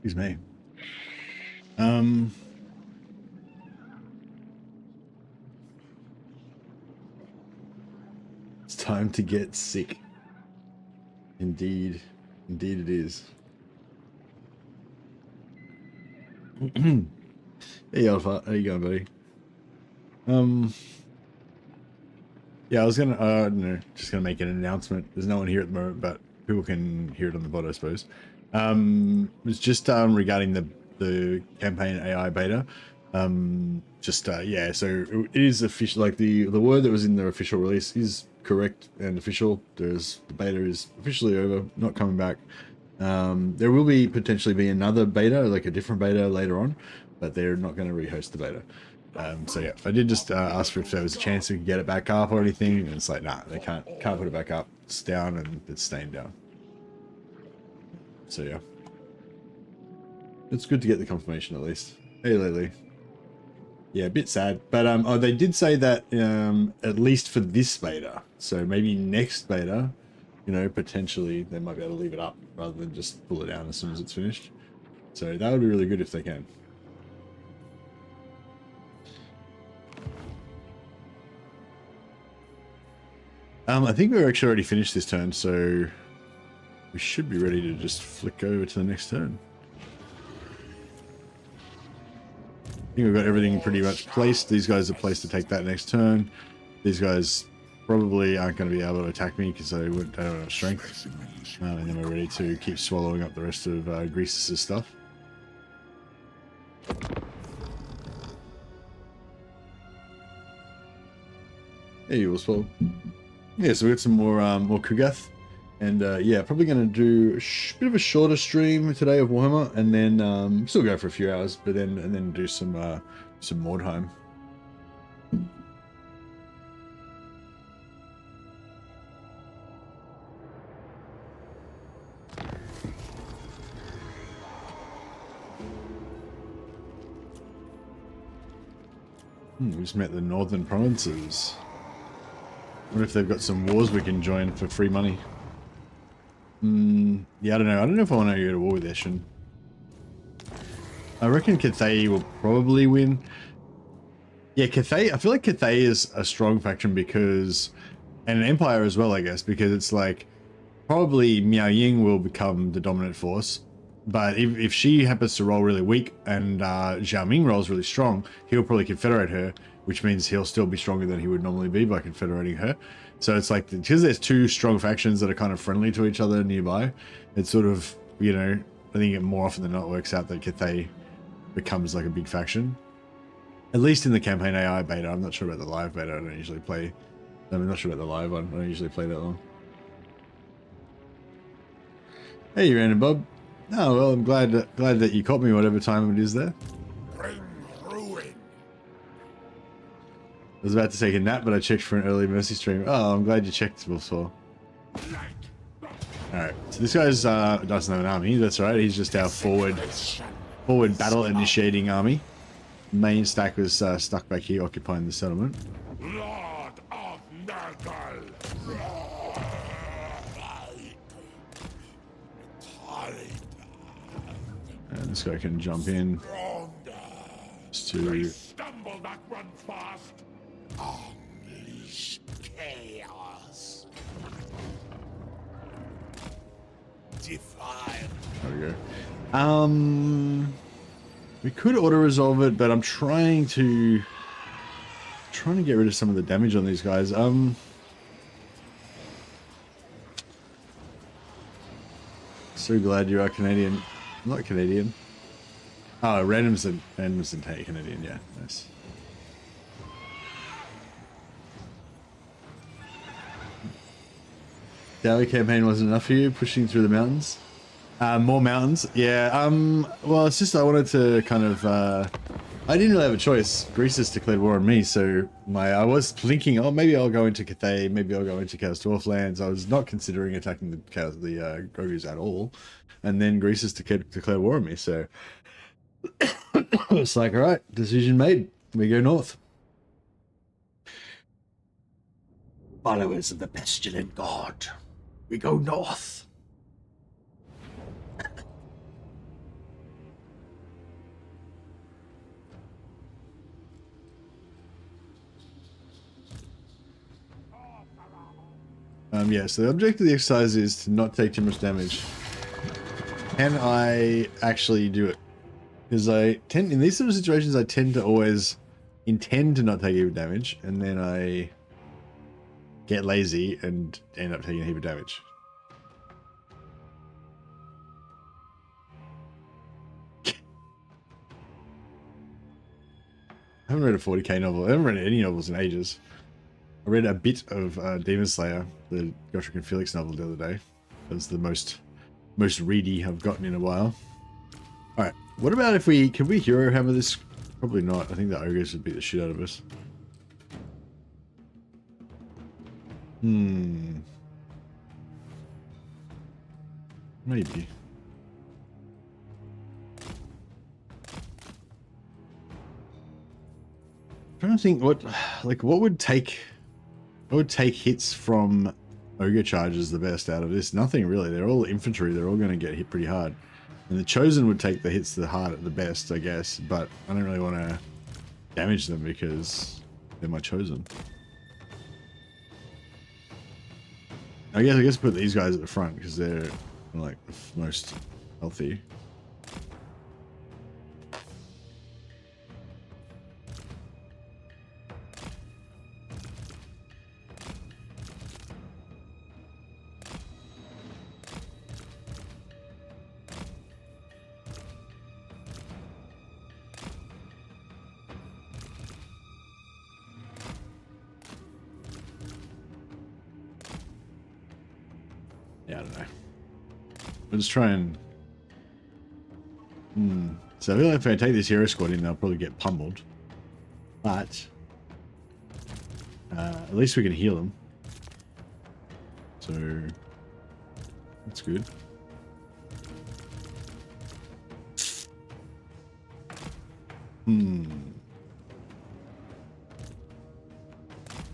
Excuse me. It's time to get sick. Indeed. Indeed it is. Hey Alpha, how you going, buddy? Yeah, I was gonna no, just gonna make an announcement. There's no one here at the moment, but people can hear it on the bot, I suppose. It was just regarding the campaign AI beta. Yeah, so it is official. Like the word that was in the official release is correct and official. The beta is officially over, not coming back. There will be potentially be another beta, like a different beta later on, but they're not going to rehost the beta. So yeah, I did just ask for if there was a chance we could get it back up or anything, and it's like, nah, they can't put it back up. It's down and it's staying down. So yeah, it's good to get the confirmation at least. Hey Lily. Yeah, a bit sad, but oh, they did say that at least for this beta, so maybe next beta, you know, potentially they might be able to leave it up rather than just pull it down as soon as it's finished. So that would be really good if they can. I think we're actually already finished this turn, so we should be ready to just flick over to the next turn. I think we've got everything pretty much placed. These guys are placed to take that next turn. These guys probably aren't going to be able to attack me because they don't have strength. And then we're ready to keep swallowing up the rest of Greasus' stuff. Hey, you will. Yeah, so we got some more Kugath, and yeah, probably going to do a bit of a shorter stream today of Warhammer, and then still go for a few hours, but then do some Mordheim. We just met the northern provinces. What if they've got some wars we can join for free money? Yeah, I don't know. I don't know if I want to go to war with Eshin. I reckon Cathay will probably win. Yeah, Cathay. I feel like Cathay is a strong faction because, and an empire as well, I guess, because it's like probably Miao Ying will become the dominant force. But if she happens to roll really weak and Zhao Ming rolls really strong, he'll probably confederate her, which means he'll still be stronger than he would normally be by confederating her. So it's like, because there's two strong factions that are kind of friendly to each other nearby, it's sort of, you know, I think it more often than not works out that Cathay becomes like a big faction. At least in the campaign AI beta. I'm not sure about the live beta. I don't usually play. I'm not sure about the live one. I don't usually play that long. Hey, Random Bob. Oh, well, I'm glad that you caught me whatever time it is there. Bring ruin. I was about to take a nap, but I checked for an early Mercy stream. Oh, I'm glad you checked before. Alright, so this guy's doesn't have an army, that's right. He's just our forward battle initiating army. Main stack was stuck back here occupying the settlement. Lord of Nurgle. And this guy can jump in just to Stumble that run fast. Unleash chaos. Defy. There we go. We could auto-resolve it, but I'm trying to get rid of some of the damage on these guys. So glad you are Canadian. I'm not Canadian. Oh, randoms and Canadian, yeah, nice. Daily campaign wasn't enough for you, pushing through the mountains? More mountains, yeah. Well, it's just I wanted to kind of, I didn't really have a choice. Greasus declared war on me, so I was thinking, oh, maybe I'll go into Cathay, maybe I'll go into Chaos Dwarf lands. I was not considering attacking the Grogu's at all, and then Greasus declared war on me, so it's like, all right, decision made. We go north. Followers of the pestilent god, we go north. Yeah, so the objective of the exercise is to not take too much damage. Can I actually do it? Because in these sort of situations, I tend to always intend to not take any damage, and then I get lazy and end up taking a heap of damage. I haven't read a 40k novel. I haven't read any novels in ages. I read a bit of Demon Slayer, the Gotrek and Felix novel the other day. That was the most ready I've gotten in a while. Alright, what about if can we hero hammer this? Probably not. I think the ogres would beat the shit out of us. Maybe. I'm trying to think what would take hits from ogre charges the best out of this. Nothing really. They're all infantry. They're all going to get hit pretty hard. And the chosen would take the hits the best, I guess. But I don't really want to damage them because they're my chosen. I guess put these guys at the front because they're like the most healthy. Yeah, I don't know. We'll just try and... So I feel like if I take this hero squad in, they'll probably get pummeled. But... at least we can heal them. So... That's good.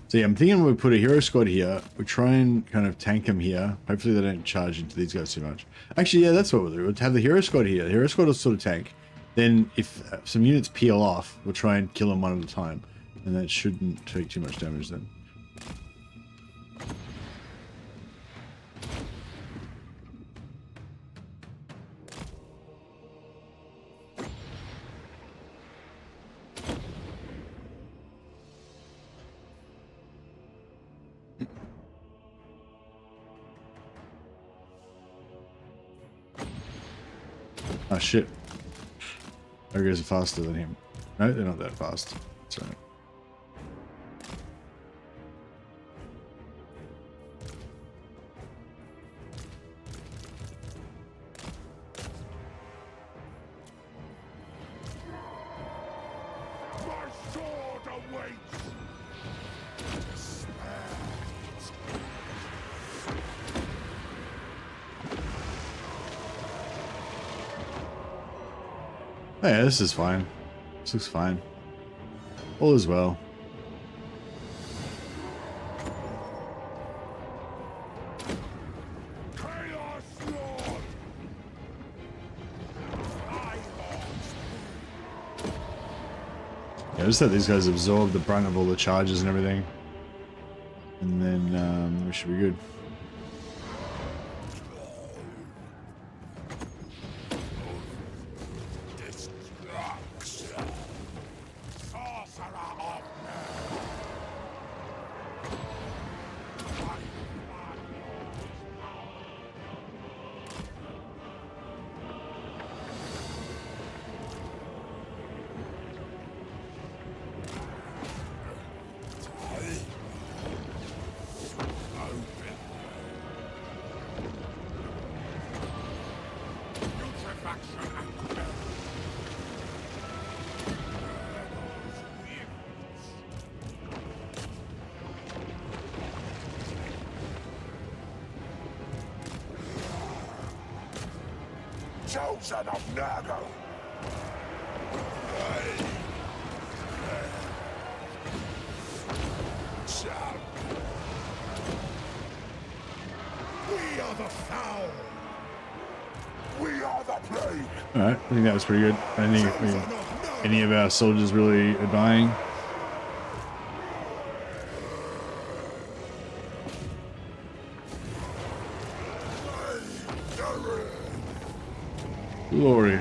So yeah, I'm thinking we put a hero squad here. We try and kind of tank them here. Hopefully they don't charge into these guys too much. Actually, yeah, that's what we'll do. We'll have the hero squad here. The hero squad will sort of tank. Then if some units peel off, we'll try and kill them one at a time. And that shouldn't take too much damage then. Oh shit. Ogres are faster than him. No, they're not that fast. That's right. My sword awaits. Oh yeah, this is fine. This looks fine. All is well. Chaos Lord. Yeah, just let these guys absorb the brunt of all the charges and everything. And then we should be good. Chosen of Nurgle. We are the foul. We are the plague. Alright, I think that was pretty good. I don't think any of our soldiers really are dying. Glory.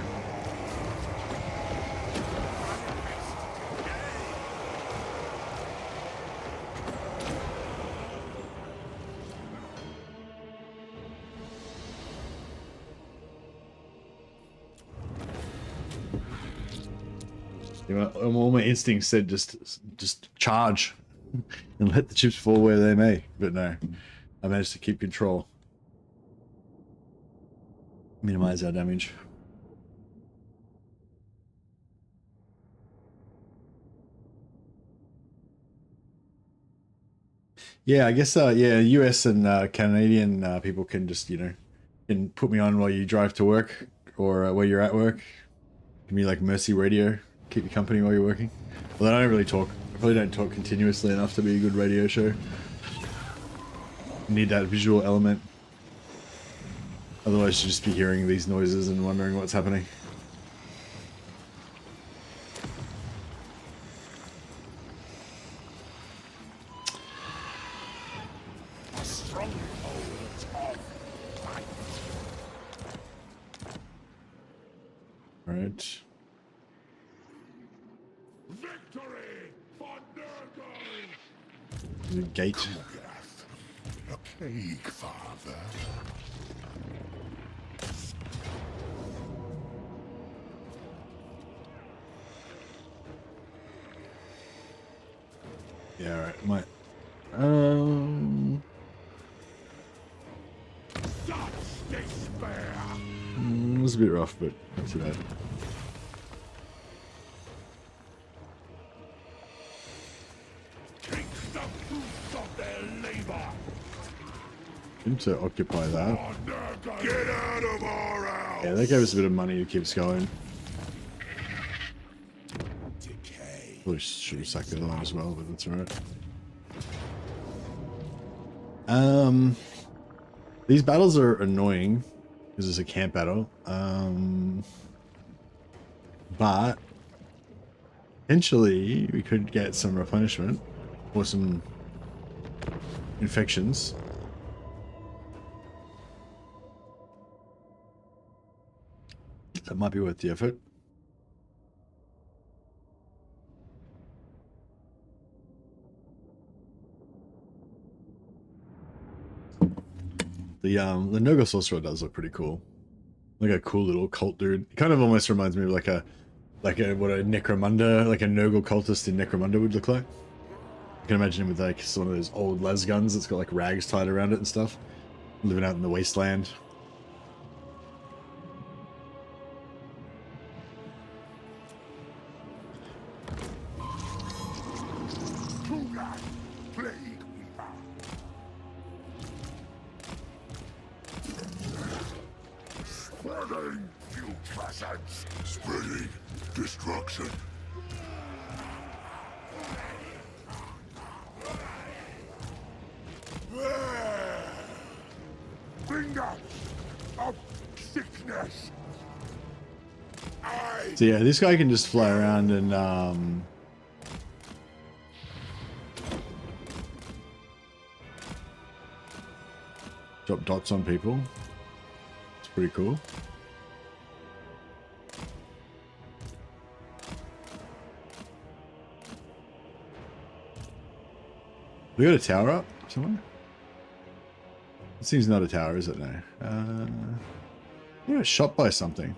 All my instincts said just charge and let the chips fall where they may, but no, I managed to keep control. Minimize our damage. Yeah, I guess yeah, US and Canadian people can just, you know, can put me on while you drive to work or while you're at work. Give me like Mercy Radio, keep you company while you're working. Well, I don't really talk. I probably don't talk continuously enough to be a good radio show. You need that visual element. Otherwise, you'll just be hearing these noises and wondering what's happening. All right. Victory for Nurgle! The gate. A plague, father. Yeah, all right. Might. Such despair! It was a bit rough, but not too bad. Take the fruits of their labor! Him to occupy that. Oh, Nurgle! Get out of our house! Yeah, that gave us a bit of money to keep us going. Decay. Probably should have sacked the other one as well, but that's alright. These battles are annoying because it's a camp battle. But potentially we could get some replenishment or some infections. That might be worth the effort. The Nurgle Sorcerer does look pretty cool. Like a cool little cult dude. It kind of almost reminds me of like a what a Necromunda, like a Nurgle cultist in Necromunda would look like. I can imagine him with like some of those old les guns that's got like rags tied around it and stuff. Living out in the wasteland. Tugat, plague weaver. Spreading putrescence. Spreading destruction. Bringer of sickness. So yeah, this guy can just fly around and drop dots on people. It's pretty cool. We got a tower up somewhere? It seems not a tower, is it now? We got shot by something.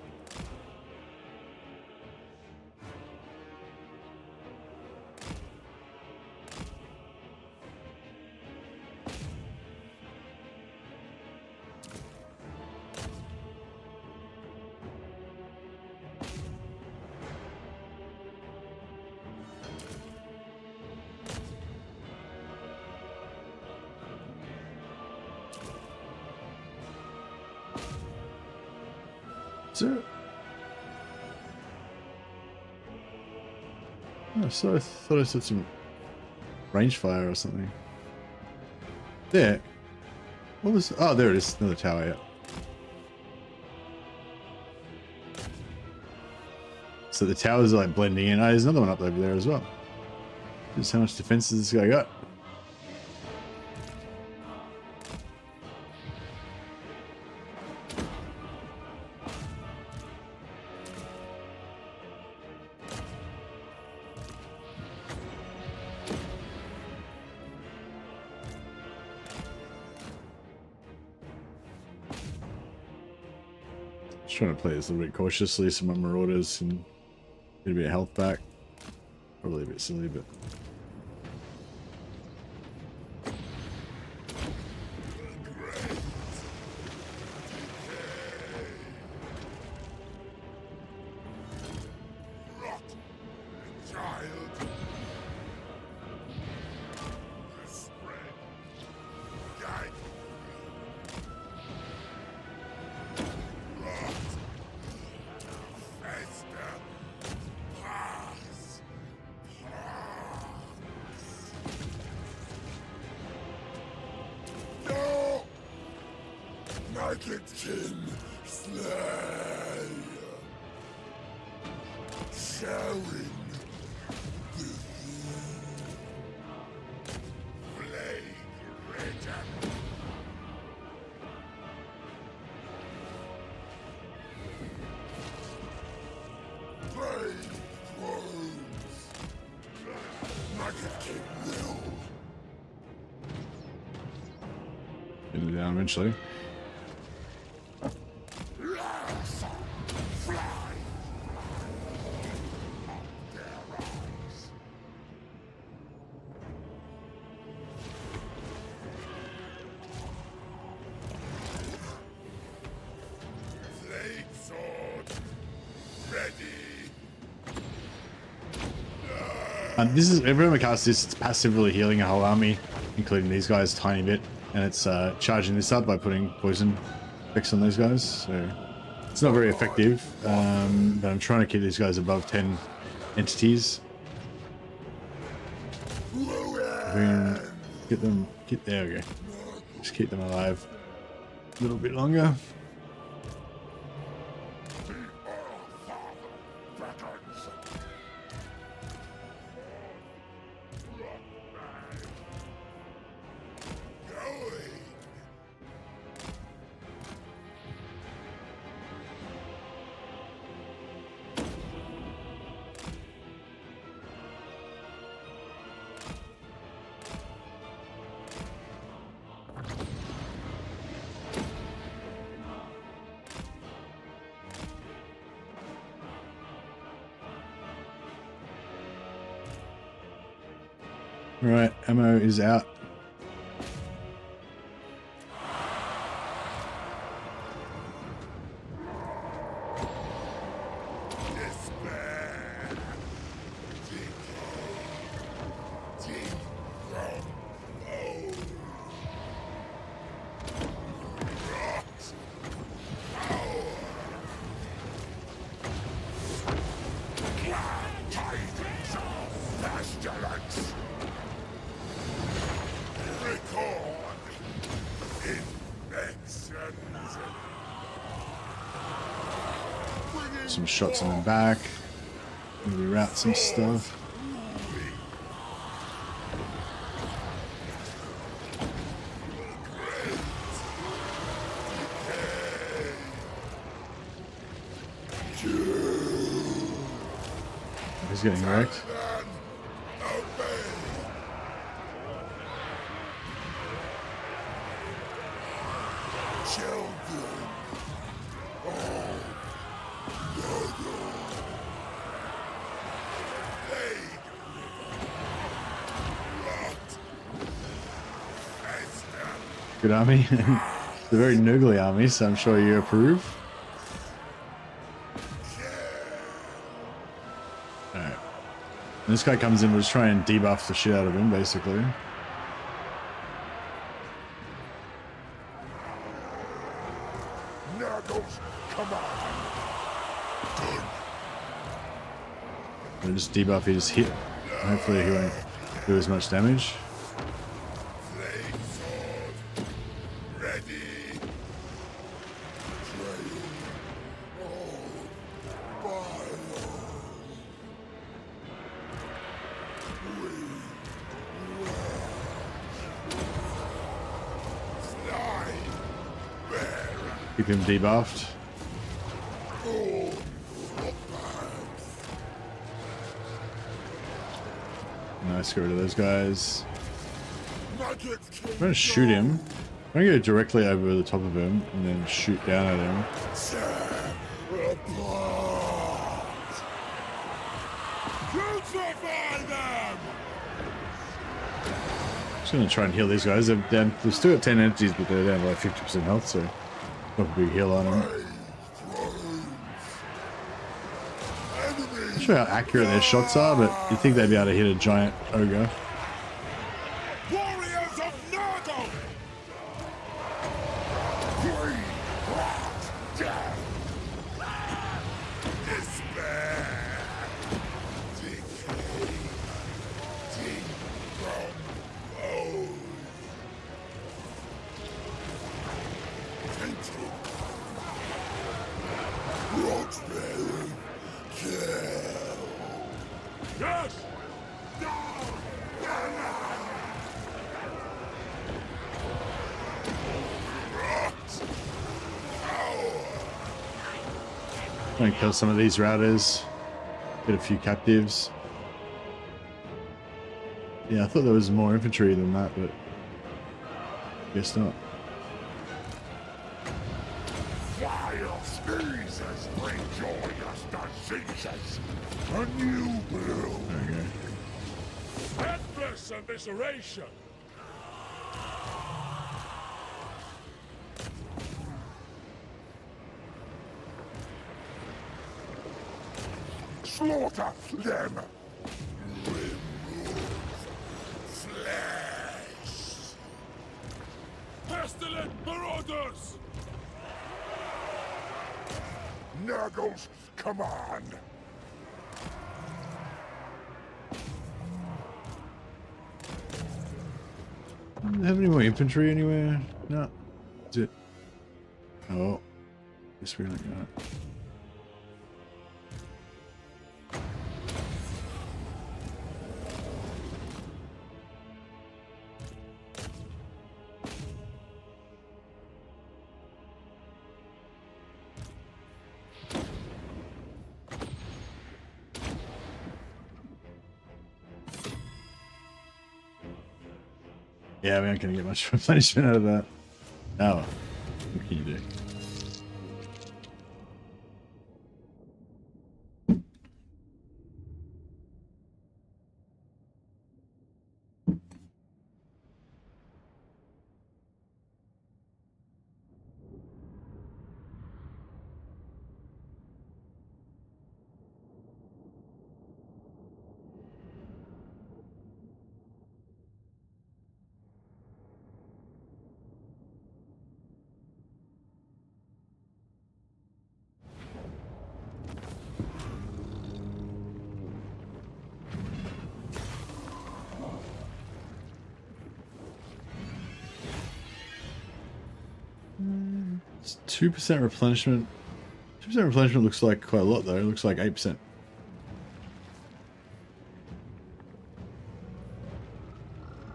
Oh, so I thought I saw some range fire or something. There. What was? Oh, there it is. Another tower. Yeah. So the towers are like blending in. Oh, there's another one up over there as well. Just how much defense does this guy got? Trying to play this a little bit cautiously so my marauders can get a bit of health back. Probably a bit silly, but Naked kin slay, sharing the plague ridden. Plague thrones, Naked kin will. get it down eventually. This is every time I cast this, it's passively healing a whole army, including these guys a tiny bit, and it's charging this up by putting poison effects on those guys. So it's not very effective, but I'm trying to keep these guys above 10 entities. If we can get them, there we go. Just keep them alive a little bit longer. Right, ammo is out. Some shots in the back. Maybe route some stuff. He's getting wrecked. Good army. It's a very noogly army, so I'm sure you approve. Alright. This guy comes in, we'll just try and debuff the shit out of him, basically. We'll just debuff his hit. Hopefully he won't do as much damage. Keep him debuffed. Nice, get rid of those guys. I'm gonna shoot him. I'm gonna go directly over the top of him and then shoot down at him. apart! Crucify them! Just gonna try and heal these guys. They're down. They've still got 10 entities, but they're down to like 50% health, so not a big heal on them. Not sure how accurate their shots are, but you'd think they'd be able to hit a giant ogre. Warriors of Nurgle! Free, death, despair, decay, decompose. Tainted, rot-bearing, kill. Yes! Try and kill some of these routers. Get a few captives. Yeah, I thought there was more infantry than that, but guess not. Vile sneezes bring joyous diseases. A new bloom. Okay. Endless evisceration. Slaughter them. Remove flesh. Pestilent marauders. Nurgle's command. Have any more infantry anywhere? No. That's it. Oh. Guess we're not gonna. Yeah, we aren't going to get much replenishment out of that. Oh, what can you do? It's 2% replenishment. 2% replenishment looks like quite a lot though. It looks like 8%.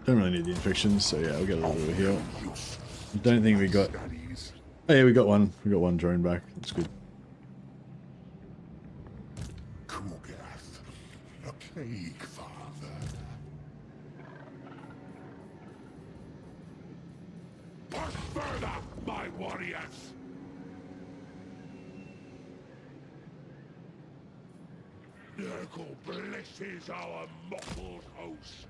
Don't really need the infections, so yeah, we'll get a little bit of heal. I don't think we got... Oh yeah, we got one. We got one drone back. That's good. Kugath, a plague father. Push further, my warriors! Nurgle blesses our mottled host.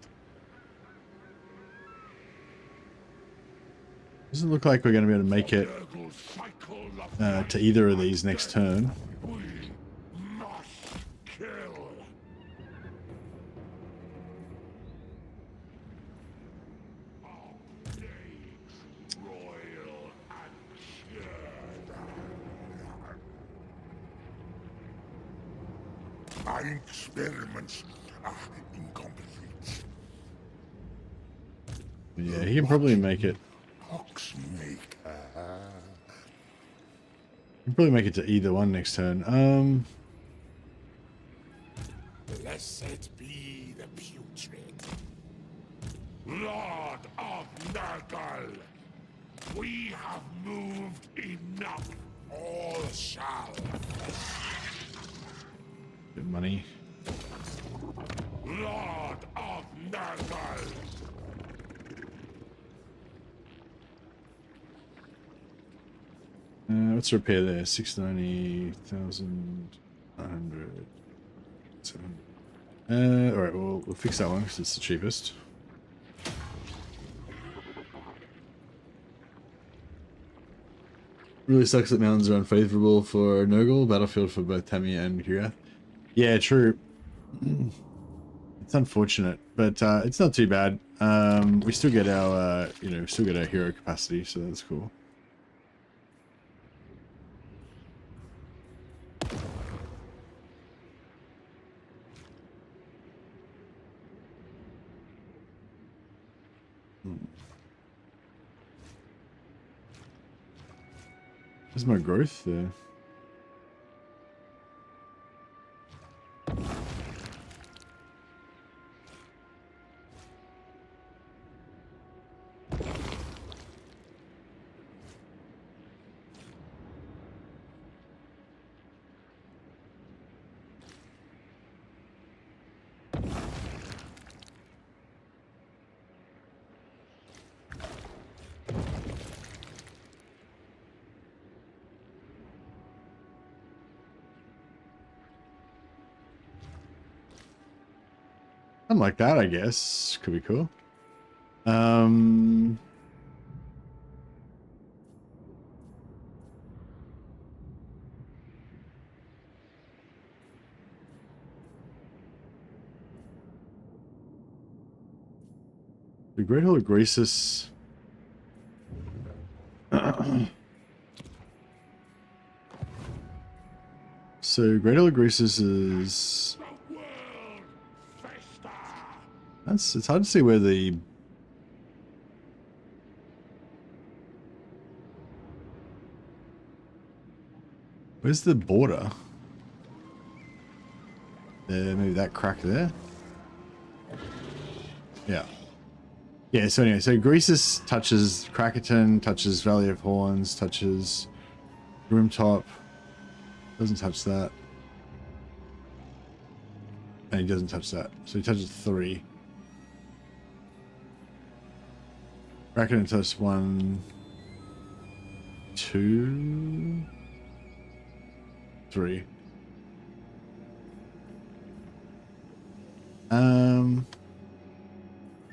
Doesn't look like we're going to be able to make it to either of these next turn. We must kill. Our days, royal and cured. My experiments are incomplete. Yeah, he can probably make it. Oxmaker. He can probably make it to either one next turn. Blessed be the putrid. Lord of Nurgle, we have moved enough. All shall. Good money. Lord of Nurgle. What's repair there? 690,900. 700. Alright, well, we'll fix that one because it's the cheapest. Really sucks that mountains are unfavorable for Nurgle, battlefield for both Tammy and Kira. Yeah, true. It's unfortunate, but it's not too bad. We still get our, still get our hero capacity, so that's cool. There's my growth there. Something like that, I guess. Could be cool. The Great Hall of Greasus. So Great Hall of Greasus is... it's hard to see where the... Where's the border? There, maybe that crack there? Yeah. Yeah, so anyway, so Greasus touches Crackerton, touches Valley of Horns, touches Grimtop. Doesn't touch that. And he doesn't touch that. So he touches 3. Crackerton touches 1, 2, 3.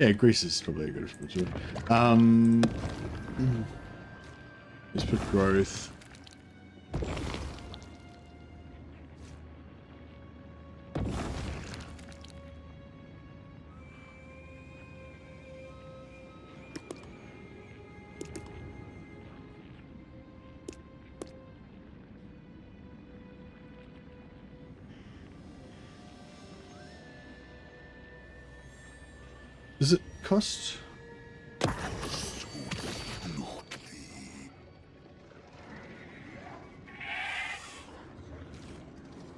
Yeah, Greasus is probably a good response. Let's put growth. Does it cost?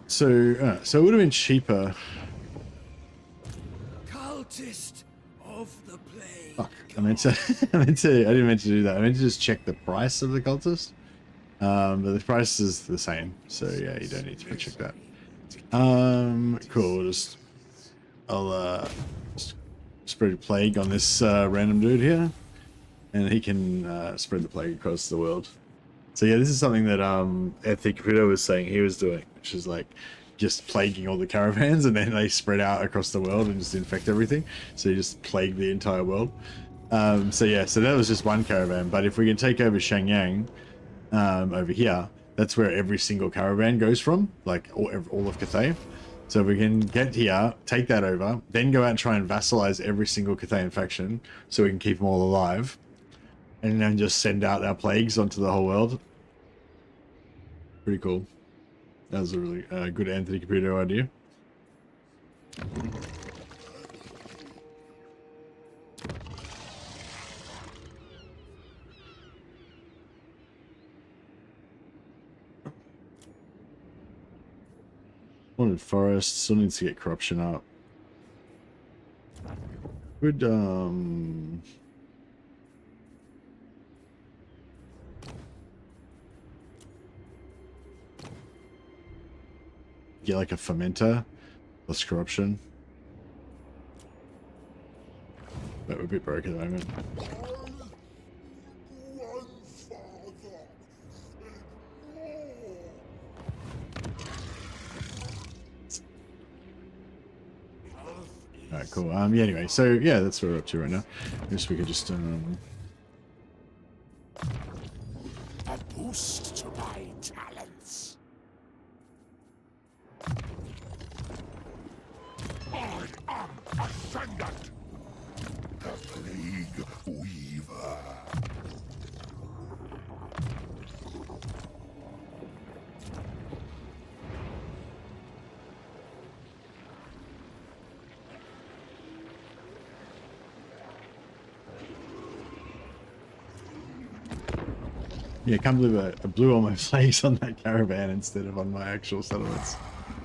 So it would have been cheaper. Cultist of the plague. Fuck, I didn't mean to do that. I meant to just check the price of the cultist. But the price is the same, so yeah, you don't need to check that. Cool. I'll just spread plague on this random dude here, and he can spread the plague across the world. So yeah, this is something that Anthony Caputo was saying he was doing, which is like just plaguing all the caravans, and then they spread out across the world and just infect everything. So you just plague the entire world. So yeah, so that was just one caravan. But if we can take over Shangyang over here, that's where every single caravan goes from, like all of Cathay. So if we can get here, take that over, then go out and try and vassalize every single Cathayan faction so we can keep them all alive, and then just send out our plagues onto the whole world. Pretty cool. That was a really good Anthony Caputo idea. Wanted forest, still needs to get corruption up. Good, get like a fermenter, less corruption. But we're a bit broke at the moment. One father Alright, cool. Yeah, anyway, so yeah, that's what we're up to right now. I guess we could just A boost to my talents. I am Ascendant, the Plague Weaver. yeah, can't believe I blew all my flags on that caravan instead of on my actual settlements.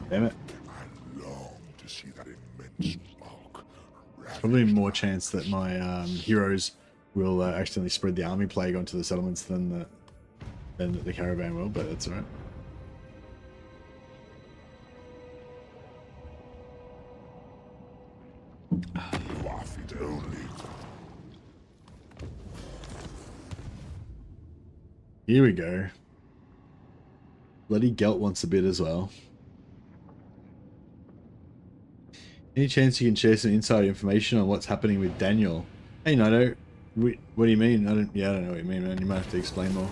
Damn it. I long to see that immense bulk. Probably more chance that my heroes will accidentally spread the army plague onto the settlements than the caravan will, but that's alright. Waff it only. Here we go. Bloody Gelt wants a bit as well. Any chance you can share some inside information on what's happening with Daniel? Hey, Naito. What do you mean? I don't know what you mean, man. You might have to explain more.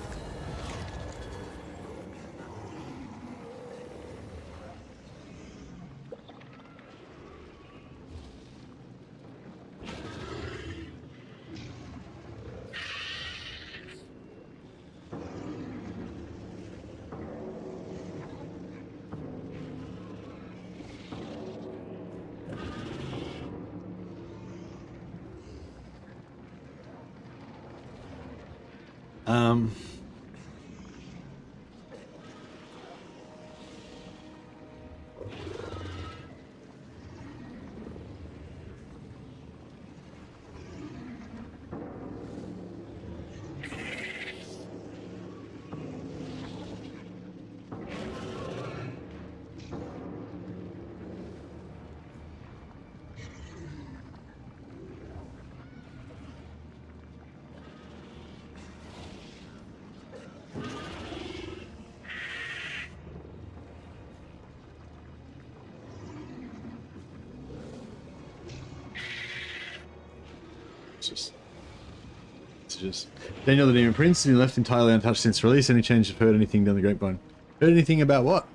It's just Daniel the Demon Prince has been left entirely untouched since release. Any change? Have heard anything down the grapevine? Heard anything about what?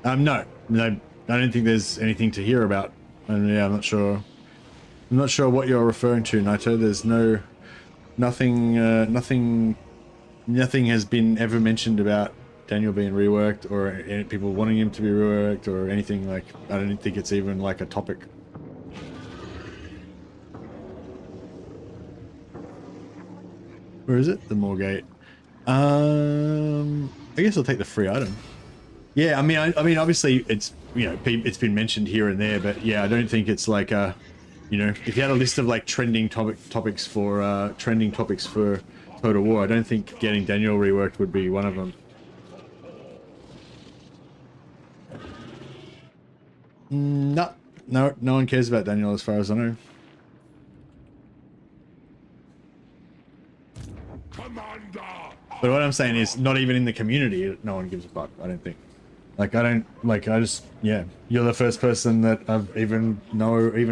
No, I don't think there's anything to hear about. And yeah, I'm not sure. I'm not sure what you're referring to, Naito. There's nothing has been ever mentioned about Daniel being reworked or any people wanting him to be reworked or anything. Like, I don't think it's even like a topic. Where is it? The Moorgate. I guess I'll take the free item. Yeah, I mean, obviously it's, you know, it's been mentioned here and there, but yeah, I don't think it's like a, you know, if you had a list of like trending topics for Total War, I don't think getting Daniel reworked would be one of them. No one cares about Daniel as far as I know. But what I'm saying is, not even in the community, no one gives a fuck, I don't think. Like, yeah, you're the first person that I've even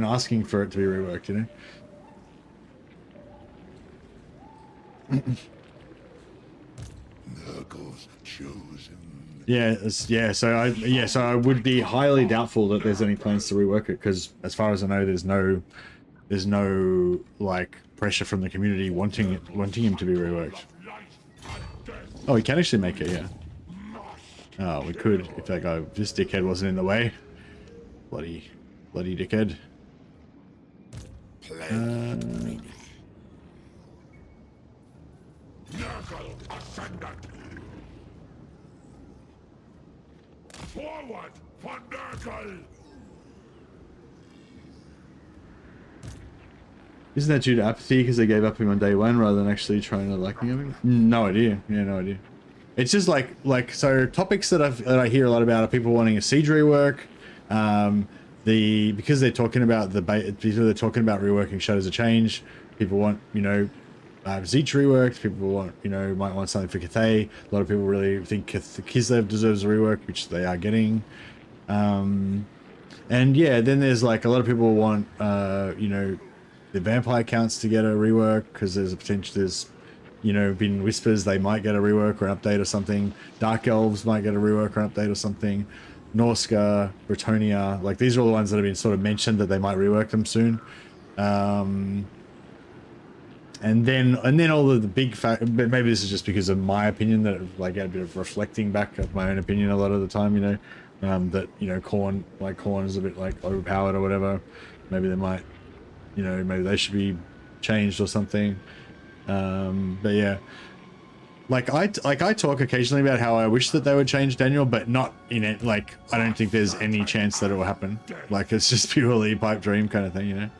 asking for it to be reworked, you know? Nurgle's chosen. Yeah, so I would be highly doubtful that there's any plans to rework it, because as far as I know, there's no like pressure from the community wanting him to be reworked. Oh, we can actually make it, yeah. Oh, we could if that guy, this dickhead wasn't in the way. Bloody dickhead. Nurgle Ascendant. Forward for Nurgle. Isn't that due to apathy because they gave up him on day one rather than actually trying to like him? No idea. Yeah, no idea. It's just like so topics that I hear a lot about are people wanting a siege rework, because they're talking about reworking Shadows of Change. People want, you know, Zeech reworked. People want, you know, might want something for Cathay. A lot of people really think Kislev deserves a rework, which they are getting. And yeah, then there's like a lot of people want, you know, the vampire counts to get a rework because there's a potential, there's, you know, been whispers they might get a rework or an update or something. Dark elves might get a rework or an update or something. Norska, Bretonia, like these are all the ones that have been sort of mentioned that they might rework them soon. And then all of the big but maybe this is just because of my opinion that like a bit of reflecting back of my own opinion a lot of the time, you know, that, you know, Khorne is a bit like overpowered or whatever. Maybe they might, you know, maybe they should be changed or something. But yeah, like I talk occasionally about how I wish that they would change Daniel, but not in it. Like, I don't think there's any chance that it will happen. Like, it's just purely pipe dream kind of thing, you know?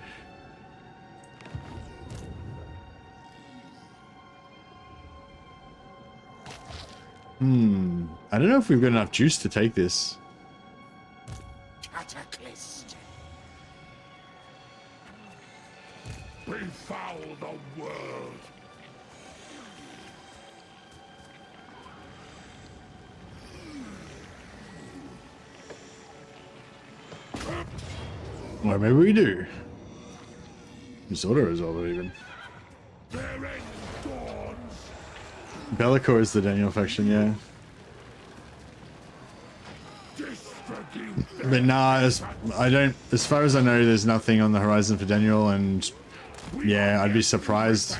I don't know if we've got enough juice to take this. Cataclysm. Befoul the world. Or maybe we do. It's auto-resolver even. Their end dawns. Bellicor is the Daniel faction, yeah. But nah, as far as I know, there's nothing on the horizon for Daniel, and yeah, I'd be surprised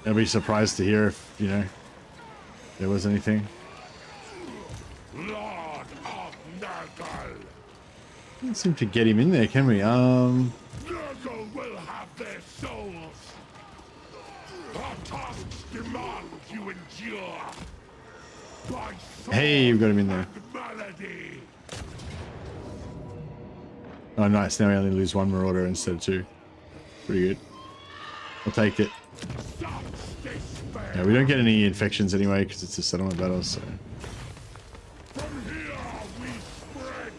to hear if, you know, there was anything. Lord of Nurgle. Can't seem to get him in there, can we? Nurgle will have their souls. Our tasks demand you endure. By Hey, we've got him in there. melody. Oh, nice. Now we only lose one Marauder instead of two. Pretty good. I'll take it. Yeah, we don't get any infections anyway because it's a settlement battle, so. From here we spread.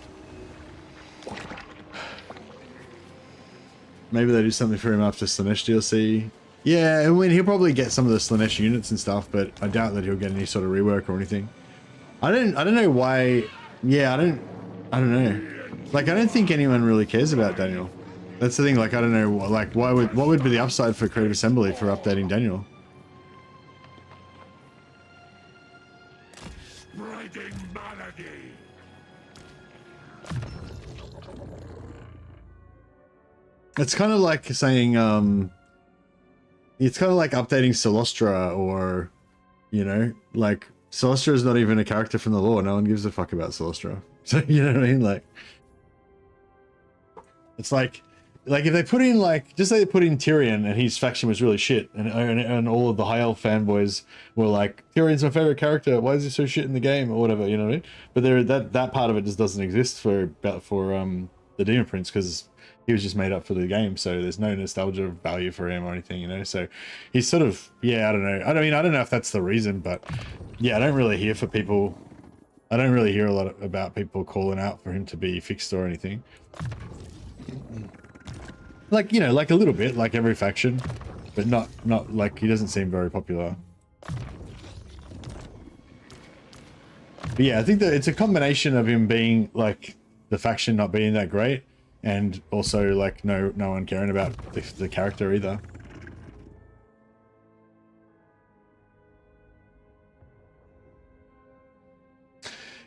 Maybe they do something for him after Slanesh DLC. Yeah, I mean, he'll probably get some of the Slanesh units and stuff, but I doubt that he'll get any sort of rework or anything. I don't know why. Yeah, I don't know. Like, I don't think anyone really cares about Daniel. That's the thing. Like, I don't know. Like, what would be the upside for Creative Assembly for updating Daniel? Spreading melody. It's kind of like saying, it's kind of like updating Celestra, or, you know, like, Celestra is not even a character from the lore. No one gives a fuck about Celestra. So, you know what I mean? Like, it's like if they put in, like, just say they put in Tyrion and his faction was really shit, and all of the High Elf fanboys were like, Tyrion's my favorite character, why is he so shit in the game, or whatever, you know what I mean? But that part of it just doesn't exist for the Demon Prince, because he was just made up for the game, so there's no nostalgia value for him or anything, you know? So he's sort of, yeah, I don't know. I don't know if that's the reason, but yeah, I don't really hear a lot about people calling out for him to be fixed or anything. Like, you know, like a little bit, like every faction, but not like, he doesn't seem very popular. But yeah, I think that it's a combination of him being like the faction not being that great, and also like no one caring about the character either.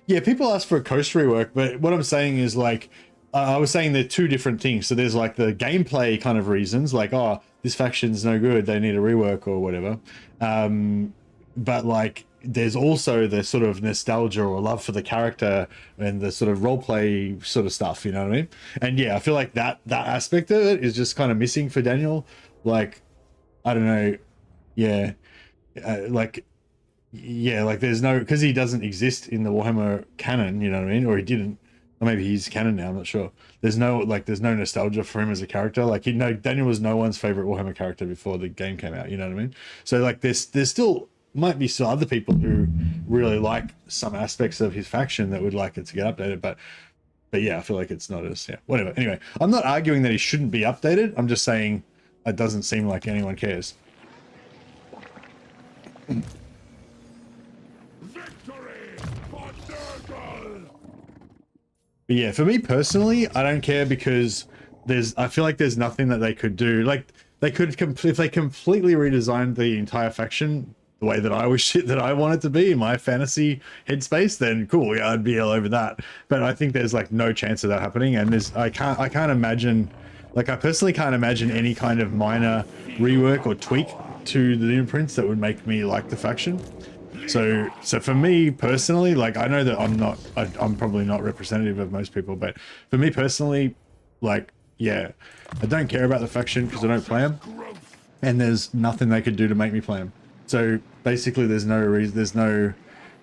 Yeah, people ask for a coast rework, but what I'm saying is, like, I was saying they're two different things. So there's like the gameplay kind of reasons, like, oh, this faction's no good, they need a rework or whatever. But like, there's also the sort of nostalgia or love for the character and the sort of roleplay sort of stuff, you know what I mean? And yeah, I feel like that aspect of it is just kind of missing for Daniel. Like, I don't know. Yeah. Like there's no, because he doesn't exist in the Warhammer canon, you know what I mean? Or he didn't. Or maybe he's canon now, I'm not sure. There's no nostalgia for him as a character. Like, Daniel was no one's favorite Warhammer character before the game came out, you know what I mean? So like, there's still might be some other people who really like some aspects of his faction that would like it to get updated, but yeah, I feel like it's not as, yeah, whatever. Anyway, I'm not arguing that he shouldn't be updated. I'm just saying it doesn't seem like anyone cares. But yeah, for me personally, I don't care because I feel like there's nothing that they could do. Like they could, if they completely redesigned the entire faction the way that I wish it, that I want it to be in my fantasy headspace, then cool, yeah, I'd be all over that. But I think there's like no chance of that happening, and I can't imagine, like I personally can't imagine any kind of minor rework or tweak to the imprints that would make me like the faction. So for me personally, like I know that I'm probably not representative of most people, but for me personally, like yeah, I don't care about the faction because I don't play them, and there's nothing they could do to make me play them. So basically there's no reason, there's no,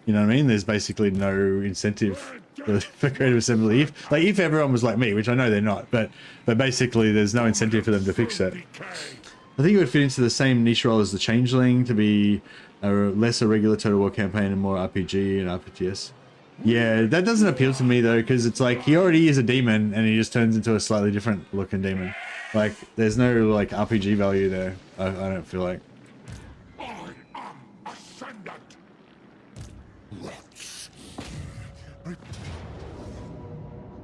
you know what I mean? There's basically no incentive for Creative Assembly. If everyone was like me, which I know they're not, but basically there's no incentive for them to fix that. I think it would fit into the same niche role as the Changeling, to be a less regular Total War campaign and more RPG and RTS. Yeah, that doesn't appeal to me though, because it's like he already is a demon and he just turns into a slightly different looking demon. Like there's no like RPG value there. I don't feel like.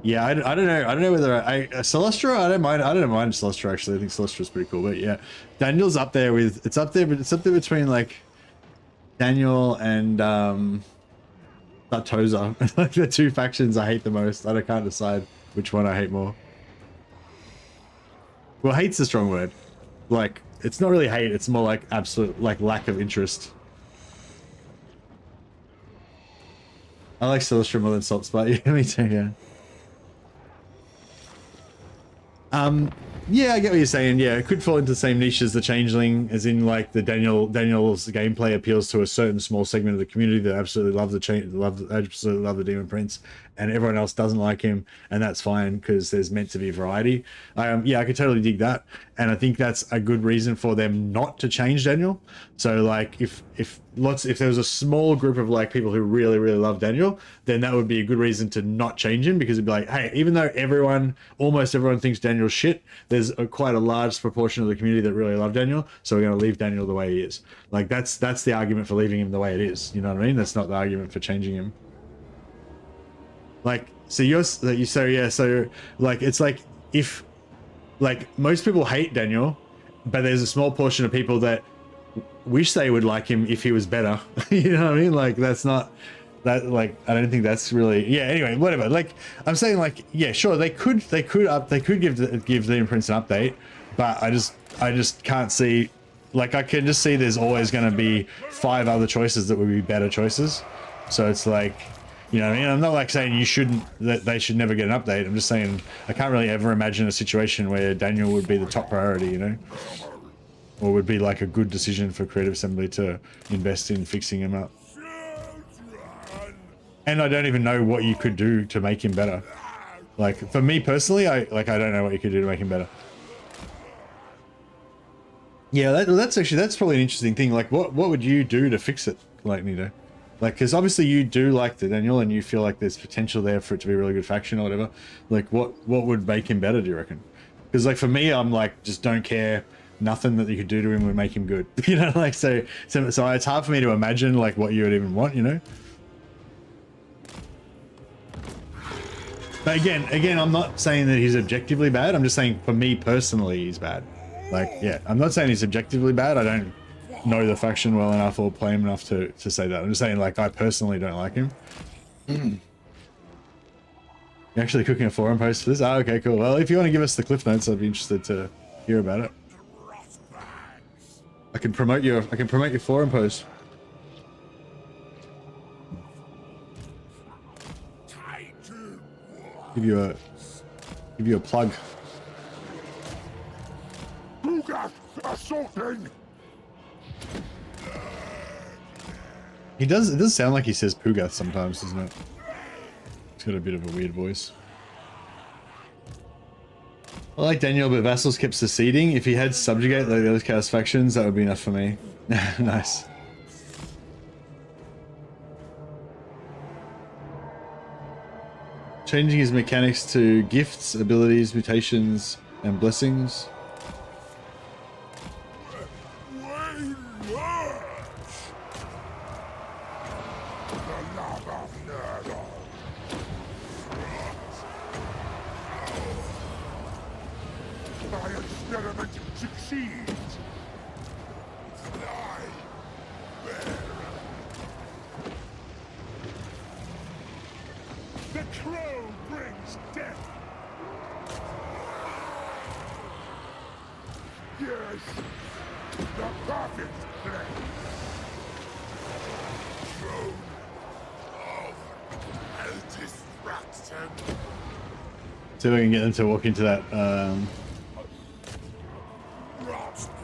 Yeah, I don't know. I don't know whether Celestra. I don't mind Celestra actually. I think Celestra's pretty cool. But yeah, Daniel's up there with. It's up there, but it's up there between like Daniel and Sartosa. Like the two factions I hate the most. I can't decide which one I hate more. Well, hate's a strong word. Like it's not really hate. It's more like absolute like lack of interest. I like Celestra more than Saltspite. Yeah, me too. Yeah. Yeah, I get what you're saying. Yeah, it could fall into the same niche as the Changeling, as in like the Daniel's gameplay appeals to a certain small segment of the community that absolutely love absolutely love the Demon Prince, and everyone else doesn't like him, and that's fine because there's meant to be variety. Yeah, I could totally dig that, and I think that's a good reason for them not to change Daniel. So like if there was a small group of like people who really love Daniel, then that would be a good reason to not change him, because it'd be like, hey, even though almost everyone thinks Daniel's shit, there's quite a large proportion of the community that really love Daniel, so we're going to leave Daniel the way he is. Like that's the argument for leaving him the way it is. You know what I mean? That's not the argument for changing him. Like, so like it's like if like most people hate Daniel, but there's a small portion of people that wish they would like him if he was better. You know what I mean? Like that's not that, like I don't think that's really, yeah, anyway, whatever. Like I'm saying, like, yeah, sure, they could give the imprints an update, but I just can't see, like I can just see there's always going to be 5 other choices that would be better choices. So it's like, you know what I mean? I'm not like saying that they should never get an update. I'm just saying I can't really ever imagine a situation where Daniel would be the top priority, you know? Or would be like a good decision for Creative Assembly to invest in fixing him up. And I don't even know what you could do to make him better. Like for me personally, I don't know what you could do to make him better. Yeah, that's probably an interesting thing. Like what would you do to fix it, like Nito? Like, because obviously you do like the Daniel and you feel like there's potential there for it to be a really good faction or whatever. Like what would make him better, do you reckon? Because like for me, I'm like, just don't care. Nothing that you could do to him would make him good. You know, like so it's hard for me to imagine like what you would even want, you know? But again, I'm not saying that he's objectively bad. I'm just saying for me personally, he's bad. Like, yeah, I'm not saying he's objectively bad. I don't know the faction well enough or play him enough to say that. I'm just saying, like, I personally don't like him. You're actually cooking a forum post for this? Oh, okay, cool. Well, if you want to give us the cliff notes, I'd be interested to hear about it. I can promote your forum post. Give you a plug. It does sound like he says Pugath sometimes, doesn't it? He's got a bit of a weird voice. I like Daniel, but Vassals kept seceding. If he had subjugate like the other chaos factions, that would be enough for me. Nice. Changing his mechanics to gifts, abilities, mutations, and blessings. My experiment succeeds. Fly, bearer. The crow brings death. Yes, the perfect place. Throne of destruction. See if I can get them to walk into that. Prosperous!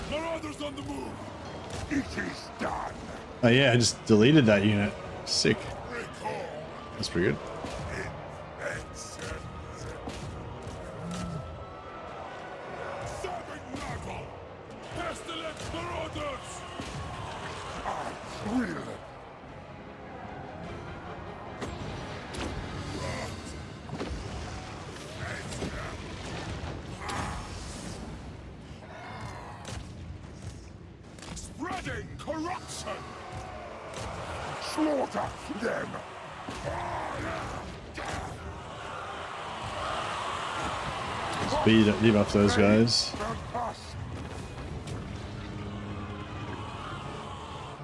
There are others on the move. It is done. Oh yeah, I just deleted that unit. Sick. Recall That's pretty good. inventions. Serving level. Pestilent marauders. I will. Spreading corruption! Slaughter them! Speed debuff those guys.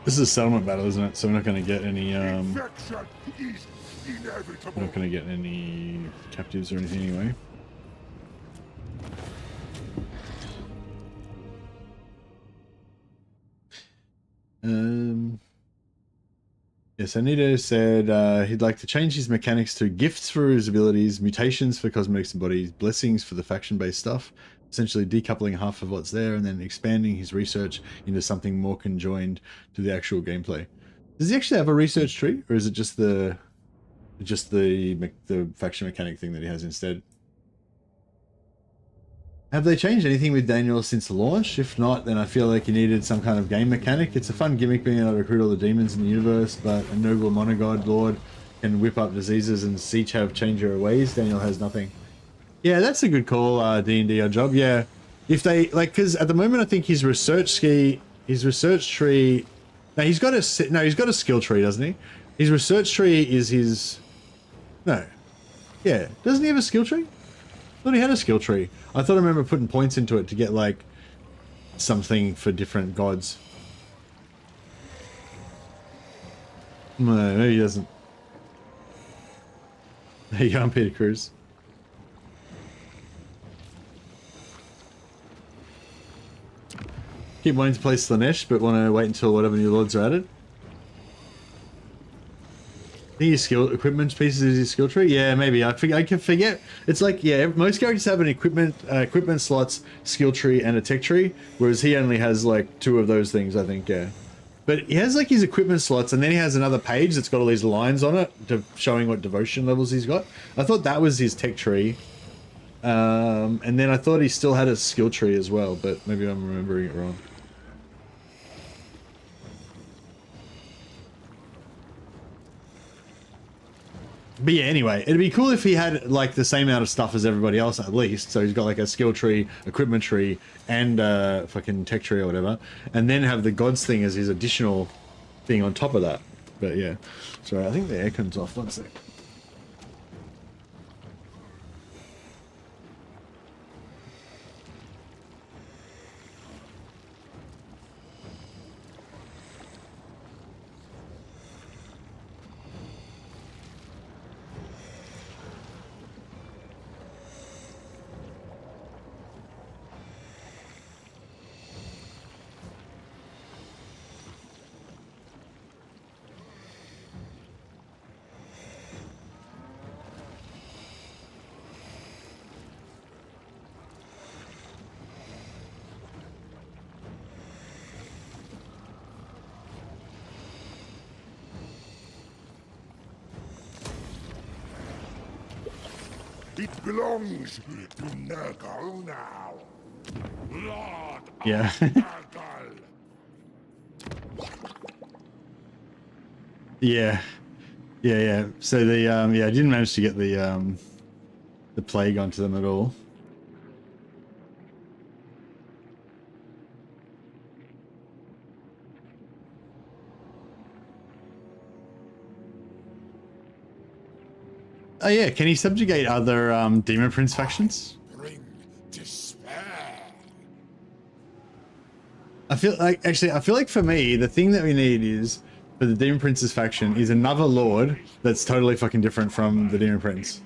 This is a settlement battle, isn't it? So we're not going to get any. Infection is inevitable. We're not going to get any captives or anything anyway. Yes, Anito said he'd like to change his mechanics to gifts for his abilities, mutations for cosmetics and bodies, blessings for the faction-based stuff, essentially decoupling half of what's there and then expanding his research into something more conjoined to the actual gameplay. Does he actually have a research tree, or is it just the faction mechanic thing that he has instead? Have they changed anything with Daniel since launch? If not, then I feel like he needed some kind of game mechanic. It's a fun gimmick being able to recruit all the demons in the universe, but a noble monogod lord can whip up diseases and Siege have change your ways. Daniel has nothing. Yeah, that's a good call, D&D Odd Job. Yeah, if they, like, because at the moment I think his research tree, no, he's got a skill tree, doesn't he? His research tree is his, no, yeah, doesn't he have a skill tree? I thought he had a skill tree. I thought I remember putting points into it to get, like, something for different gods. No, maybe he doesn't. There you go, I'm Peter Cruz. Keep wanting to play Slanesh, but want to wait until whatever new lords are added. I think his skill equipment pieces is his skill tree. Yeah, maybe. I can forget. It's like, yeah, most characters have an equipment slots, skill tree, and a tech tree, whereas he only has like 2 of those things, I think. Yeah, but he has like his equipment slots, and then he has another page that's got all these lines on it showing what devotion levels he's got. I thought that was his tech tree, and then I thought he still had a skill tree as well, but maybe I'm remembering it wrong. But yeah, anyway, it'd be cool if he had like the same amount of stuff as everybody else at least. So he's got like a skill tree, equipment tree, and fucking tech tree or whatever, and then have the gods thing as his additional thing on top of that. But yeah, sorry, I think the aircon's off. One sec. It belongs to Nurgle now. Lord Yeah. of Nurgle. Yeah. Yeah. So the yeah, I didn't manage to get the plague onto them at all. Oh yeah, can he subjugate other Demon Prince factions? Bring despair. I feel like for me, the thing that we need is for the Demon Prince's faction is another lord that's totally fucking different from the Demon Prince.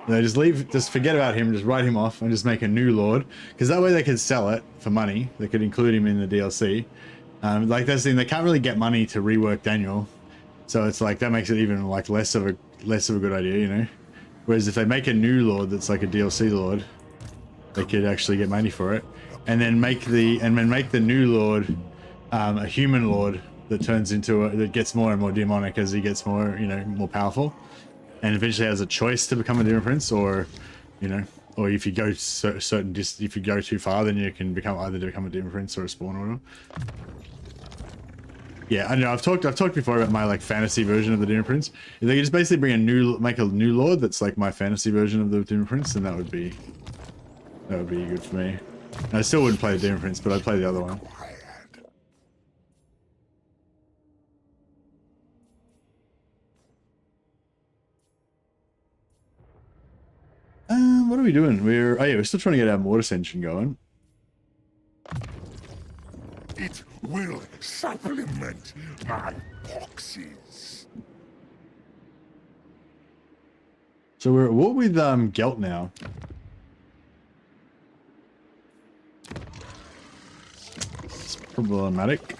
They just forget about him, just write him off, and just make a new lord, because that way they could sell it for money. They could include him in the DLC. Like that's the thing, they can't really get money to rework Daniel, so it's like that makes it even like less of a good idea, you know. Whereas if they make a new lord that's like a DLC lord, they could actually get money for it, and then make the new lord a human lord that turns into that gets more and more demonic as he gets more, you know, more powerful. And eventually has a choice to become a Demon Prince, or, you know, or if you go if you go too far, then you can either become a Demon Prince or a spawn order. Yeah, I know. I've talked before about my like fantasy version of the Demon Prince. If they could just basically make a new lord that's like my fantasy version of the Demon Prince, then that would be good for me. I still wouldn't play the Demon Prince, but I'd play the other one. What are we doing? We're still trying to get our mortis engine going. It will supplement my boxes. So we're at war with Gelt now. It's problematic.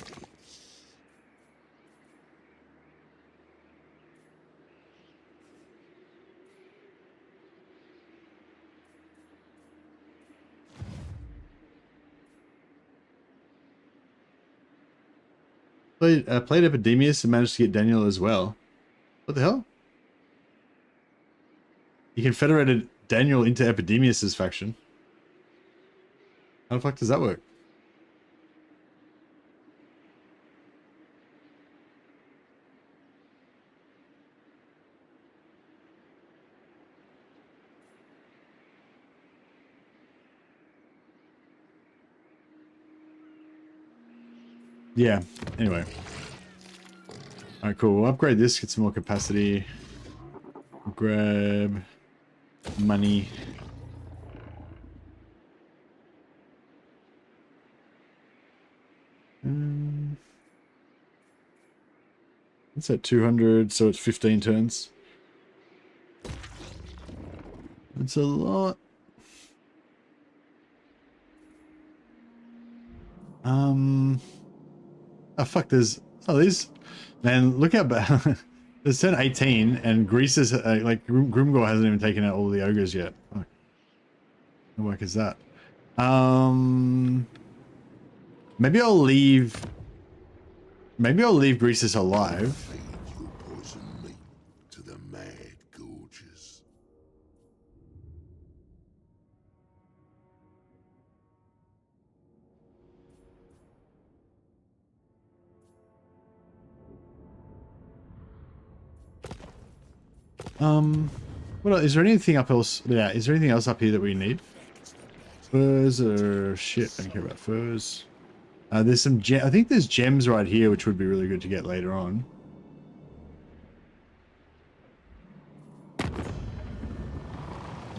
Played Epidemius and managed to get Daniel as well. What the hell? He confederated Daniel into Epidemius's faction. How the fuck does that work? Yeah, anyway. Alright, cool. We'll upgrade this, get some more capacity. Grab money. It's at 200, so it's 15 turns. It's a lot. Oh fuck, these, man, look how bad. There's turn 18 and Greasus, like Grimgor hasn't even taken out all the ogres yet. Fuck. What the work is that? Maybe I'll leave Greasus alive. Feed your poison meat to the mad gorges. What else? Is there anything up else? Yeah, is there anything else up here that we need? Furs or shit? I don't care about furs. There's some I think there's gems right here, which would be really good to get later on.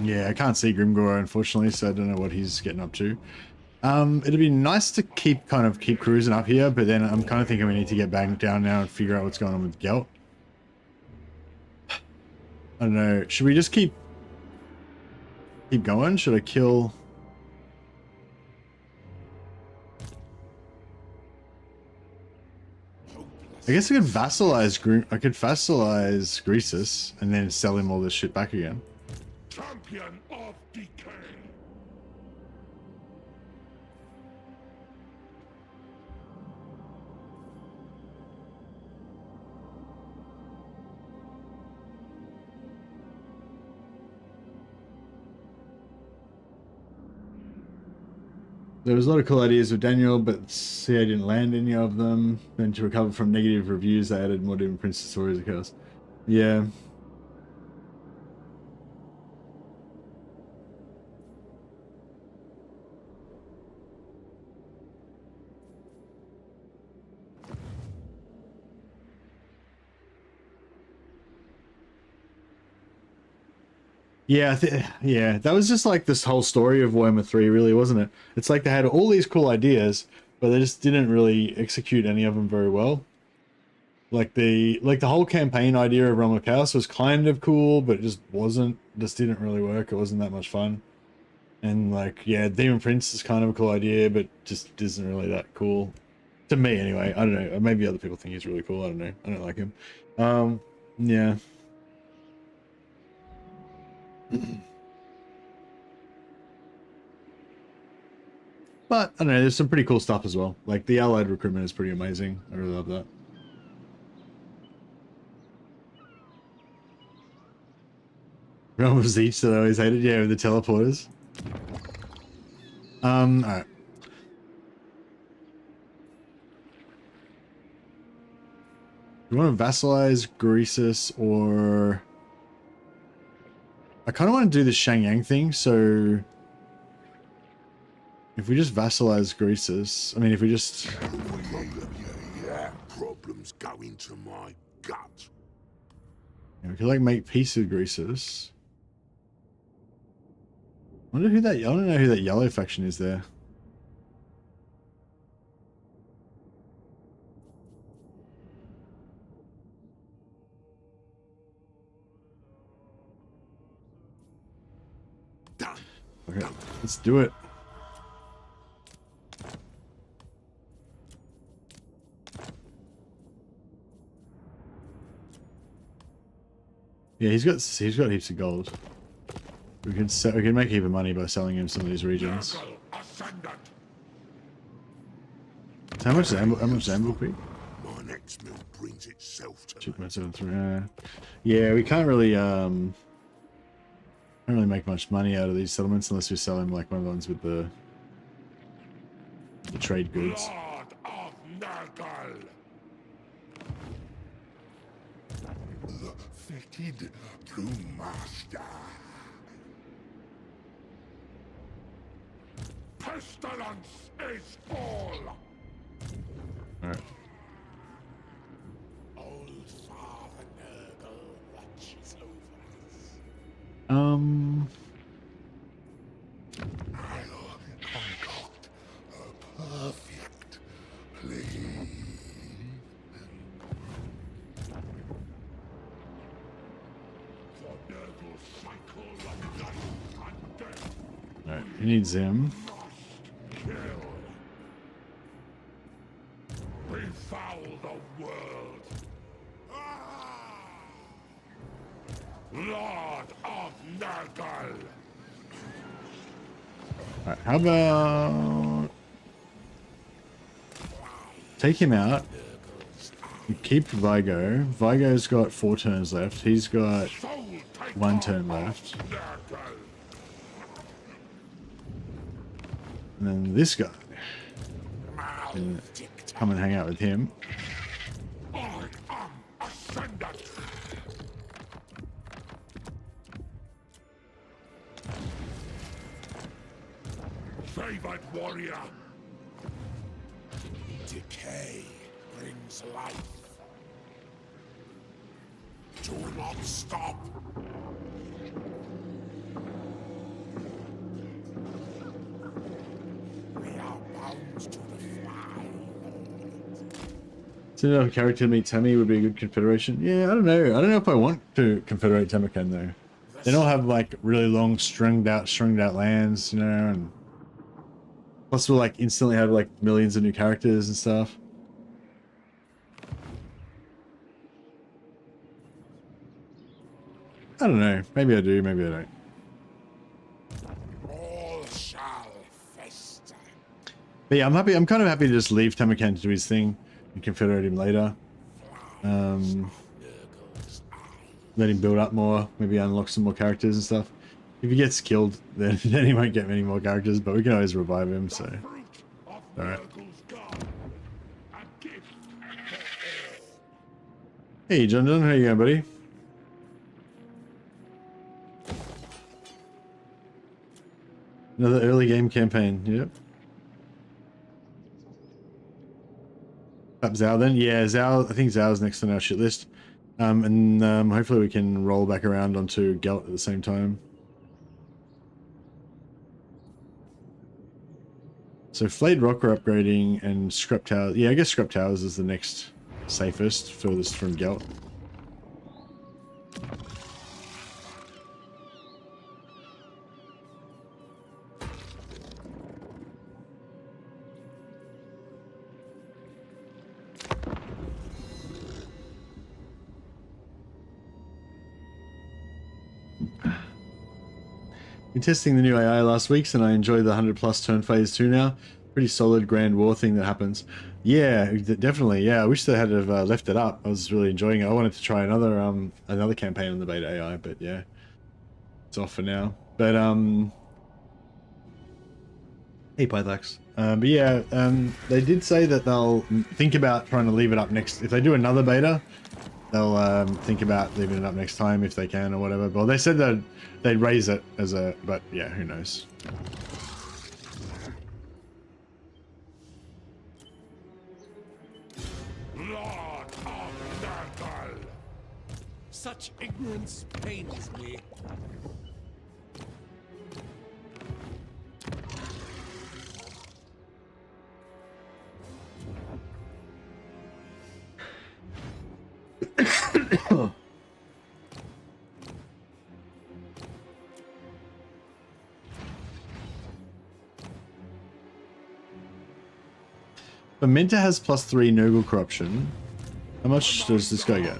Yeah, I can't see Grimgor unfortunately, so I don't know what he's getting up to. It'd be nice to keep cruising up here, but then I'm kind of thinking we need to get back down now and figure out what's going on with Gelt. I don't know. Should we just keep going? Should I kill? I guess I could vassalize Greasus and then sell him all this shit back again. Champion of decay. There was a lot of cool ideas with Daniel, but CA didn't land any of them. Then to recover from negative reviews, they added more Demon Princess stories of chaos. Yeah. Yeah, yeah, that was just like this whole story of Warhammer 3, really, wasn't it? It's like they had all these cool ideas, but they just didn't really execute any of them very well. Like the whole campaign idea of Realm of Chaos was kind of cool, but it just didn't really work. It wasn't that much fun. And like, yeah, Demon Prince is kind of a cool idea, but just isn't really that cool. To me anyway. I don't know. Maybe other people think he's really cool. I don't know. I don't like him. Yeah. But I don't know, there's some pretty cool stuff as well. Like the allied recruitment is pretty amazing. I really love that. Realm of Zeech that I always hated, yeah, with the teleporters. Alright. You want to vassalize Greasus, or I kind of want to do the Shangyang thing, so if we just vassalize Greasus, I mean, if we just... Yeah, problems go into my gut. Yeah, we could like make peace with Greasus. I want to know who that yellow faction is there. Done. Okay, let's do it. Yeah, he's got heaps of gold. We can make even money by selling him some of these regions. How much Zambo be? My next mill brings itself to 2.73. Yeah, we can't really make much money out of these settlements unless we sell him like one of the ones with the trade goods. Lord of Nurgle. The fitted to master. Pestilence is all. Alright. Old Father Nurgle watches over us. I'll concoct a perfect plan. For Nurgle's cycle of life and death Alright, he needs him. must kill. Befoul the world. Lord of Nurgle. Alright, how about take him out. Keep Vigo. Vigo's got 4 turns left. He's got 1 turn left. And then this guy. Can come and hang out with him. I am ascendant. Favored warrior. Decay brings life. Do not stop. We are bound to the fly. So another character to meet Tammy would be a good Confederation. Yeah, I don't know. I don't know if I want to Confederate Tamarkan though. They don't have like really long stringed out lands, you know, and plus we'll like instantly have like millions of new characters and stuff. I don't know. Maybe I do, maybe I don't. All shall fester. But yeah, I'm happy. I'm kind of happy to just leave Tamarkan to do his thing and Confederate him later. Let him build up more, maybe unlock some more characters and stuff. If he gets killed, then he won't get many more characters, but we can always revive him, so. Alright. Hey, John, how you going, buddy? Another early game campaign, yep. Up Zhao then? Yeah, Zhao, I think Zhao's next on our shit list. Hopefully we can roll back around onto Gelt at the same time. So flayed rock we're upgrading, and scrap towers. Yeah, I guess scrap towers is the next safest, furthest from Gelt. Been testing the new AI last week, and I enjoyed the 100+ turn phase 2 now. Pretty solid grand war thing that happens. Yeah, definitely. Yeah, I wish they had have left it up. I was really enjoying it. I wanted to try another campaign on the beta AI, but yeah, it's off for now. But hey Pythax. But yeah, they did say that they'll think about trying to leave it up next. If they do another beta, they'll think about leaving it up next time if they can or whatever. But they said that they'd raise it as a, but yeah, who knows. Lord of Nurgle! Such ignorance pains me. Mementa has +3 Nurgle corruption. How much does this guy get?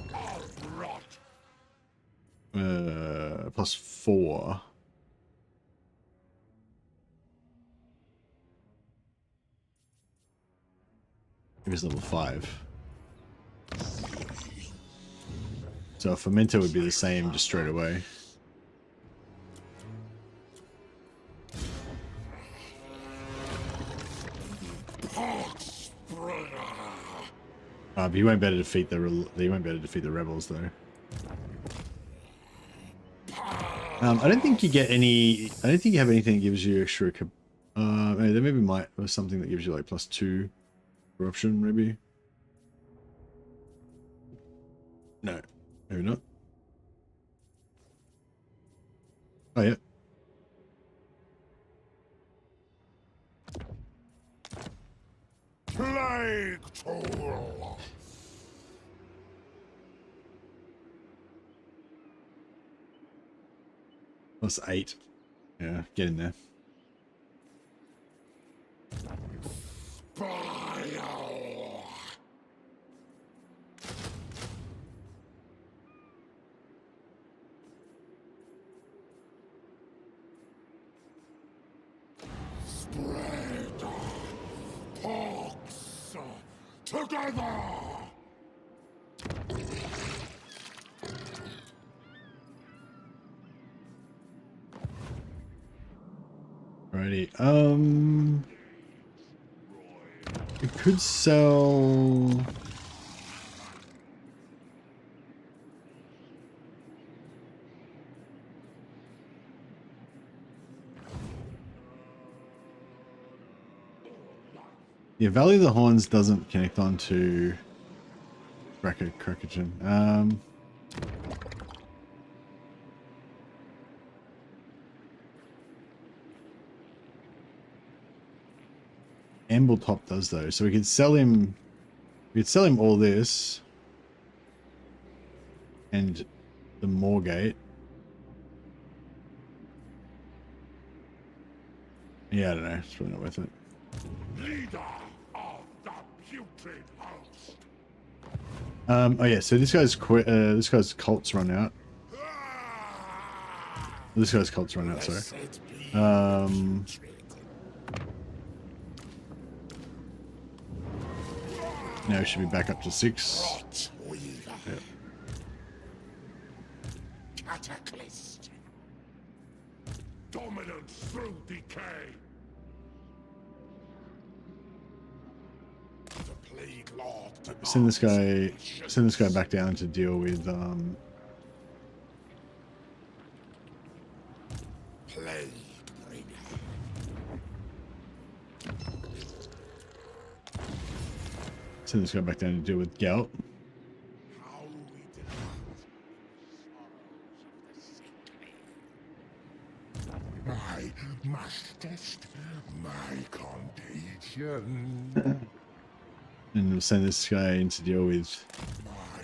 +4. Here's level 5. So a fermenter would be the same just straight away. But he won't be able to defeat the rebels though. I don't think you get any. I don't think you have anything that gives you extra. There maybe might have something that gives you like +2 corruption, maybe. No, maybe not. Oh yeah. Plague tool! +8. Yeah, get in there. Bile! Spread pox together! Alrighty. We could sell. Yeah, Valley of the Horns doesn't connect onto Kraken. Ambletop does though, so we could sell him. We could sell him all this and the Moorgate. Yeah, I don't know. It's really not worth it. Leader of the putrid host! Oh yeah, so this guy's cults run out. This guy's cults run out. Sorry. Now we should be back up to 6. Yep. Cataclysm. Dominance through decay. The Plague Lord Send this guy back down to deal with Plague bringer. Send this guy back down to deal with Gout. How we delight sorrows of the sickly. My must test my contagion. attrition. And we'll send this guy in to deal with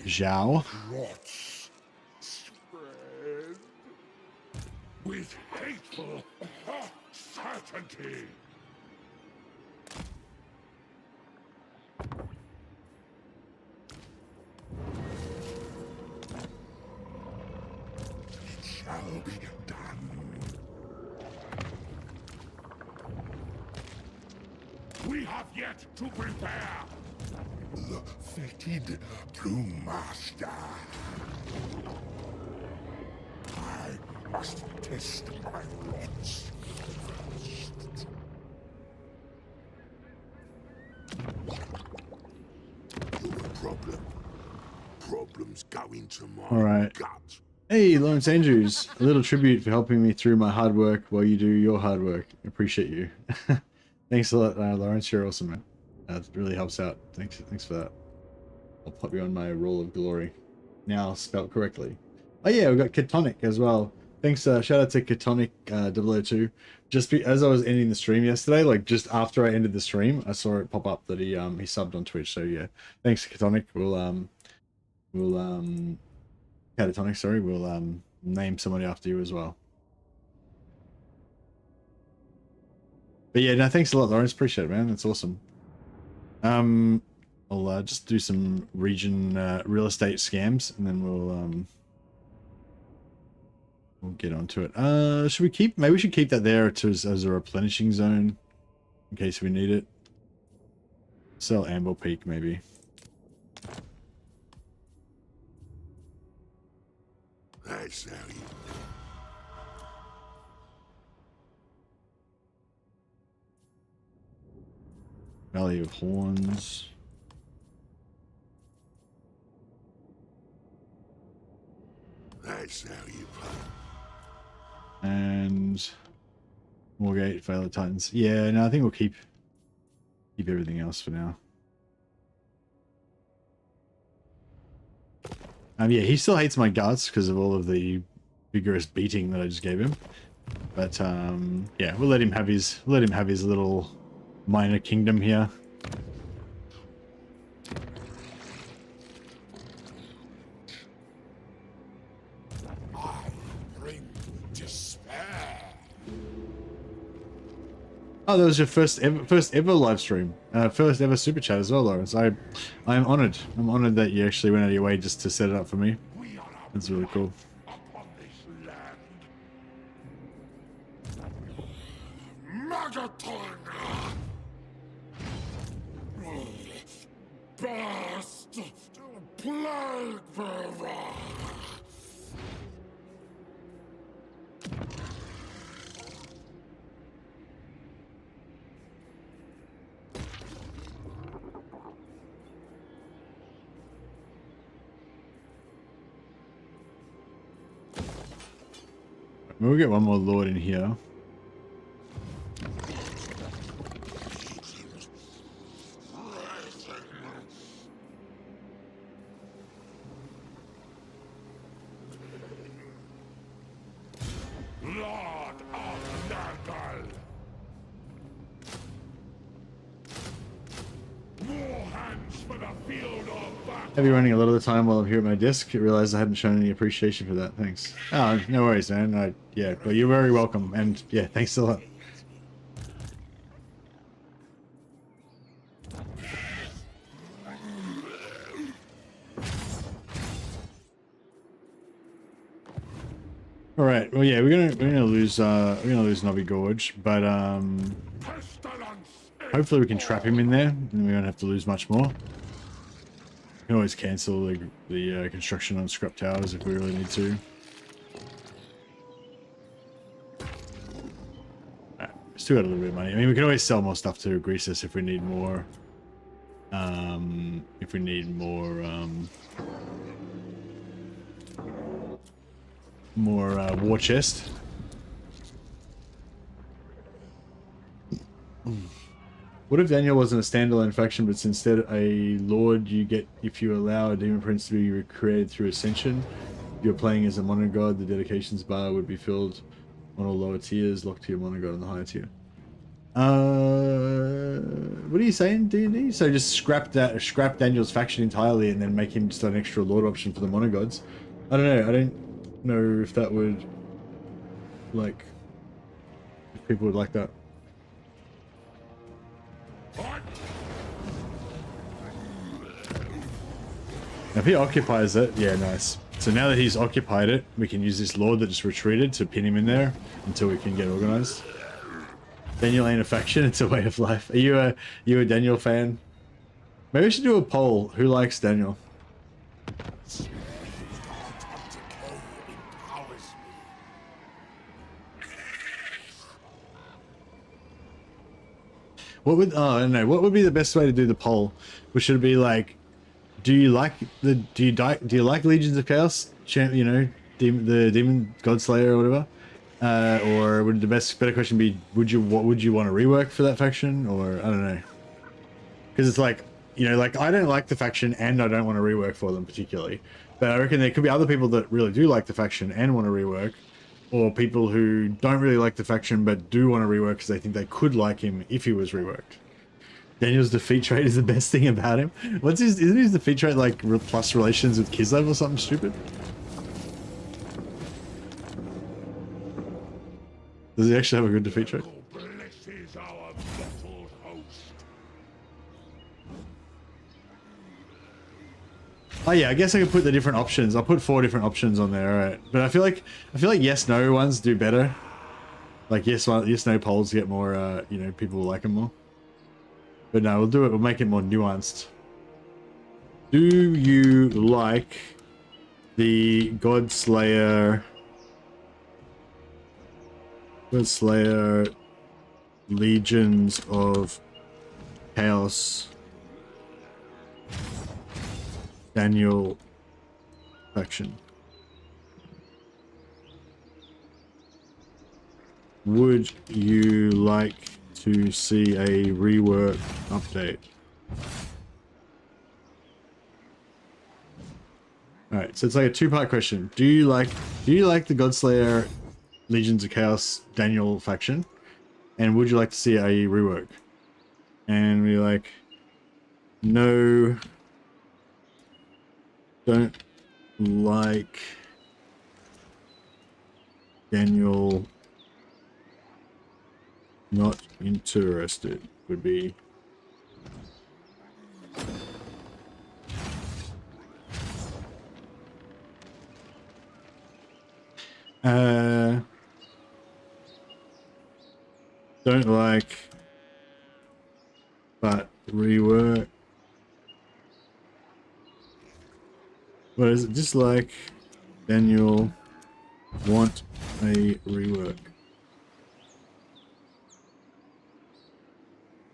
Zhao. Plots spread with hateful certainty. It shall be done. We have yet to prepare. The fated brewmaster. I must test my plots first. You're a problem. Problems go into my All right. gut. Hey, Lawrence Andrews, a little tribute for helping me through my hard work while you do your hard work. Appreciate you. Thanks a lot, Lawrence. You're awesome, man. That really helps out. Thanks for that. I'll pop you on my roll of glory. Now spelled correctly. Oh yeah, we got Ketonic as well. Thanks, shout out to Ketonic 002. As I was ending the stream yesterday, like just after I ended the stream, I saw it pop up that he subbed on Twitch. So yeah, thanks Ketonic. We'll Catatonic, sorry, we'll name somebody after you as well. But yeah, no, thanks a lot, Lawrence. Appreciate it, man. That's awesome. I'll just do some region real estate scams, and then we'll get onto it. Should we keep? Maybe we should keep that there as a replenishing zone, in case we need it. Sell Amble Peak, maybe. That's how you. Valley of Horns. That's how you play. And Moorgate, Vale of Titans. Yeah, no, I think we'll keep everything else for now. Yeah, he still hates my guts because of all of the vigorous beating that I just gave him. But yeah, we'll let him have his little minor kingdom here. I bring despair. Oh, that was your first ever live stream, first ever super chat as well, Lawrence. I'm honored. I'm honored that you actually went out of your way just to set it up for me. We are That's really cool. upon this land. Magaton! Burst! Plague bearer! We'll get one more lord in here. Lord of Nurgle! More hands for the field of battle! I've been running a lot of the time while I'm here at my desk. I realized I hadn't shown any appreciation for that. Thanks. Oh, no worries, man. Yeah, well, you're very welcome. And yeah, thanks a lot. All right. Well, yeah, we're gonna lose Novi Gorge, but hopefully we can trap him in there, and we don't have to lose much more. We can always cancel the construction on scrap towers if we really need to. Still got a little bit of money. I mean, we can always sell more stuff to Greasus if we need more. If we need more war chest. What if Daniel wasn't a standalone faction, but instead a lord you get if you allow a demon prince to be created through ascension? If you're playing as a monogod, the dedications bar would be filled on all lower tiers, locked to your monogod on the higher tier. What are you saying, D&D? So just scrap Daniel's faction entirely and then make him just an extra lord option for the monogods. I don't know. I don't know if that would, like, if people would like that. Now, if he occupies it, yeah, nice. So now that he's occupied it, we can use this lord that just retreated to pin him in there until we can get organized. Daniel ain't a faction, it's a way of life. Are you a Daniel fan? Maybe we should do a poll. Who likes Daniel? What would, oh, I don't know, what would be the best way to do the poll? Or should it be like, do you like Legions of Chaos? You know, the Demon Godslayer or whatever? Or would the better question be, what would you want to rework for that faction? Or I don't know, because it's like, you know, like I don't like the faction and I don't want to rework for them particularly, but I reckon there could be other people that really do like the faction and want to rework, or people who don't really like the faction but do want to rework because they think they could like him if he was reworked. Daniel's defeat trait is the best thing about him. Isn't his defeat trait like plus relations with Kislev or something stupid? Does he actually have a good defeat trait? Oh yeah, I guess I could put the different options. I'll put 4 different options on there, alright. But I feel like yes no ones do better. Like yes no polls get more you know, people will like them more. But no, we'll do it, we'll make it more nuanced. Do you like the Godslayer Legions of Chaos Daniel faction? Would you like to see a rework update? Alright, so it's like a 2-part question. Do you like the Godslayer Legions of Chaos Daniel faction? And would you like to see a rework? And we're like, no, don't like Daniel, not interested would be. Don't like, but rework. What is it? Dislike Daniel, want a rework.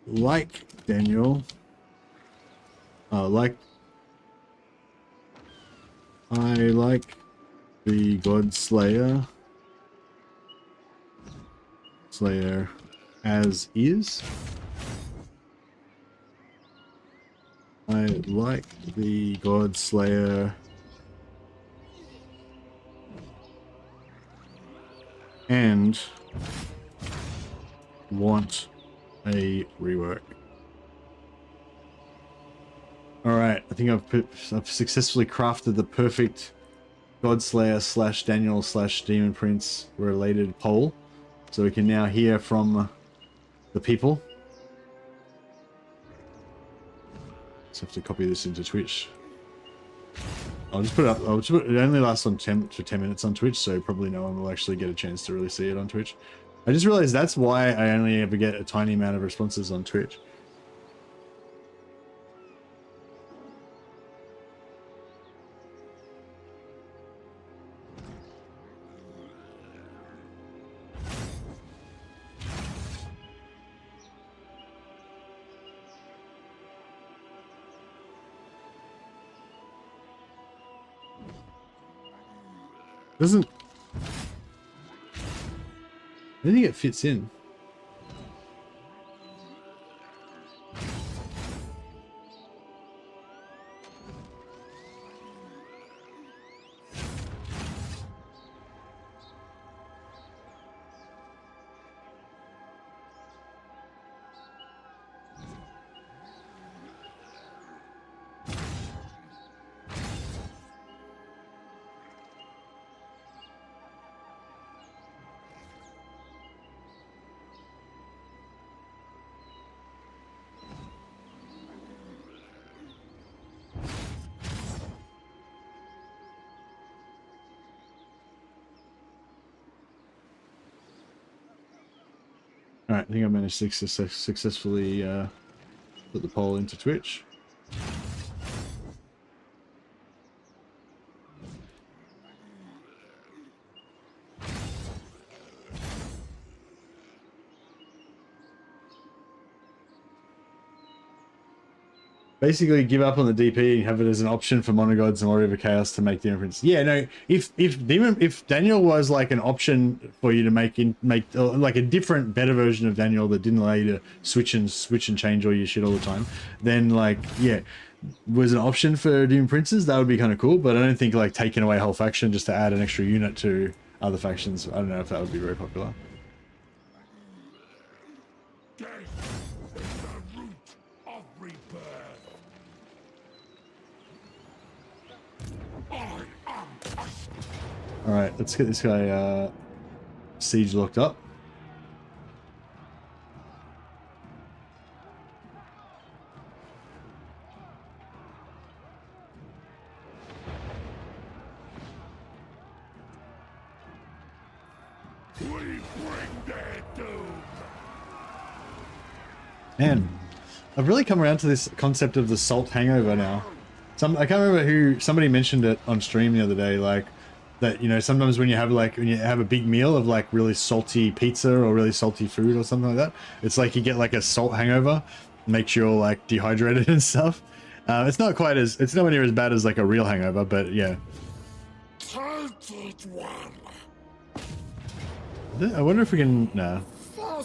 Like Daniel. I like the Godslayer. Slayer as is. I like the Godslayer and want a rework. All right, I think I've successfully crafted the perfect Godslayer / Daniel / Demon Prince related poll, so we can now hear from the people. Just have to copy this into Twitch. I'll just put it up. It only lasts on 10 minutes on Twitch, so probably no one will actually get a chance to really see it on Twitch. I just realized that's why I only ever get a tiny amount of responses on Twitch. Doesn't... I don't think it fits in. Alright, I think I managed to successfully put the poll into Twitch. Basically, give up on the DP and have it as an option for monogods and Warrior of Chaos to make the difference. Yeah, no. If Daniel was like an option for you to make like a different, better version of Daniel that didn't allow you to switch and change all your shit all the time, then like yeah, was an option for Doom Princes, that would be kind of cool. But I don't think like taking away a whole faction just to add an extra unit to other factions, I don't know if that would be very popular. Alright, let's get this guy siege locked up. We bring their doom. Man, I've really come around to this concept of the salt hangover now. I can't remember who, somebody mentioned it on stream the other day, like that, you know, sometimes when you have a big meal of like really salty pizza or really salty food or something like that, it's like you get like a salt hangover, makes you all like dehydrated and stuff. It's nowhere near as bad as like a real hangover, but yeah. I wonder if we can, nah. I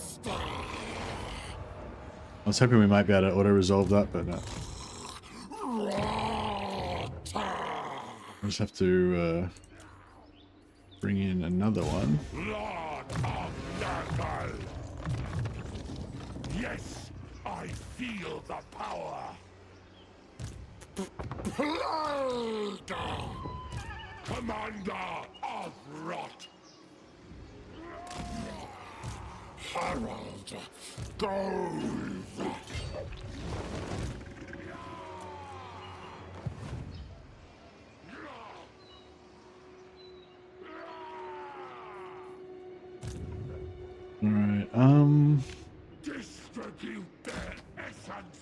was hoping we might be able to auto-resolve that, but no. I just have to bring in another one. Lord of Nurgle. Yes, I feel the power. Plague! Commander of Rot. Herald Gold. Alright, Distribute their essence.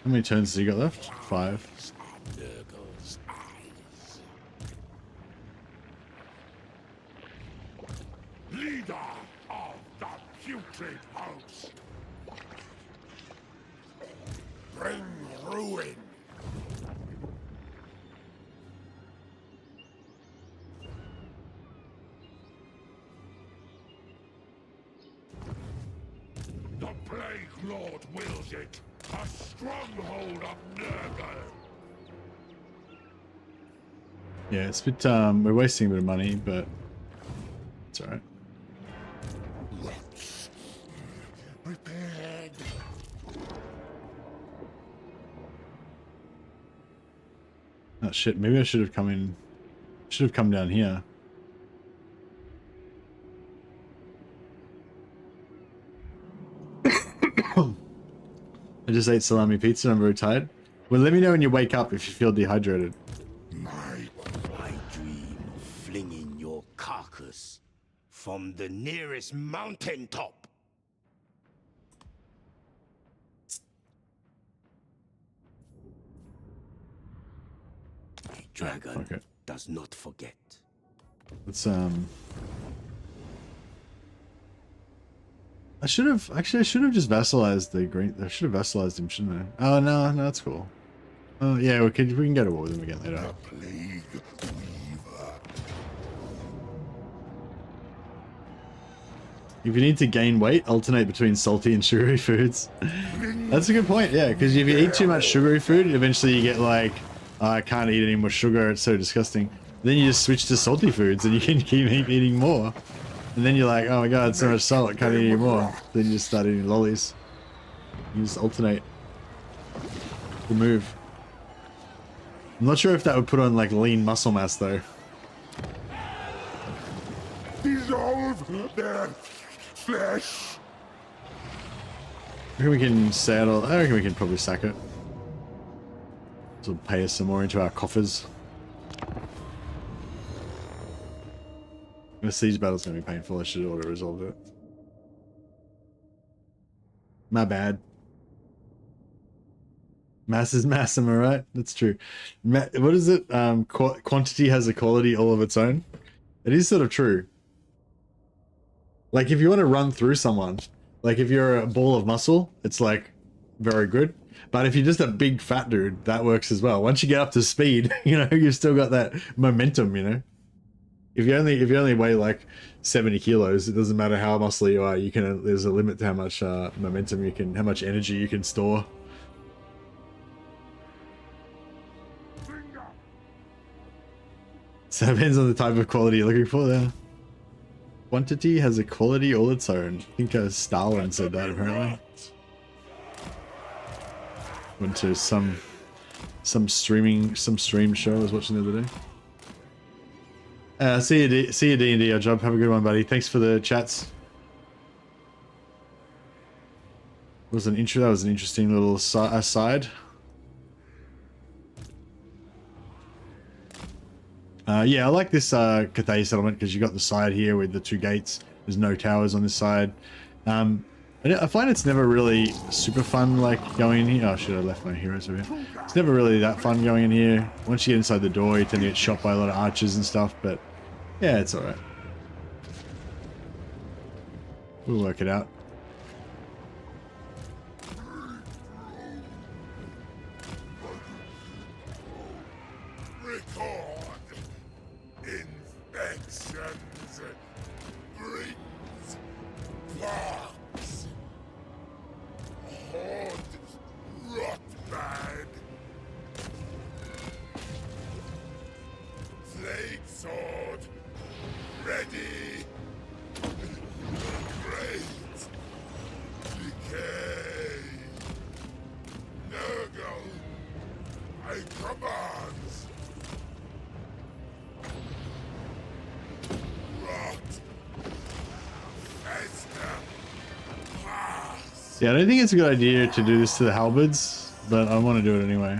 how many turns do you got left? 5. Nurgle's eyes. Leader of the putrid house. Bring ruin. The Plague Lord wills it. A stronghold of Nurgle. Yeah, it's a bit, we're wasting a bit of money, but it's alright. Let's prepared. Oh shit, maybe I should have come down here. I just ate salami pizza and I'm very tired. Well, let me know when you wake up if you feel dehydrated. I dream of flinging your carcass from the nearest mountaintop. A dragon Okay. does not forget. Let's I should have just vassalized the green. I should have vassalized him, shouldn't I? Oh no, that's cool. Oh yeah, we can go to war with him again later. The Plague Weaver. If you need to gain weight, alternate between salty and sugary foods. That's a good point, yeah, because if you eat too much sugary food, eventually you get like, oh, I can't eat any more sugar, it's so disgusting. Then you just switch to salty foods and you can keep eating more. And then you're like, oh my god, so much salt, I can't eat any more. Then you just start eating lollies. You just alternate. Good move. I'm not sure if that would put on like lean muscle mass though. Dissolve their flesh. I reckon we can saddle. I reckon we can probably sack it. This will pay us some more into our coffers. I'm gonna siege battle's gonna be painful. I should auto resolve it. My bad. Mass is mass, am I right? That's true. What is it? Quantity has a quality all of its own. It is sort of true. Like if you want to run through someone, like if you're a ball of muscle, it's like very good. But if you're just a big fat dude, that works as well. Once you get up to speed, you know, you've still got that momentum, you know. If you only weigh like 70 kilos, it doesn't matter how muscly you are. You can there's a limit to how much momentum you can, how much energy you can store. So it depends on the type of quality you're looking for there. Quantity has a quality all its own. I think Stalin said that apparently. Went to some stream show I was watching the other day. See you D&D, job. Have a good one, buddy. Thanks for the chats. That was an interesting little aside. Yeah, I like this Cathay settlement because you got the side here with the 2 gates. There's no towers on this side. I find it's never really super fun, like going in here. Oh, should have left my heroes over here. It's never really that fun going in here. Once you get inside the door, you tend to get shot by a lot of archers and stuff, but yeah, it's alright. We'll work it out. Yeah, I don't think it's a good idea to do this to the halberds, but I want to do it anyway.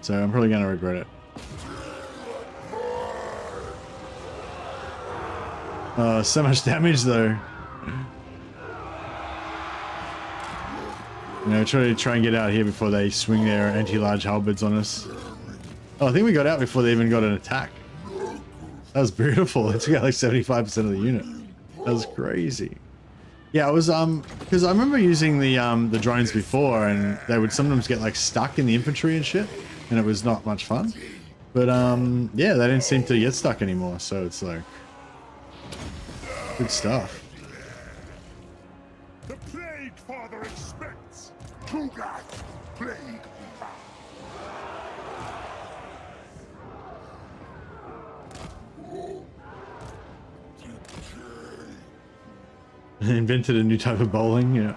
So I'm probably going to regret it. So much damage though. You know, try and get out here before they swing their anti-large halberds on us. Oh, I think we got out before they even got an attack. That was beautiful. It took out like 75% of the unit. That was crazy. Yeah, it was because I remember using the drones before, and they would sometimes get like stuck in the infantry and shit, and it was not much fun. But yeah, they didn't seem to get stuck anymore, so it's like good stuff. The plague father expects. True God, plague. Invented a new type of bowling, yeah.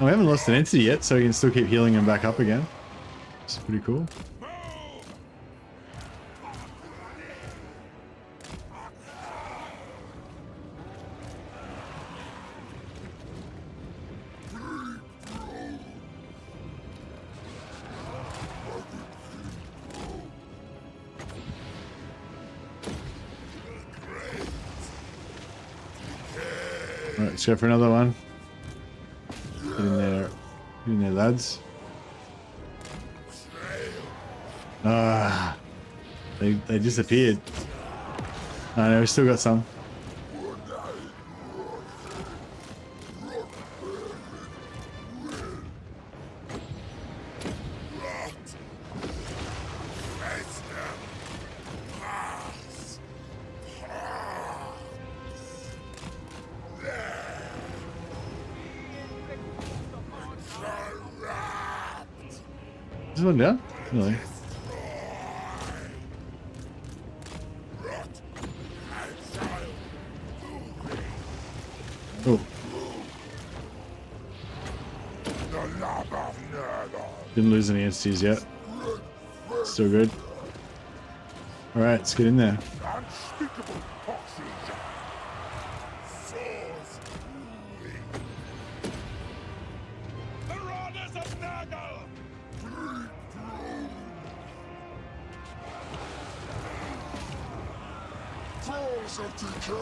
Oh, we haven't lost an entity yet, so we can still keep healing him back up again. It's pretty cool. Alright, let's go for another one. Get in there, lads. Ah, they disappeared. I know, we still got some. Is this one down? Really? Oh. Didn't lose any entities yet. Still good. Alright, let's get in there. of decay.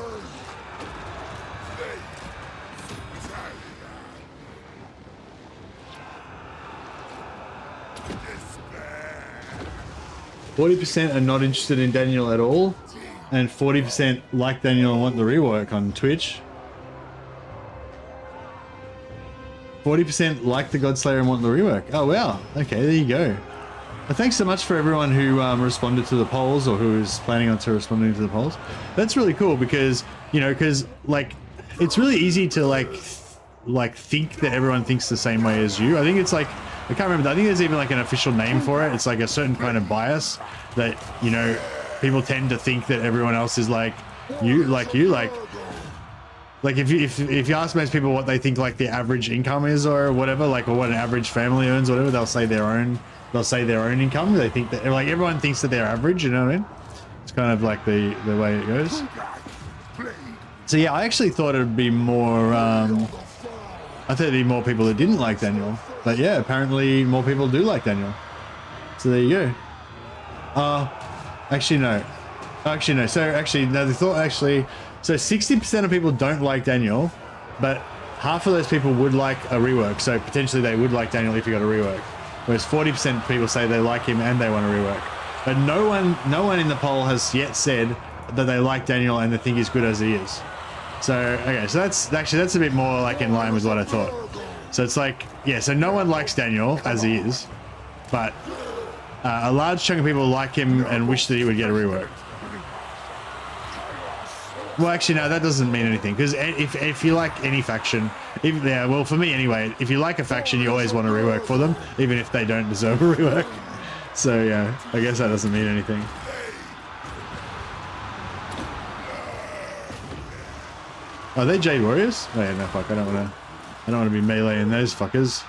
40% are not interested in Daniel at all, and 40% like Daniel and want the rework on Twitch. 40% like the Godslayer and want the rework. Oh wow, okay, there you go. Well, thanks so much for everyone who responded to the polls, or who is planning on responding to the polls. That's really cool because, you know, because like it's really easy to like think that everyone thinks the same way as you. I think it's like, I can't remember, I think there's even like an official name for it. It's like a certain kind of bias that, you know, people tend to think that everyone else is like if you ask most people what they think like the average income is or whatever, like, or what an average family earns or whatever, they'll say their own income. They think that, like, everyone thinks that they're average, you know what I mean? It's kind of like the way it goes. So yeah, I actually thought it would be more I thought there'd be more people that didn't like Daniel, but yeah, apparently more people do like Daniel. So there you go. Actually no. So actually, no, they thought actually, so 60% of people don't like Daniel, but half of those people would like a rework. So potentially they would like Daniel if he got a rework. Whereas 40% of people say they like him and they want a rework. But no one in the poll has yet said that they like Daniel and they think he's good as he is. So, okay, so that's a bit more like in line with what I thought. So it's like, yeah, so no one likes Daniel as he is, but a large chunk of people like him and wish that he would get a rework. Well, actually, no, that doesn't mean anything, because if you like any faction, yeah, well, for me anyway, if you like a faction, you always want a rework for them, even if they don't deserve a rework. So, yeah, I guess that doesn't mean anything. Are they Jade Warriors? Oh yeah, no, fuck, I don't want to be meleeing those fuckers.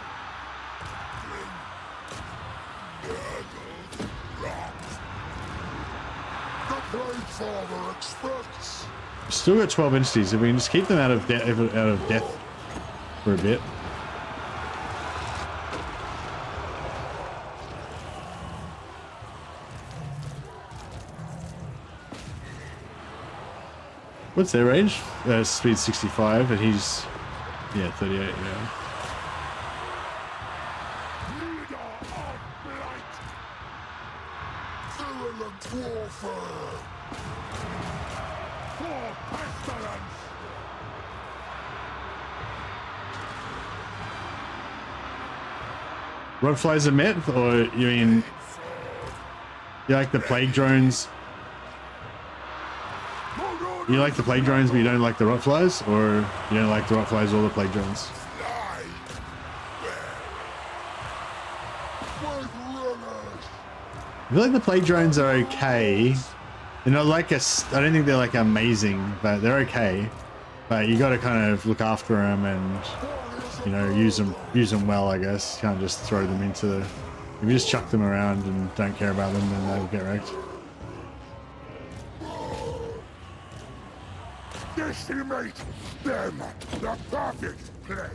Still got 12 entities. If we can just keep them out of death for a bit. What's their range? Speed 65, and he's, yeah, 38, yeah. Rotflies a myth, or you mean you like the plague drones? You like the plague drones, but you don't like the rotflies, or you don't like the rotflies or the plague drones? I feel like the plague drones are okay. They're not like I don't think they're like amazing, but they're okay. But you got to kind of look after them and, you know, use them well, I guess. You can't just throw them into the... If you just chuck them around and don't care about them, then they'll get wrecked. Decimate them, the perfect play.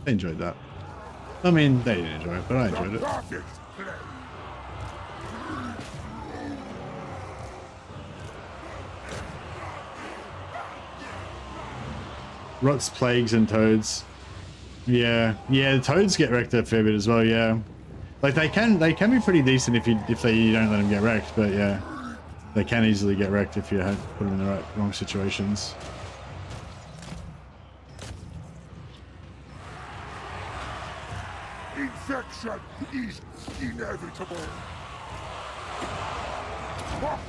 I enjoyed that. I mean, they didn't enjoy it, but I enjoyed it. Rots, plagues, and toads. Yeah, the toads get wrecked a fair bit as well. Yeah, like they can be pretty decent if you don't let them get wrecked. But yeah, they can easily get wrecked if you put them in the wrong situations. Infection is inevitable. Pox,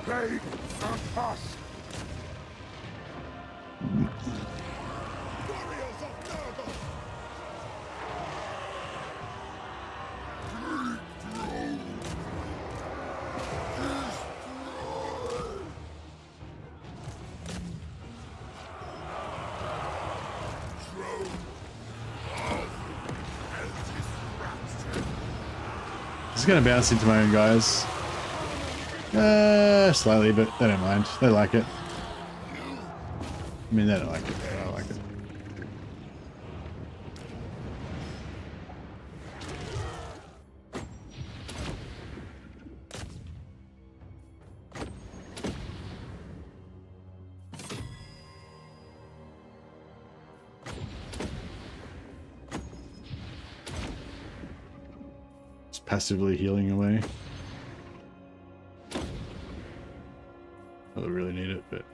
plague, and pus. Warriors of Nurgle. going to bounce into my own guys. Slightly, but they don't mind. They like it. I mean, they don't like it, but I like it. It's passively healing away. I don't really need it, but...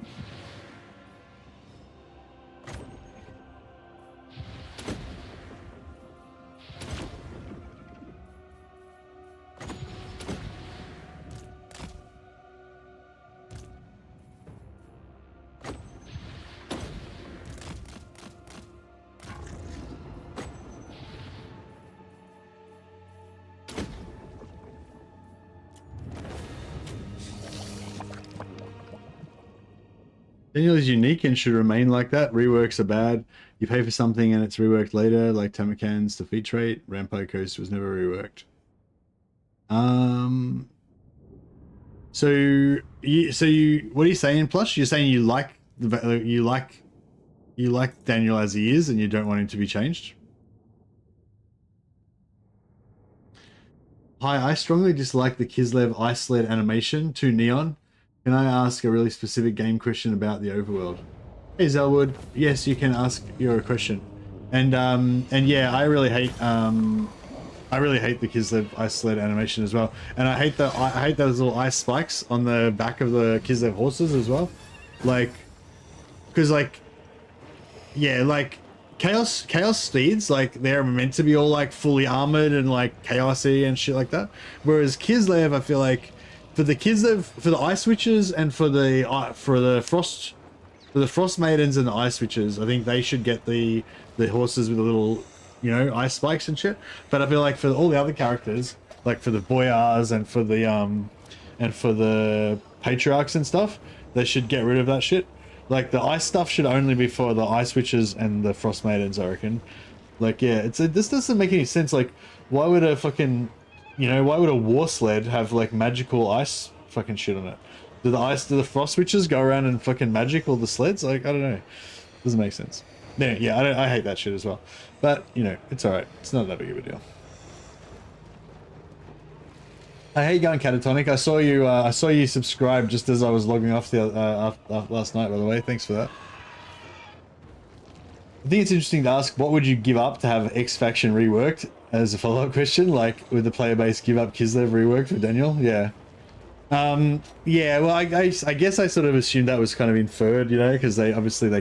Daniel is unique and should remain like that. Reworks are bad. You pay for something and it's reworked later, like Tamakan's defeat trait. Rampire Coast was never reworked. So you, what are you saying, Plush? You're saying you like Daniel as he is and you don't want him to be changed? Hi, I strongly dislike the Kislev ice sled animation, too neon. Can I ask a really specific game question about the overworld? Hey Zelwood, yes, you can ask your question. And yeah, I really hate the Kislev ice sled animation as well. And I hate those little ice spikes on the back of the Kislev horses as well. Like, because like, yeah, like chaos steeds, like they're meant to be all like fully armored and like chaosy and shit like that. Whereas Kislev, I feel like for the Kislev, for the ice witches and for the frost maidens and the ice witches, I think they should get the horses with the little, you know, ice spikes and shit. But I feel like for all the other characters, like for the boyars and for the patriarchs and stuff, they should get rid of that shit. Like the ice stuff should only be for the ice witches and the frost maidens, I reckon. Like, yeah, this doesn't make any sense. Like, why would a fucking, you know, why would a war sled have like magical ice fucking shit on it? Do the frost witches go around and fucking magic all the sleds? Like, I don't know. Doesn't make sense. Yeah, I hate that shit as well. But, you know, it's alright. It's not that big of a deal. Hey, how you going, Catatonic? I saw you subscribe just as I was logging off the last night, by the way. Thanks for that. I think it's interesting to ask, what would you give up to have X faction reworked? As a follow-up question, like, would the player base give up Kislev reworked for Daniel? Yeah. Yeah, well, I guess I sort of assumed that was kind of inferred, you know, because they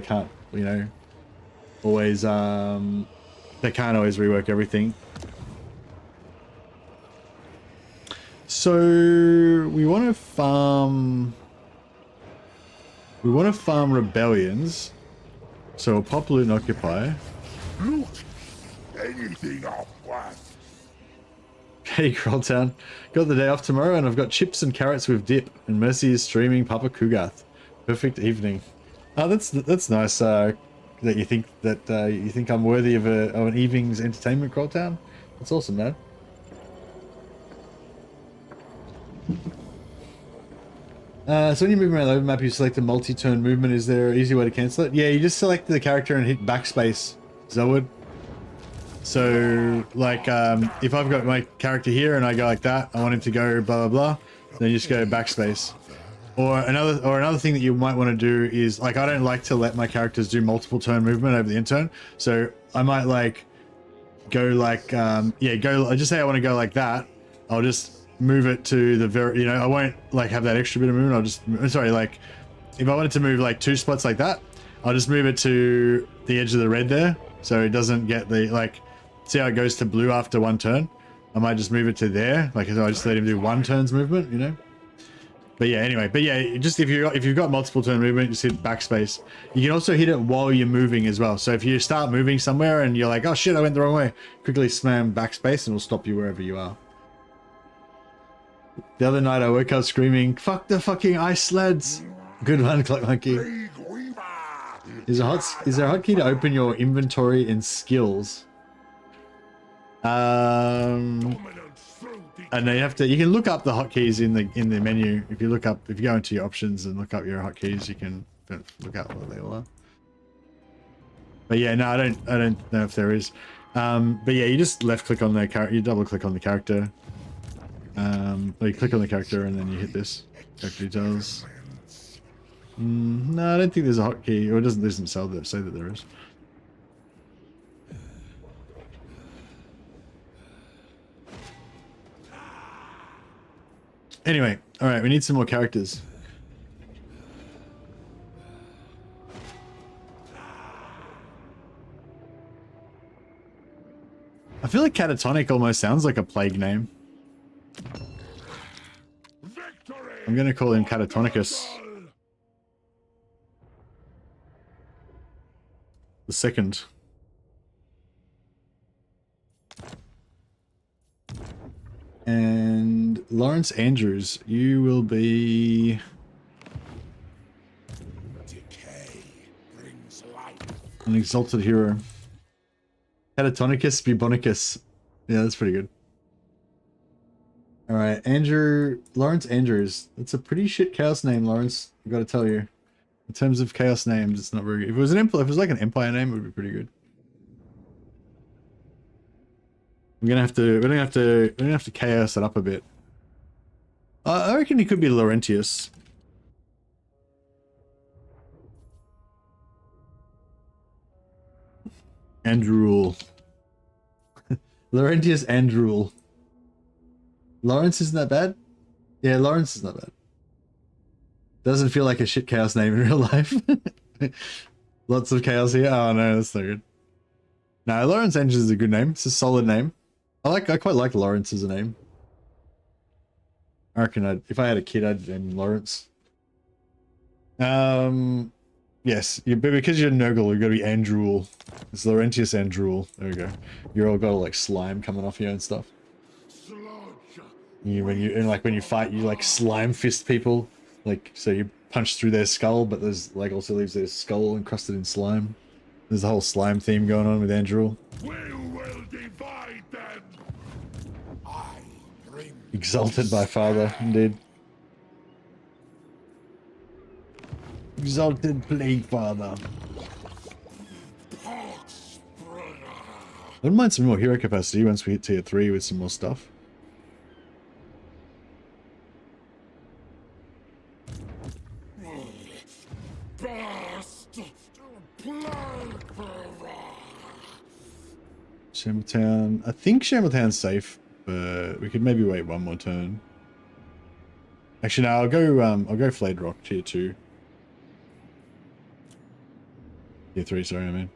can't, you know, always, they can't always rework everything. So we want to farm rebellions. So we'll pop loot and occupy. Loot anything off what? Hey, Krolltown. Got the day off tomorrow and I've got chips and carrots with dip. And Mercy is streaming Papa Kugath. Perfect evening. Oh, that's nice. That you think I'm worthy of an evening's entertainment, Krolltown. That's awesome, man. So when you move around the overmap, you select a multi-turn movement. Is there an easy way to cancel it? Yeah, you just select the character and hit backspace. Zelwood. So, like, if I've got my character here and I go like that, I want him to go blah blah blah. Then you just go backspace. Or another thing that you might want to do is, like, I don't like to let my characters do multiple turn movement over the end turn. So I might like go like I just say I want to go like that. I'll just move it to the very, you know, I won't like have that extra bit of movement. I'll just, sorry, like if I wanted to move like 2 spots like that, I'll just move it to the edge of the red there, so it doesn't get the, like, see how it goes to blue after 1 turn. I might just move it to there, like, so I just let him do 1 turn's movement, you know. But yeah, anyway, but yeah, just if you've got multiple turn movement, just hit backspace. You can also hit it while you're moving as well. So if you start moving somewhere and you're like, oh shit, I went the wrong way, quickly slam backspace and it'll stop you wherever you are. The other night I woke up screaming, fuck the fucking ice sleds. Good one, Clock Monkey. Is there a hotkey to open your inventory and skills? I And then you can look up the hotkeys in the menu. If you go into your options and look up your hotkeys, you can look up what they all are. But yeah, no, I don't know if there is. But yeah, you just left click on the character, you double click on the character. Or you click on the character and then you hit this character details. No, I don't think there's a hotkey, or it doesn't say that there is. Anyway, all right, we need some more characters. I feel like catatonic almost sounds like a plague name. I'm gonna call him Catatonicus. The second. And Lawrence Andrews, you will be... Decay brings life. An exalted hero. Catatonicus Bubonicus. Yeah, that's pretty good. Alright, Lawrence Andrews. That's a pretty shit chaos name, Lawrence. I gotta tell you. In terms of chaos names, it's not very good. If it was like an empire name, it would be pretty good. We're gonna have to chaos it up a bit. I reckon he could be Laurentius. Andrewel. Laurentius Andrewel. Lawrence isn't that bad? Yeah, Lawrence is not bad. Doesn't feel like a shit chaos name in real life. Lots of chaos here. Oh no, that's not good. No, Lawrence Andrews is a good name. It's a solid name. I quite like Lawrence as a name. I reckon if I had a kid, I'd name him Lawrence. Yes, but because you're Nurgle, you've got to be Andrewel. It's Laurentius Andrewel. There we go. You're all got like slime coming off you and stuff. When you fight, you like slime fist people. Like, so you punch through their skull, but there's like also leaves their skull encrusted in slime. There's a whole slime theme going on with Andrewel. We will divide them. I bring Exalted by father, indeed. Exalted plague father. I wouldn't mind some more hero capacity once we hit tier 3 with some more stuff. Shambletown. I think Shambletown's safe, but we could maybe wait one more turn. Actually, no, I'll go Flayed Rock tier 2. Tier 3, sorry, I mean.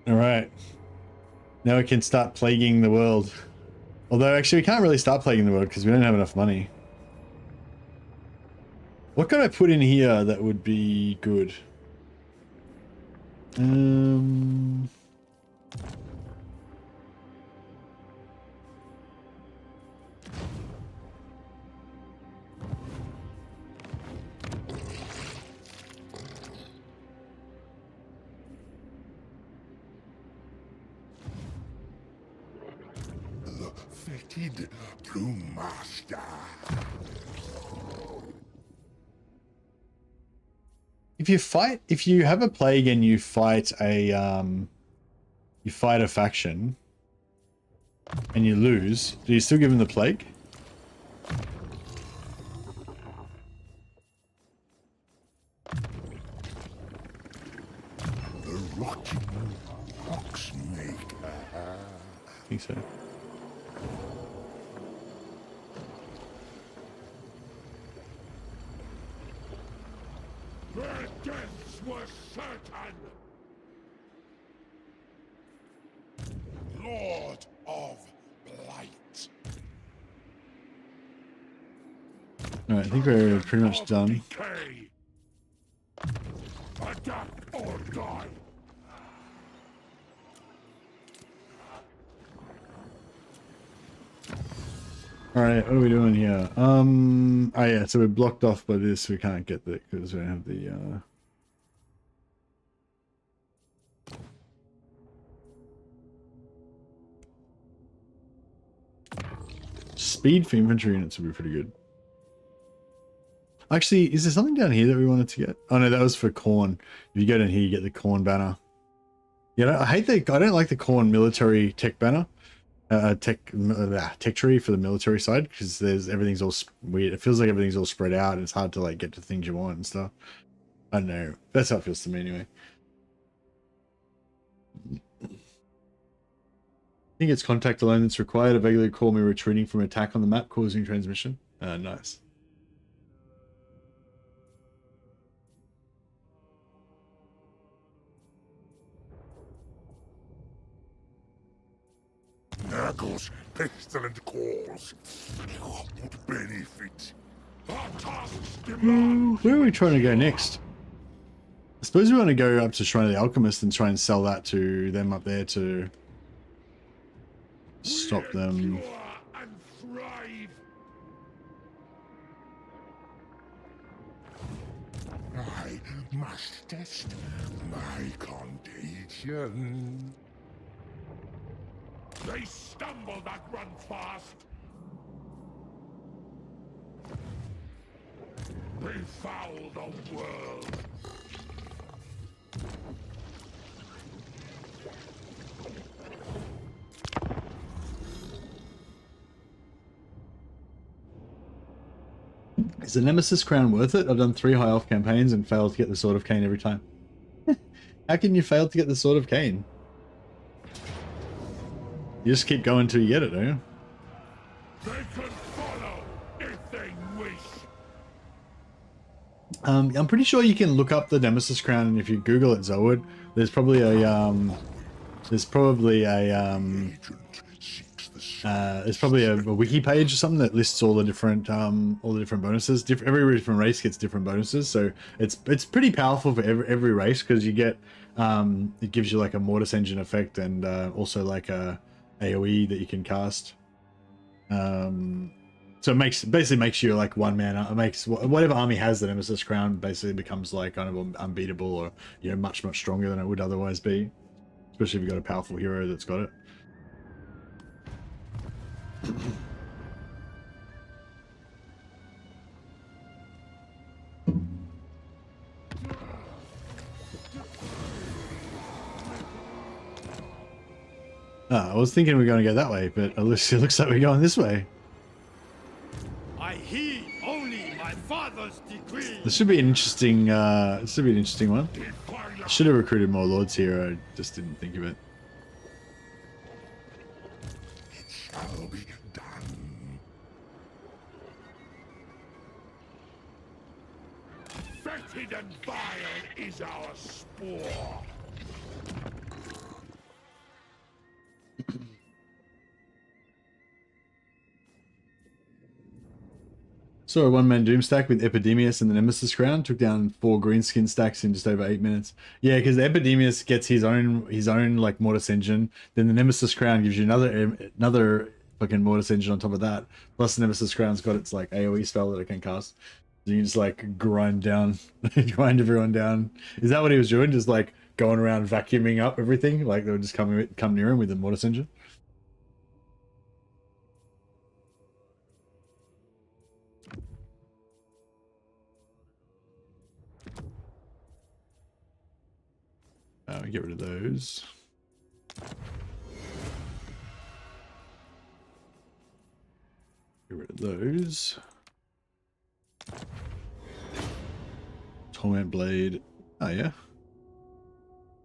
Alright. Now we can start plaguing the world. Although, actually, we can't really start plaguing the world because we don't have enough money. What could I put in here that would be good? Fated to master. If you have a plague and you fight a faction and you lose, do you still give them the plague? The rotting oxmaker. I think so. Their deaths were certain. Lord of Blight. Alright, I think we're pretty much done. Decay. Adapt or die. Alright, what are we doing here? Oh yeah, so we're blocked off by this. We can't get that because we don't have the Speed for infantry units would be pretty good. Actually, is there something down here that we wanted to get? Oh no, that was for corn. If you go down here, you get the corn banner. Yeah, I don't like the corn military tech banner. Tech tree for the military side, because everything's all weird. It feels like everything's all spread out and it's hard to like get to things you want and stuff. I don't know. That's how it feels to me anyway. I think it's contact alone that's required. A regular call me retreating from attack on the map, causing transmission. Nice. Nagos, pestilent calls. What benefit? Our tasks demand. Where are we trying to go next? I suppose we want to go up to Shrine of the Alchemist and try and sell that to them up there to stop them. Endure and thrive. I must test my contagion. They stumble that run fast. Befoul the world. Is the Nemesis Crown worth it? I've done 3 high elf campaigns and failed to get the Sword of Cain every time. How can you fail to get the Sword of Cain? You just keep going till you get it, don't you? They can follow if they wish. I'm pretty sure you can look up the Nemesis Crown, and if you Google it, Zowood, there's probably a wiki page or something that lists all the different bonuses. Every different race gets different bonuses, so it's pretty powerful for every race, because you get it gives you like a Mortis Engine effect and also like a AoE that you can cast. So it basically makes you like one man. It makes whatever army has the Nemesis Crown basically becomes like kind of unbeatable, or much stronger than it would otherwise be, especially if you've got a powerful hero that's got it. I was thinking we were going to go that way, but it looks like we're going this way. I heed only my father's decree. This should be an interesting. This should be an interesting one. I should have recruited more lords here. I just didn't think of it. It shall be done. Fetid and vile is our spore. Saw a one-man doom stack with Epidemius and the Nemesis Crown. Took down 4 green skin stacks in just over 8 minutes. Yeah, because Epidemius gets his own like Mortis Engine. Then the Nemesis Crown gives you another fucking Mortis Engine on top of that. Plus the Nemesis Crown's got its like AoE spell that it can cast. So you just like grind everyone down. Is that what he was doing? Just like going around vacuuming up everything? Like they would just come near him with the Mortis Engine? Get rid of those. Get rid of those. Torment Blade. Oh yeah.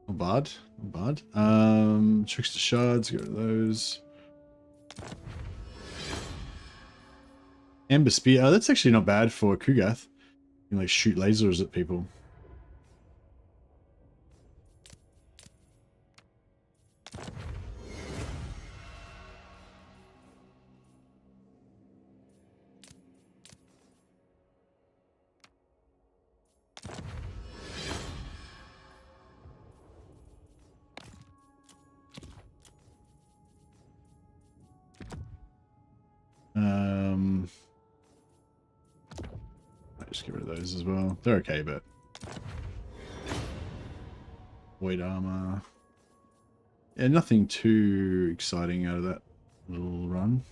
Not bad. Not bad. Trickster Shards, get rid of those. Ember Spear. Oh, that's actually not bad for Kugath. You can like shoot lasers at people. Just get rid of those as well. They're okay, but void armor. Yeah, nothing too exciting out of that little run.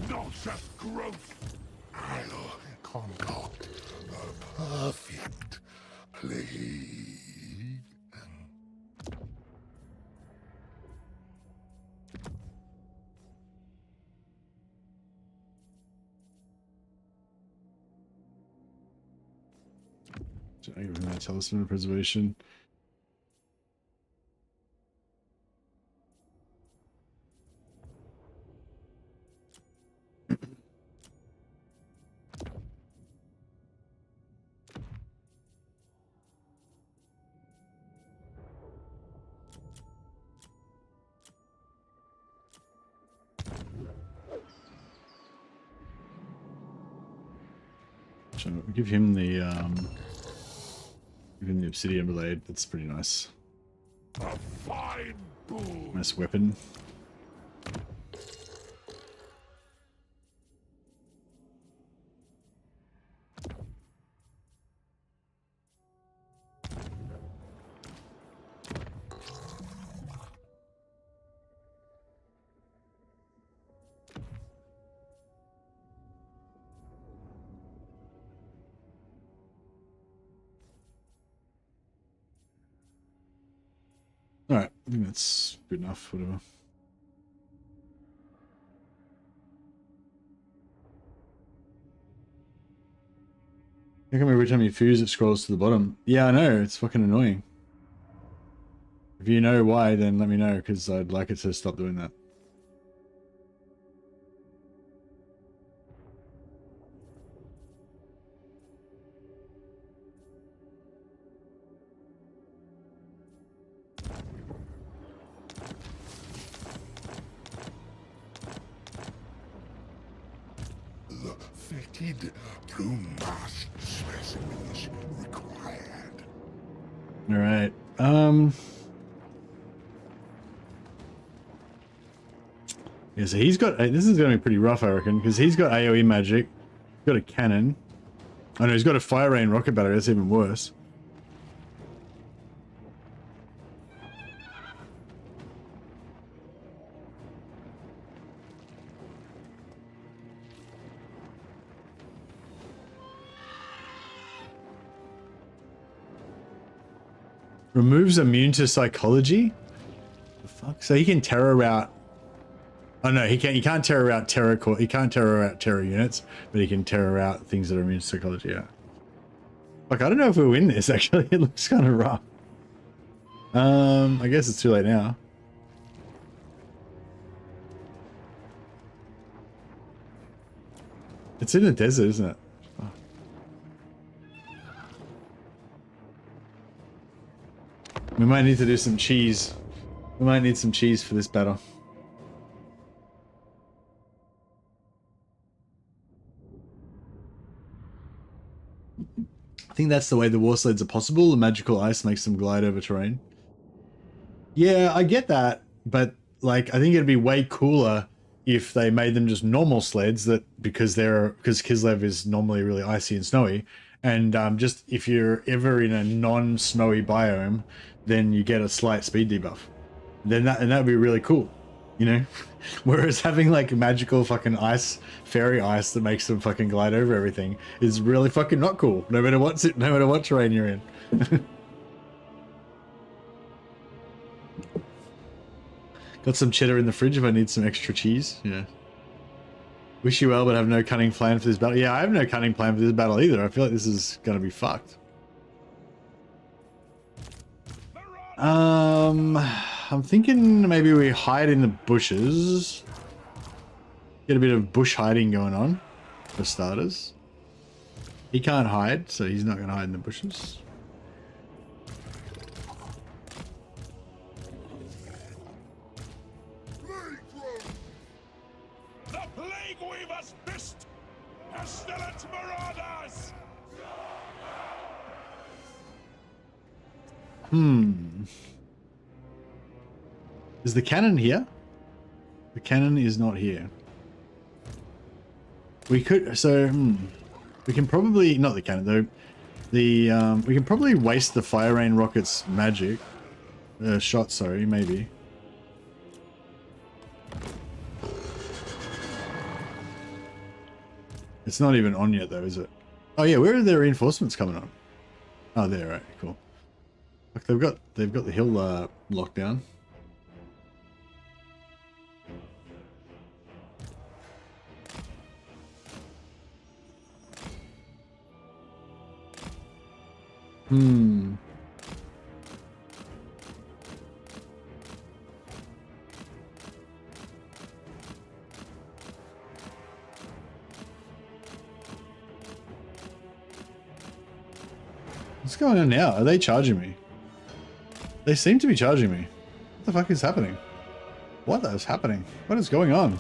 Nauseous growth. I'll concoct a perfect plague. I give him that talisman of preservation. So give him the obsidian blade. That's pretty nice. A fine boon. Nice weapon. Alright, I think that's good enough, whatever. How come every time you fuse it scrolls to the bottom? Yeah, I know, it's fucking annoying. If you know why, then let me know, because I'd like it to stop doing that. Fitted plume-masked specimens required. Alright, yeah, so he's got, this is going to be pretty rough, I reckon, because he's got AoE magic, he's got a cannon. Oh no, he's got a fire rain rocket battery, that's even worse. Removes immune to psychology? The fuck? So he can terror out. Oh no, he can't terror out terror core. He can't terror out terror units, but he can terror out things that are immune to psychology, yeah. Like, I don't know if we'll win this actually. It looks kind of rough. I guess it's too late now. It's in the desert, isn't it? We might need to do some cheese. We might need some cheese for this battle. I think that's the way the war sleds are possible. The magical ice makes them glide over terrain. Yeah, I get that, but like I think it'd be way cooler if they made them just normal sleds that because Kislev is normally really icy and snowy, and just if you're ever in a non-snowy biome, then you get a slight speed debuff. Then that'd be really cool, you know? Whereas having like magical fucking ice, fairy ice that makes them fucking glide over everything is really fucking not cool. No matter what terrain you're in. Got some cheddar in the fridge if I need some extra cheese. Yeah. Wish you well, but have no cunning plan for this battle. Yeah, I have no cunning plan for this battle either. I feel like this is gonna be fucked. I'm thinking maybe we hide in the bushes. Get a bit of bush hiding going on, for starters. He can't hide, so he's not going to hide in the bushes. The Plague Weaver's fist! Pestilent marauders! Is the cannon here? The cannon is not here. We could, so, we can probably, not the cannon though, we can probably waste the fire rain rocket's magic, shot, sorry, maybe. It's not even on yet though, is it? Oh yeah, where are their reinforcements coming on? Oh, there, right, cool. Look, they've got the hill locked down. Hmm. What's going on now? Are they charging me? They seem to be charging me. What the fuck is happening? What is happening? What is going on?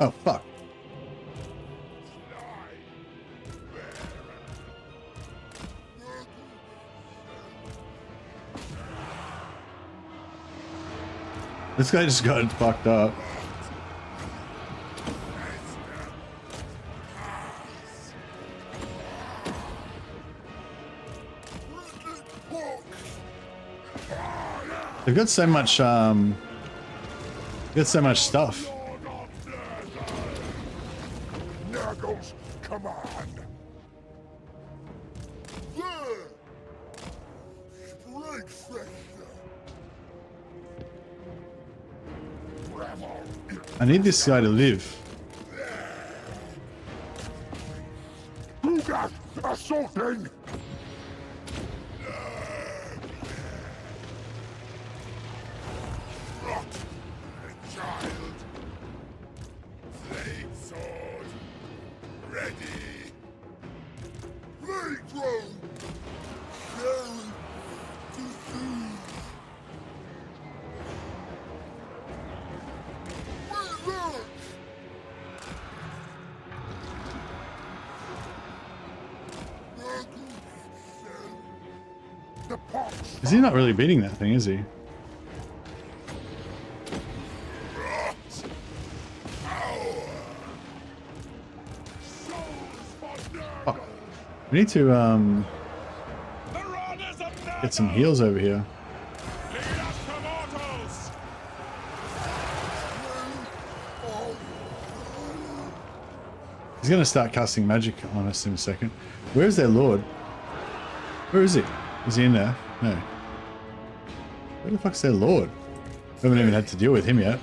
Oh, fuck. This guy just got fucked up. They've got so much, stuff. Naggle's command. There. Spread fresh. I need this guy to live. Lugas assaulting. Rot, child. Blade sword. Ready. Blade drone. Sharing to soothe. Rework. The pox. Is he not really beating that thing, is he? Fuck. We need to, get some heals over here. He's gonna start casting magic on us in a second. Where's their lord? Where is he? Is he in there? No. Where the fuck's their lord? We haven't even had to deal with him yet.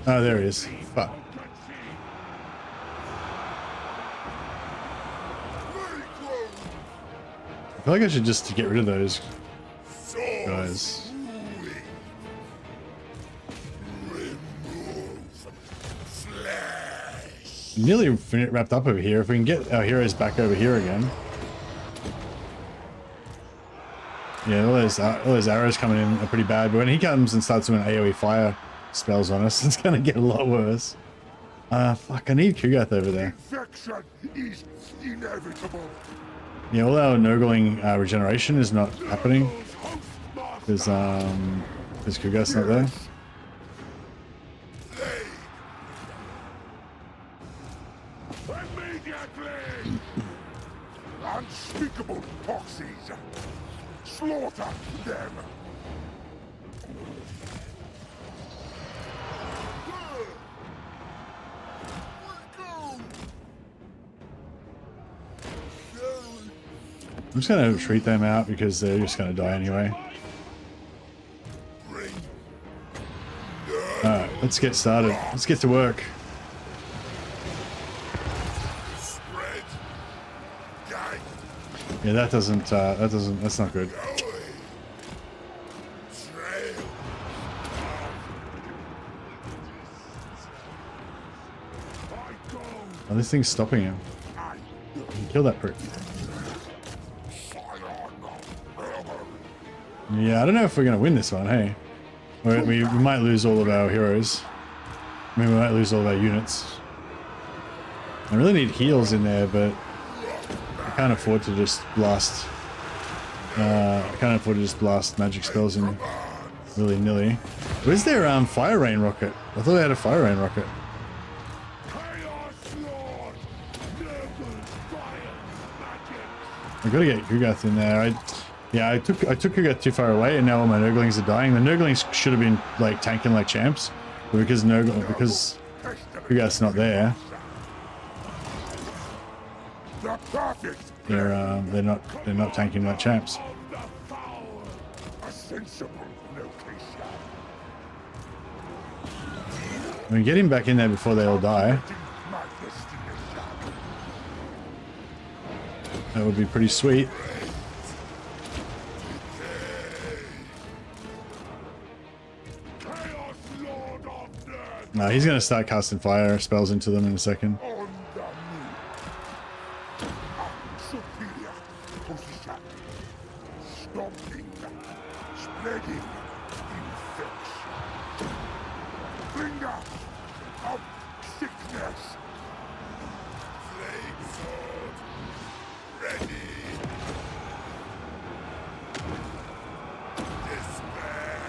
Oh, there he is. Fuck. I feel like I should just get rid of those guys. Nearly wrapped up over here. If we can get our heroes back over here again. Yeah, all those arrows coming in are pretty bad, but when he comes and starts doing AoE fire spells on us, it's gonna get a lot worse. Fuck, I need Kugath over there. Infection is inevitable. Yeah, all our Nurgling regeneration is not happening. Because Kugath's not there. Unspeakable poxies. Slaughter them. I'm just gonna retreat them out because they're just gonna die anyway. Alright, let's get started. Let's get to work. Yeah, that's not good. Oh, this thing's stopping him. Kill that prick. Yeah, I don't know if we're gonna win this one, hey. We might lose all of our heroes. I mean, we might lose all of our units. I really need heals in there, but I can't afford to just blast. I can't afford to just blast magic spells in with willy-nilly. Where's their fire rain rocket? I thought they had a fire rain rocket. Chaos Lord! Noble fire magic! I gotta get Kugath in there. I took Kugath too far away, and now all my Nurglings are dying. The Nurglings should have been like tanking like champs, but because Kugath's not there, The perfect they're not tanking like champs. of the foul! A sensible location. I mean, get him back in there before they all die. My destination. That would be pretty sweet. Chaos Lord of Death No, he's gonna start casting fire spells into them in a second. on the move. Superior position. Stomping. Spreading infection. Bringer of sickness. Flame sword. Ready. Despair.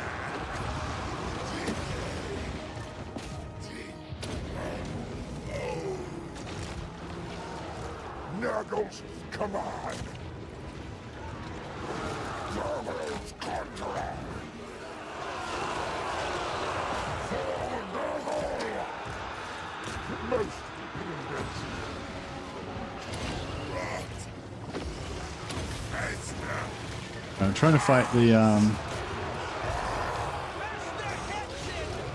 Nurgle's command. Nurgle's conqueror. For Nurgle. Most prudent. I'm trying to fight the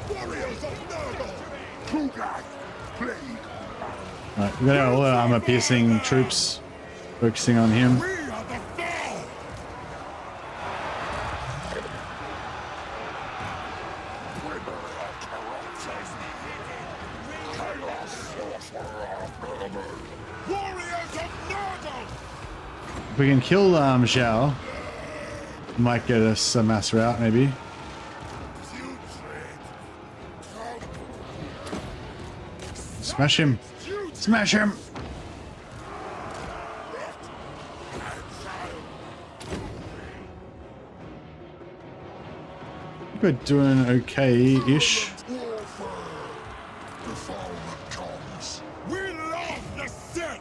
Warriors of Nurgle. Kugath. Plague. Right, we got our all our armor piercing troops focusing on him. We are the foul. Warriors of Nurgle. If we can kill Zhao, might get us a mass rout maybe. Smash him! Smash him! We're doing okay-ish. We love the sick.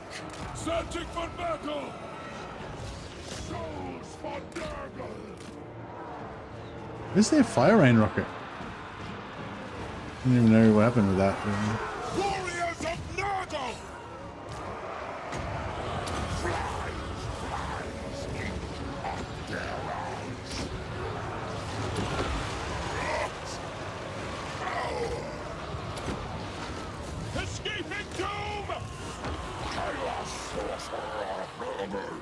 Searching for battle. Souls for Nurgle. Where's their fire rain rocket? I don't even know what happened with that. Warriors of Nurgle. Flies into their arms. Escaping doom. Chaos sorcerer of Nurgle.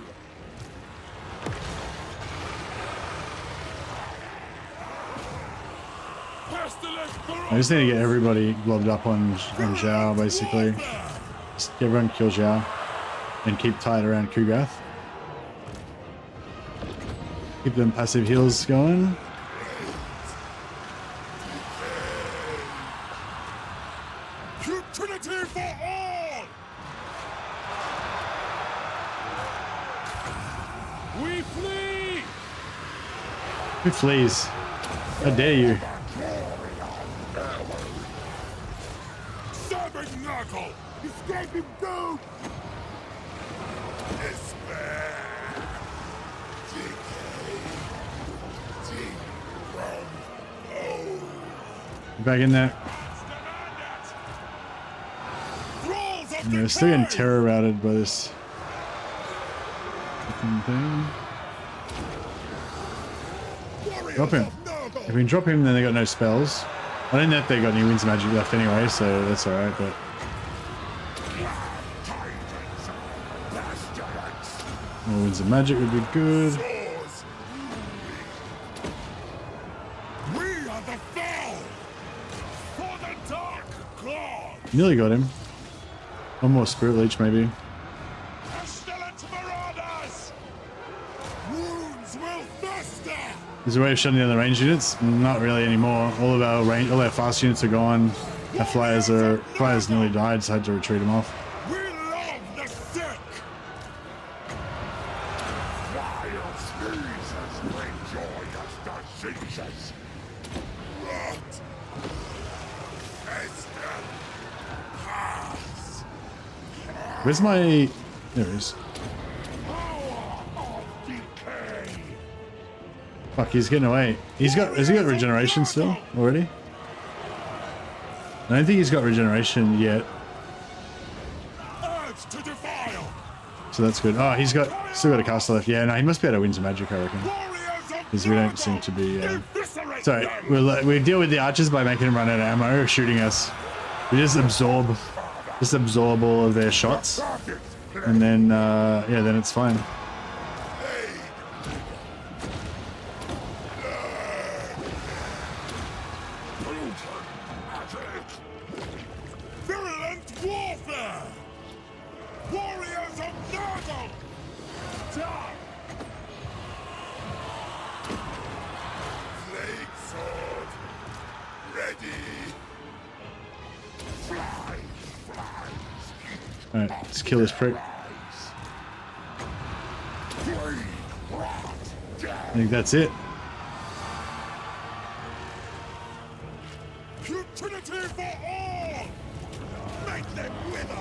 I just need to get everybody gloved up on Zhao, basically. Just get everyone kill Zhao. And keep tight around Kugath. Keep them passive heals going. Utility for all! We flee! Who flees? How dare you? Serving Nurgle! Escaping doom! Despair! Back in there. Thralls of Yeah, we're still getting terror routed by this fucking thing. Drop him. If we can drop him, then they got no spells. I don't know if they got any winds of magic left anyway, so that's alright, but more winds of magic would be good. We are the foul! For the dark claw! Nearly got him. One more spirit leech, maybe. Pestilent marauders! Wounds will fester! Is there a way of shutting down the range units? Not really anymore. All our fast units are gone. Our flyers nearly died, so I had to retreat them off. We love the sick! Wild sneezes bring joyous diseases. Where's my... There he is. Fuck, he's getting away. Has he got regeneration still already? I don't think he's got regeneration yet. So that's good. Oh, he's still got a caster left. Yeah, no, he must be able to win some magic, I reckon. Because we don't seem to be... Sorry, we deal with the archers by making them run out of ammo or shooting us. We just absorb all of their shots. And then, yeah, then it's fine. Alright, let's kill this prick. I think that's it. Utility for all! Make them wither!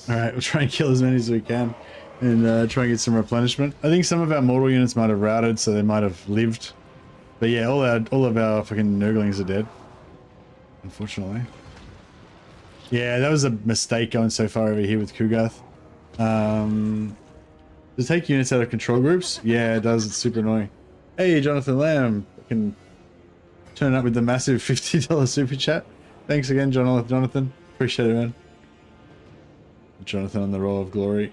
Alright, we'll try and kill as many as we can and try and get some replenishment. I think some of our mortal units might have routed, so they might have lived. But yeah, all of our fucking Nurglings are dead. Unfortunately. Yeah, that was a mistake going so far over here with Kugath. To take units out of control groups? Yeah, it does. It's super annoying. Hey, Jonathan Lamb. Fucking turn up with the massive $50 super chat. Thanks again, Jonathan. Appreciate it, man. Jonathan on the roll of glory.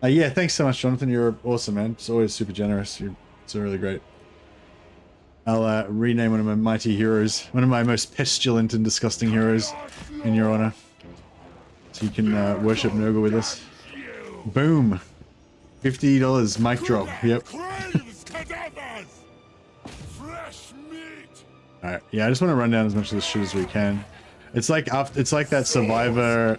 Yeah, thanks so much, Jonathan. You're awesome, man. It's always super generous. It's really great. I'll rename one of my mighty heroes, one of my most pestilent and disgusting heroes, in your honor, so you can worship Nurgle with us. Boom. $50 mic drop. Yep. Alright, yeah, I just want to run down as much of this shit as we can. It's like that survivor's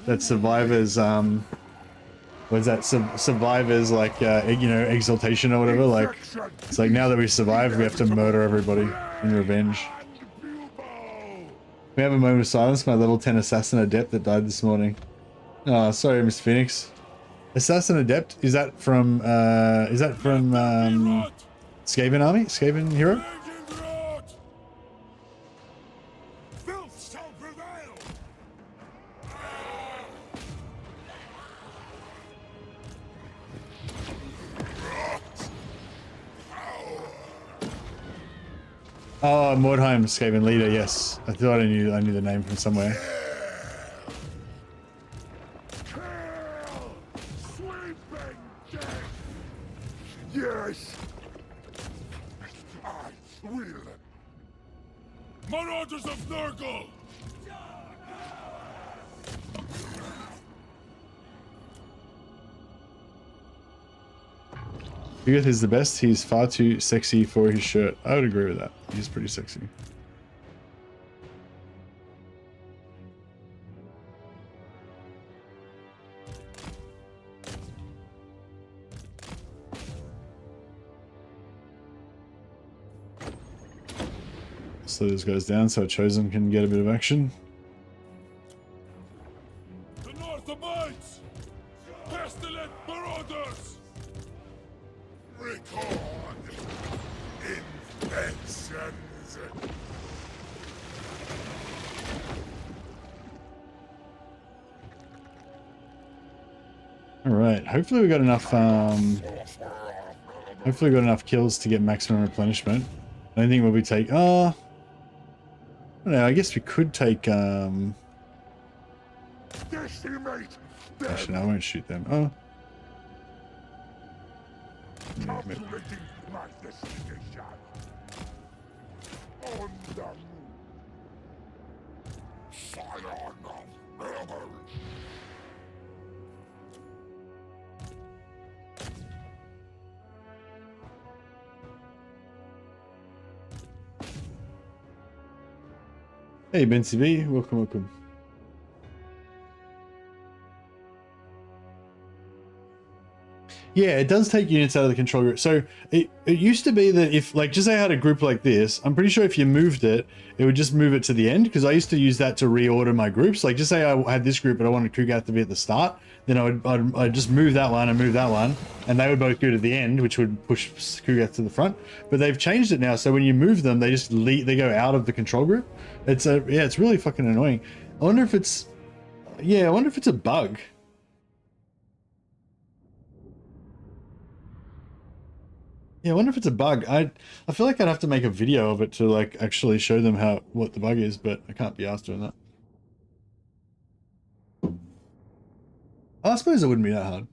what's that, survivor's like you know, exaltation or whatever. Like, it's like now that we've survived, we have to murder everybody in revenge. We have a moment of silence for my level 10 assassin adept that died this morning. Oh, sorry, Mr. Phoenix. Assassin adept, is that from Skaven army? Skaven hero? Oh, Mordheim, Skaven leader, yes. I thought I knew the name from somewhere. Yes. I will. Marauders of Nurgle. Kugath is the best. He's far too sexy for his shirt. I would agree with that. He's pretty sexy. Slow those guys down so Chosen can get a bit of action. The North abides! Pestilent marauders! Record infections! Alright, hopefully we got enough hopefully we got enough kills to get maximum replenishment. I don't think we'll be take I don't know, I guess we could take actually no, I won't shoot them. Oh. Calculating my destination. On the move. Scion of Rework. Hey, Bency B, welcome, welcome. Yeah, it does take units out of the control group. So it used to be that if, like, just say I had a group like this, I'm pretty sure if you moved it, it would just move it to the end, because I used to use that to reorder my groups. Like, just say I had this group but I wanted Kugath to be at the start, then I'd just move that one and move that one, and they would both go to the end, which would push Kugath to the front. But they've changed it now, so when you move them, they just they go out of the control group. It's it's really fucking annoying. I wonder if it's a bug. Yeah, I wonder if it's a bug. I feel like I'd have to make a video of it to like actually show them what the bug is, but I can't be asked doing that. I suppose it wouldn't be that hard.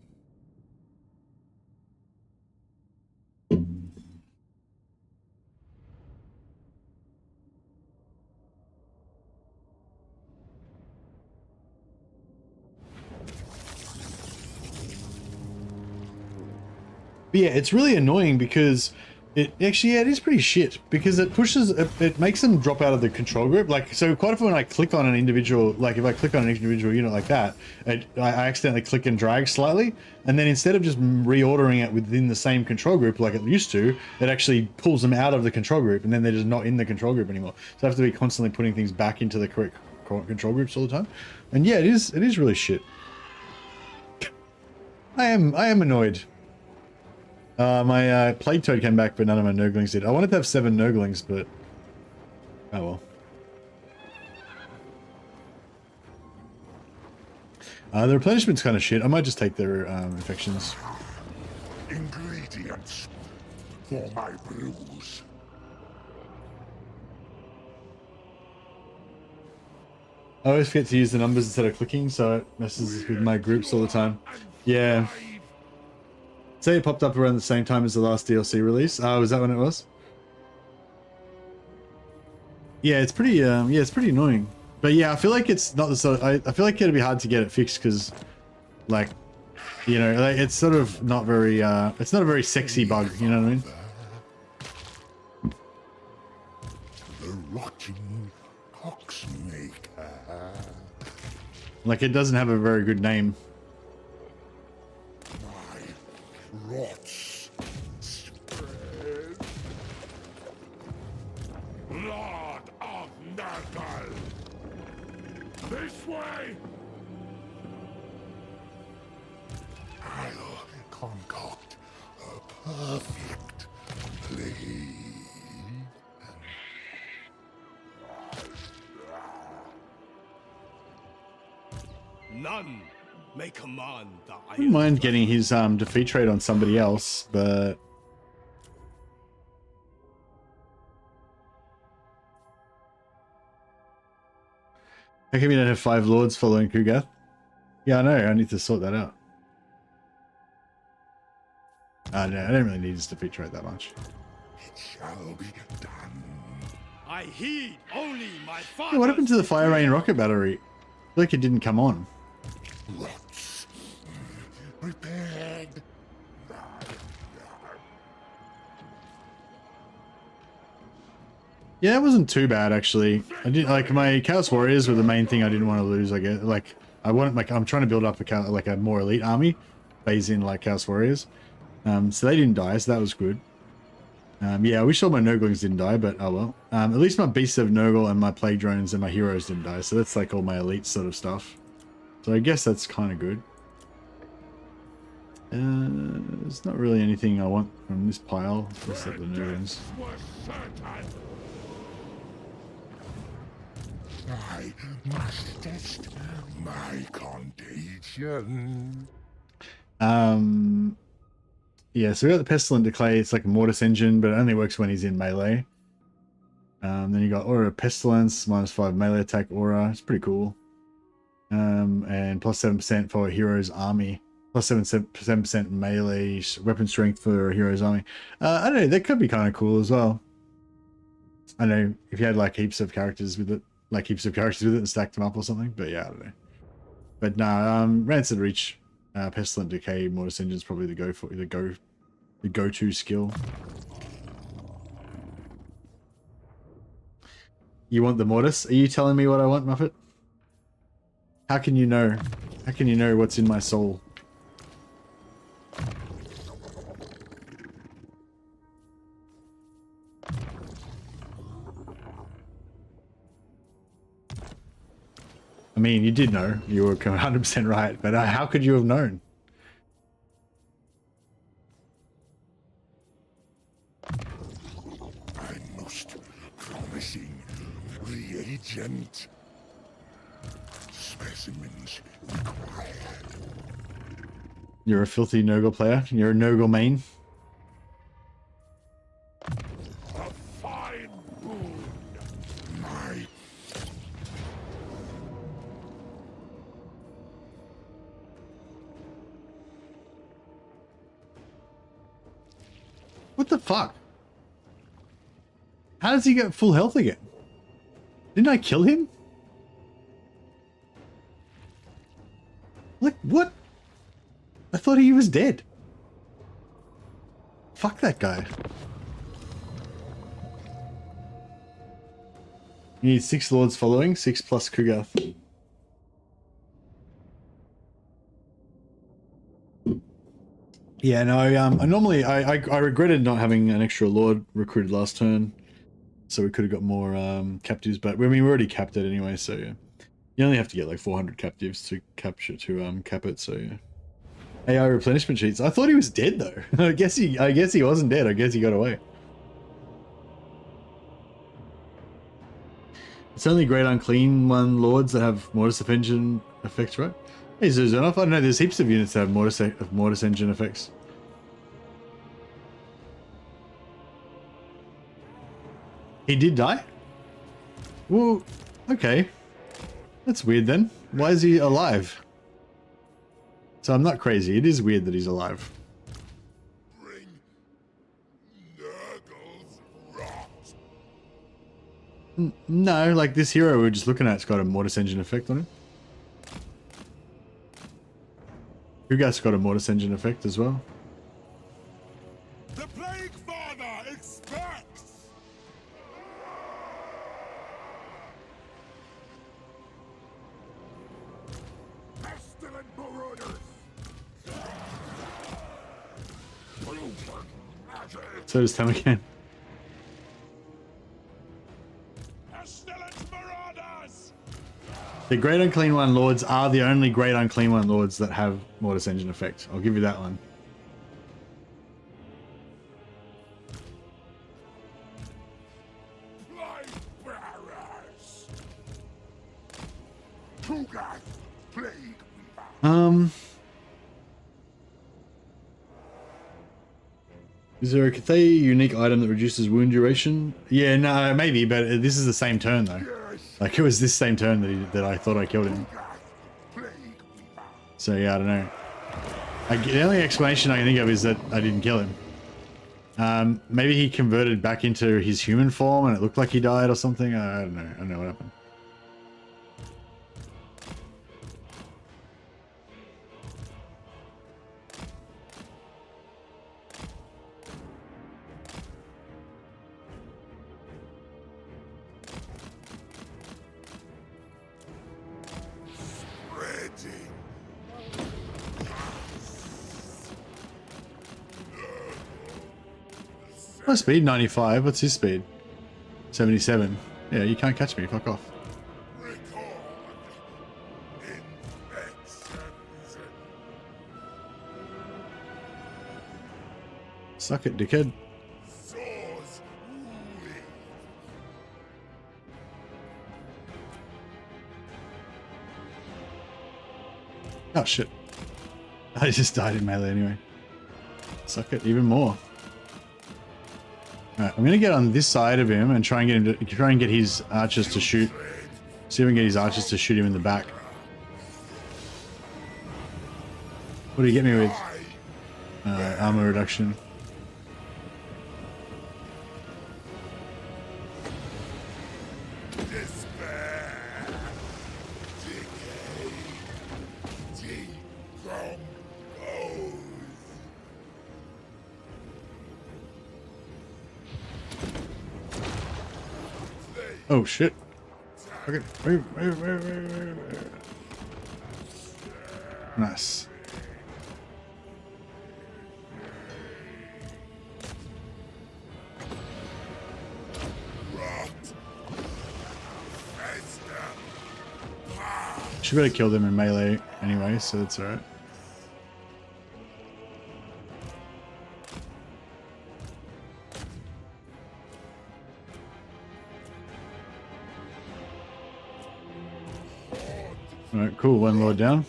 But yeah, it's really annoying because it is pretty shit, because it pushes, it makes them drop out of the control group. Like, so quite often when I click on an individual, like if I click on an individual unit like that, I accidentally click and drag slightly, and then instead of just reordering it within the same control group like it used to, it actually pulls them out of the control group, and then they're just not in the control group anymore. So I have to be constantly putting things back into the correct control groups all the time. And yeah, it is really shit. I am annoyed. My Plague Toad came back, but none of my Nurglings did. I wanted to have 7 Nurglings, but oh well. The replenishment's kind of shit. I might just take their infections. Ingredients for my brews. I always forget to use the numbers instead of clicking, so it messes with my groups all the time. Yeah. Say it popped up around the same time as the last DLC release. Oh, was that when it was? Yeah, it's pretty it's pretty annoying. But yeah, I feel like it's not the sort of, I feel like it'd be hard to get it fixed, because like, you know, like, it's sort of not very it's not a very sexy bug, you know what I mean? The rotting coxmaker. Like, it doesn't have a very good name. Rots spread. Lord of Nurgle! This way! I'll concoct a perfect plan. None may command the I wouldn't mind getting his defeat rate on somebody else, but how come you don't have 5 lords following Kugath? Yeah, I know, I need to sort that out. No, I don't really need his defeat rate that much. It shall be done. I heed only my father. Hey, what happened to the Fire Rain rocket battery? I feel like it didn't come on. Rots prepared. Yeah, it wasn't too bad actually. I did like my Chaos Warriors were the main thing I didn't want to lose. I guess like I want, like, I'm trying to build up a more elite army, phase in like Chaos Warriors. So they didn't die, so that was good. Yeah, I wish all my Nurglings didn't die, but oh well. At least my Beasts of Nurgle and my Plague Drones and my heroes didn't die, so that's like all my elite sort of stuff. So I guess that's kind of good. There's not really anything I want from this pile, except the Nurglings. I must test my contagion. Yeah, so we got the Pestilent Decay. It's like a Mortis engine, but it only works when he's in melee. Then you got Aura of Pestilence, -5 melee attack aura. It's pretty cool. And plus 7% for a hero's army. Plus 7% melee weapon strength for a hero's army. I don't know, that could be kind of cool as well. I know if you had like heaps of characters with it, and stacked them up or something, but yeah, I don't know. But no, Rancid Reach, Pestilent Decay, Mortis Engine is probably the go-to skill. You want the mortis? Are you telling me what I want, Muffet? How can you know? How can you know what's in my soul? I mean, you did know. You were 100% right, but how could you have known? I most promising reagent. Specimens required. You're a filthy Nurgle player. You're a Nurgle main. A fine boon. My What the fuck? How does he get full health again? Didn't I kill him? Like, what? I thought he was dead. Fuck that guy. You need 6 lords following, 6 plus Kugath. Yeah, no, I normally, I regretted not having an extra lord recruited last turn. So we could have got more captives, but I mean, we already capped it anyway, so yeah. You only have to get like 400 captives to cap it, so yeah. AI replenishment sheets. I thought he was dead though. I guess he wasn't dead. I guess he got away. It's only Great Unclean One lords that have Mortis Engine effects, right? Hey, Zuzanoff, I don't know, there's heaps of units that have Mortis Engine effects. He did die? Well, okay. That's weird then. Why is he alive? So I'm not crazy. It is weird that he's alive. bring Nurgle's rot. No, like this hero we were just looking at, it's got a Mortis Engine effect on him. Kugath's got a Mortis Engine effect as well. The Plague Father expects. Pestilent marauders. Rework magic. So does Tamakan. Pestilent marauders. The Great Unclean One lords are the only Great Unclean One lords that have Mortis Engine effect. I'll give you that one. Plague bearers. Kugath, plague weaver. Is there a Cathay unique item that reduces wound duration? Yeah, no, maybe, but this is the same turn though. Yes. Like it was this same turn that I thought I killed him. Kugath, plague weaver. So yeah, I don't know. The only explanation I can think of is that I didn't kill him. Maybe he converted back into his human form and it looked like he died or something. I don't know. I don't know what happened. Spreading. My speed 95. What's his speed? 77. Yeah, you can't catch me. Fuck off. Record. Infections. Suck it, dickhead. Swords. Weak. Oh shit. I just died in melee anyway. Suck it even more. Alright, I'm gonna get on this side of him and try and get his archers to shoot. See if we can get his archers to shoot him in the back. What do you get me with? Armor reduction. Despair. Decay. Decompose. Plague Oh shit. Okay. Wait. Nice. Should be able to kill them in melee anyway, so that's alright. Alright, cool. One lord down.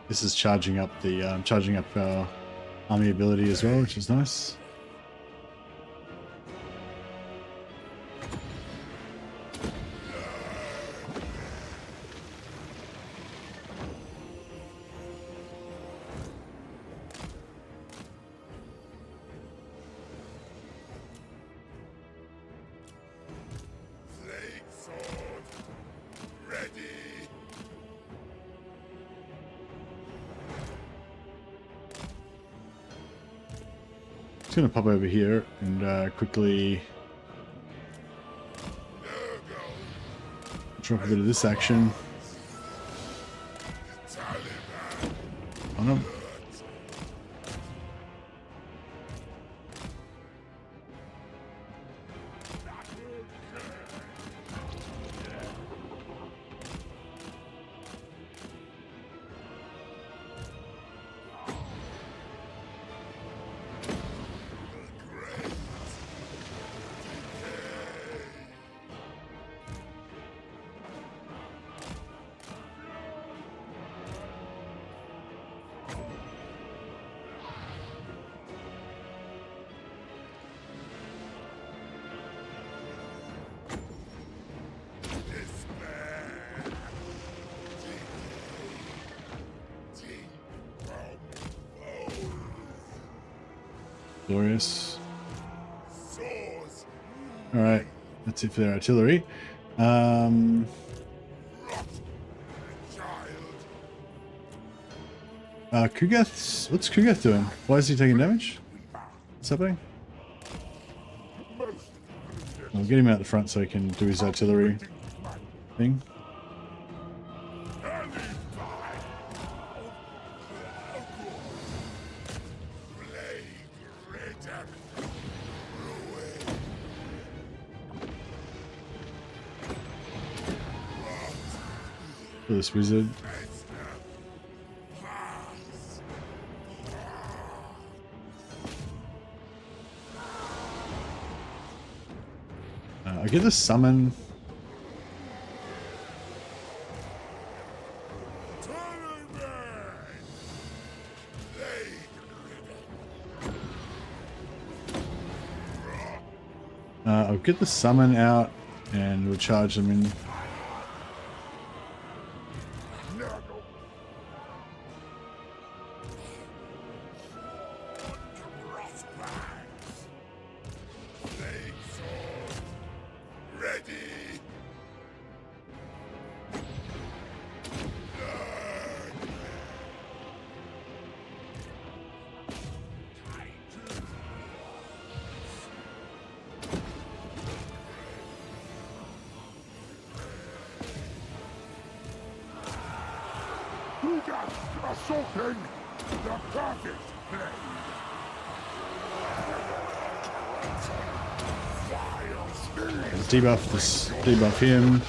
This is charging up the our army ability as well, which is nice. Gonna pop over here and quickly drop a bit of this action on him. Glorious. Alright, that's it for their artillery. Kugath, what's Kugath doing? Why is he taking damage? What's happening? We'll get him out the front so he can do his artillery thing. For this wizard. I get the summon. I'll get the summon out and we'll charge them in. Assaulting the perfect blade. Debuff this, debuff him,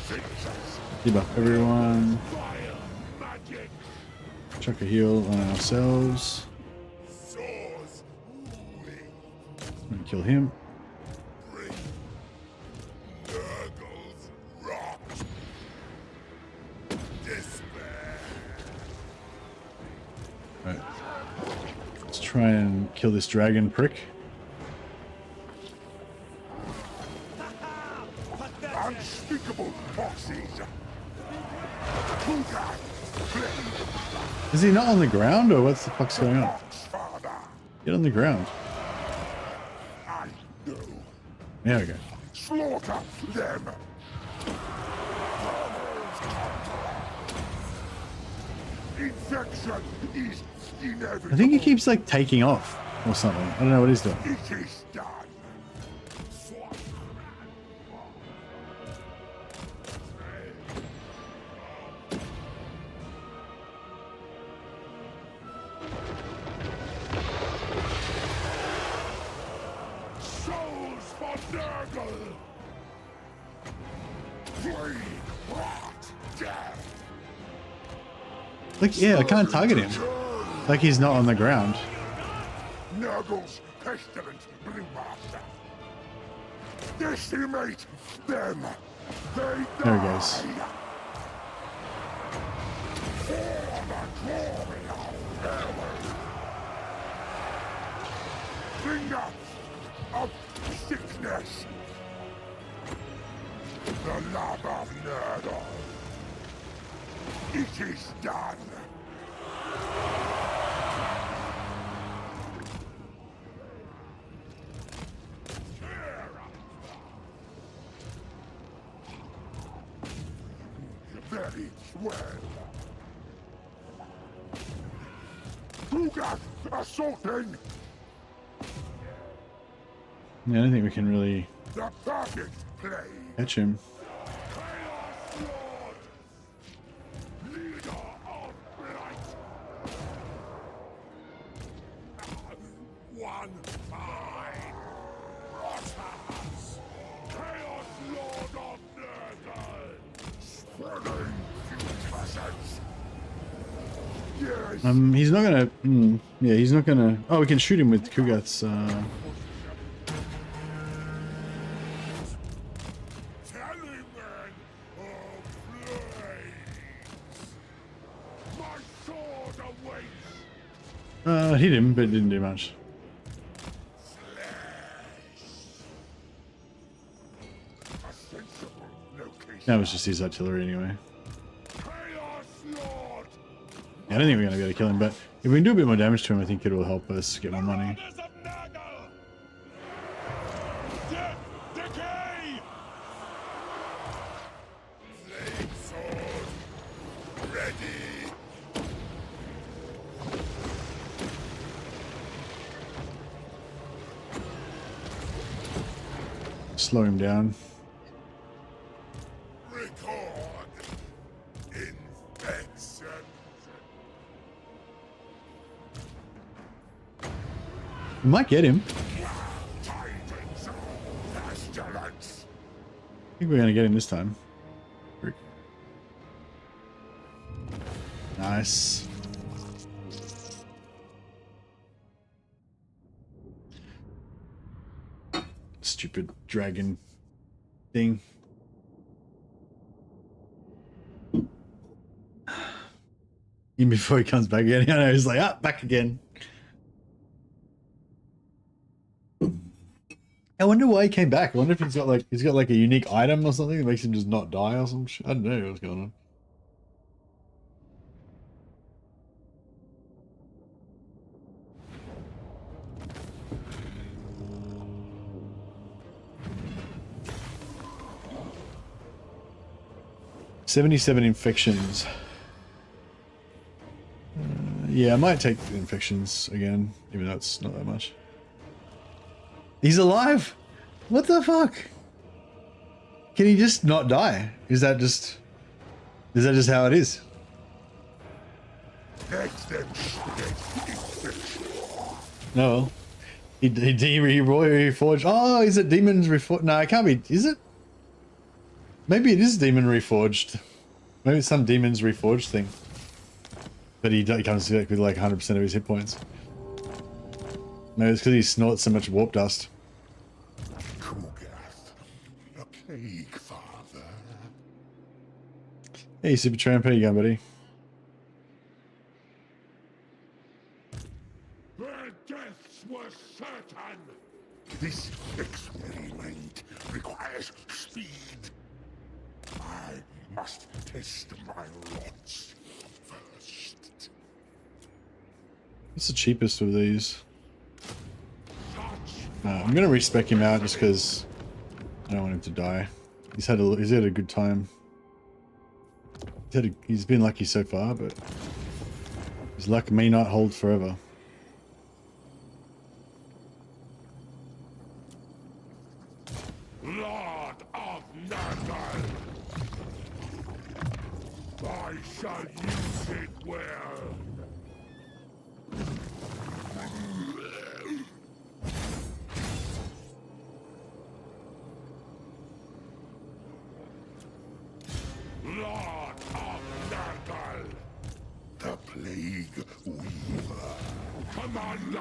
debuff everyone. Chuck a heal on ourselves. And kill him. Right. Let's try and kill this dragon prick. Unspeakable proxies. Is he not on the ground, or what's the fuck's going on? Get on the ground. I know. There we go. Slaughter them. Infection is inevitable. I think he keeps like taking off or something. I don't know what he's doing. It is done. Souls for Nurgle. Free, rot, death. Like, yeah, I can't target him. Like he's not on the ground. Nurgle's pestilent brewmaster. Decimate them. They die. There he goes. For the glory of Hell. Finger of sickness. The love of Nurgle. It is done. Very well. Rugas assaulting. Yeah, I don't think we can really The perfect play. catch him. Chaos Lord. Leader of light. One fine. Rotters. Chaos Lord of Nurgle. Spreading putrescence. Yes. He's not gonna. Yeah, he's not gonna. Oh, we can shoot him with Kugat's. Tallyman of flames. My sword awaits. Hit him, but it didn't do much. A sensible location. That was just his artillery anyway. Chaos Lord. Yeah, I don't think we're gonna be able to kill him, but if we can do a bit more damage to him, I think it will help us get more money. Marauders of Nurgle. Death, decay. Flame sword. Ready. Slow him down. Record. Infection. We might get him. Tidings of pestilence. I think we're gonna get him this time. Nice. Stupid dragon thing. Even before he comes back again, I know he's like, ah, back again. I wonder why he came back. I wonder if he's got like a unique item or something that makes him just not die or some shit. I don't know what's going on. $77 infections. Yeah, I might take the infections again, even though it's not that much. He's alive? What the fuck? Can he just not die? Is that just how it is? Let them spread infection. No. Well, he reforged. Oh, is it demons reforged? No, it can't be. Is it? Maybe it is demon reforged. Maybe it's some demons reforged thing. But he comes back with like 100% of his hit points. Maybe it's because he snorts so much warp dust. Kugath, a plague father. Hey, Super Tramp, how you going, buddy? Their deaths were certain. This experiment requires speed. I must test my rods first. What's the cheapest of these? I'm gonna respec him out just because I don't want him to die. He's had a good time. He's been lucky so far, but His luck may not hold forever. Lord of Nurgle! I shall use it well. Lord of Nurgle! The Plague Weaver! Commander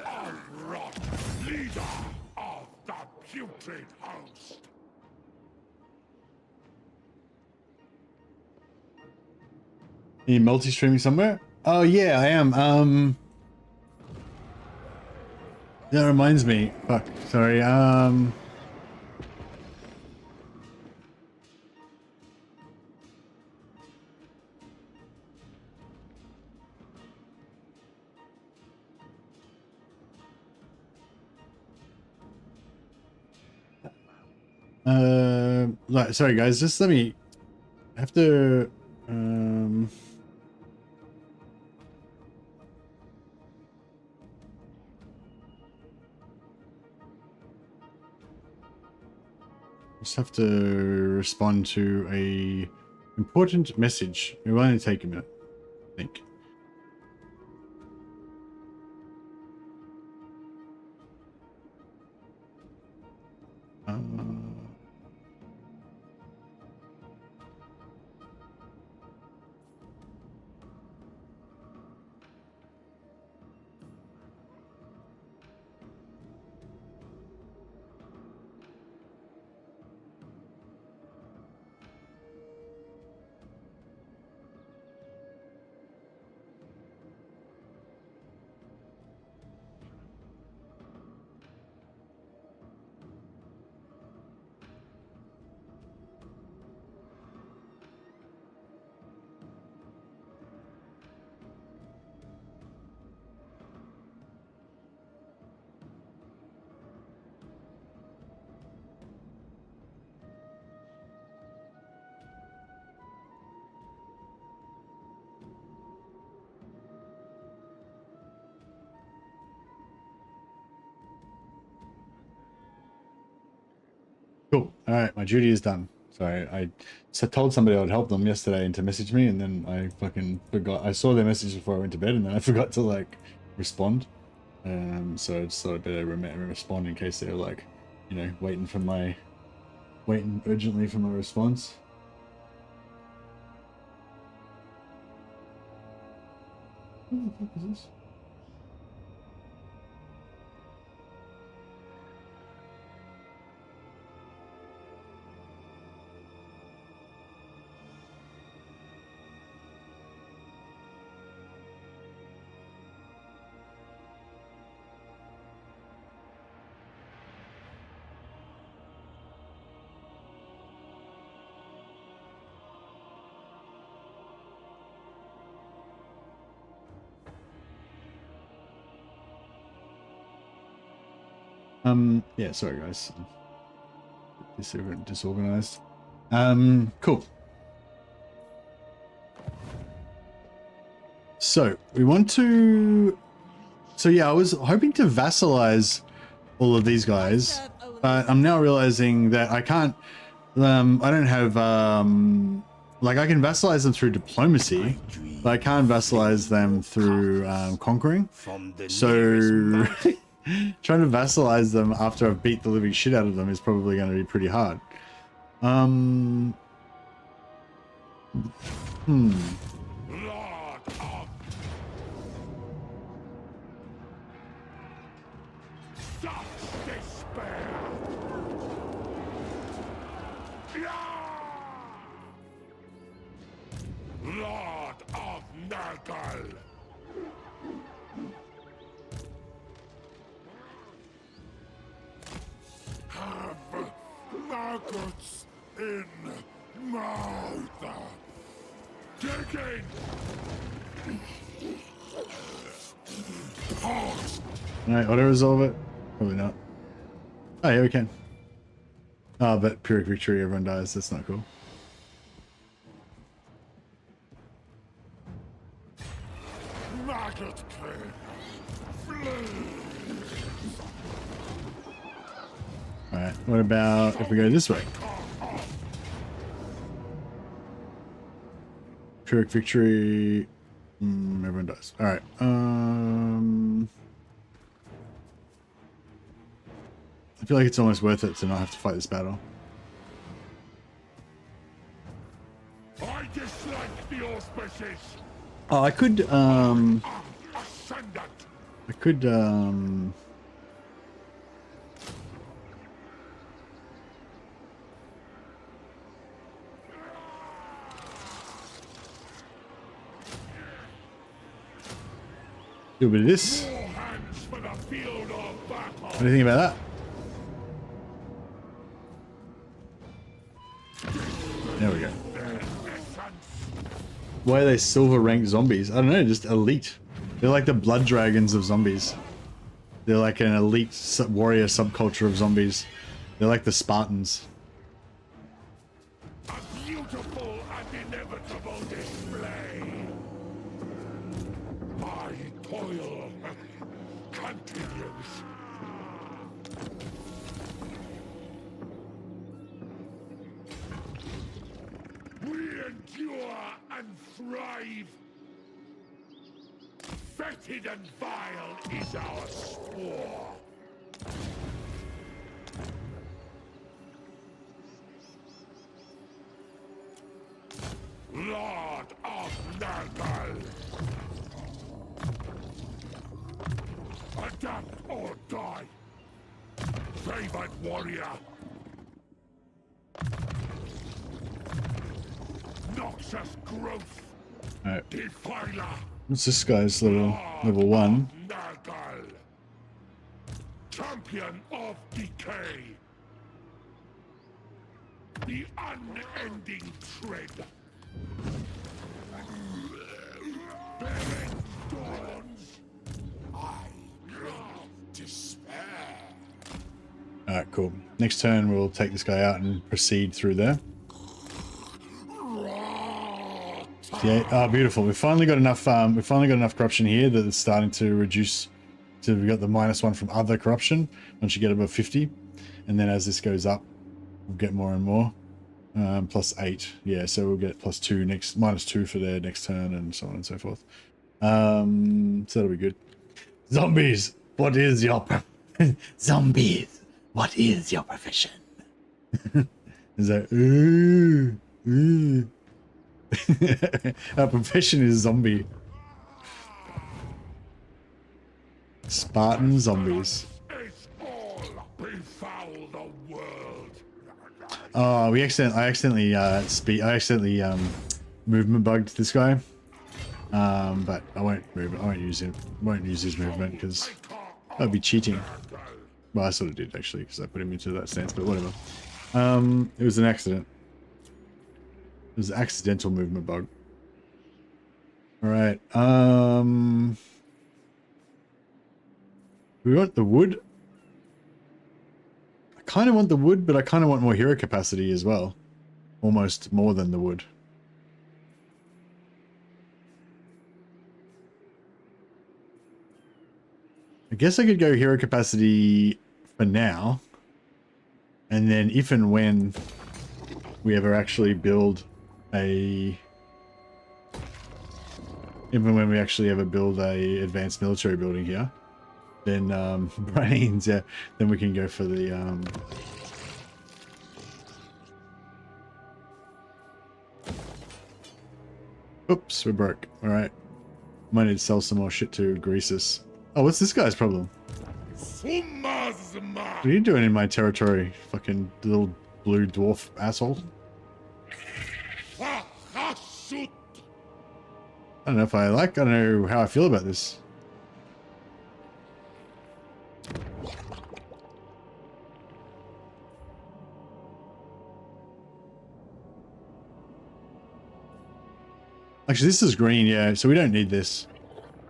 of Rot! Leader of the Putrid Host! Are you multi-streaming somewhere? Oh yeah, I am. That reminds me. Fuck. Sorry. Sorry guys, just let me. I have to. Just have to respond to a important message. It will only take a minute, I think. Cool. All right, my duty is done. Sorry, I told somebody I would help them yesterday and to message me, and then I fucking forgot. I saw their message before I went to bed, and then I forgot to like respond. So I just thought I'd better respond in case they were like, you know, waiting urgently for my response. What the fuck is this? Yeah, sorry guys. Disorganized. Cool. So we want to. So yeah, I was hoping to vassalize all of these guys, but I'm now realizing that I can't. I don't have like I can vassalize them through diplomacy, but I can't vassalize them through conquering. So trying to vassalize them after I've beat the living shit out of them is probably going to be pretty hard. Lord of Nurgle! Have maggots in mouth. Digging! Alright, auto-resolve it? Probably not. Oh, yeah, we can. Oh, but Pyrrhic Victory, everyone dies. That's not cool. What about if we go this way? Pyrrhic victory. Everyone dies. All right. I feel like it's almost worth it to not have to fight this battle. I dislike the auspices. Oh, I could. Ascendant. I could. Do a bit of this. Your hands for the field of battle. What do you think about that? There we go. Why are they silver ranked zombies? I don't know, just elite. They're like the blood dragons of zombies. They're like an elite warrior subculture of zombies. They're like the Spartans. A beautiful and inevitable display. My toil continues. We endure and thrive. Fetid and vile is our spore. Lord of Nurgle. Adapt or die. Favored warrior. Noxious growth. Alright. Defiler. What's this guy's level 1? Nurgle. Champion of decay. The unending tread. Bearing dawns. I love despair. Alright, cool. Next turn we'll take this guy out and proceed through there. Yeah, oh, beautiful. We've finally got enough corruption here that it's starting to reduce. So we got the -1 from other corruption once you get above 50, and then as this goes up, we'll get more and more. +8, yeah. So we'll get +2 next, -2 for their next turn, and so on and so forth. So that'll be good. Zombies, what is your zombies? What is your profession? Is that our profession is zombie. Spartan zombies. Oh, I accidentally movement bugged this guy. But I won't move it. I won't use him. Won't use his movement because that'd be cheating. Well, I sort of did actually because I put him into that stance, but whatever. It was an accident. It was an accidental movement bug. All right. We want the wood. I kind of want the wood, but I kind of want more hero capacity as well. Almost more than the wood. I guess I could go hero capacity for now. And then if and when we ever actually build a... Even when we actually ever build a advanced military building here, then brains, yeah, then we can go for the oops, we're broke. All right, might need to sell some more shit to Greasus. Oh, what's this guy's problem? What are you doing in my territory, fucking little blue dwarf asshole? I don't know if I don't know how I feel about this. Actually, this is green, yeah, so we don't need this.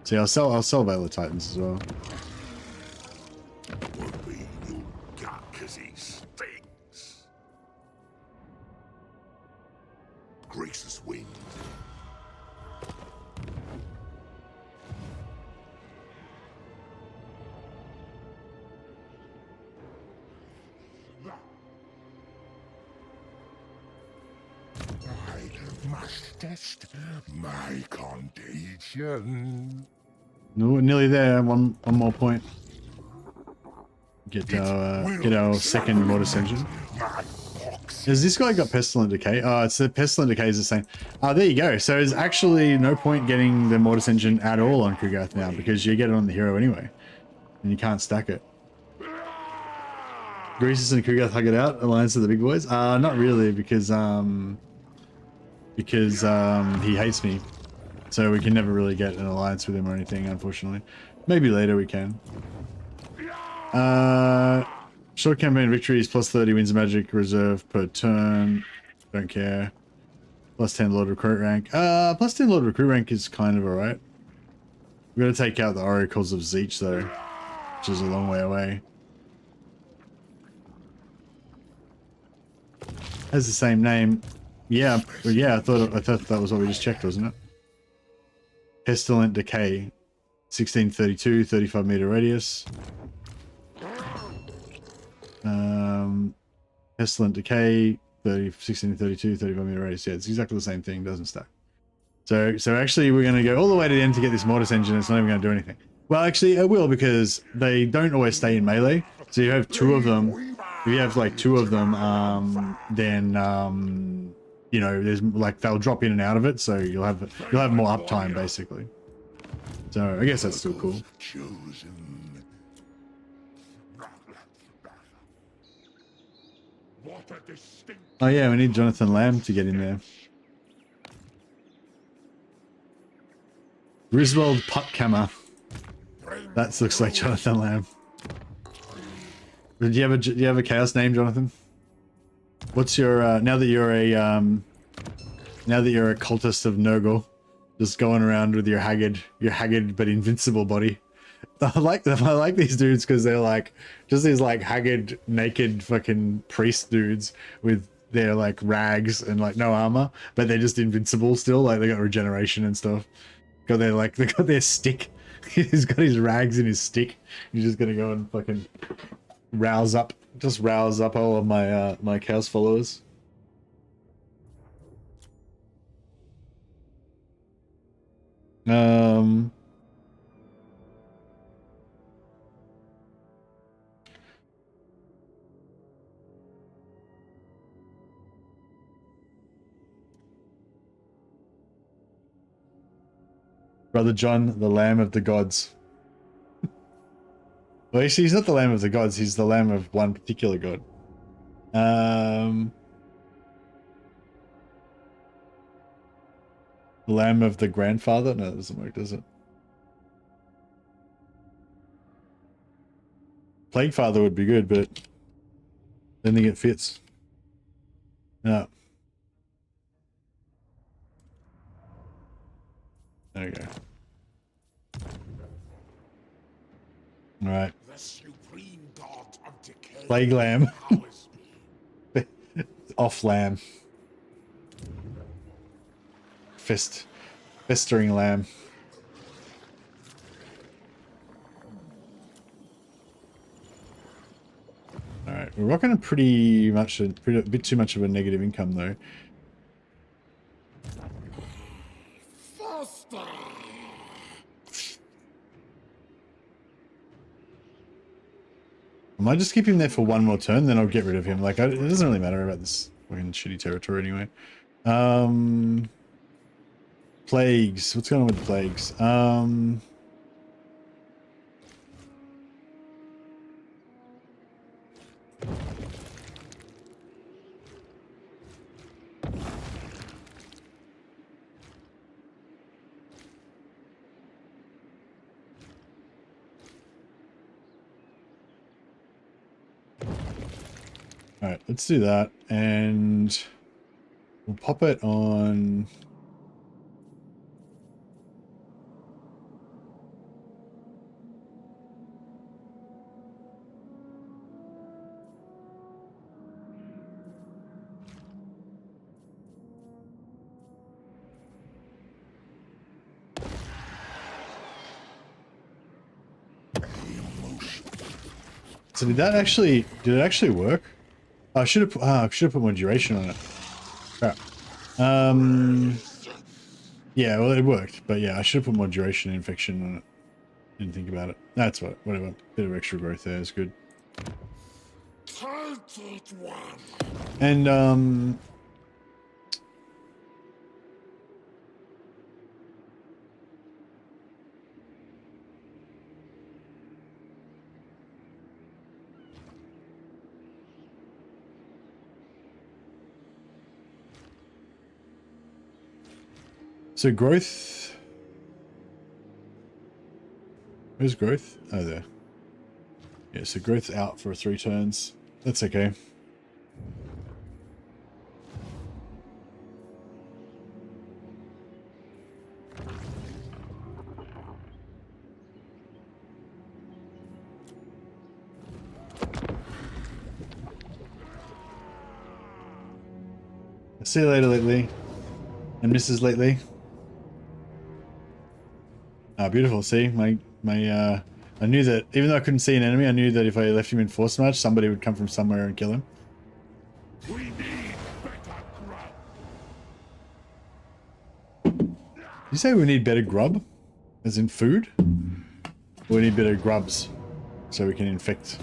See, I'll sell Veil of Titans as well. Greasus wing. must test my contagion. No, nearly there. One more point. Get our second mortis engine. Has this guy got pestilent decay? Oh, it's the pestilent decay is the same. Oh, there you go. So there's actually no point getting the mortis engine at all on Kugath now because you get it on the hero anyway, and you can't stack it. Greasus and Kugath hug it out. Alliance of the big boys. Not really because he hates me, so we can never really get an alliance with him or anything. Unfortunately, maybe later we can. Short campaign victories plus 30 wins magic reserve per turn. Don't care. Plus 10 Lord Recruit rank. Plus 10 Lord Recruit rank is kind of alright. We've got to take out the Oracles of Zeech though, which is a long way away. Has the same name. Yeah, but yeah, I thought that was what we just checked, wasn't it? Pestilent Decay. 1632, 35 meter radius. Pestilent Decay, 1632, 35 meter radius. Yeah, it's exactly the same thing, doesn't stack. So actually we're going to go all the way to the end to get this mortis engine. It's not even going to do anything. Well, actually it will, because they don't always stay in melee. So you have two of them. If you have like two of them, then you know, there's like they'll drop in and out of it, so you'll have more uptime basically. So I guess that's still cool. Oh yeah, we need Jonathan Lamb to get in there. Griswold Putkammer. That looks like Jonathan Lamb. Do you have a chaos name, Jonathan? What's your now that you're a cultist of Nurgle, just going around with your haggard but invincible body? I like these dudes because they're like just these like haggard, naked fucking priest dudes with their like rags and like no armor, but they're just invincible still. Like they got regeneration and stuff. They got their stick. He's got his rags and his stick. He's just gonna go and fucking rouse up all of my my chaos followers. Brother John, the Lamb of the Gods. Well, actually, he's not the Lamb of the Gods. He's the Lamb of one particular god. The Lamb of the Grandfather? No, that doesn't work, does it? Plague Father would be good, but I don't think it fits. No. There we go. All right. Plague Lamb. Off Lamb. Festering Lamb. All right, we're rocking a bit too much of a negative income though. I might just keep him there for one more turn, then I'll get rid of him. Like, it doesn't really matter about this fucking shitty territory anyway. Plagues. What's going on with the plagues? All right, let's do that, and we'll pop it on. So did it actually work? I should have put more duration on it. Crap. Yeah, well, it worked, but yeah, I should have put more duration and infection on it. Didn't think about it. That's what, whatever. Bit of extra growth there is good. And so growth. Where's growth? Oh, there. Yeah, so growth's out for 3 turns. That's okay. See you later, lately. And Mrs. Lately. Ah, beautiful. See, I knew that even though I couldn't see an enemy, I knew that if I left him in force match, somebody would come from somewhere and kill him. We need better grub. You say we need better grub? As in food? Or we need better grubs so we can infect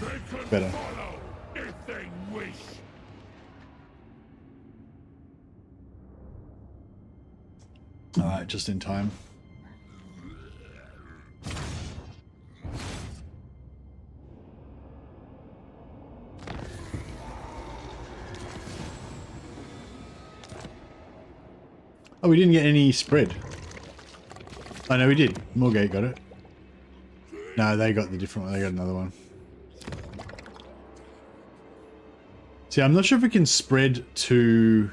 better? Follow if they wish. Alright, just in time. Oh, we didn't get any spread. Oh, no, we did. Moorgate got it. No, they got the different one. They got another one. See, I'm not sure if we can spread to...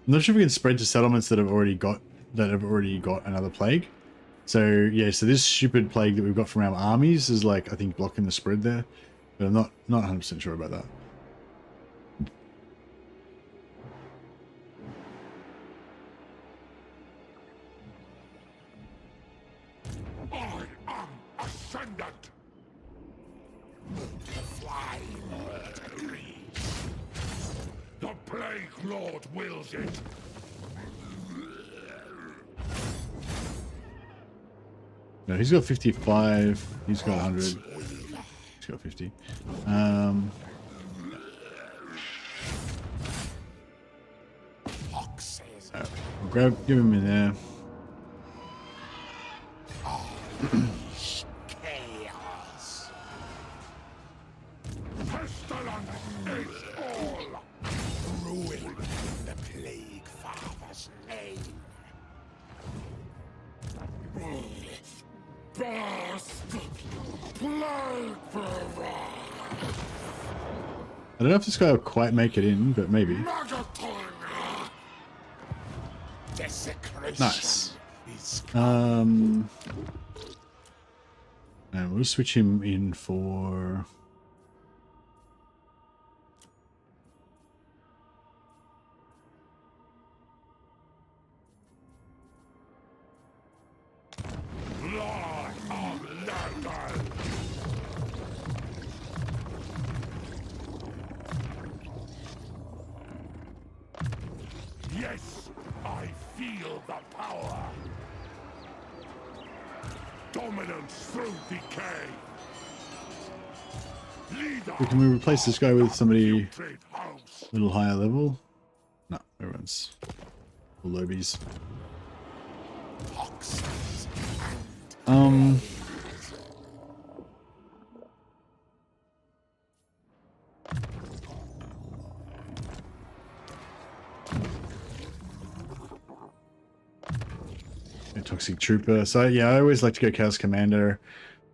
I'm not sure if we can spread to settlements that have already got another plague. So, yeah, so this stupid plague that we've got from our armies is like, I think, blocking the spread there. But I'm not 100% sure about that. I am ascendant. The fly lord agrees. The plague lord wills it. No, he's got 55. He's got 100. He's got 50. I'll give him in there. Chaos. Pestilence is all. Ruin the plague father's name. Burst! Plague bearer! I don't know if this guy will quite make it in, but maybe. Megaton! Desecration. Nice. Is And we'll switch him in for... Lord of Nurgle. Yes, I feel the power. Dominance through decay. Leader. Can we replace this guy with somebody Putrid house. a little higher level? No, everyone's lobies. Toxins A Toxic Trooper. So yeah, I always like to go Chaos Commander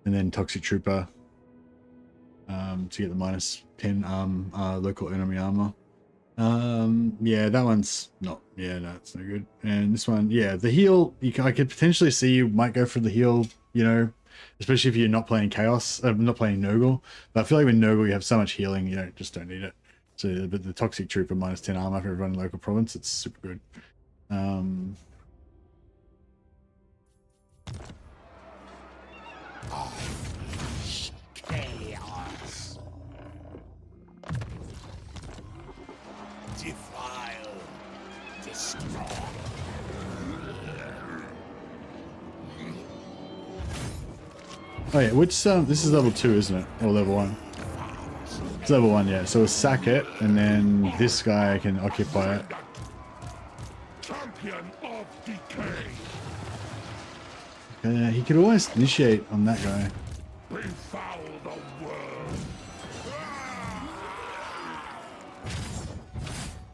and then Toxic Trooper to get the -10 local enemy armor. Yeah, that one's not. Yeah, no, it's no good. And this one, yeah, the heal. I could potentially see you might go for the heal. You know, especially if you're not playing Chaos, not playing Nurgle. But I feel like with Nurgle, you have so much healing, you don't need it. So, but the Toxic Trooper -10 armor for everyone in local province, it's super good. chaos. Defile. Destroy. Oh yeah, which this is level 2, isn't it? Or level 1? It's level 1, yeah. So we'll sack it, and then this guy can occupy it. Champion of decay. Yeah, he could always initiate on that guy. Befoul the world.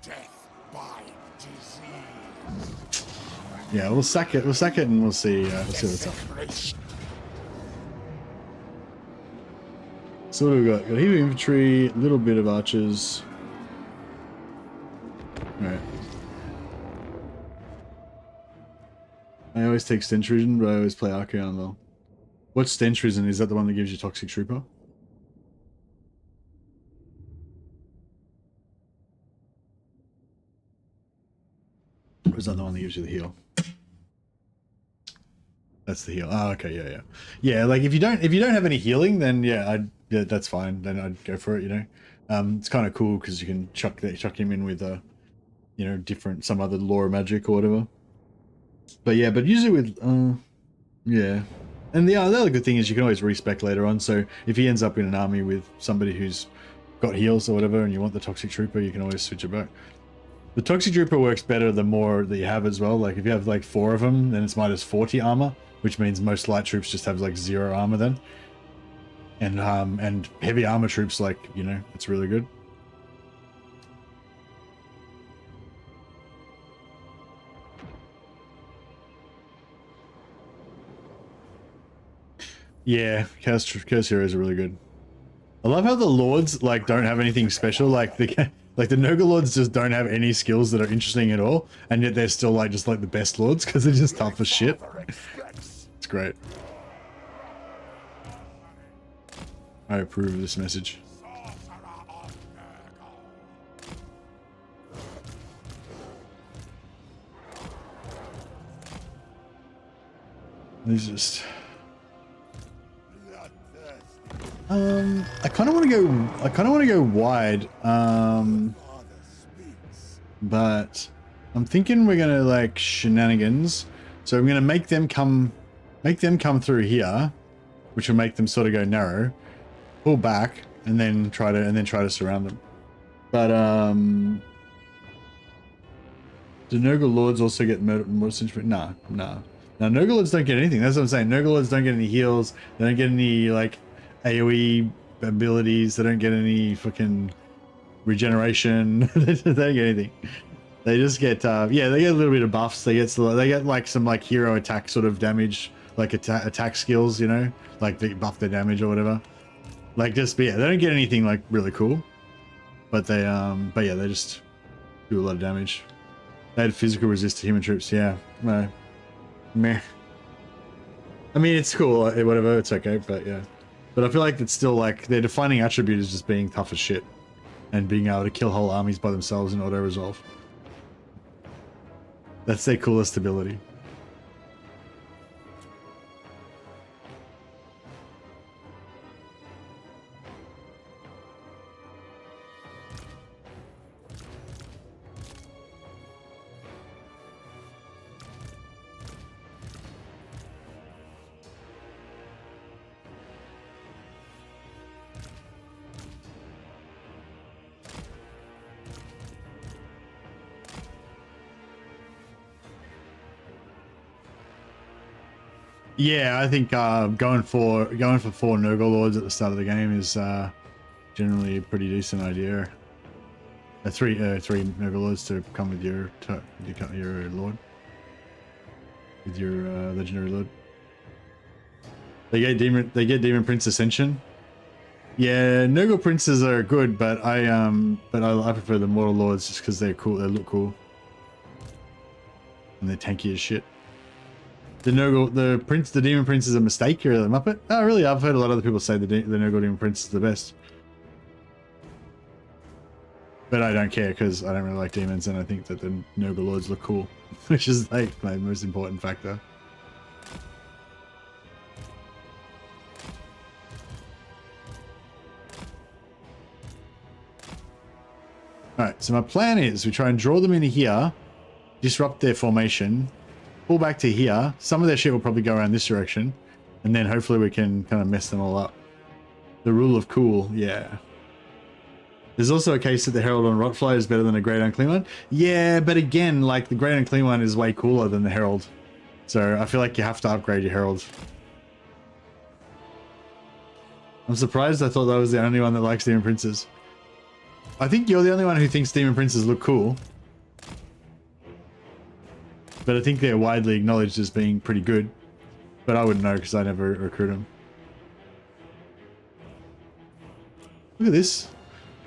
Death by disease. Yeah, we'll sack it. We'll sack it, and we'll see what's up. So what do we got? Got a heavy infantry, a little bit of archers. Alright. I always take Stench Vision, but I always play Archaon though. What's Stench Vision? Is that the one that gives you Toxic Trooper? Or is that the one that gives you the heal? That's the heal. Oh, okay, yeah. Yeah, like if you don't have any healing, then yeah, that's fine. Then I'd go for it, you know. It's kind of cool because you can chuck him in with you know, some other lore magic or whatever. But yeah, but usually with yeah. And the other good thing is you can always respec later on. So if he ends up in an army with somebody who's got heals or whatever, and you want the Toxic Trooper, you can always switch it back. The Toxic Trooper works better the more that you have as well. Like if you have like 4 of them, then it's minus 40 armor, which means most light troops just have like 0 armor then. And heavy armor troops, like, you know, it's really good. Yeah, Chaos Heroes are really good. I love how the Lords like don't have anything special. Like the Noga Lords just don't have any skills that are interesting at all, and yet they're still like just like the best Lords because they're just tough as shit. It's great. I approve of this message. These just. I kind of want to go wide. But I'm thinking we're gonna like shenanigans. So I'm gonna make them come through here, which will make them sort of go narrow, pull back, and then try to surround them. But do Noga Lords also get murder? Nah. Now Noga Lords don't get anything. That's what I'm saying. Noga Lords don't get any heals. They don't get any like AoE abilities. They don't get any fucking regeneration. They don't get anything. They just get yeah, they get a little bit of buffs. They get like some like hero attack sort of damage, like attack skills, you know, like they buff their damage or whatever. Like just, but yeah, they don't get anything like really cool, but they but yeah, they just do a lot of damage. They had physical resist to human troops. Yeah, no, meh. I mean, it's cool, whatever, it's okay, but yeah. But I feel like it's still like their defining attribute is just being tough as shit and being able to kill whole armies by themselves in auto resolve. That's their coolest ability. Yeah, I think going for 4 Noga Lords at the start of the game is generally a pretty decent idea. 3 Noga Lords to come with your Lord, with your legendary Lord. They get Demon Prince Ascension. Yeah, Noga Princes are good, but I prefer the Mortal Lords just because they're cool. They look cool, and they're tanky as shit. The Demon Prince is a mistake. You're a Muppet. Oh, really? I've heard a lot of other people say the Noga Demon Prince is the best, but I don't care because I don't really like demons, and I think that the Noga Lords look cool, which is like my most important factor. All right. So my plan is we try and draw them into here, disrupt their formation. Pull back to here. Some of their shit will probably go around this direction, And then hopefully we can kind of mess them all up. The rule of cool, yeah. There's also a case that the Herald on Rotfly is better than a Great Unclean one. Yeah, but again, like the Great Unclean one is way cooler than the Herald. So I feel like you have to upgrade your Herald. I'm surprised. I thought that was the only one that likes Demon Princes. I think you're the only one who thinks Demon Princes look cool. But I think they're widely acknowledged as being pretty good. But I wouldn't know because I never recruit them. Look at this.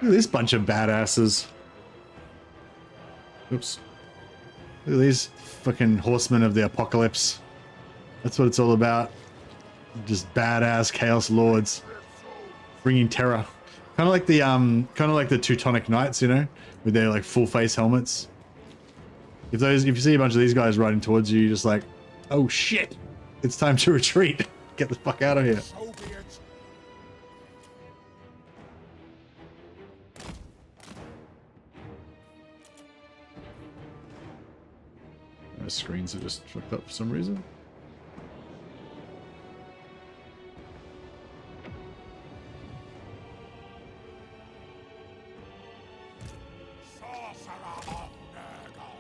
Look at this bunch of badasses. Oops. Look at these fucking horsemen of the apocalypse. That's what it's all about. Just badass chaos lords. Bringing terror. Kind of like the Teutonic Knights, you know? With their like full face helmets. If you see a bunch of these guys riding towards you, you're just like, oh shit. It's time to retreat. Get the fuck out of here. So be it. My screens are just fucked up for some reason. Sorcerer of Nurgle.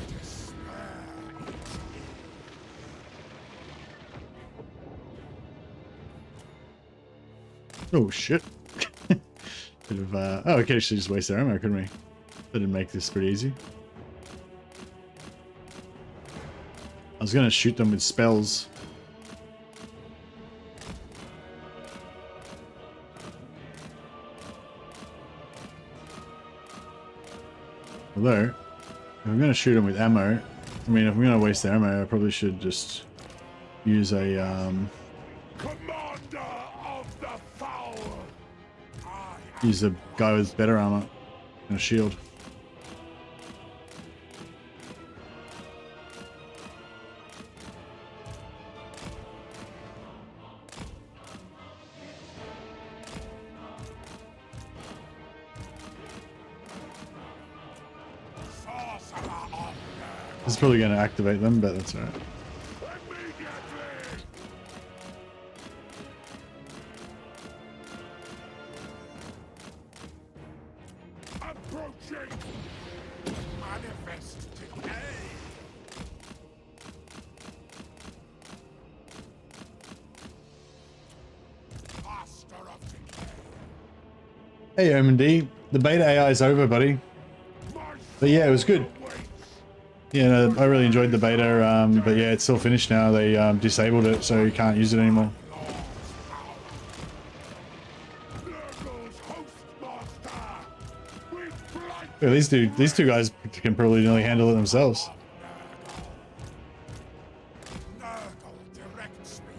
Despair. Oh shit. Bit of oh, we could actually just waste our ammo, couldn't we? That'd make this pretty easy. I was gonna shoot them with spells. Although, if I'm gonna shoot them with ammo, I mean, if I'm gonna waste their ammo, I probably should just use a Commander of the foul. use a guy with better armor and a shield. Sorcerer of Nurgle. This is probably gonna activate them, but that's alright. Immediately. Approaching. Manifest decay. Master of decay. Hey, OMD, the beta AI is over, buddy. But yeah, it was good. Yeah, no, I really enjoyed the beta, but yeah, it's still finished now. They disabled it, so you can't use it anymore. Nurgle's hostmaster. With blight. Yeah, these two guys can probably nearly handle it themselves. Nurgle directs me.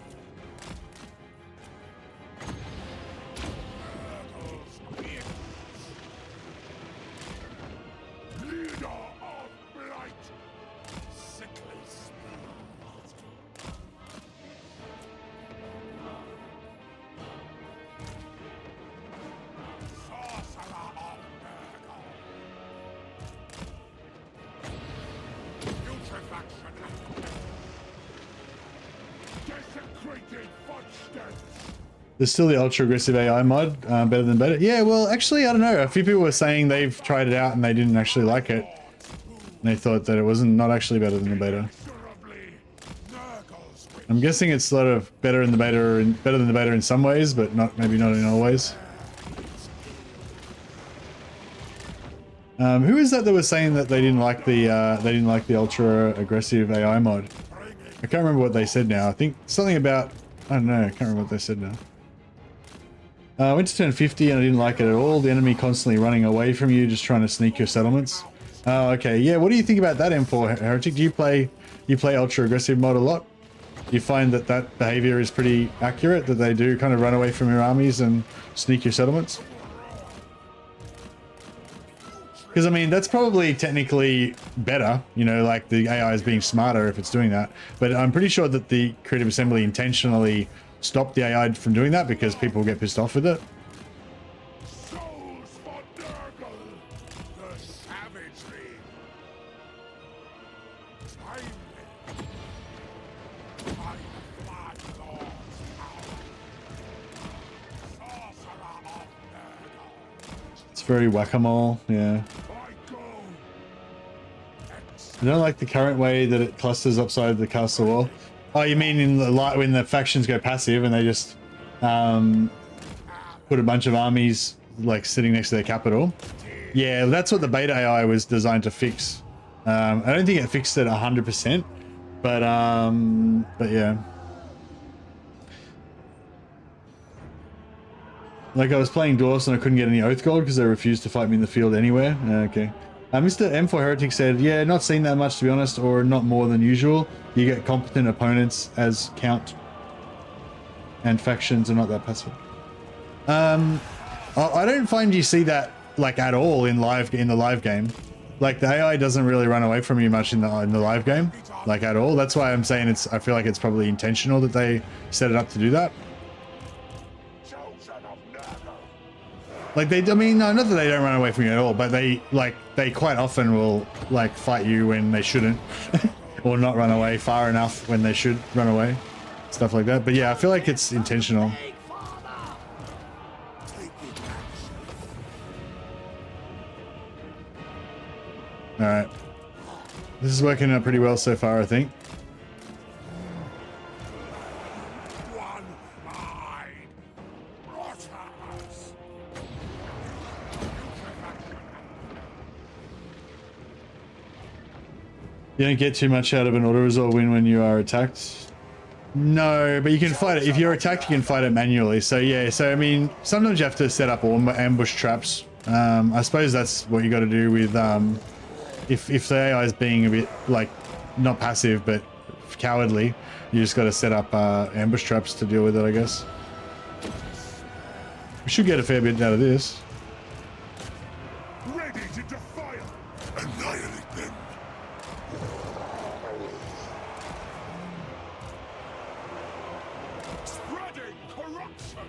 Nurgle's gifts. Leader of blight. Sickly spirit. Sorcerer of Nurgle. Putrefaction. Desecrated footsteps. There's still the ultra aggressive AI mod, better than beta. Yeah, well, actually, I don't know. A few people were saying they've tried it out and they didn't actually like it. And they thought that it wasn't not actually better than the beta. Miserably. Nurgle's witch. I'm guessing it's sort of better in the beta and better than the beta in some ways, but maybe not in all ways. Who is that was saying that they didn't like the ultra aggressive AI mod? I can't remember what they said now. I think something about, I don't know, I can't remember what they said now. I went to turn 50 and I didn't like it at all. The enemy constantly running away from you, just trying to sneak your settlements. Oh, okay. Yeah, what do you think about that, M4 Heretic? Do you play ultra aggressive mod a lot? Do you find that behavior is pretty accurate, that they do kind of run away from your armies and sneak your settlements? Because, I mean, that's probably technically better, you know, like the AI is being smarter if it's doing that. But I'm pretty sure that the Creative Assembly intentionally stopped the AI from doing that because people get pissed off with it. Souls for Nurgle. The savagery. Timely. very whack-a-mole, yeah. I don't like the current way that it clusters upside the castle wall. Oh, you mean in the light when the factions go passive and they just put a bunch of armies like sitting next to their capital? Yeah, that's what the beta AI was designed to fix. I don't think it fixed it 100%, but yeah. Like I was playing Dwarfs and I couldn't get any Oath Gold because they refused to fight me in the field anywhere. Okay. Mr. M4 Heretic said, yeah, not seen that much to be honest, or not more than usual. You get competent opponents as count, and factions are not that passive. I don't find you see that like at all in the live game. Like the AI doesn't really run away from you much in the live game, like at all. That's why I'm saying I feel like it's probably intentional that they set it up to do that. Like I mean, no, not that they don't run away from you at all, but they quite often will like fight you when they shouldn't, or not run away far enough when they should run away, stuff like that. But yeah, I feel like it's intentional. All right, this is working out pretty well so far, I think. You don't get too much out of an auto-resolve win when you are attacked. No, but you can fight it. If you're attacked, you can fight it manually. So yeah, so I mean, sometimes you have to set up ambush traps. I suppose that's what you got to do with if the AI is being a bit like not passive but cowardly, you just got to set up ambush traps to deal with it, I guess. We should get a fair bit out of this. Ready to defy, annihilate them. Spreading corruption.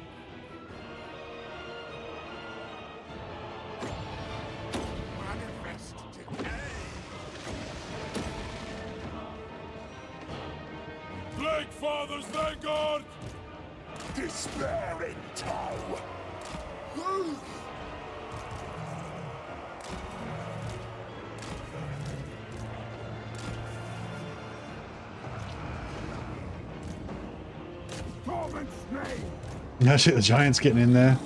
Manifest decay. Plague Fathers, thank God. Despair in tow. No shit, the giant's getting in there.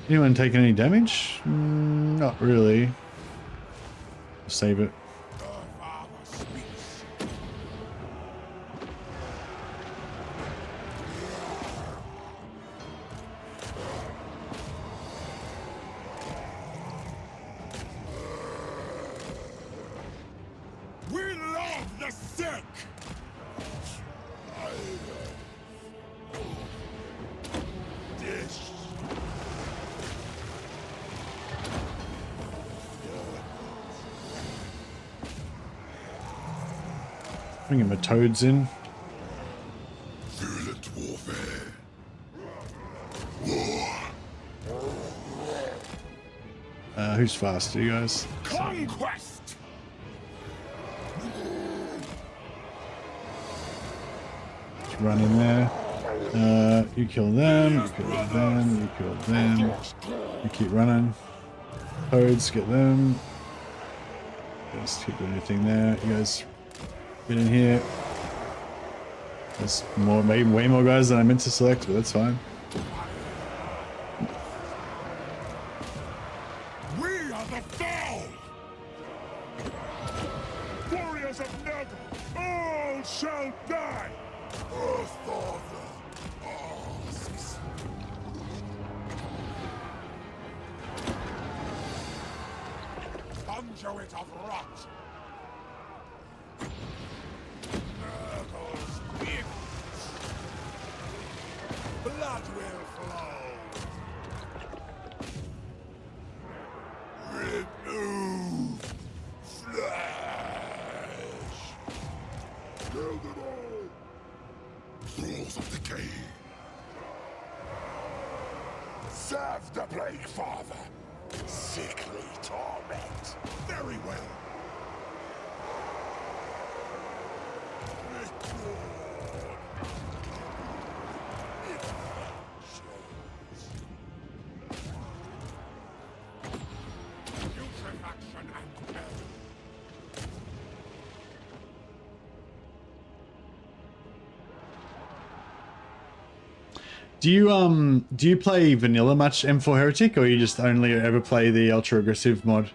Anyone taking any damage? Not really. Save it. We love the sick. Bringing my toads in. Virulent warfare. War. Who's faster, you guys? Conquest. Just run in there. You kill them, you kill them, you kill them. You keep running. Toads, get them. Just keep doing anything there. You guys get in here. There's more, maybe way more guys than I meant to select, but that's fine. We are the foe. Warriors of Nug, all shall die. Earth Father asks. Conduit of rot. Nurgle's gifts. Blood will flow. Remove flesh. Kill them all. Thralls of decay. Serve the Plague Father. Sickly torment. Very well. do you play vanilla much M4 Heretic, or you just only ever play the ultra aggressive mod?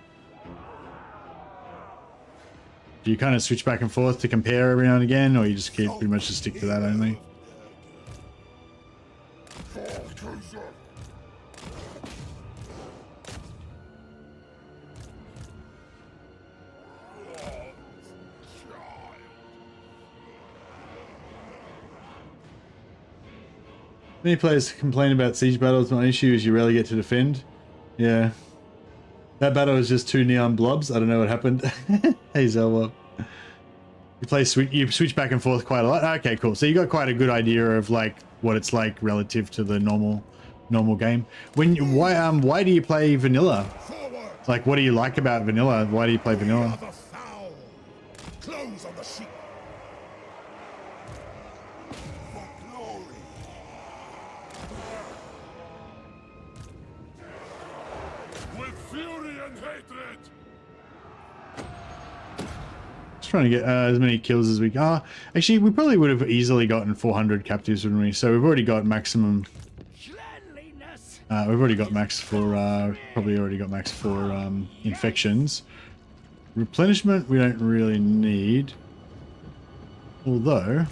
Do you kind of switch back and forth to compare every now and again, or you just keep pretty much just stick to that only? Many players complain about siege battles. My issue is you rarely get to defend. Yeah. That battle was just 2 neon blobs. I don't know what happened. Hey Zelwa. You switch back and forth quite a lot. Okay, cool. So you got quite a good idea of like what it's like relative to the normal game. Why do you play vanilla? Like, what do you like about vanilla? Why do you play vanilla? Close on the sheep. With fury and hatred. Just trying to get as many kills as we can. Actually, we probably would have easily gotten 400 captives, wouldn't we? So we've already got maximum. We've already got max for probably already got max for infections. Replenishment we don't really need, although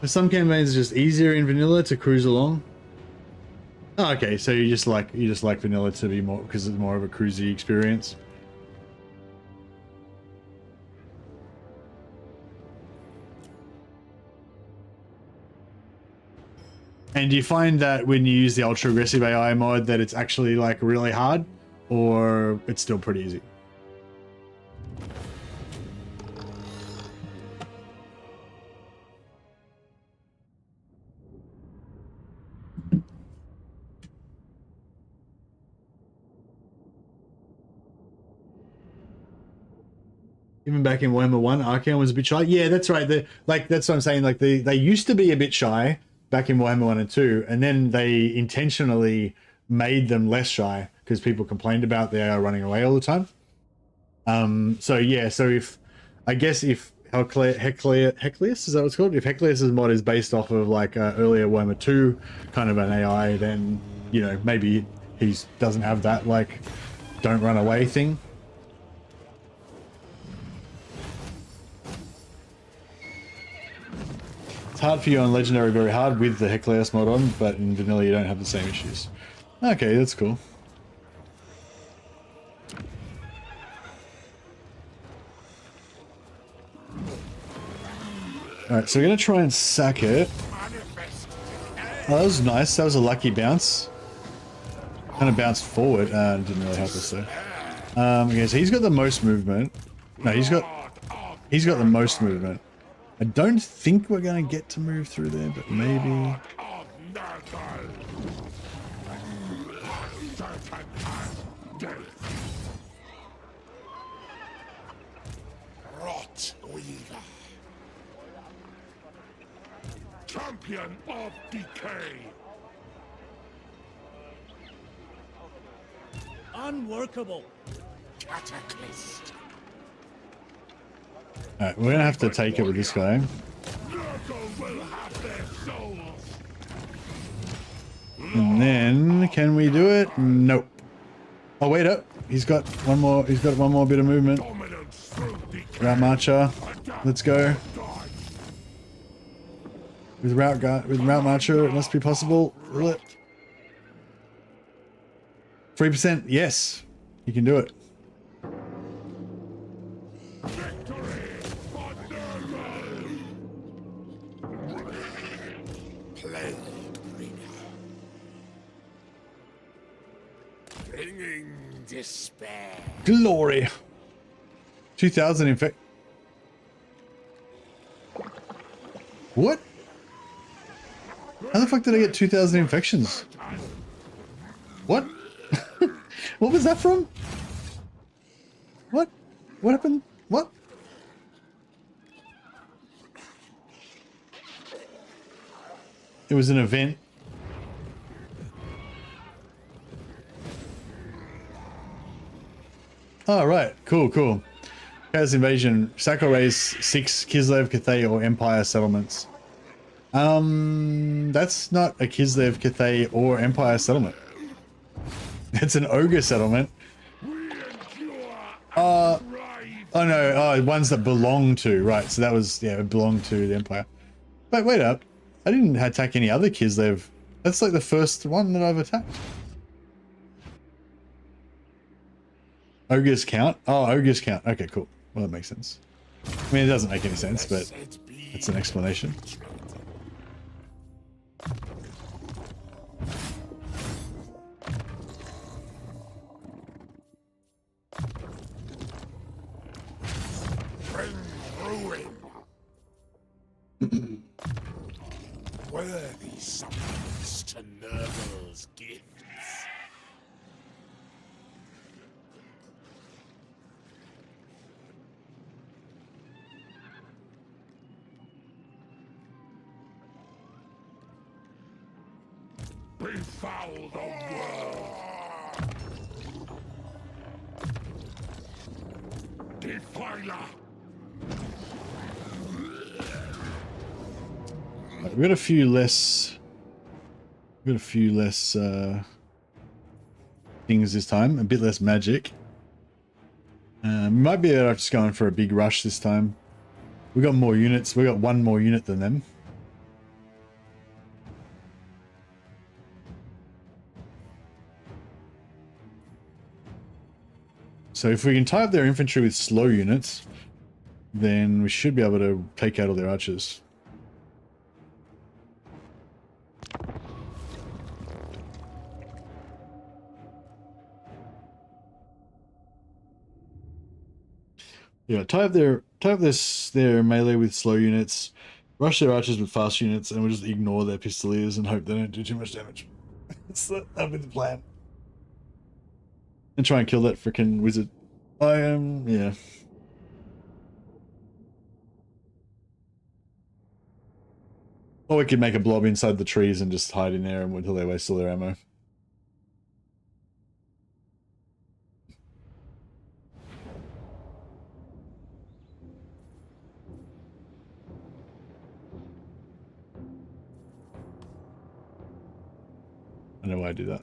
for some campaigns it's just easier in vanilla to cruise along. Oh, okay, so you just like vanilla to be more because it's more of a cruisy experience. And do you find that when you use the ultra aggressive AI mod that it's actually like really hard, or it's still pretty easy? Even back in Warhammer 1, Archaon was a bit shy. Yeah, that's right. That's what I'm saying. Like they used to be a bit shy back in Warhammer 1 and 2, and then they intentionally made them less shy because people complained about the AI running away all the time. So yeah, so if Hecleus, is that what it's called? If Hecleus's mod is based off of like earlier Warhammer 2 kind of an AI, then you know maybe he doesn't have that like don't run away thing. It's hard for you on Legendary, very hard with the Hecleus mod on, but in Vanilla you don't have the same issues. Okay, that's cool. Alright, so we're going to try and sack it. Oh, that was nice. That was a lucky bounce. Kind of bounced forward. Didn't really help us though. Okay, so he's got the most movement. No, he's got the most movement. I don't think we're going to get to move through there, but maybe. Rot Weaver. Champion of decay. Unworkable. Cataclysm. Alright, we're going to have to take it with this guy. And then, can we do it? Nope. Oh, wait up. He's got one more bit of movement. Route Marcher. Let's go. With Route Marcher, it must be possible. Will it? 3%. Yes. You can do it. Bringing despair. Glory. 2,000 infect. What? How the fuck did I get 2,000 infections? What? What was that from? What? What happened? What? It was an event. Oh, right. Cool, cool. Chaos Invasion. Sacco raise 6 Kislev, Cathay, or Empire settlements. That's not a Kislev, Cathay, or Empire settlement. It's an ogre settlement. Oh no, oh, ones that belong to, right, so that was, yeah, it belonged to the Empire. But wait up, I didn't attack any other Kislev. That's like the first one that I've attacked. Ogres count? Oh, ogres count. Okay, cool. Well, that makes sense. I mean, it doesn't make any sense, but it's an explanation. Worthy summons to Nurgle's gifts. Befoul the world! Defiler! We've got a few less. Things this time. A bit less magic. We might be just going for a big rush this time. We got more units. We got one more unit than them. So if we can tie up their infantry with slow units, then we should be able to take out all their archers. Yeah, tie up their melee with slow units, rush their archers with fast units, and we'll just ignore their pistoliers and hope they don't do too much damage. That'll be the plan. And try and kill that freaking wizard. Yeah. Or we could make a blob inside the trees and just hide in there until they waste all their ammo. I know why I do that.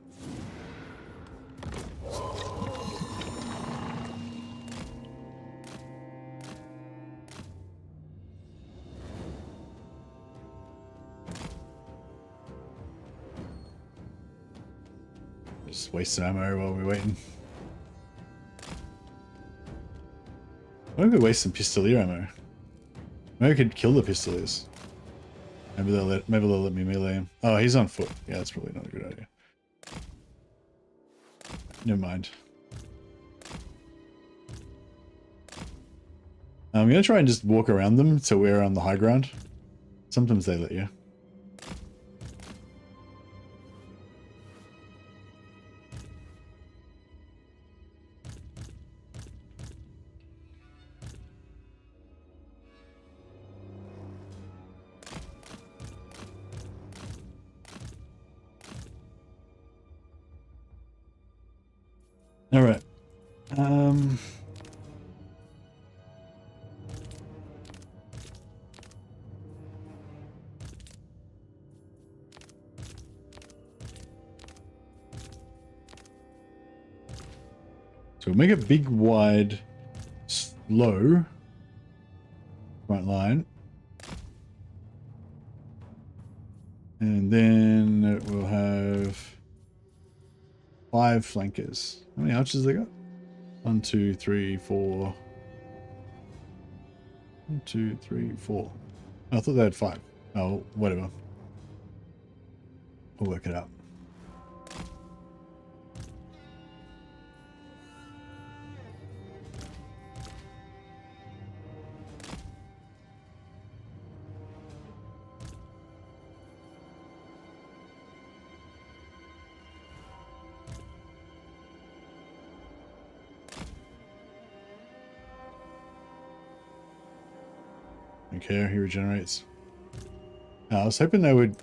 Just waste some ammo while we're waiting. Why don't we waste some pistolier ammo? Maybe we could kill the pistoliers. Maybe they'll let me melee him. Oh, he's on foot. Yeah, that's probably not a good idea. Never mind. I'm gonna try and just walk around them so we're on the high ground. Sometimes they let you. All right. So we'll make a big, wide, slow front line. And then it will have 5 flankers. How many archers they got? 1, 2, 3, 4. 1, 2, 3, 4. I thought they had 5. Oh, whatever. We'll work it out. Care, he regenerates. I was hoping they would.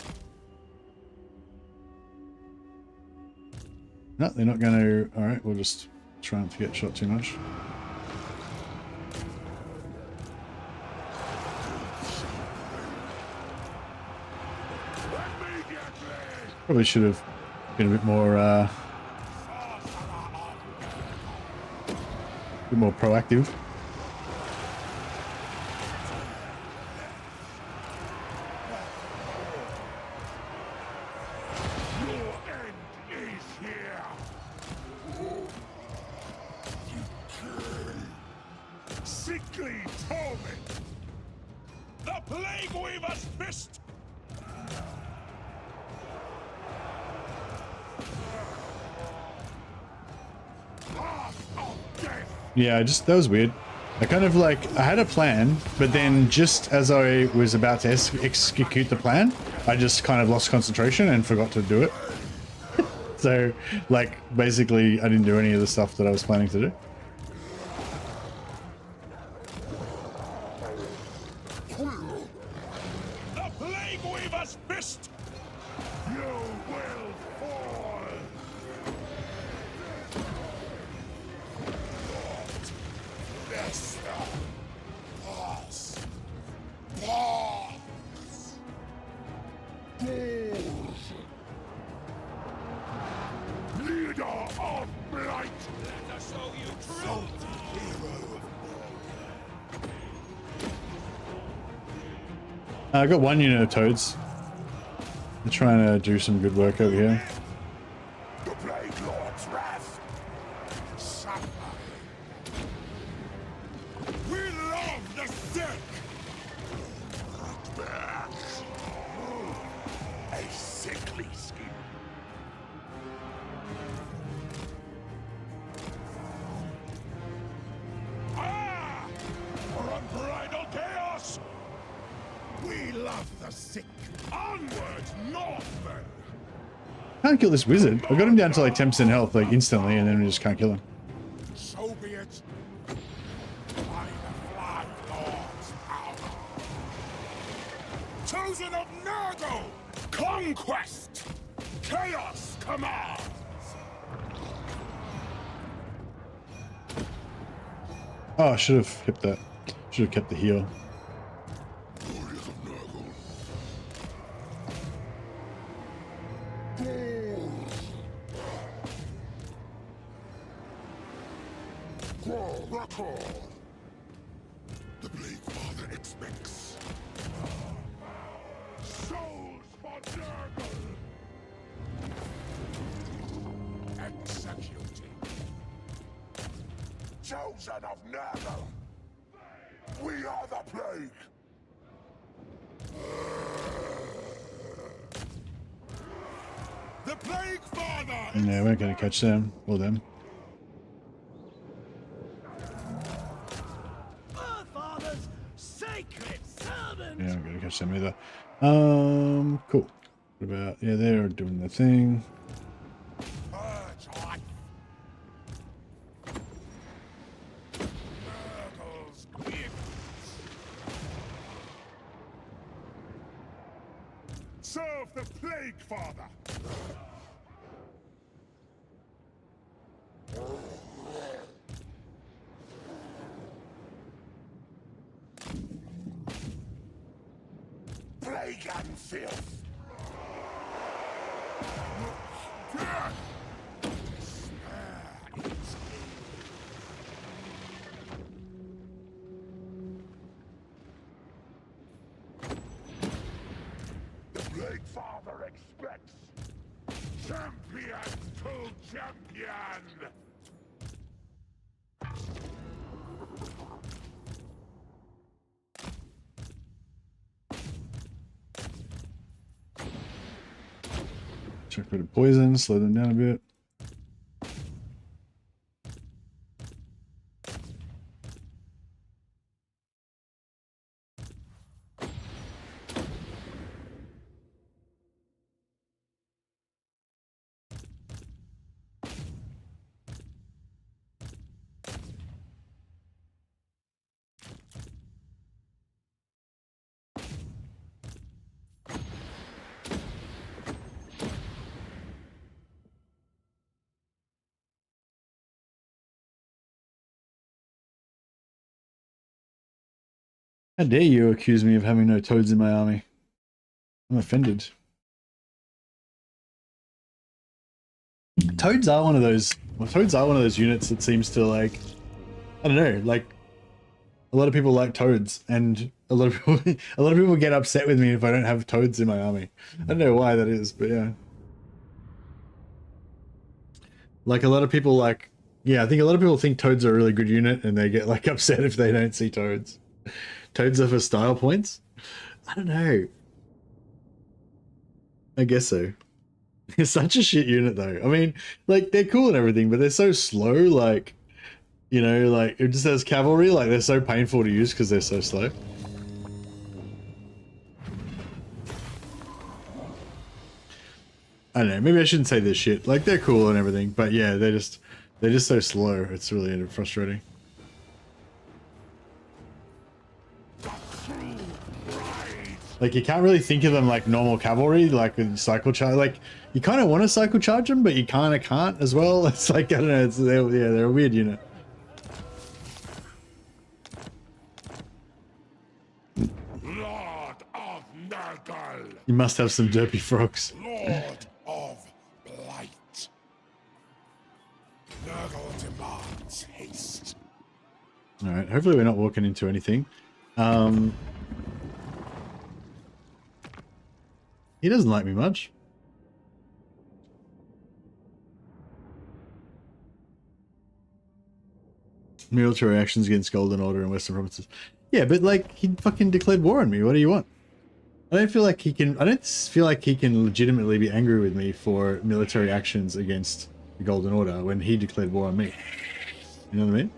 No, they're not going to. All right, we'll just try not to get shot too much. Probably should have been a bit more proactive. Your end is here. Sickly torment. The Plague Weaver's fist. Yeah, that was weird. I kind of like, I had a plan, but then just as I was about to execute the plan, I just kind of lost concentration and forgot to do it. So, like, basically, I didn't do any of the stuff that I was planning to do. The Plague Weaver's fist. You will fall. Master. Boss. Boss. Leader of blight. Let us show you truth. Hero of I got one unit of toads. They're trying to do some good work over here. the Plague Lord's wrath. Suffer. We love the sick. A sickly skin. Ah! For unbridled chaos. We love the sick. Onward, northman. Can't kill this wizard. I got him down to like 10% health, like instantly, and then we just can't kill him. So be it. By the Fly Lord's power. Chosen of Nurgle, conquest, chaos commands. Oh, I should have hit that. Should have kept the heal. Warriors of Nurgle. The Plague Father expects souls for Nurgle. Executing. Chosen of Nurgle. We are the Plague. The Plague Father. Yeah, we're gonna catch them or them. Our father's sacred servant. Yeah, I'm gonna catch them either. Cool. What about, yeah, they're doing the thing. Purge life. Nurgle's gifts. Serve the Plague Father. Plague and filth. Death. Despair is the Plague Father expects champion to champion. Check rid of poison, slow them down a bit. How dare you accuse me of having no toads in my army? I'm offended. Toads are one of those. Well, toads are one of those units that seems to like. I don't know. Like a lot of people like toads, and a lot of people, a lot of people get upset with me if I don't have toads in my army. I don't know why that is, but yeah. Like a lot of people like. Yeah, I think a lot of people think toads are a really good unit, and they get like upset if they don't see toads. Toads are for style points. I don't know. I guess so. It's such a shit unit though. I mean, like they're cool and everything, but they're so slow. Like, you know, like it just has cavalry. Like they're so painful to use because they're so slow. I don't know. Maybe I shouldn't say this shit. Like they're cool and everything, but yeah, they're just so slow. It's really frustrating. Like you can't really think of them like normal cavalry, like with cycle charge. Like you kind of want to cycle charge them, but you kind of can't as well. It's like I don't know. They're a weird unit. Lord of Nurgle. You must have some derpy frogs. Lord of Blight. Nurgle demands haste. All right. Hopefully we're not walking into anything. He doesn't like me much. Military actions against Golden Order in Western provinces. Yeah, but like he fucking declared war on me. What do you want? I don't feel like he can. I don't feel like he can legitimately be angry with me for military actions against the Golden Order when he declared war on me. You know what I mean?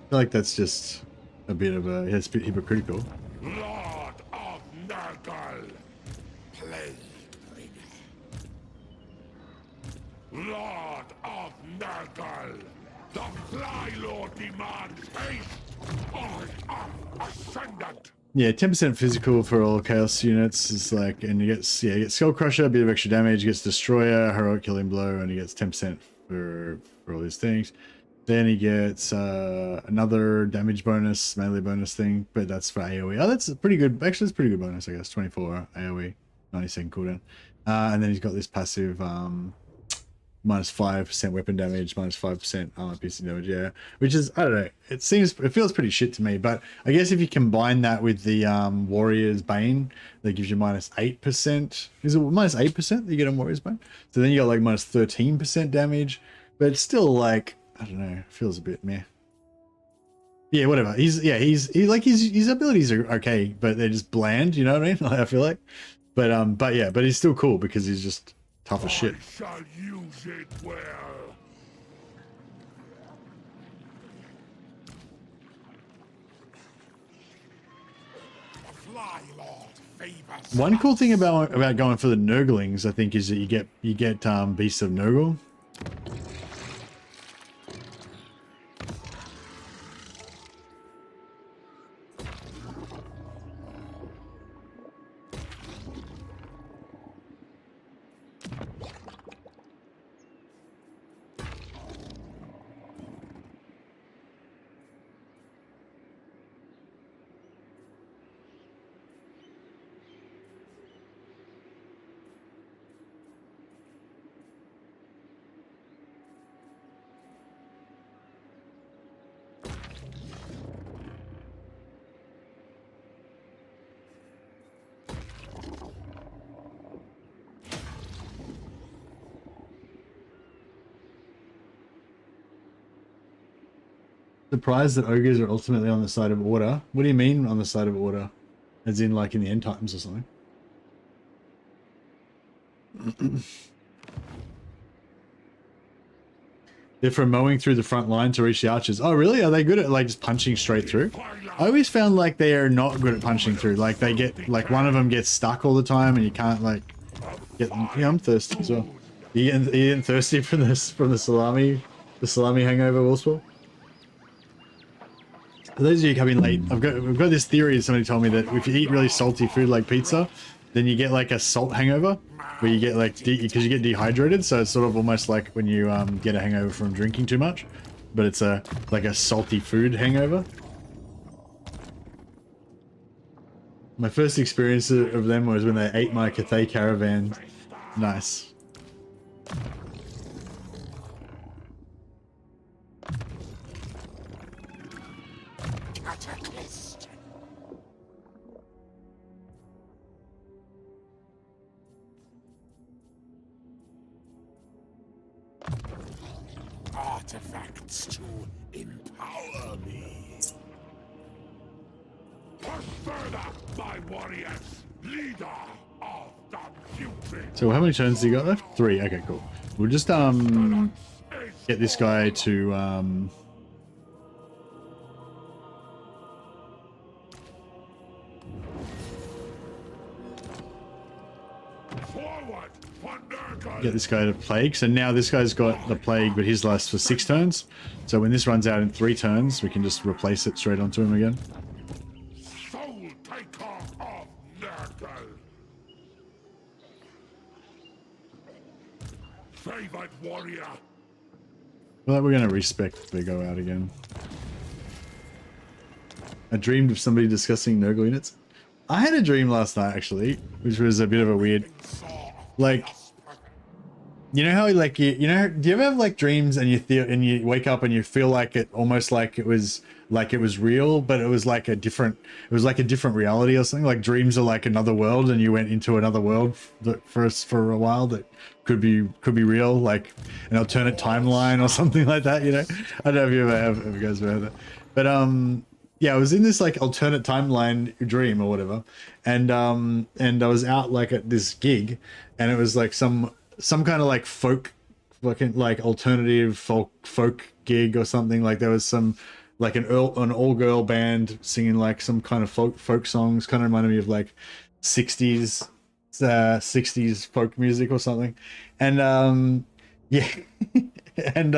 I feel like that's just a bit of a. It's a bit hypocritical. Lord of Nurgle. Plague bringer. Lord of Nurgle. The Fly Lord demands haste. I am ascendant. Yeah, 10% physical for all chaos units is like, and you get Skull Crusher, a bit of extra damage, he gets Destroyer, Heroic Killing Blow, and he gets 10% for all these things. Then he gets another damage bonus, melee bonus thing, but that's for AoE. Oh, that's a pretty good, actually it's a pretty good bonus, I guess. 24 AoE, 90-second cooldown. And then he's got this passive minus 5% weapon damage, minus 5% armor piercing damage, yeah. Which is, I don't know, it feels pretty shit to me, but I guess if you combine that with the Warrior's Bane, that gives you minus 8%. Is it minus 8% that you get on Warrior's Bane? So then you got like minus 13% damage, but it's still like, I don't know, feels a bit meh. Yeah, whatever. His abilities are okay, but they're just bland, you know what I mean? I feel like. But yeah, but he's still cool because he's just tough as shit. I shall use it well. The Fly Lord favors. One cool thing about going for the Nurglings, I think, is that you get Beasts of Nurgle. Surprised that ogres are ultimately on the side of order. What do you mean on the side of order? As in like in the end times or something? They're from mowing through the front line to reach the archers. Oh really? Are they good at like just punching straight through? I always found like they are not good at punching through. Like they get, like one of them gets stuck all the time and you can't like get them. Yeah, I'm thirsty as well. You getting thirsty from this, from the salami hangover, Wolfswell? For those of you coming late, I've got this theory. Somebody told me that if you eat really salty food like pizza, then you get like a salt hangover, where you get like because you get dehydrated. So it's sort of almost like when you get a hangover from drinking too much, but it's like a salty food hangover. My first experience of them was when they ate my Cathay caravan. Nice. checklist. Artifacts to empower me. Push further, my warriors, leader of the putrid. So how many turns do you got left? 3. Okay, cool. We'll just get this guy to Forward, Thundergun. get this guy to plague. So now this guy's got the plague, but his lasts for 6 turns. So when this runs out in 3 turns, we can just replace it straight onto him again. Soul taker of Nurgle. Favored warrior. Well, we're going to respec if they go out again. I dreamed of somebody discussing Nurgle units. I had a dream last night, actually, which was a bit of a weird... Like, you know how, like, you know, do you ever have, like, dreams and you wake up and you feel like it almost like it was real, but it was like a different reality or something? Like, dreams are like another world and you went into another world for a while that could be real, like an alternate timeline or something like that, you know? I don't know if you ever you guys ever heard that. But yeah, I was in this like alternate timeline dream or whatever, and I was out like at this gig, and it was like some kind of like folk, fucking like alternative folk gig or something. Like there was some like an all girl band singing like some kind of folk songs, kind of reminded me of like 60s folk music or something, and yeah. And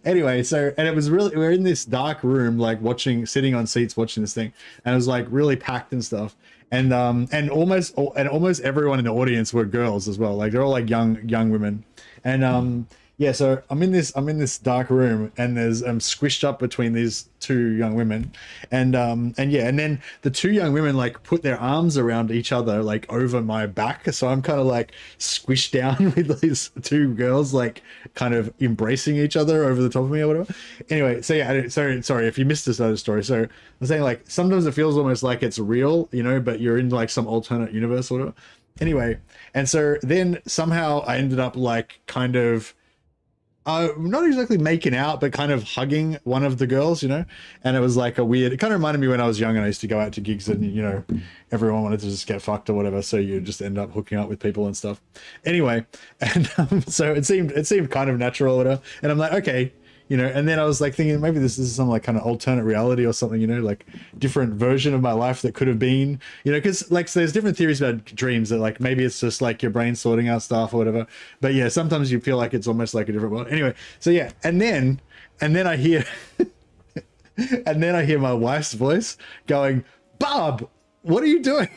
anyway, so, and it was really, we were in this dark room, like sitting on seats watching this thing, and it was like really packed and stuff, and almost everyone in the audience were girls as well, like they're all like young women, and yeah, so I'm in this dark room, and there's squished up between these 2 young women, and yeah, and then the 2 young women like put their arms around each other like over my back, so I'm kind of like squished down with these 2 girls like kind of embracing each other over the top of me or whatever. Anyway, so yeah, sorry if you missed this other story. So I'm saying like sometimes it feels almost like it's real, you know, but you're in like some alternate universe or whatever. Anyway, and so then somehow I ended up like kind of not exactly making out, but kind of hugging one of the girls, you know, and it was like it kind of reminded me when I was young and I used to go out to gigs and, you know, everyone wanted to just get fucked or whatever, so you just end up hooking up with people and stuff. Anyway, and so it seemed kind of natural or whatever, and I'm like, okay, you know, and then I was like thinking maybe this is some like kind of alternate reality or something, you know, like different version of my life that could have been, you know, because like so there's different theories about dreams that like maybe it's just like your brain sorting out stuff or whatever, but yeah, sometimes you feel like it's almost like a different world. Anyway, so yeah, and then I hear and then I hear my wife's voice going, "Bob, what are you doing?"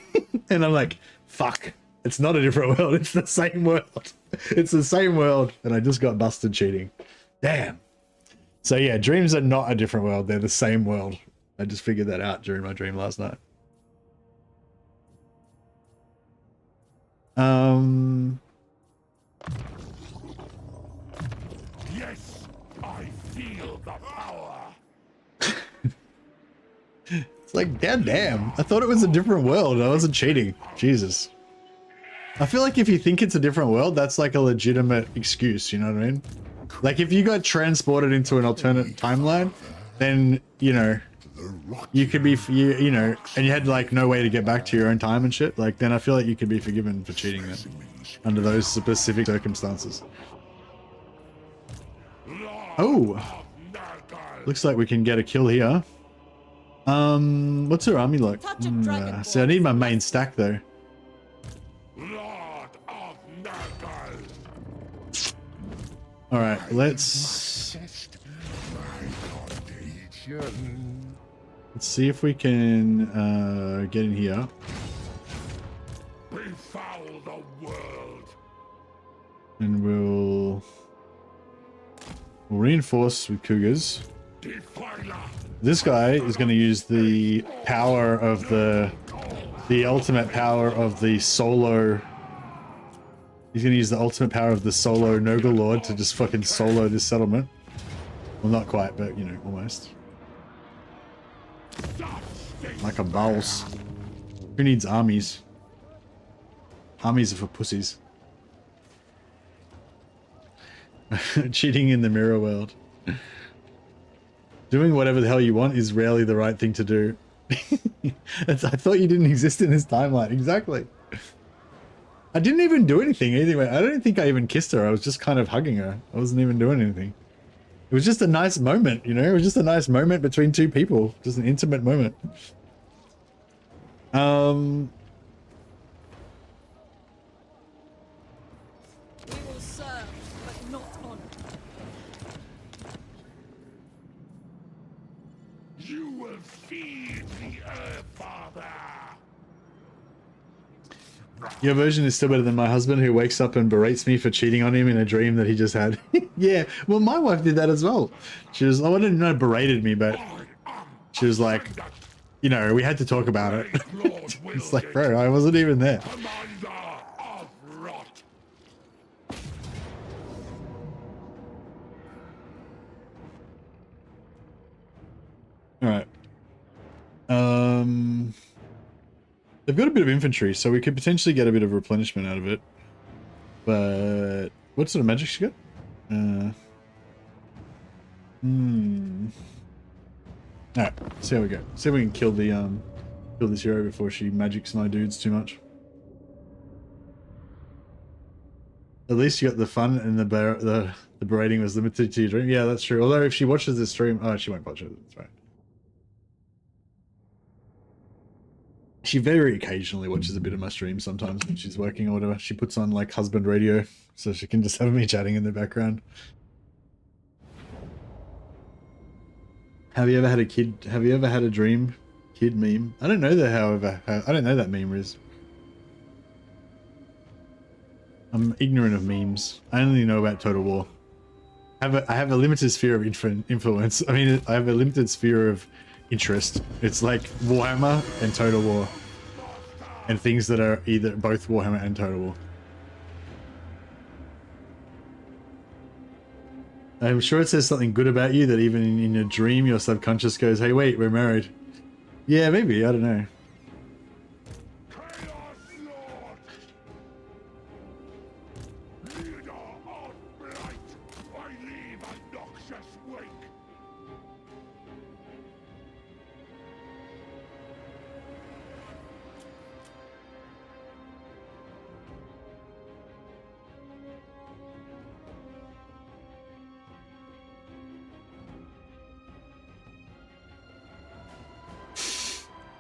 And I'm like, fuck, it's not a different world, it's the same world. It's the same world, and I just got busted cheating. Damn. So yeah, dreams are not a different world, they're the same world. I just figured that out during my dream last night. Yes, I feel the power. It's like, damn, I thought it was a different world. I wasn't cheating. Jesus. I feel like if you think it's a different world, that's like a legitimate excuse, you know what I mean? Like if you got transported into an alternate timeline, then, you know, you could be, you know, and you had like no way to get back to your own time and shit, like then I feel like you could be forgiven for cheating then, under those specific circumstances. Oh, looks like we can get a kill here. What's her army like? So I need my main stack though. All right, let's see if we can get in here. Befoul the world. And we'll reinforce with cougars. This guy is going to use the power of the ultimate power of the solo. He's going to use the ultimate power of the solo Nurgle Lord to just fucking solo this settlement. Well, not quite, but you know, almost. Like a boss. Who needs armies? Armies are for pussies. Cheating in the mirror world. Doing whatever the hell you want is rarely the right thing to do. I thought you didn't exist in this timeline. Exactly. I didn't even do anything anyway. I don't think I even kissed her. I was just kind of hugging her. I wasn't even doing anything. It was just a nice moment, you know? It was just a nice moment between two people. Just an intimate moment. We will serve, but not honor. You will feed the Earth Father. Your version is still better than my husband, who wakes up and berates me for cheating on him in a dream that he just had. Yeah, well, my wife did that as well. She was, I didn't know berated me, but she was like, you know, we had to talk about it. It's like, bro, I wasn't even there. Commander of Rot. All right. They've got a bit of infantry, so we could potentially get a bit of replenishment out of it. But what sort of magic she got? Alright, see how we go. See if we can kill the kill this hero before she magics my dudes too much. At least you got the fun, and the berating was limited to your dream. Yeah, that's true. Although if she watches this stream, oh, she won't watch it. That's right. She very occasionally watches a bit of my stream sometimes when she's working or whatever. She puts on like husband radio so she can just have me chatting in the background. Have you ever had a kid? Have you ever had a dream kid meme? I don't know that, however. I don't know that meme, Riz. I'm ignorant of memes. I only know about Total War. I have a limited sphere of influence. I mean, I have a limited sphere of interest. It's like Warhammer and Total War, and things that are either both Warhammer and Total War. I'm sure it says something good about you that even in your dream your subconscious goes, hey wait, we're married. Yeah, maybe, I don't know.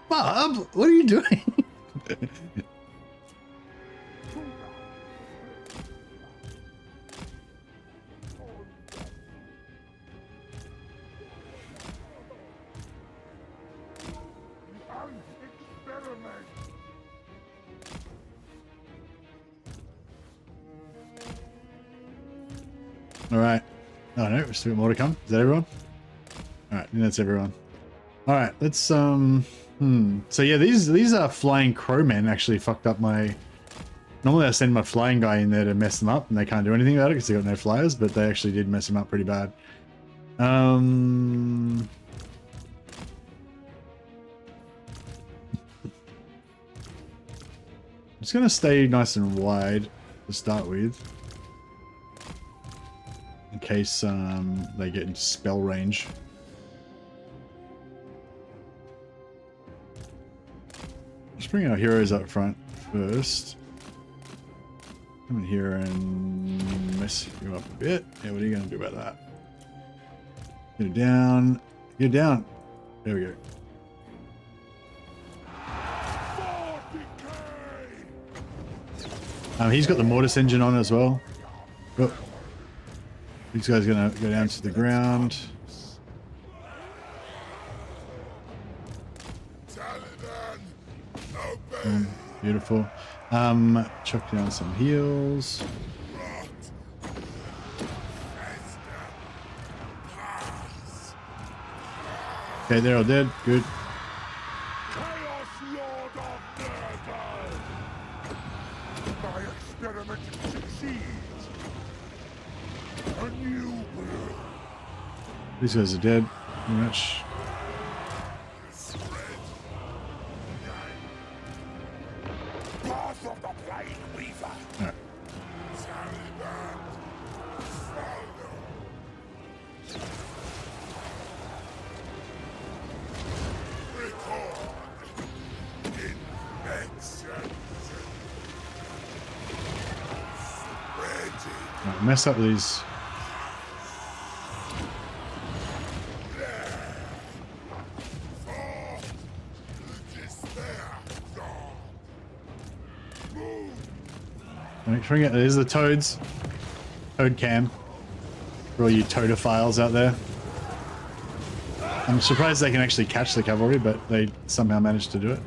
Bob, what are you doing? All right. Oh no, there's still more to come. Is that everyone? All right, I think that's everyone. All right, let's So yeah, these are flying crowmen actually fucked up my. Normally I send my flying guy in there to mess them up, and they can't do anything about it because they got no flyers. But they actually did mess them up pretty bad. I'm just gonna stay nice and wide to start with, in case they get into spell range. Let's bring our heroes up front first. Come in here and mess you up a bit. Yeah, what are you going to do about that? Get it down. Get it down. There we go. He's got the mortis engine on as well. Oh. These guys are going to go down to the ground. Beautiful. Chuck down some heals. Okay, they're all dead. Good. Chaos Lord of Murder! My experiment succeeds. A new will. These guys are dead, pretty much. Path of the Plague Weaver. All right. Right, mess up these. Make sure there's the toads. Toad cam. For all you todophiles out there. I'm surprised they can actually catch the cavalry, but they somehow managed to do it.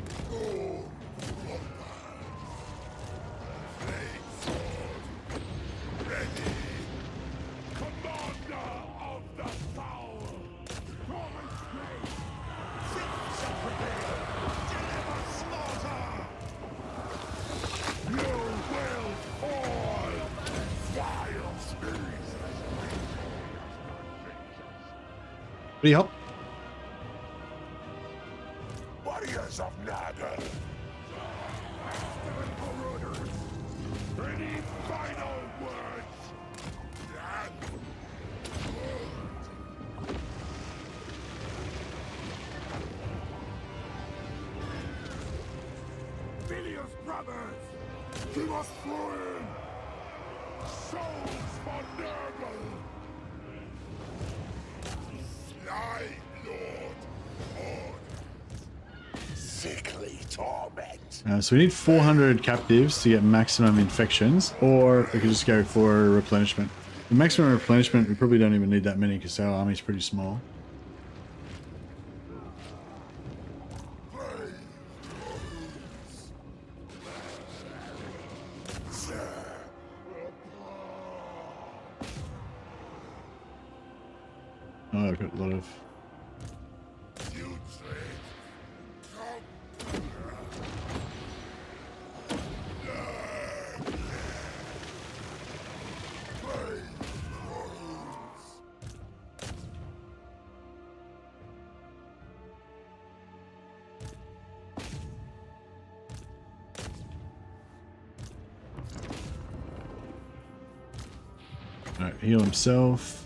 Pretty hop. Warriors of Naga. Any final words? Bilious brothers, keep us flowing. Souls for Nurgle. Sickly torment. So we need 400 captives to get maximum infections, or we could just go for replenishment. The maximum replenishment, we probably don't even need that many because our army's pretty small. Oh, I've got a lot of... Alright, heal himself.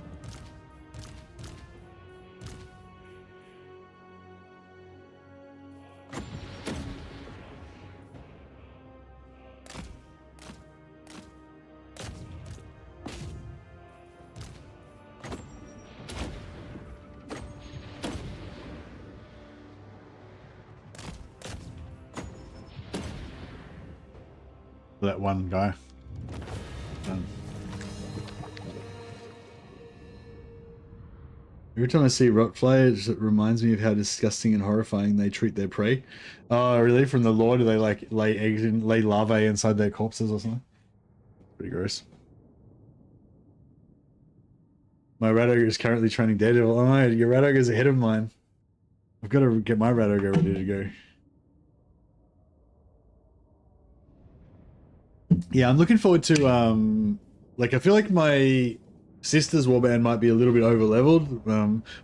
That one guy. Every time I see rotfly, it reminds me of how disgusting and horrifying they treat their prey. Oh, really? From the lore, do they like lay eggs and lay larvae inside their corpses or something? Pretty gross. My rat ogre is currently training Daredevil. Oh no, your rat ogre is ahead of mine. I've got to get my rat ogre ready to go. Yeah, I'm looking forward to like I feel like my sister's warband might be a little bit over leveled.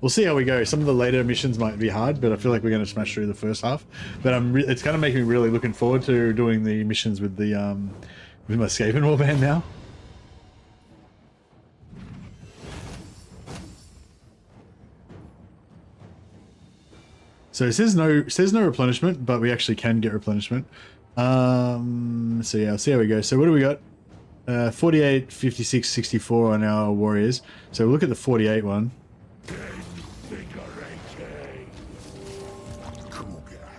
We'll see how we go. Some of the later missions might be hard, but I feel like we're going to smash through the first half. But it's kind of making me really looking forward to doing the missions with the with my Skaven warband now. So it says no replenishment, but we actually can get replenishment. So yeah, I'll see how we go. So what do we got? 48, 56, 64 on our warriors. So we'll look at the 48 one.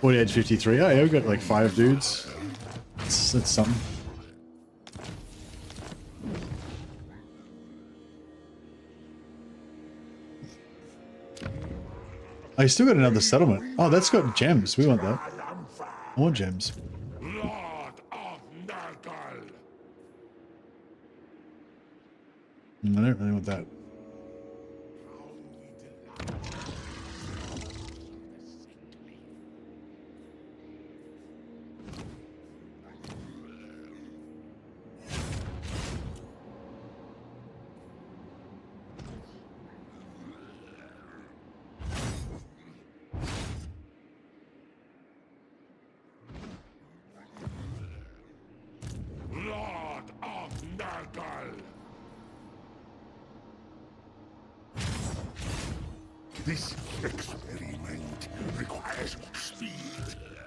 48, 53. Oh yeah, we've got like 5 dudes. That's something. Oh, you still got another settlement. Oh, that's got gems. We want that. More gems. I don't really want that. This experiment requires speed.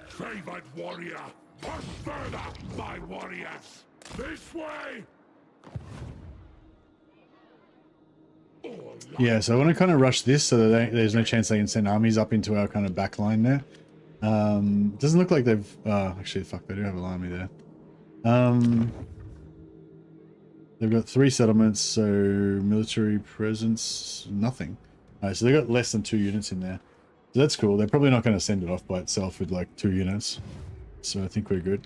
Favored warrior, push further, my warriors! This way! Yeah, so I want to kind of rush this so that there's no chance they can send armies up into our kind of back line there. Doesn't look like they've... actually, fuck, they do have an army there. They've got 3 settlements, so military presence, nothing. Alright, so they've got less than 2 units in there. So that's cool. They're probably not going to send it off by itself with like 2 units. So I think we're good.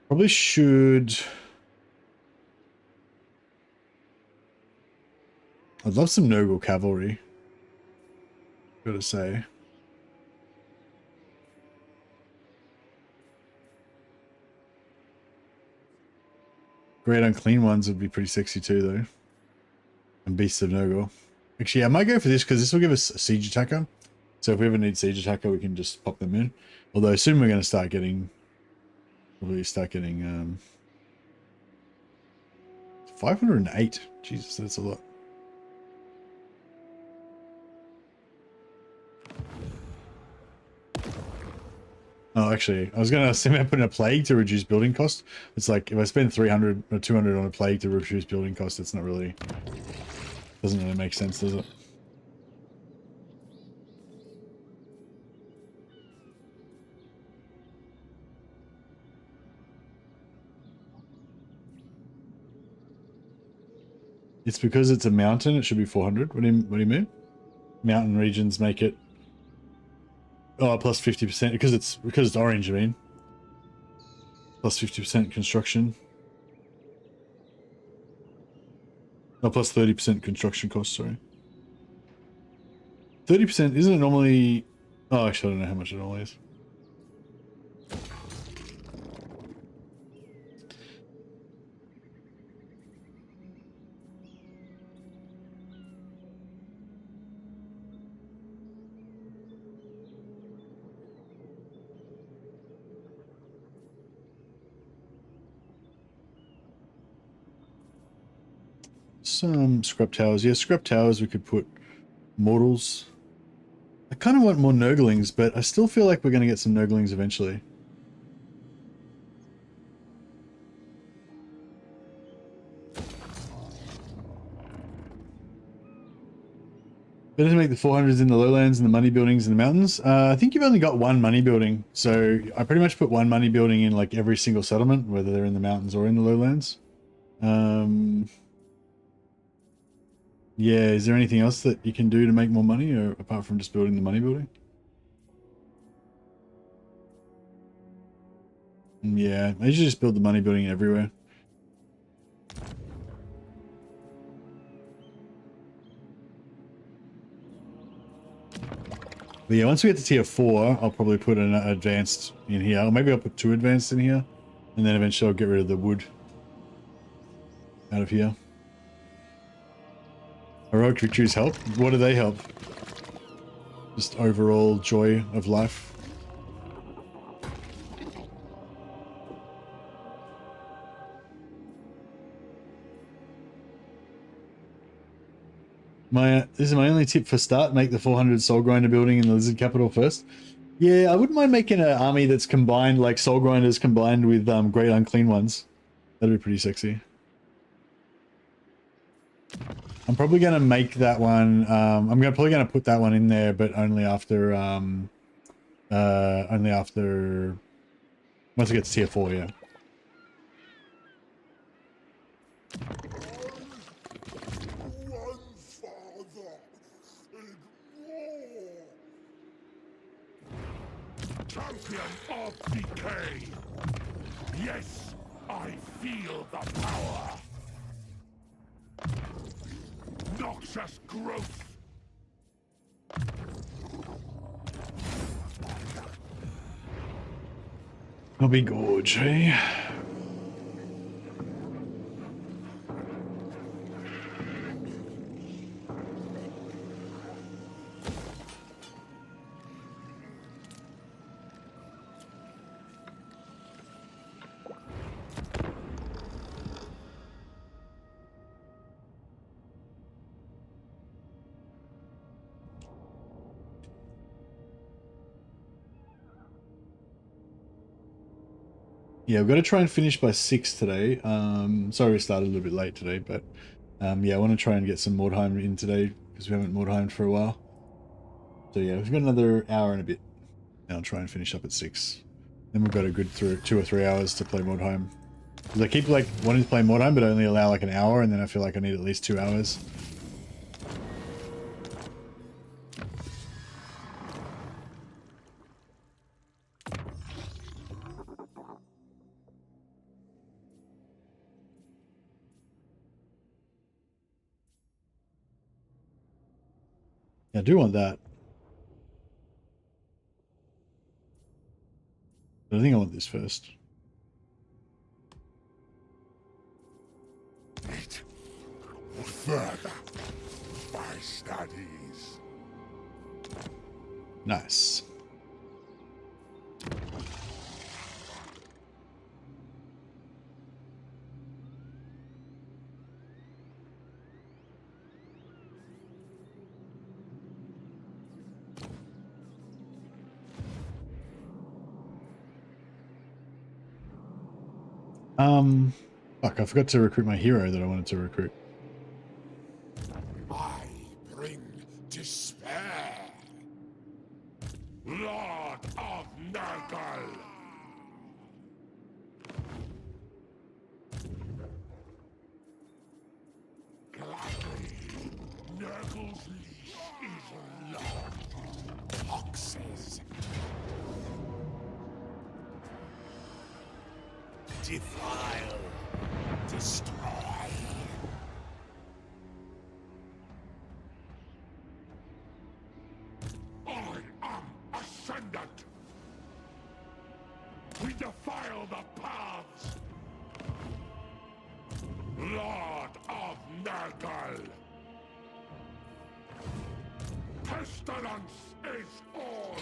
Probably should... I'd love some Nogel cavalry. Gotta say. Great Unclean Ones would be pretty sexy too, though. And Beasts of Nogel. Actually, yeah, I might go for this because this will give us a siege attacker. So if we ever need siege attacker, we can just pop them in. Although soon we're going to start getting... Probably start getting... 508. Jesus, that's a lot. Oh, actually, I was going to say I put in a plague to reduce building cost. It's like, if I spend 300 or 200 on a plague to reduce building cost, it's not really... Doesn't really make sense, does it? It's because it's a mountain, it should be 400. What do you mean? Mountain regions make it... Oh, plus 50%, because it's orange, I mean. Plus 50% construction. Oh, plus 30% construction cost, sorry. 30%, isn't it normally... Oh, actually, I don't know how much it normally is. Some scrap towers. Yeah, scrap towers we could put mortals. I kind of want more Nurglings, but I still feel like we're going to get some Nurglings eventually. Better to make the 400s in the lowlands and the money buildings in the mountains. I think you've only got 1 money building, so I pretty much put 1 money building in like every single settlement, whether they're in the mountains or in the lowlands. Yeah, is there anything else that you can do to make more money, or apart from just building the money building? Yeah, I usually just build the money building everywhere. But yeah, once we get to tier 4, I'll probably put an advanced in here. Or maybe I'll put 2 advanced in here. And then eventually I'll get rid of the wood out of here. Heroic victories help? What do they help? Just overall joy of life. This is my only tip for start. Make the 400 Soul Grinder building in the Lizard Capital first. Yeah, I wouldn't mind making an army that's combined, like Soul Grinders combined with Great Unclean Ones. That'd be pretty sexy. I'm probably going to make that one, probably going to put that one in there, but only after, once it gets to tier 4, yeah. One father in war. Champion of decay. Yes, I feel the power. Noxious growth. I'll be gorge, eh? Yeah, we've got to try and finish by 6 today. Sorry we started a little bit late today, but yeah, I want to try and get some Mordheim in today because we haven't Mordheimed for a while. So yeah, we've got another hour and a bit. And I'll try and finish up at 6. Then we've got a good 2 or 3 hours to play Mordheim. Because I keep like wanting to play Mordheim, but I only allow like an hour, and then I feel like I need at least 2 hours. Yeah, I do want that. But I think I want this first. Further, my studies. Nice. Fuck, I forgot to recruit my hero that I wanted to recruit. I bring despair. Lord of Nurgle. Gladly, Nurgle's leash is long. Foxes. Defile. Destroy. I am ascendant. We defile the paths. Lord of Nurgle. Pestilence is all.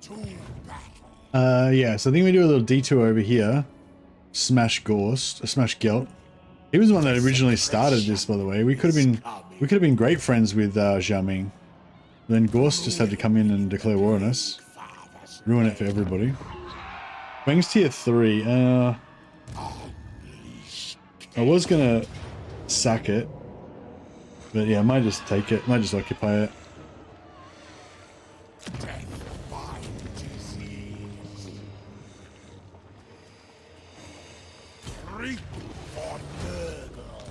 To battle. Yeah, so I think we do a little detour over here. Smash Gelt. He was the one that originally started this, by the way. We could have been great friends with Xiaoming. Then Gorst just had to come in and declare war on us. Ruin it for everybody. Wang's tier 3. I was gonna sack it. But yeah, I might just take it. Might just occupy it. Death by disease. Creep for Nurgle.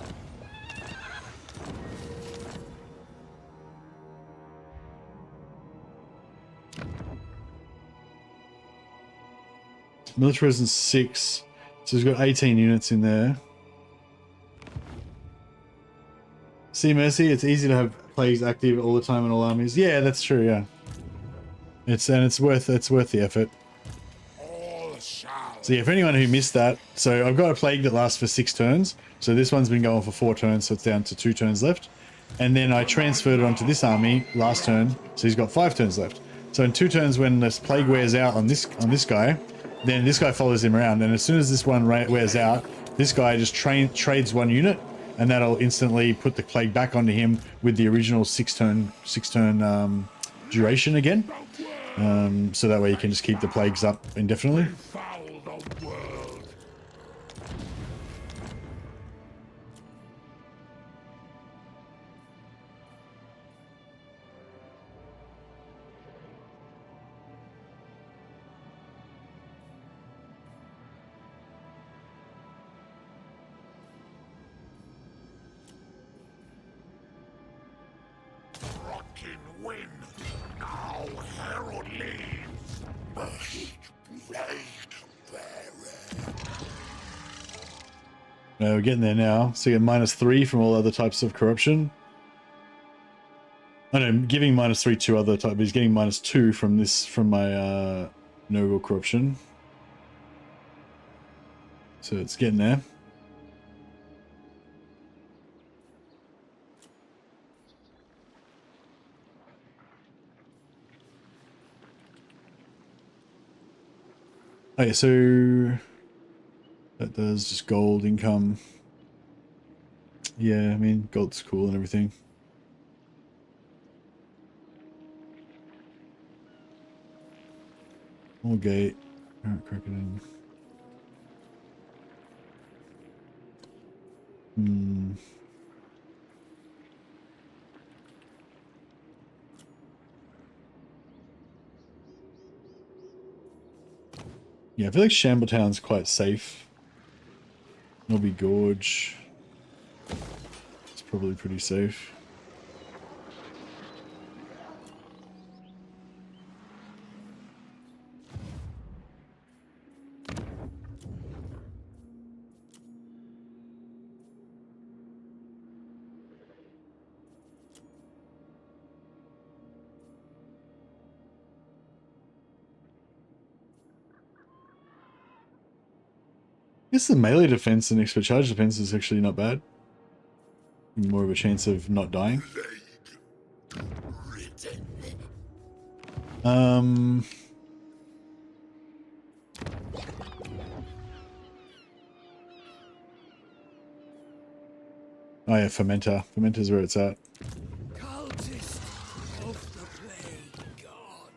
Military presence 6. So he's got 18 units in there. See, Mercy, it's easy to have plagues active all the time in all armies. Yeah, that's true, yeah. It's worth the effort. All shall. So yeah, for anyone who missed that, so I've got a plague that lasts for 6 turns. So this one's been going for 4 turns, so it's down to 2 turns left. And then I transferred it onto this army last turn, so he's got 5 turns left. So in 2 turns, when this plague wears out on this guy, then this guy follows him around, and as soon as this one wears out, this guy just trades 1 unit, and that'll instantly put the plague back onto him with the original 6 turn duration again. So that way you can just keep the plagues up indefinitely. Foul the world. Rockin' wind. Now herald leaves. Must blade bearer. We're getting there now. So you get -3 from all other types of corruption. I know, giving -3 to other types, but he's getting -2 from my Nurgle corruption. So it's getting there. Okay, so that does just gold income. Yeah, I mean, gold's cool and everything. Small gate. Alright, crack it in. Yeah, I feel like Shambletown's quite safe. Nobby Gorge. It's probably pretty safe. I guess the melee defense and expert charge defense is actually not bad. More of a chance of not dying. Oh yeah, Fermenter. Fermenter's where it's at. Cultist of the plague god.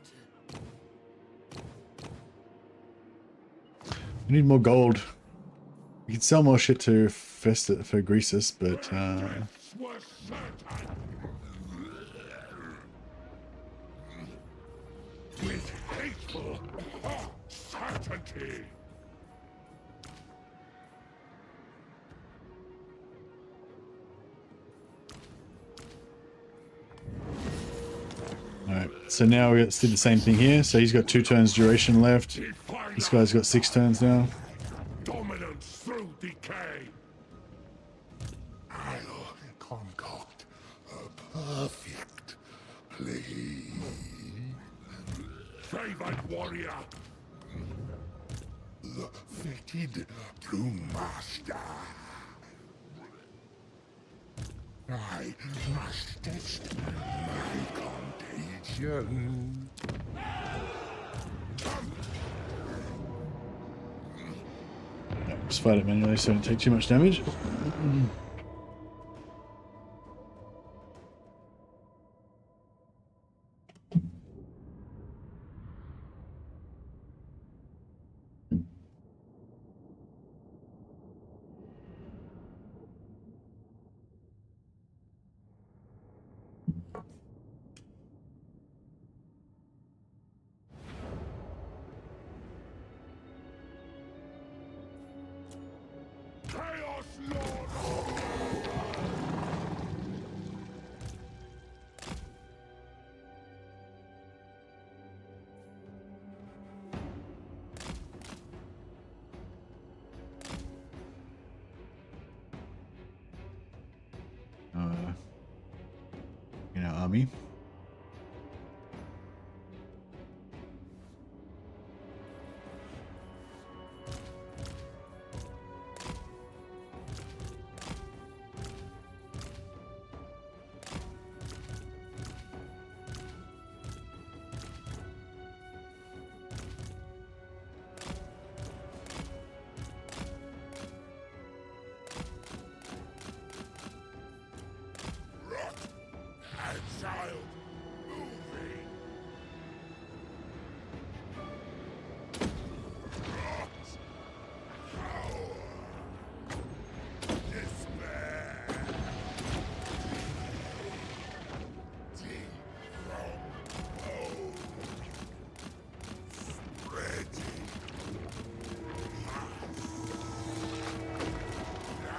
We need more gold. We can sell more shit to Festa for Greasus, but Was certain. With hateful certainty. alright. So now let's do the same thing here. So he's got 2 turns duration left. This guy's got 6 turns now. Dominance through decay. I'll concoct a perfect play. Favored warrior. The fated brewmaster. I must test my contagion. Just fight it manually so I don't take too much damage. Chaos Lord! Army. Exiled, moving. Rot, power, despair. Deep from bone, spreading.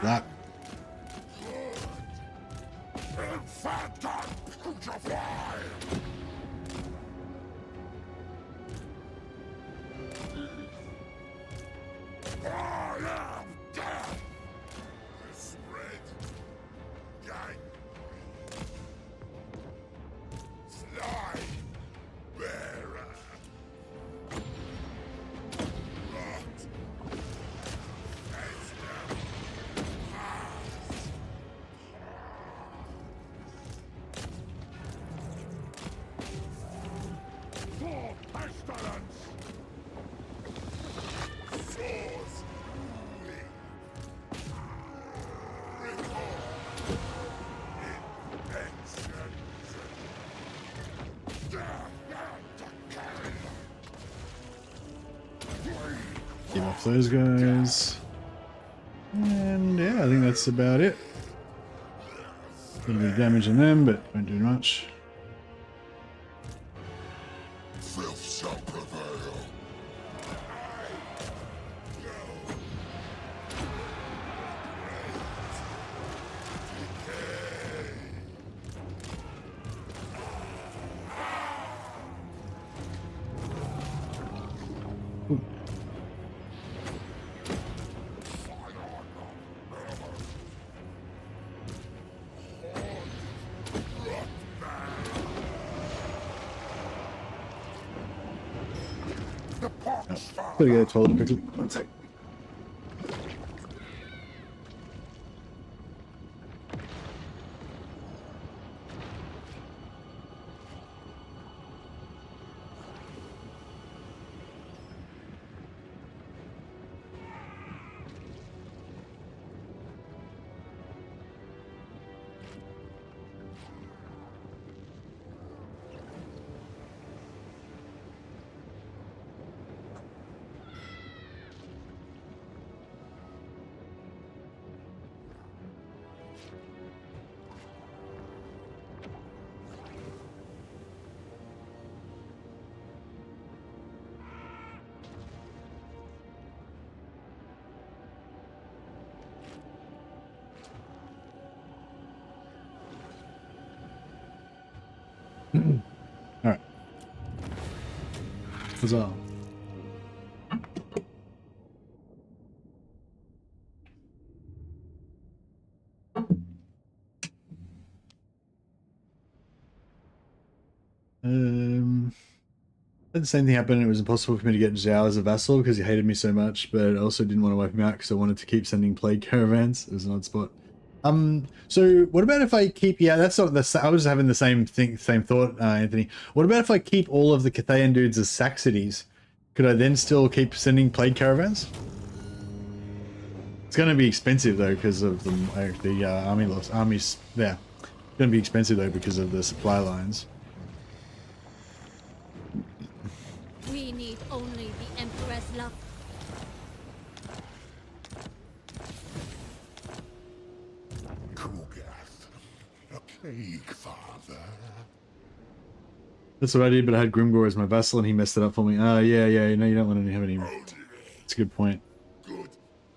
That. Infected, putrefy. I am death. Spread, gang, slime bearer. Rot, fester, pass. Debuff those guys. And yeah, I think that's about it. A little bit of damage on them, but won't do much. Filth shall prevail. Gotta get a toilet quickly. One sec. Alright. Huzzah. The same thing happened. It was impossible for me to get Zhao as a vassal because he hated me so much, but I also didn't want to wipe him out because I wanted to keep sending plague caravans. It was an odd spot. So what about if I keep, yeah, that's not the, I was having the same thought, Anthony. What about if I keep all of the Cathayan dudes as Saxides? Could I then still keep sending plague caravans? It's going to be expensive though because of the armies. Yeah, it's going to be expensive though because of the supply lines. We need only the Emperor's love. A plague father. That's what I did, but I had Grimgor as my vassal and he messed it up for me. Oh, yeah, you know, you don't want to have any. It's a good point.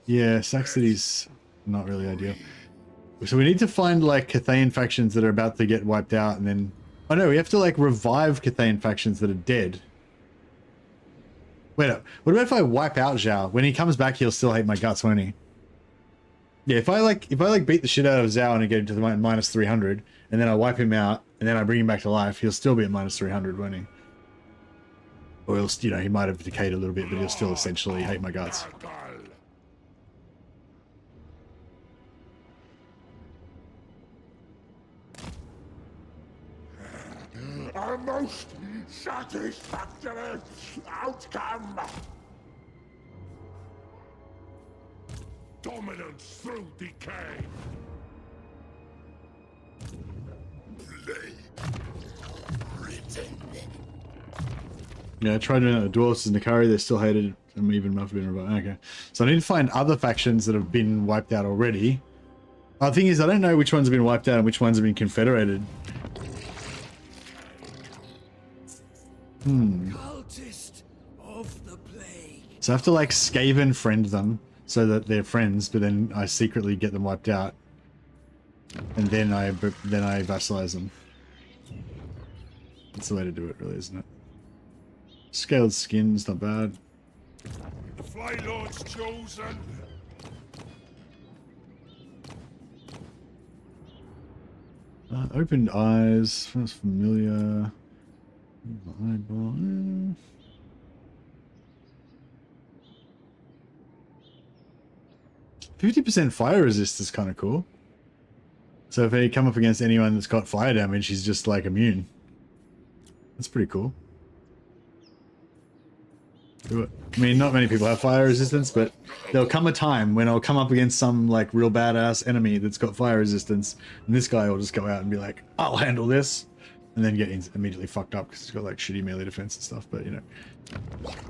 Yeah, Saxides, not really ideal. So we need to find like Cathayan factions that are about to get wiped out and then... Oh no, we have to like revive Cathayan factions that are dead. Wait up, what about if I wipe out Zhao? When he comes back, he'll still hate my guts, won't he? Yeah, if I beat the shit out of Zhao and I get him to the minus 300, and then I wipe him out, and then I bring him back to life, he'll still be at minus 300, won't he? Or he'll, you know, he might have decayed a little bit, but he'll still essentially hate my guts. A most satisfactory outcome. Dominance through decay. Plague written. Yeah, I tried doing it at Dwarfs and Nakari, they still hated them even after being revived. Okay. So I need to find other factions that have been wiped out already. The thing is, I don't know which ones have been wiped out and which ones have been confederated. Cultist of the plague. So I have to like Skaven friend them so that they're friends, but then I secretly get them wiped out, and then I vassalize them. That's the way to do it, really, isn't it? Scaled skin's not bad. The Fly Lord's chosen. Opened eyes, that's familiar. Eyeball. 50% fire resist is kind of cool. So if they come up against anyone that's got fire damage, he's just like immune. That's pretty cool. Do it. I mean, not many people have fire resistance, but there'll come a time when I'll come up against some like real badass enemy that's got fire resistance, and this guy will just go out and be like, I'll handle this, and then get immediately fucked up because he's got like shitty melee defense and stuff, but you know,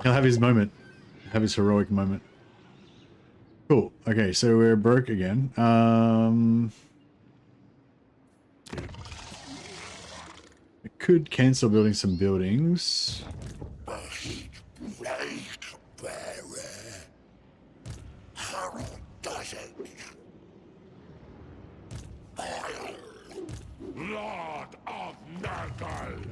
he'll have his moment. have his heroic moment. Cool. Okay, so we're broke again. I could cancel building some buildings. Lord of Nurgle!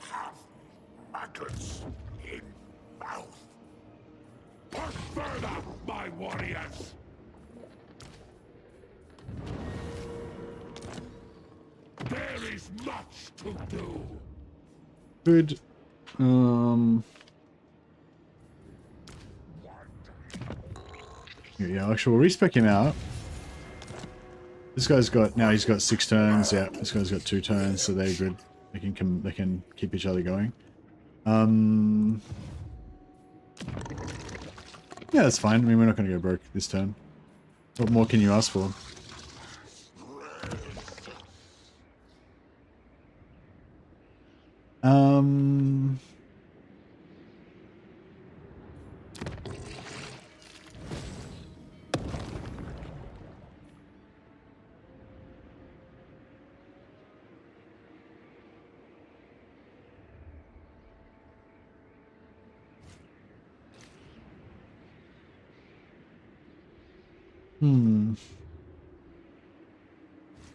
Have maggots in mouth. Push further, my warriors! There is much to do. Good. Yeah, actually, we'll respec him out. This guy's got now. He's got 6 turns. Yeah, this guy's got 2 turns, so they're good. They can They can keep each other going. Yeah, that's fine. I mean, we're not going to go broke this turn. What more can you ask for?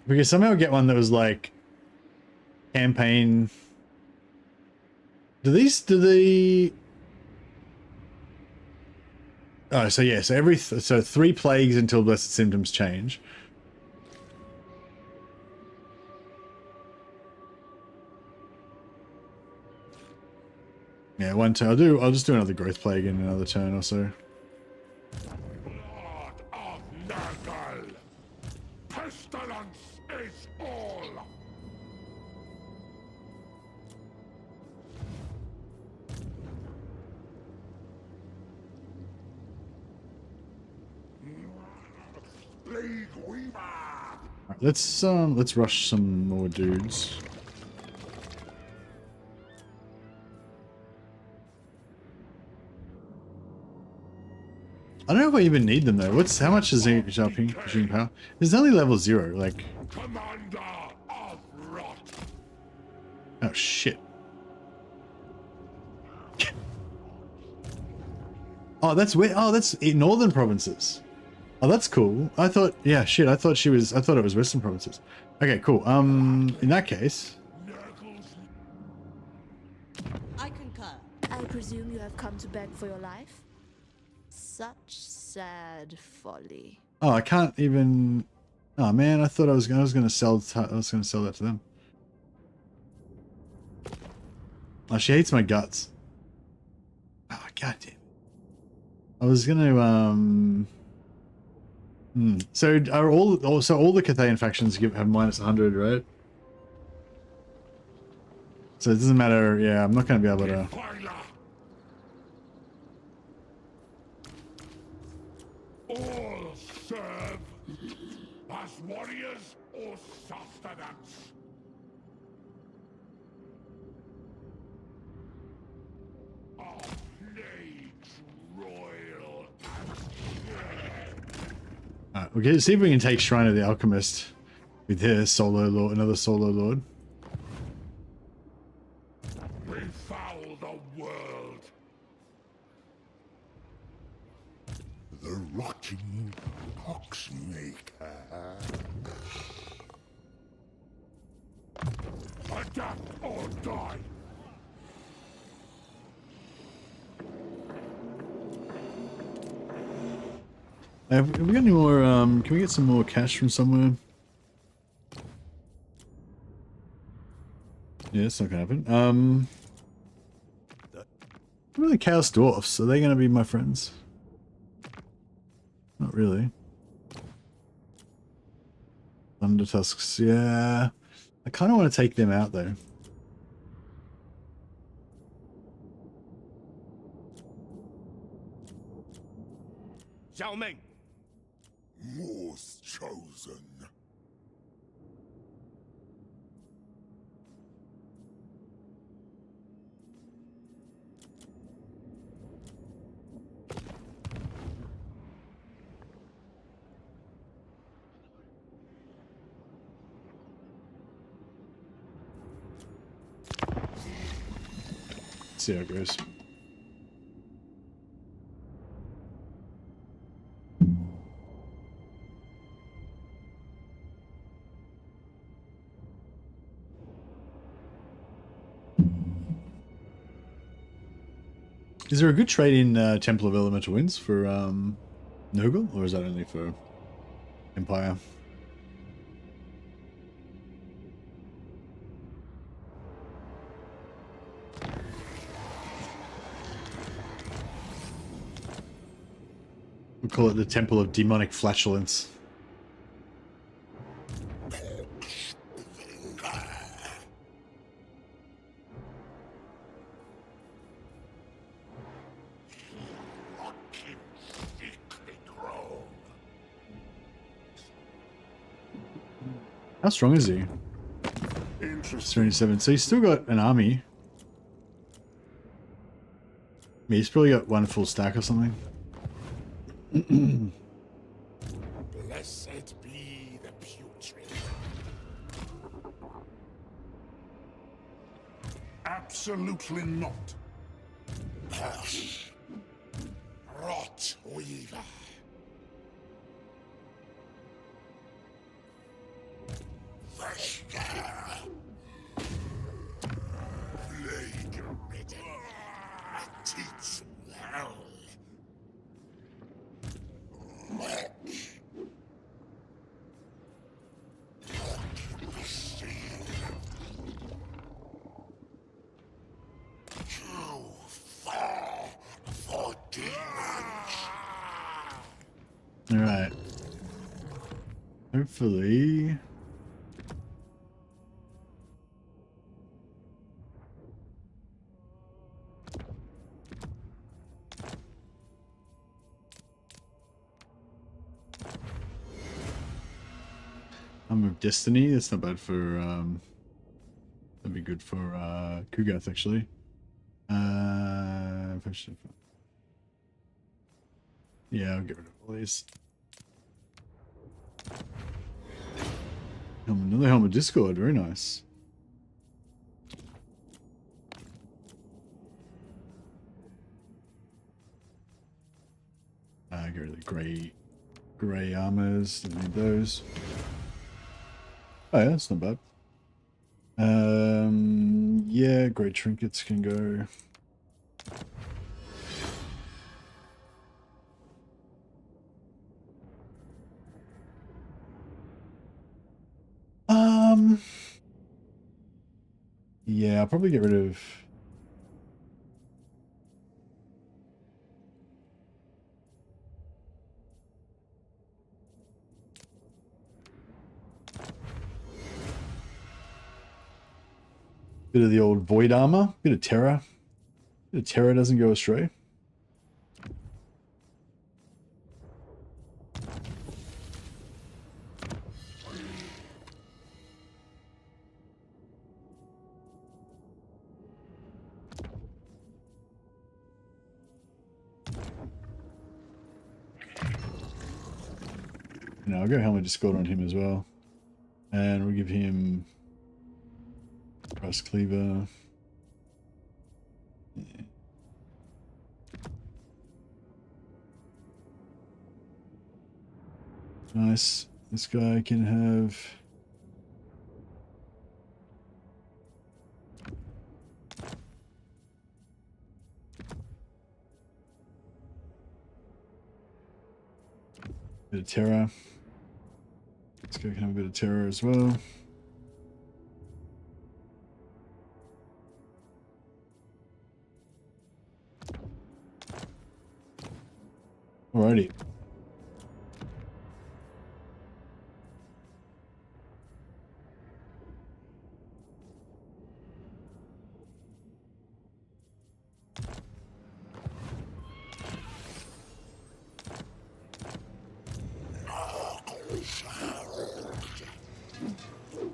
We could somehow get one that was like campaign. Do the oh, so yeah, so so 3 plagues until blessed symptoms change. Yeah, 1 turn. I'll just do another growth plague in another turn or so. Lord of Nurgle! Pestilence is all! Plague Weaver! Alright, let's rush some more dudes. I don't know if I even need them though. How much is the jumping power? It's only level 0, like. Commander of Rot! Oh shit. Oh, that's where. Oh, that's in northern provinces. Oh, that's cool. I thought, yeah, shit. I thought it was western provinces. Okay, cool. In that case. I concur. I presume you have come to beg for your life? Such sad folly. Oh, I can't even. Oh man, I thought I was gonna sell that to them. Oh, she hates my guts. Oh, goddamn. I was gonna So are all the Cathayan factions have minus 100, right? So it doesn't matter. Yeah, I'm not gonna be able to. All serve as warriors or sustenance. A plague's royal. Alright, okay, see if we can take Shrine of the Alchemist with his solo lord, another solo lord. Befoul the world. The rotting poxmaker. Adapt or die. Have we got any more? Can we get some more cash from somewhere? Yeah, it's not gonna happen. What are the Chaos Dwarfs? Are they gonna be my friends? Not really. Thunder Tusks, yeah. I kind of want to take them out though. Xiaoming. Most chosen. see how it goes. Is there a good trade in Temple of Elemental Winds for Nurgle, or is that only for Empire? We'll call it the Temple of Demonic Flatulence. How strong is he? 77. So he's still got an army. Yeah, he's probably got one full stack or something. Blessed be the putrid. Absolutely not. Hush. Rot weaver. Plague ridden. Teach hell. All right. Hopefully. Armor of Destiny. That's not bad for. That'd be good for Kugath actually. Yeah, I'll get rid of all these. Another Helm of Discord. Very nice. Get rid of the grey armors. Don't need those. Oh yeah, that's not bad. Yeah, great trinkets can go. Yeah, I'll probably get rid of. Bit of the old void armor, bit of terror. Bit of terror doesn't go astray. No, I'll go Helmet Discord on him as well. And we'll give him Rust Cleaver. Yeah. Nice. This guy can have bit of terror. This guy can have a bit of terror as well. Alrighty.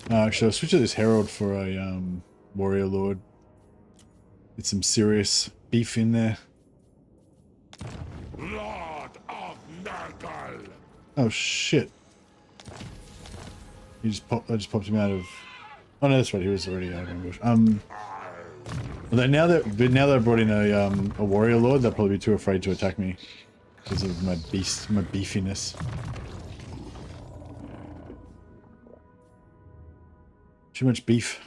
Actually, I'll switch to this Herald for a Warrior Lord. Get some serious beef in there. Lord of Nurgle. Oh shit! He just popped. I just popped him out of. Oh no, that's right. He was already out of ambush. Although now that they've brought in a warrior lord, they'll probably be too afraid to attack me because of my beefiness. Too much beef.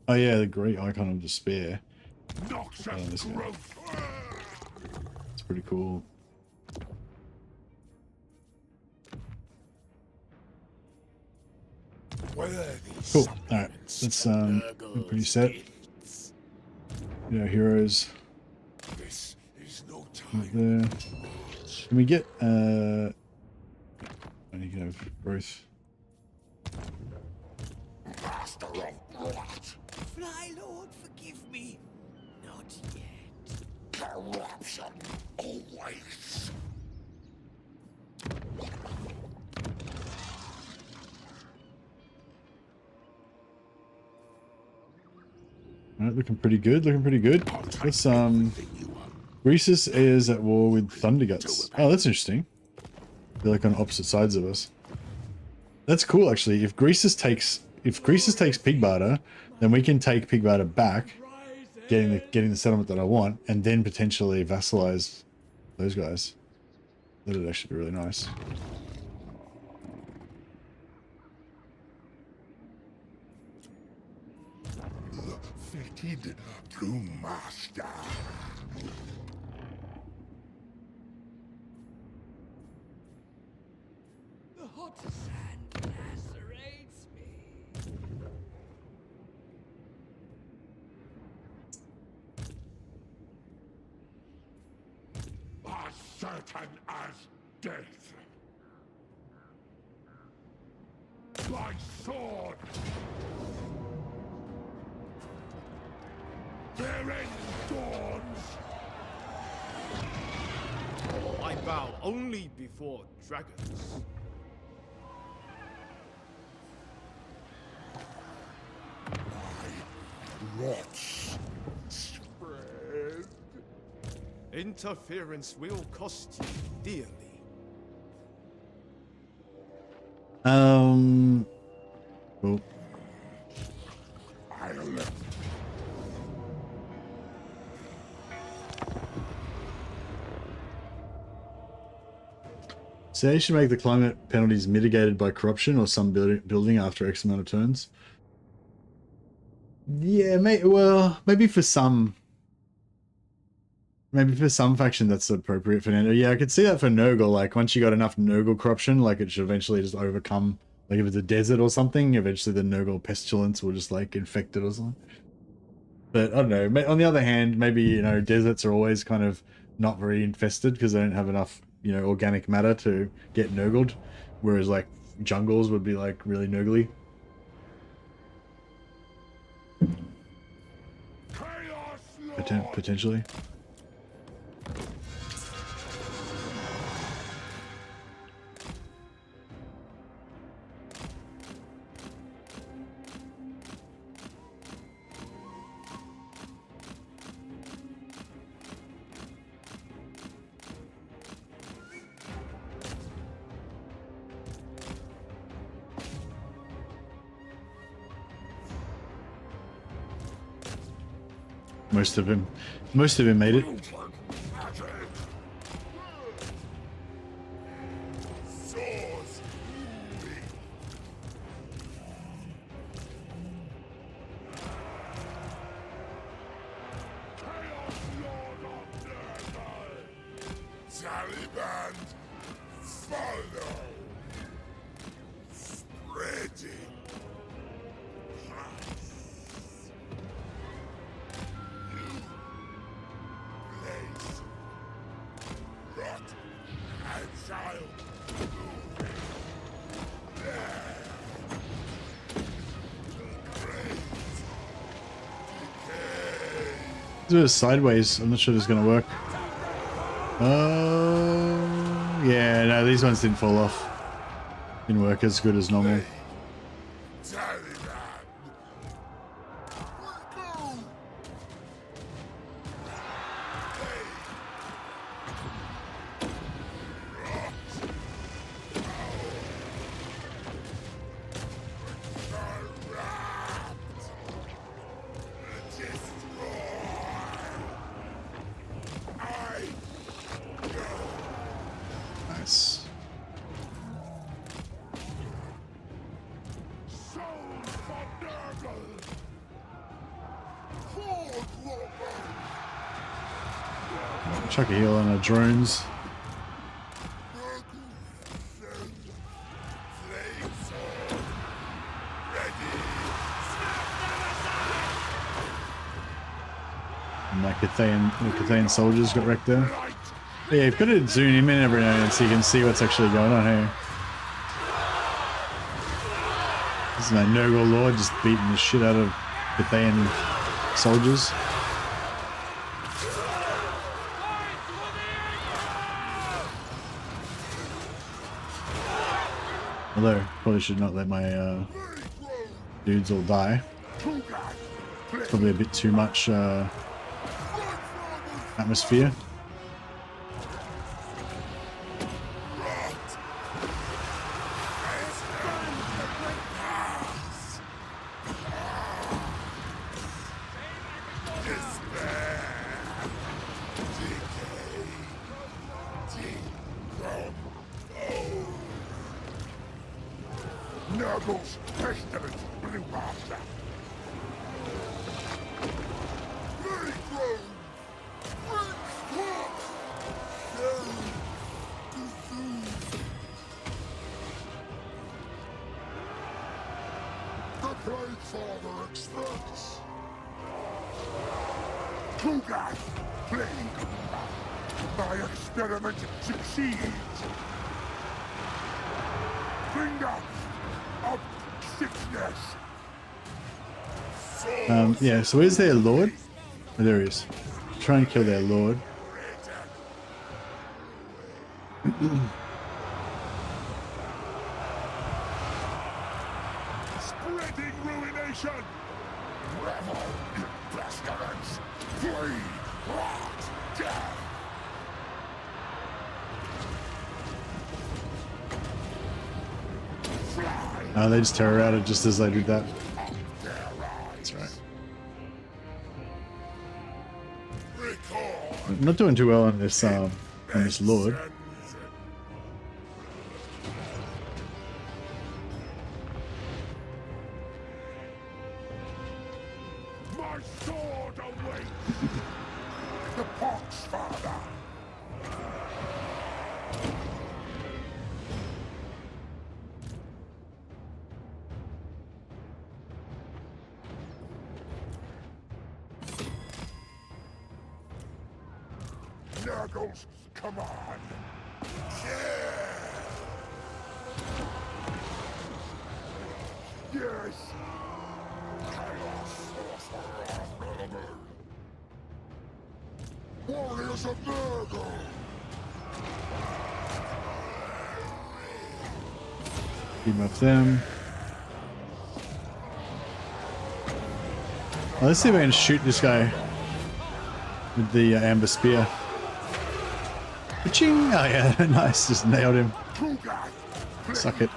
Oh yeah, the great icon of despair. It's pretty cool. Cool. Alright, let's we're pretty set. Yeah, heroes. This is no Right time. there. Can we get I need to have growth. Master of blood. Fly, Lord, forgive me. Not yet. Corruption. Always. Alright, looking pretty good, looking pretty good. Let's Greasus is at war with Thunderguts. Oh, that's interesting. They're like on opposite sides of us. That's cool actually. If Greasus takes Pigbarter, then we can take Pigbarter back, getting the settlement that I want, and then potentially vassalize those guys. That would actually be really nice. Fitted to master. The hot sand lacerates me. As certain as death. By sword. Their end dawns. I bow only before dragons. Rots spread. Interference will cost you dearly. Cool. I'll So you should make the climate penalties mitigated by corruption or some building after X amount of turns. Yeah, maybe for some faction that's appropriate, Fernando. Yeah, I could see that for Nurgle. Like once you got enough Nurgle corruption, like it should eventually just overcome. Like if it's a desert or something, eventually the Nurgle pestilence will just like infect it or something. But I don't know. On the other hand, maybe, you know, deserts are always kind of not very infested because they don't have enough, you know, organic matter to get Nurgled, whereas like jungles would be like really Nurgly. Potentially. Most of him made it. Taliban, follow. Spreading. Do it sideways. I'm not sure this is gonna work. Yeah, no, these ones didn't fall off. Didn't work as good as normal. Taliban. Nice. Chuck a heal on our drones. And my Cathayan soldiers got wrecked there. But yeah, you've got to zoom him in every now and then so you can see what's actually going on here. This is my Nurgle Lord just beating the shit out of Cathayan soldiers. Although, probably should not let my dudes all die. Probably a bit too much atmosphere. Nurgle's pestilent blue master. Very grown. The Plague Father expects. Tugas, plague. My experiment succeeds. Finger of sickness. Yeah, so where's their lord? Oh, there he is. Try and kill their lord. Spreading ruination. Revel in pestilence. Flee, rot, death. Fly. They just terror routed just as they did that. That's right. I'm not doing too well on this lord. My sword awaits. The Pox Father. Nurgle's command. Yes. Chaos sorcerer of Nurgle. Warriors of Nurgle. Keep up them. Well, let's see if I can shoot this guy with the amber spear. Ching! Oh yeah, nice, just nailed him. Suck it.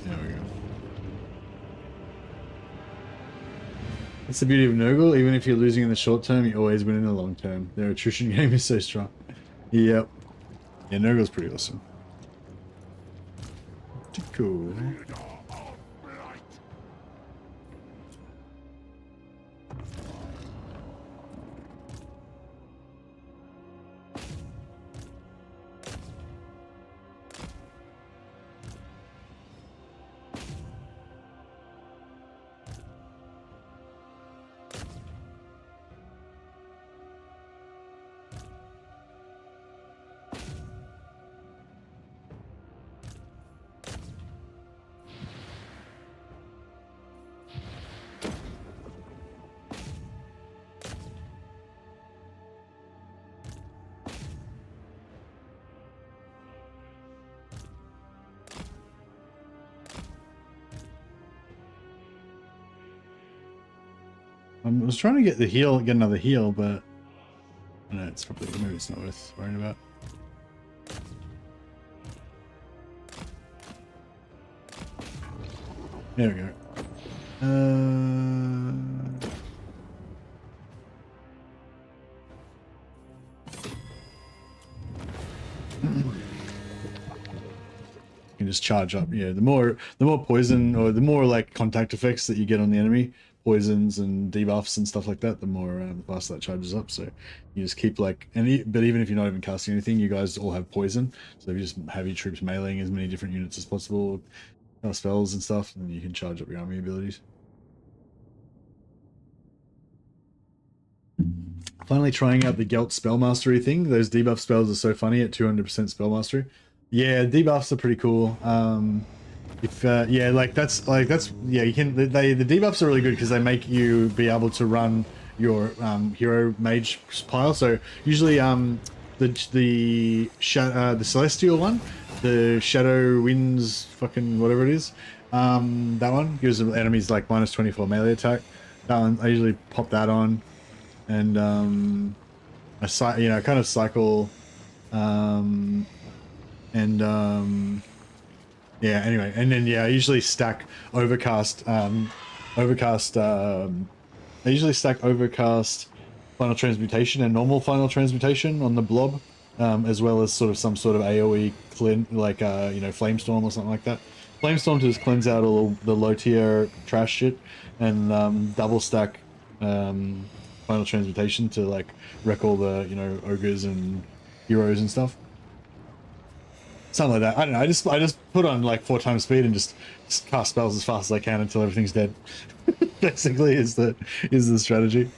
There we go. That's the beauty of Nurgle. Even if you're losing in the short term, you always win in the long term. Their attrition game is so strong. Yep. Yeah, Nurgle's pretty awesome. Pretty cool. I was trying to get another heal, but I don't know, it's probably, maybe it's not worth worrying about. There we go. You can just charge up. Yeah, the more poison or the more like contact effects that you get on the enemy, poisons and debuffs and stuff like that, the more the faster that charges up. So you just keep like, but even if you're not even casting anything, you guys all have poison. So if you just have your troops meleeing as many different units as possible, spells and stuff, and you can charge up your army abilities. Finally trying out the Gelt spell mastery thing. Those debuff spells are so funny at 200% spell mastery. Yeah, debuffs are pretty cool. Yeah, you can. The debuffs are really good because they make you be able to run your hero mage pile. So usually the celestial one, the Shadow Winds, fucking whatever it is, that one gives the enemies like -24 melee attack. That one, I usually pop that on, and kind of cycle, yeah, anyway, and then I usually stack overcast, I usually stack overcast, final transmutation, and normal final transmutation on the blob, as well as some sort of AoE like flamestorm or something like that. Flamestorm to just cleanse out all the low tier trash shit, and double stack final transmutation to like wreck all the ogres and heroes and stuff. Something like that. I don't know. I just put on like 4 times speed and just cast spells as fast as I can until everything's dead. Basically, is the strategy.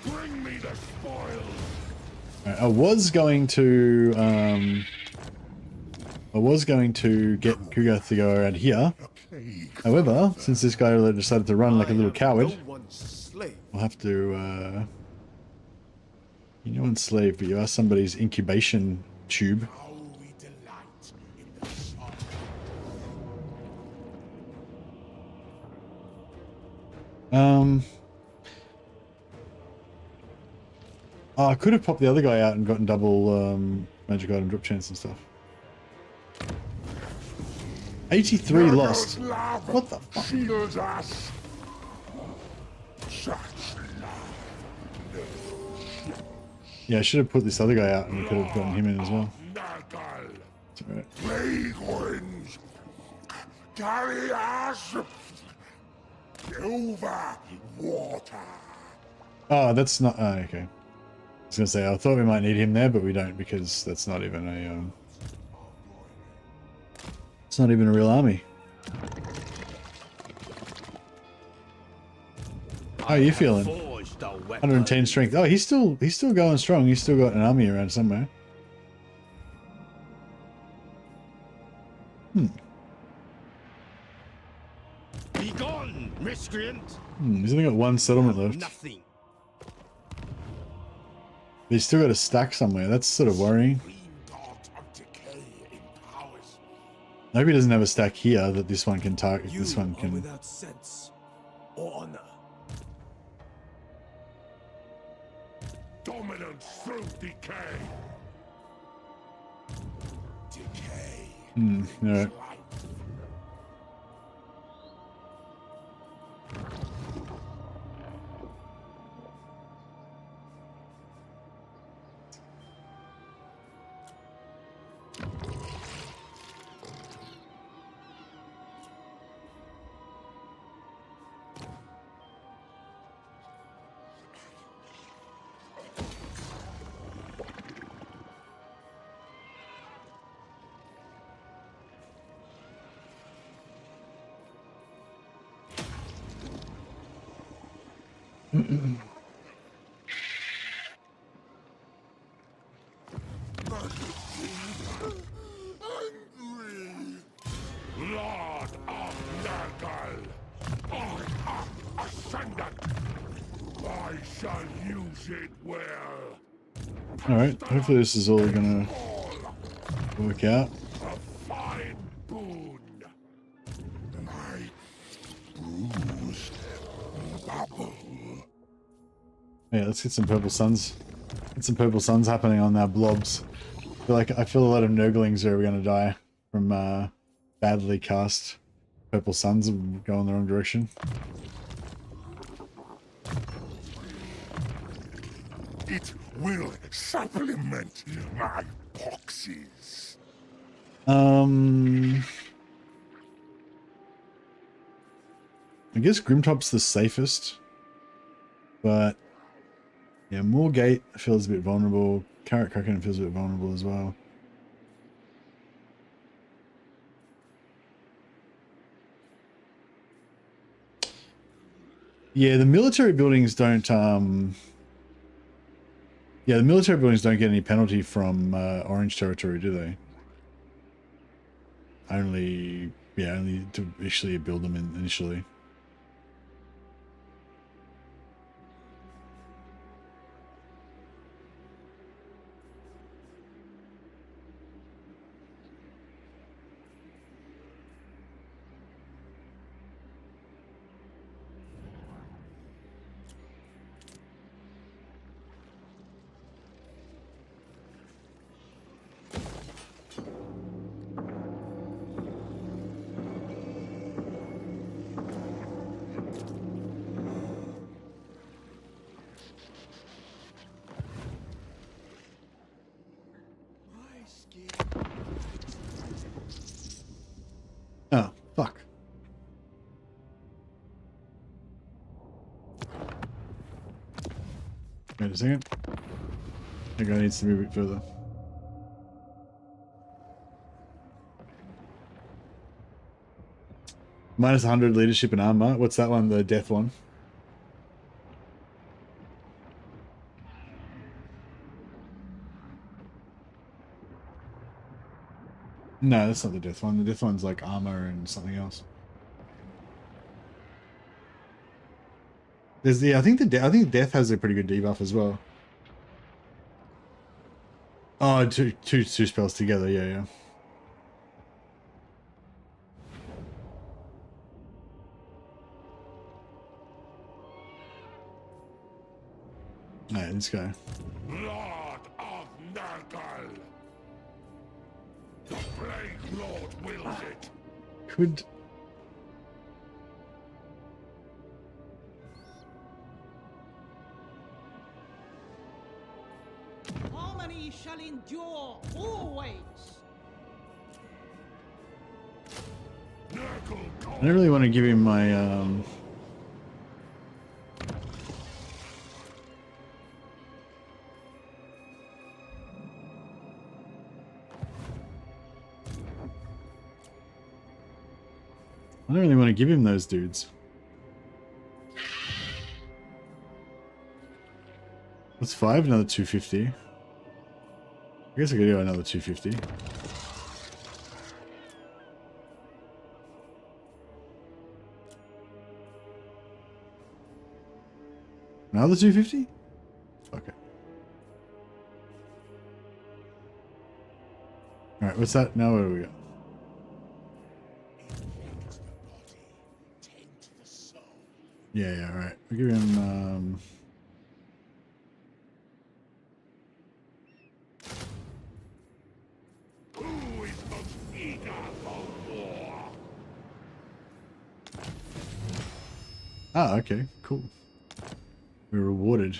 Bring me the spoils. Right, I was going to get Kugath to go around here. However, since this guy decided to run like a little coward, we'll have to. You're no one's slave, but you are somebody's incubation tube. Oh, I could have popped the other guy out and gotten double magic item drop chance and stuff. 83 lost. What the fuck? Shields us. Yeah, I should have put this other guy out and we could have gotten him in as well. It's alright. Plague winds. Carry us over water. Oh, that's not. Oh, okay. I was gonna say I thought we might need him there, but we don't because that's not even a. It's not even a real army. How are you feeling? 110 strength. Oh, he's still going strong. He's still got an army around somewhere. Be gone, miscreant. He's only got 1 settlement left. Nothing. But he's still got a stack somewhere. That's sort of worrying. I hope he doesn't have a stack here that this one can target. This one can. Without sense or honor. Dominance through decay. Decay. Alright. Lord of Nurgle, I am ascendant. I shall use it well. Alright, hopefully this is all gonna work out. A fine boon. My Yeah, let's get some purple suns. Get some purple suns happening on our blobs. I feel a lot of Nurglings are going to die from badly cast purple suns and go in the wrong direction. It will supplement my boxes. I guess Grimtop's the safest, but yeah, Moorgate feels a bit vulnerable. Carrot Kraken feels a bit vulnerable as well. Yeah, the military buildings don't. Yeah, the military buildings don't get any penalty from Orange territory, do they? Only to actually build them initially. Oh, fuck. Wait a second. I think I need to move it further. Minus 100 leadership and armor. What's that one? The death one? No, that's not the death one. The death one's like armor and something else. There's the I think death has a pretty good debuff as well. Oh, two spells together. Yeah, yeah. Alright, let's go. Lord of Nurgle. The Plague Lord wills it. Could... Harmony shall endure always. I don't really want to give him my I don't really want to give him those dudes. That's 5, another 250. I guess I could do another 250. Another 250? Okay. Alright, what's that? Now where do we go? Yeah, yeah, alright. We'll give him, Who is the eager for war? Ah, okay, cool. We're rewarded.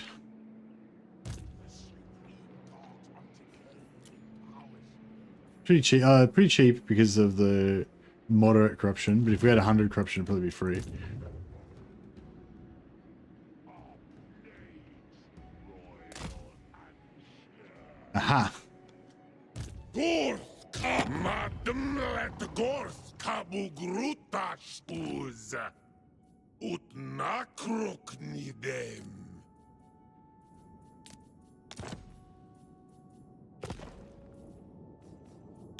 Pretty cheap because of the moderate corruption, but if we had 100 corruption, it'd probably be free. Aha! Gorth, madam, let Gorth kabugruta spuz. Ut nakrok nidem.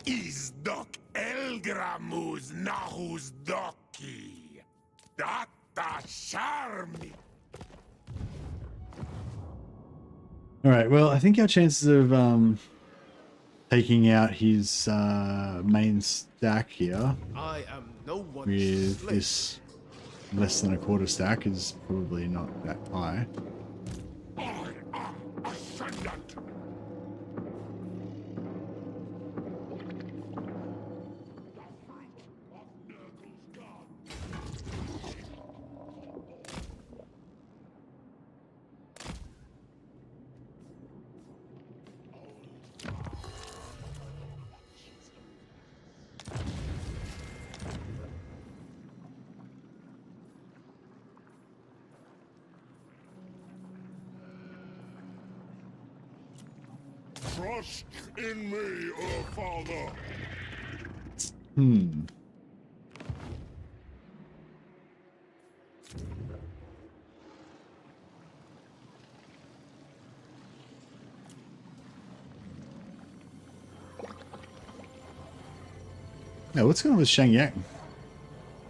Is doc elgramus nahus doki. Data charmi. Alright, well, I think our chances of taking out his main stack here I am no one's with slave. this less than a quarter stack is probably not that high. descendant. Trust in me, O Father. Yeah, what's going on with Shangyang?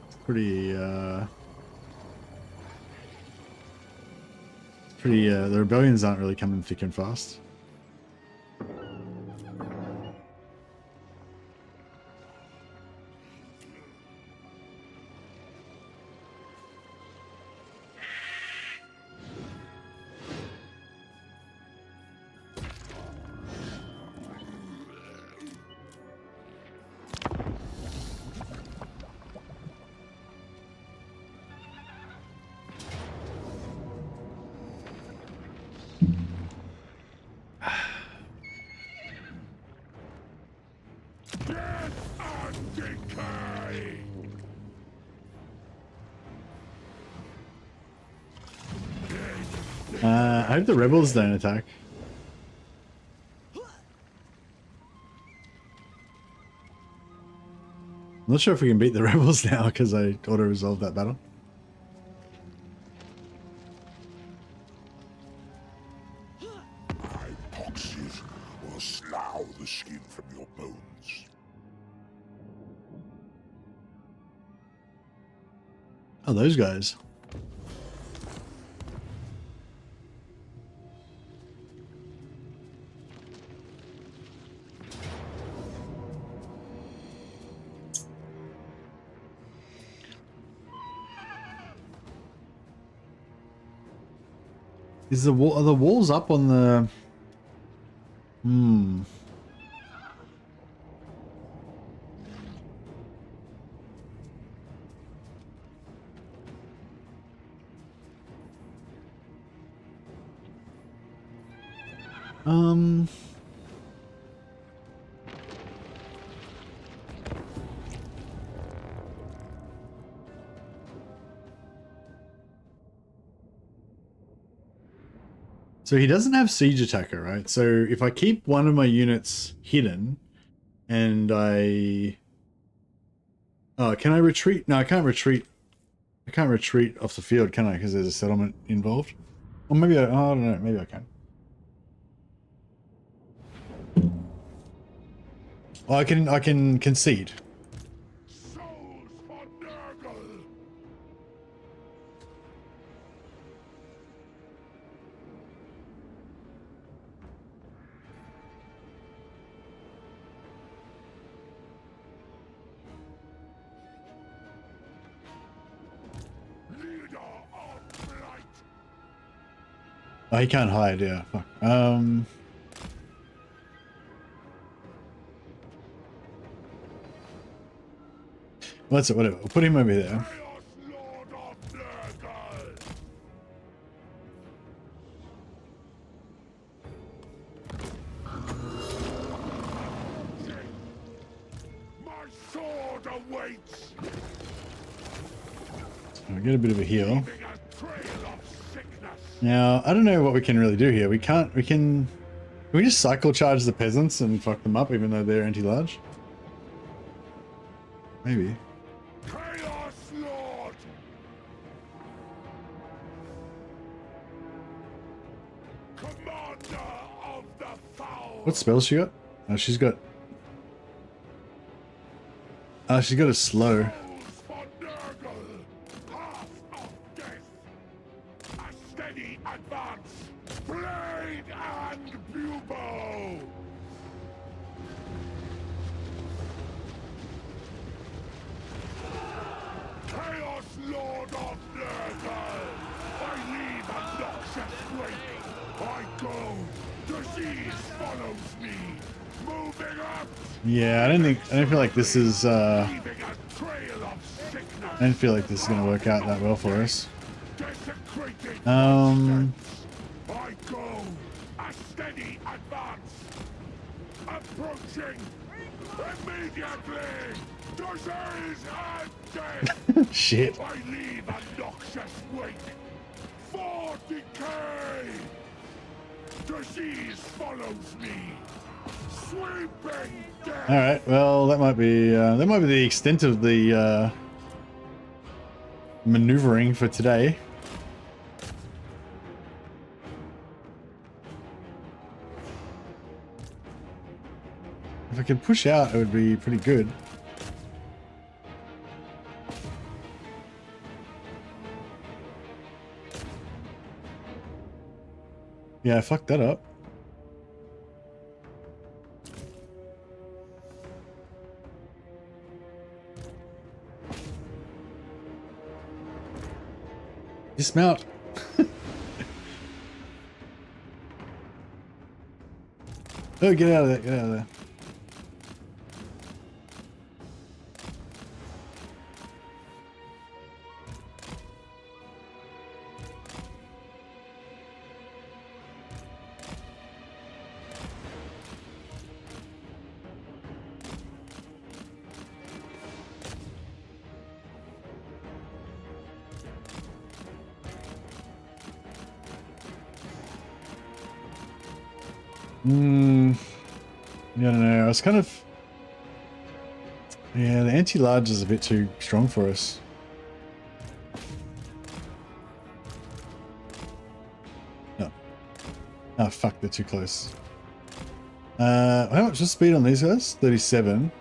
It's pretty, the rebellions aren't really coming thick and fast. I hope the rebels don't attack. I'm not sure if we can beat the rebels now because I auto-resolved that battle. My poxes will slough the skin from your bones. Oh, those guys. Is the wall? Are the walls up on the? So he doesn't have siege attacker, right? So if I keep one of my units hidden and I... Oh, can I retreat? No, I can't retreat. I can't retreat off the field, can I? Because there's a settlement involved. Or maybe I don't know. Maybe I can. Oh, I can concede. Souls for Nurgle! Leader of light! Oh, he can't hide, yeah. Fuck. Well, that's it, whatever. We'll put him over there. Chaos Lord of Nurgle! My sword awaits! I'll get a bit of a heal. Leaving a trail of sickness! Now, I don't know what we can really do here. We can we just cycle charge the peasants and fuck them up even though they're anti-large? Maybe. Chaos Lord! Commander of the foul! What spells she got? Oh, she's got a slow. Souls for Nurgle! Path of death! A steady advance! Blade and bugle! Chaos Lord of Nurgle! I leave a noxious wake! I go Yeah, I don't feel like this is leaving a trail of sickness. I don't feel like this is gonna work out that well for us. Desecrated Um, I go. A steady advance. Approaching. Immediately. Disease and death. shit. I leave a noxious wake. For decay. Disease follows me. Sweeping death. All right. Well, that might be the extent of the maneuvering for today. If I could push out, it would be pretty good. Yeah, I fucked that up. Dismount. Oh, get out of there, get out of there. Yeah, I don't know. I was kind of... Yeah, the anti-large is a bit too strong for us. No. Oh, fuck, they're too close. How much is speed on these guys? 37.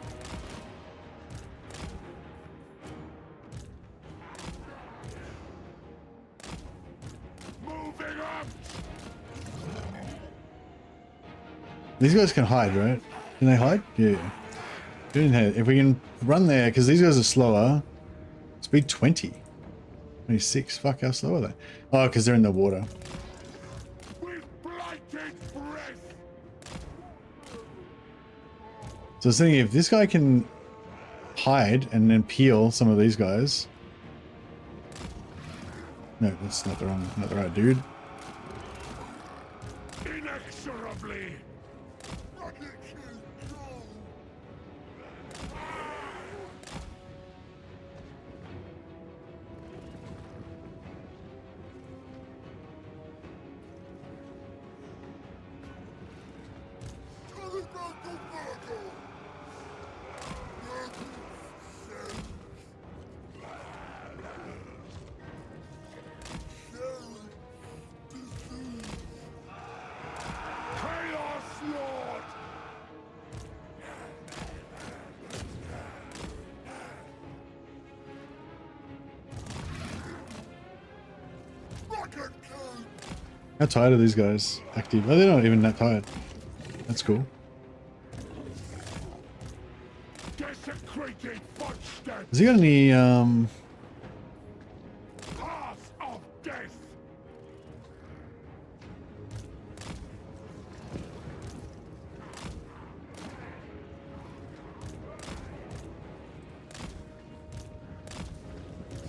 Moving up. These guys can hide, right? Can they hide? Yeah. If we can run there, because these guys are slower. Speed 20. 26. Fuck, how slow are they? Oh, because they're in the water. With blighted breath. So I was thinking, if this guy can hide and then peel some of these guys. No, that's not the right dude. Inexorably. Chaos Lord. How tired are these guys? Active. Oh, they're not even that tired. That's cool. Desecrated footsteps. Has he got any, Path of death.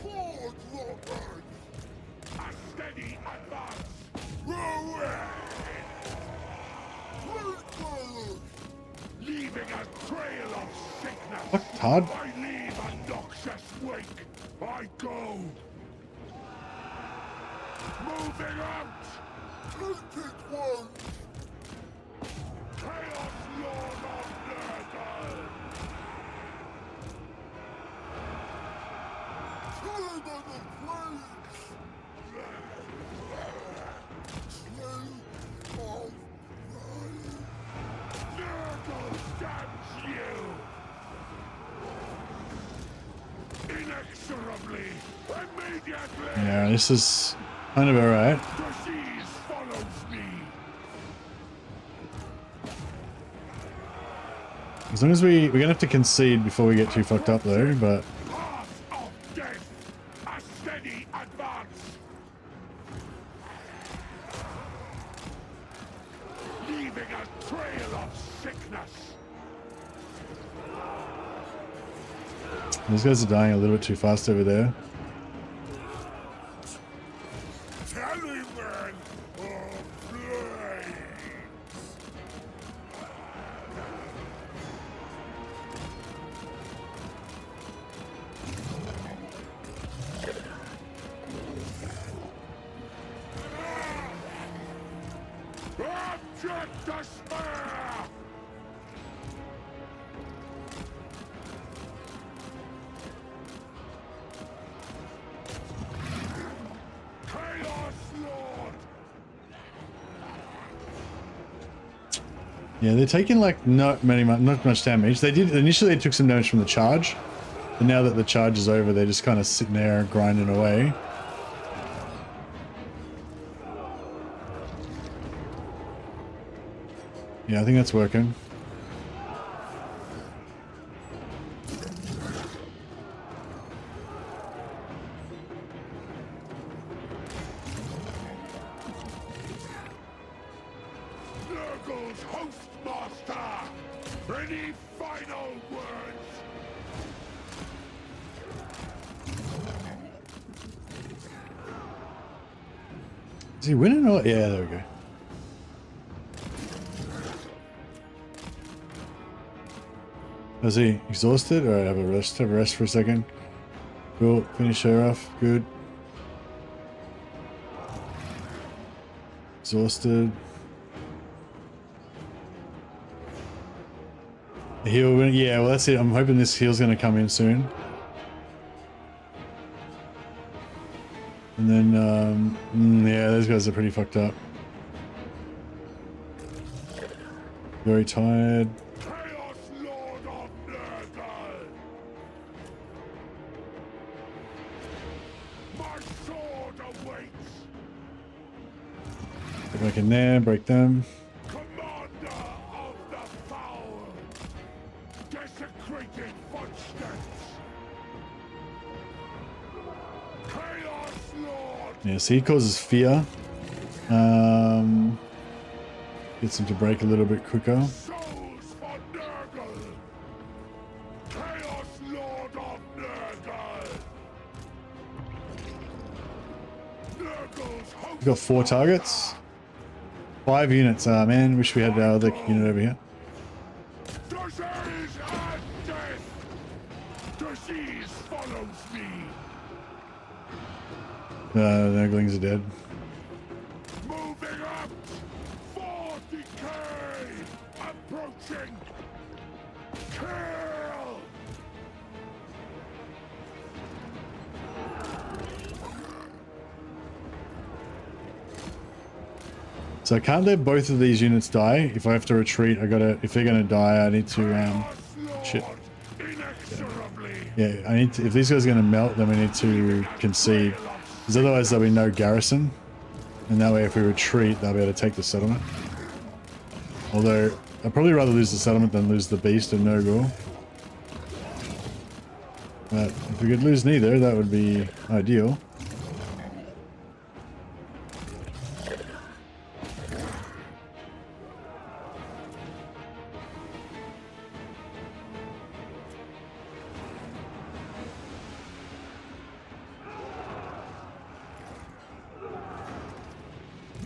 Horde Lord. A steady advance. Leaving a trail of sickness. What, Todd? I leave a noxious wake. I go. Moving out. Take it one. Chaos Lord of Murder. Turn on the plains. Slay of Nurgle stabs you. Inexorably. Immediately. Yeah, this is kind of alright. Disease follows me. As long as we're gonna have to concede before we get too fucked up though, but Path of death. A steady advance. Leaving a trail of sickness. These guys are dying a little bit too fast over there. Tallyman of flames. Abject despair! Chaos Lord! Yeah, they're taking like not much damage. They did initially. They took some damage from the charge, but now that the charge is over, they're just kind of sitting there grinding away. Yeah, I think that's working. Nurgle's Hostmaster! Any final words? Is he winning or? Yeah, there we go. Is he exhausted? Alright, have a rest. Have a rest for a second. Cool. Finish her off. Good. Exhausted. Heal. Yeah, well that's it. I'm hoping this heal's going to come in soon. And then, yeah, those guys are pretty fucked up. Very tired. Chaos Lord of Nurgle! My sword awaits! Get back in there, break them. Commander of the foul! Desecrated footsteps! Chaos Lord! Yeah, so he causes fear. Gets him to break a little bit quicker. Souls for Nurgle! Chaos Lord of Nurgle! Nurgle's host! We got 4 targets. 5 units. Man, wish we had our other unit over here. Disease and death! Disease follows me! Nurglings are dead. Moving up! For decay! Approaching! Kill! So I can't let both of these units die. If I have to retreat, I gotta. If they're gonna die, I need to. Shit. Inexorably! Yeah, I need to. If these guys are gonna melt, then we need to concede. Because otherwise there'll be no garrison. And that way if we retreat, they'll be able to take the settlement. Although, I'd probably rather lose the settlement than lose the beast of Nurgle. But if we could lose neither, that would be ideal.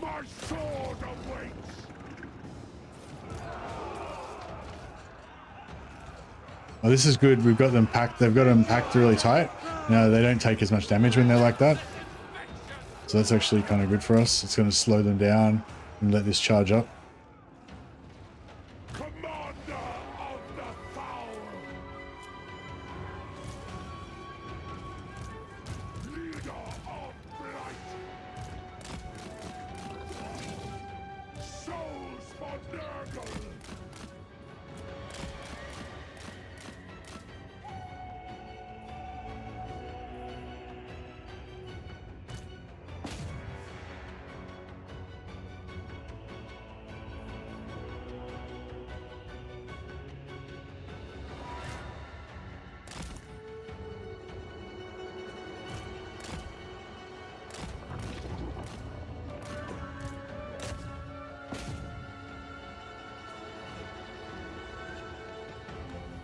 My sword awaits! Oh, this is good. We've got them packed. They've got them packed really tight. Now they don't take as much damage when they're like that. So that's actually kind of good for us. It's going to slow them down and let this charge up. Commander of the foul! Leader of blight! Souls for Nurgle!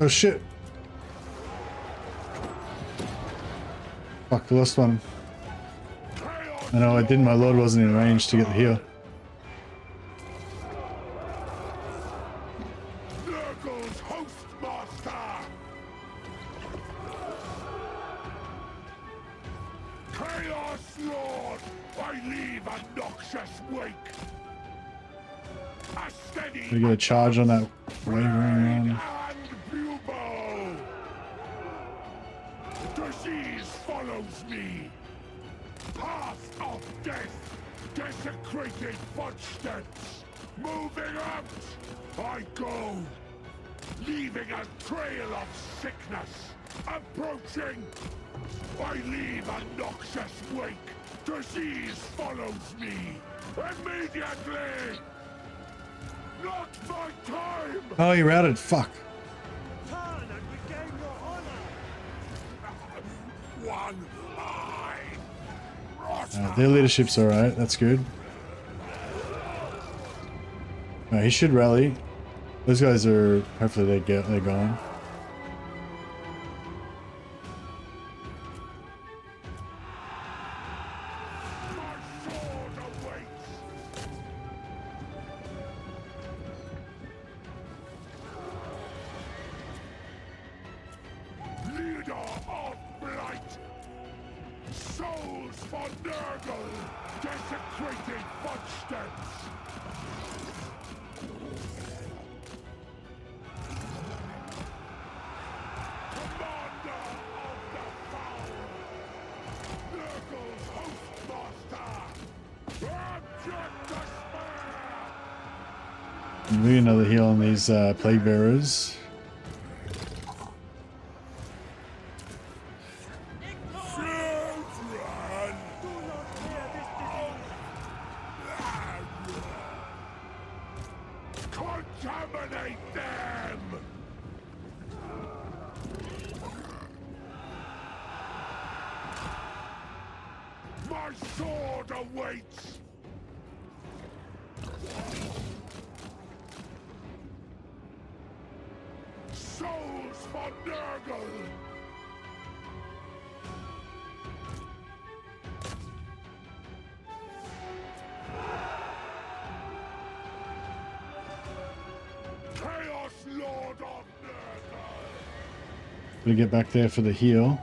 Oh shit. Fuck, I lost one. I know I didn't, my lord wasn't in range to get the heal. Nurgle's Hostmaster! Chaos Lord! I leave a noxious wake! A steady We get a charge on that wavering around. and bugle! Disease follows me! Path of death! Desecrated footsteps! Moving out! I go! Leaving a trail of sickness! Approaching! I leave a noxious wake! Disease follows me! Immediately! Not my time! Oh, he routed. Fuck. Turn and regain your honor. One eye! Their leadership's alright. That's good. He should rally. Those guys are... Hopefully they're gone. My sword awaits! Leader of blight! Souls for Nurgle! Desecrated footsteps! Commander of the foul! Nurgle's Hostmaster! Abject despair! We need another heal on these plague bearers. Children! Contaminate them! My sword awaits! Souls for Nurgle! Chaos Lord of Nurgle! Gotta get back there for the heal.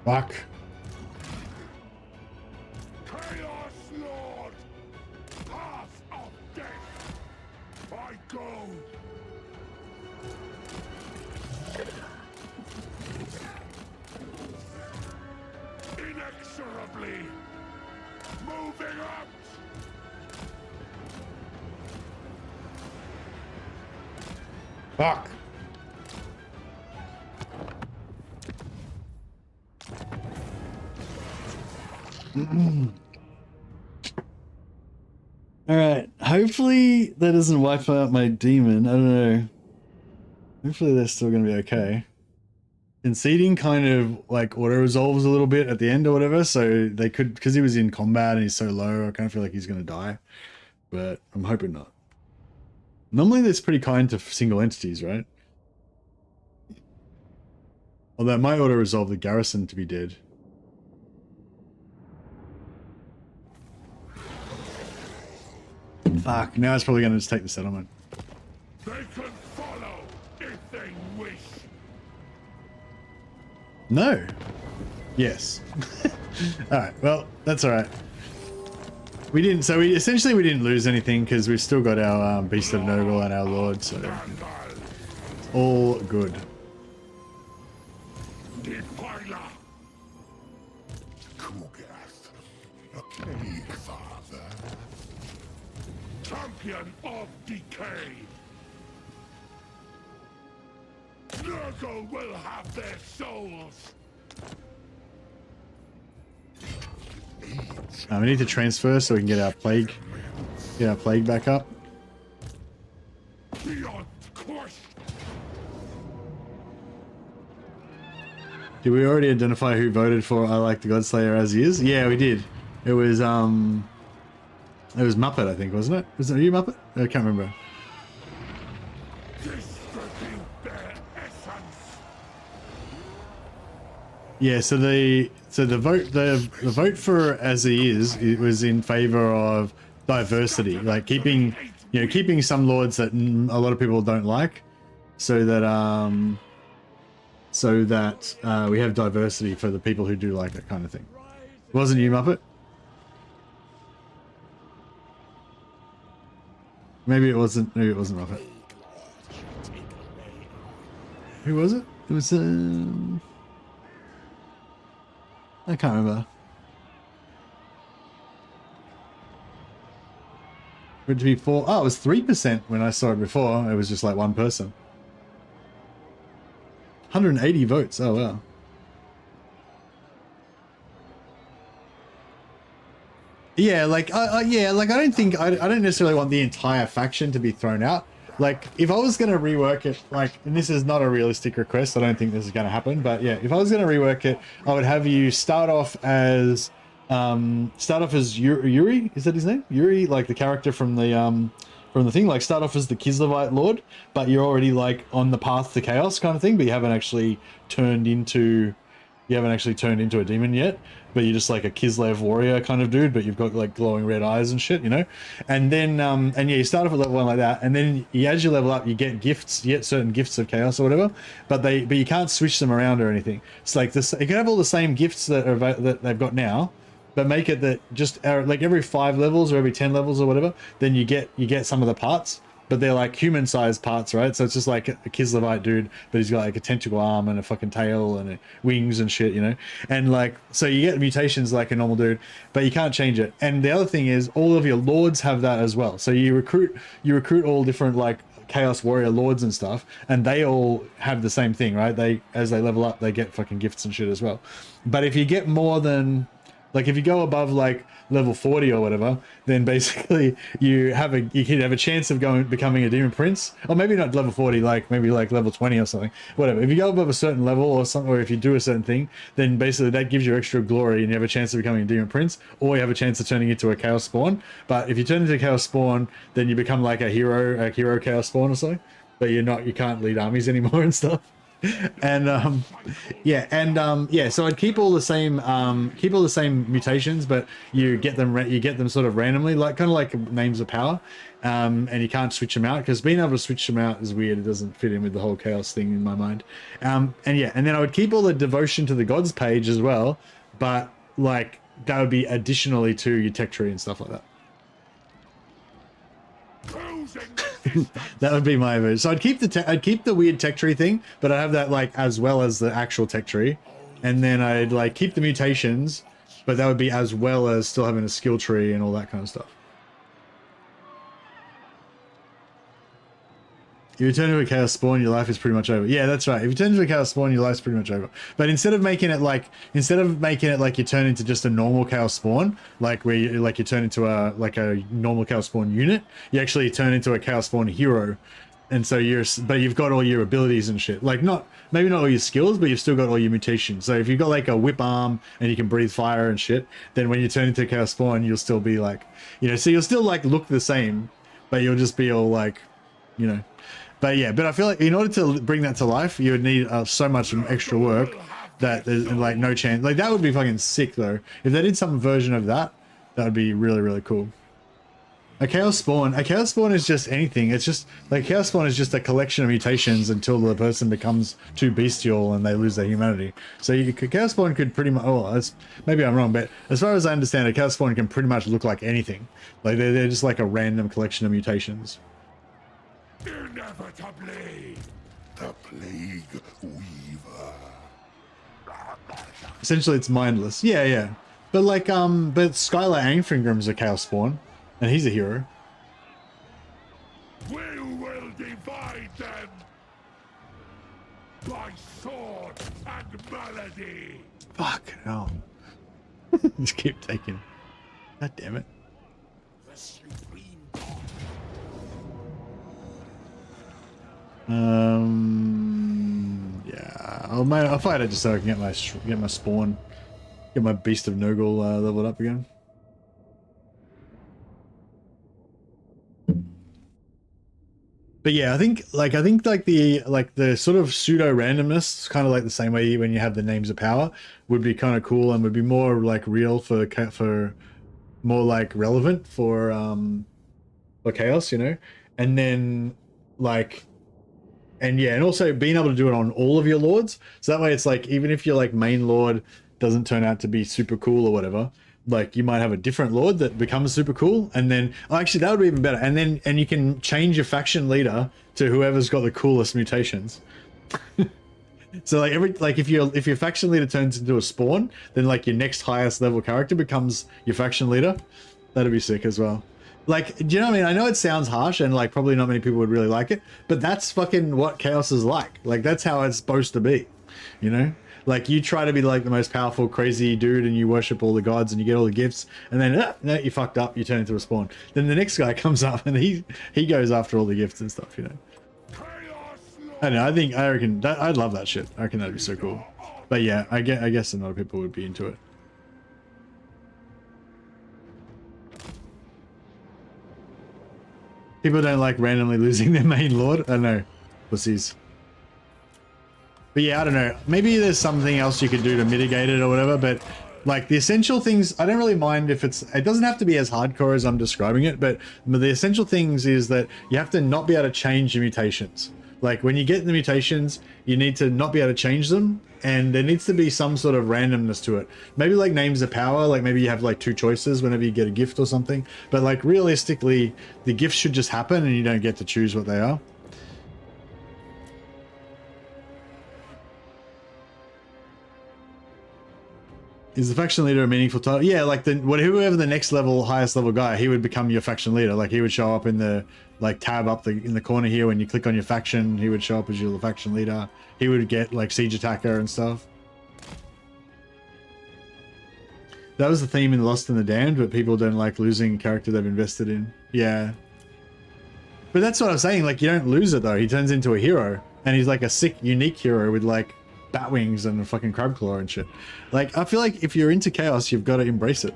Fuck. Chaos Lord! Path of death! I go! Inexorably! Moving out! Fuck. Alright, hopefully that doesn't wipe out my demon. I don't know. Hopefully they're still gonna be okay. Conceding kind of like auto resolves a little bit at the end or whatever, so they could, because he was in combat and he's so low, I kind of feel like he's gonna die. But I'm hoping not. Normally that's pretty kind to single entities, right? Although it might auto resolve the garrison to be dead. Fuck, now it's probably going to just take the settlement. They can follow if they wish. No. Yes. Alright, well, that's alright. We didn't, so we essentially we didn't lose anything because we've still got our Beast of Noble and our Lord, so all good. Defiler! Kugath, a plague father. Champion of decay! Nurgle will have their souls! We need to transfer so we can get our plague back up. Beyond question! Did we already identify who voted for I Like the Godslayer as he is? Yeah, we did. It was Muppet, I think, wasn't it? Was it you, Muppet? I can't remember. This Yeah, so the vote for as he is, it was in favor of diversity, like keeping some lords that a lot of people don't like, so that we have diversity for the people who do like that kind of thing. Wasn't you, Muppet? Maybe it wasn't. Maybe it wasn't Muppet. Who was it? It was I can't remember. For it to be 4. Oh, it was 3% when I saw it before. It was just like one person. 180 votes. Oh wow. Yeah, like I don't necessarily want the entire faction to be thrown out. Like, if I was going to rework it, like, and this is not a realistic request, I don't think this is going to happen, but yeah, if I was going to rework it, I would have you start off as Yuri, is that his name? Yuri, like the character from the thing, like start off as the Kislevite Lord, but you're already like on the path to chaos kind of thing, but you haven't actually turned into a demon yet, but you're just like a Kislev warrior kind of dude, but you've got like glowing red eyes and shit, you know? And then, and yeah, you start off at level 1 like that, and then as you level up, you get gifts, you get certain gifts of chaos or whatever, but you can't switch them around or anything. It's like this, you can have all the same gifts that they've got now, but make it that just like every 5 levels or every 10 levels or whatever, then you get some of the parts. But they're like human-sized parts, right? So it's just like a Kislevite dude, but he's got like a tentacle arm and a fucking tail and wings and shit, you know? And like, so you get mutations like a normal dude, but you can't change it. And the other thing is, all of your lords have that as well. So you recruit all different like Chaos Warrior lords and stuff, and they all have the same thing, right? As they level up, they get fucking gifts and shit as well. But if you get more than, like if you go above like level 40 or whatever, then basically you can have a chance of becoming a demon prince, or maybe not level 40, like maybe like level 20 or something, whatever. If you go above a certain level or something, or if you do a certain thing, then basically that gives you extra glory and you have a chance of becoming a demon prince, or you have a chance of turning into a chaos spawn. But if you turn into a chaos spawn, then you become like a hero chaos spawn or something, but you can't lead armies anymore and stuff. And so I'd keep all the same mutations, but you get them sort of randomly, like kind of like names of power, and you can't switch them out, because being able to switch them out is weird. It doesn't fit in with the whole chaos thing in my mind. And then I would keep all the devotion to the gods page as well, but like that would be additionally to your tech tree and stuff like that. That would be my vote. So I'd keep the weird tech tree thing, but I'd have that like as well as the actual tech tree, and then I'd like keep the mutations, but that would be as well as still having a skill tree and all that kind of stuff. If you turn into a chaos spawn, your life is pretty much over. Yeah, that's right. If you turn into a chaos spawn, your life's pretty much over. But instead of making it like you turn into just a normal chaos spawn, like where you turn into a normal chaos spawn unit, you actually turn into a chaos spawn hero. And so you've got all your abilities and shit. Like maybe not all your skills, but you've still got all your mutations. So if you've got like a whip arm and you can breathe fire and shit, then when you turn into a chaos spawn, you'll still be like, you know, so you'll still like look the same, but you'll just be all like, you know. But yeah, but I feel like in order to bring that to life, you would need so much extra work that there's like no chance. Like that would be fucking sick though. If they did some version of that, that would be really, really cool. A chaos spawn is just anything. It's just like chaos spawn is just a collection of mutations until the person becomes too bestial and they lose their humanity. So chaos spawn could pretty much, maybe I'm wrong, but as far as I understand it, chaos spawn can pretty much look like anything. Like they're just like a random collection of mutations. Inevitably, the plague weaver. Essentially, it's mindless. Yeah. But like, but Skylar Angfingram's a chaos spawn, and he's a hero. We will divide them by sword and melody. Fuck hell. Just keep taking. God damn it. The supreme Yeah, I'll fight it just so I can get my spawn, get my Beast of Nurgle leveled up again. But yeah, I think like the sort of pseudo randomness, kind of like the same way when you have the names of power, would be kind of cool and would be more like real for more like relevant for chaos, you know. And then like, and yeah, and also being able to do it on all of your lords, so that way it's like even if your like main lord doesn't turn out to be super cool or whatever, like you might have a different lord that becomes super cool, and then actually that would be even better. And you can change your faction leader to whoever's got the coolest mutations. So like if your faction leader turns into a spawn, then like your next highest level character becomes your faction leader. That'd be sick as well. Like, do you know what I mean? I know it sounds harsh and like probably not many people would really like it, but that's fucking what chaos is like. Like that's how it's supposed to be, you know? Like you try to be like the most powerful, crazy dude and you worship all the gods and you get all the gifts, and then no, you fucked up, you turn into a spawn. Then the next guy comes up and he goes after all the gifts and stuff, you know. I don't know, I reckon that, I'd love that shit. I reckon that'd be so cool. But yeah, I guess a lot of people would be into it. People don't like randomly losing their main lord. I don't know, pussies. But yeah, I don't know. Maybe there's something else you could do to mitigate it or whatever, but like the essential things, I don't really mind if it doesn't have to be as hardcore as I'm describing it, but the essential things is that you have to not be able to change your mutations. Like when you get the mutations, you need to not be able to change them, and there needs to be some sort of randomness to it. Maybe like names of power, like maybe you have like 2 choices whenever you get a gift or something, but like realistically, the gifts should just happen and you don't get to choose what they are. Is the faction leader a meaningful title? Yeah, like whoever the next level, highest level guy, he would become your faction leader. Like he would show up in the like tab up in the corner here when you click on your faction. He would show up as your faction leader. He would get like siege attacker and stuff. That was the theme in Lost and the Damned, but people don't like losing a character they've invested in. Yeah, but that's what I'm saying. Like you don't lose it though. He turns into a hero, and he's like a sick, unique hero with like bat wings and a fucking crab claw and shit. Like I feel like if you're into chaos, you've got to embrace it.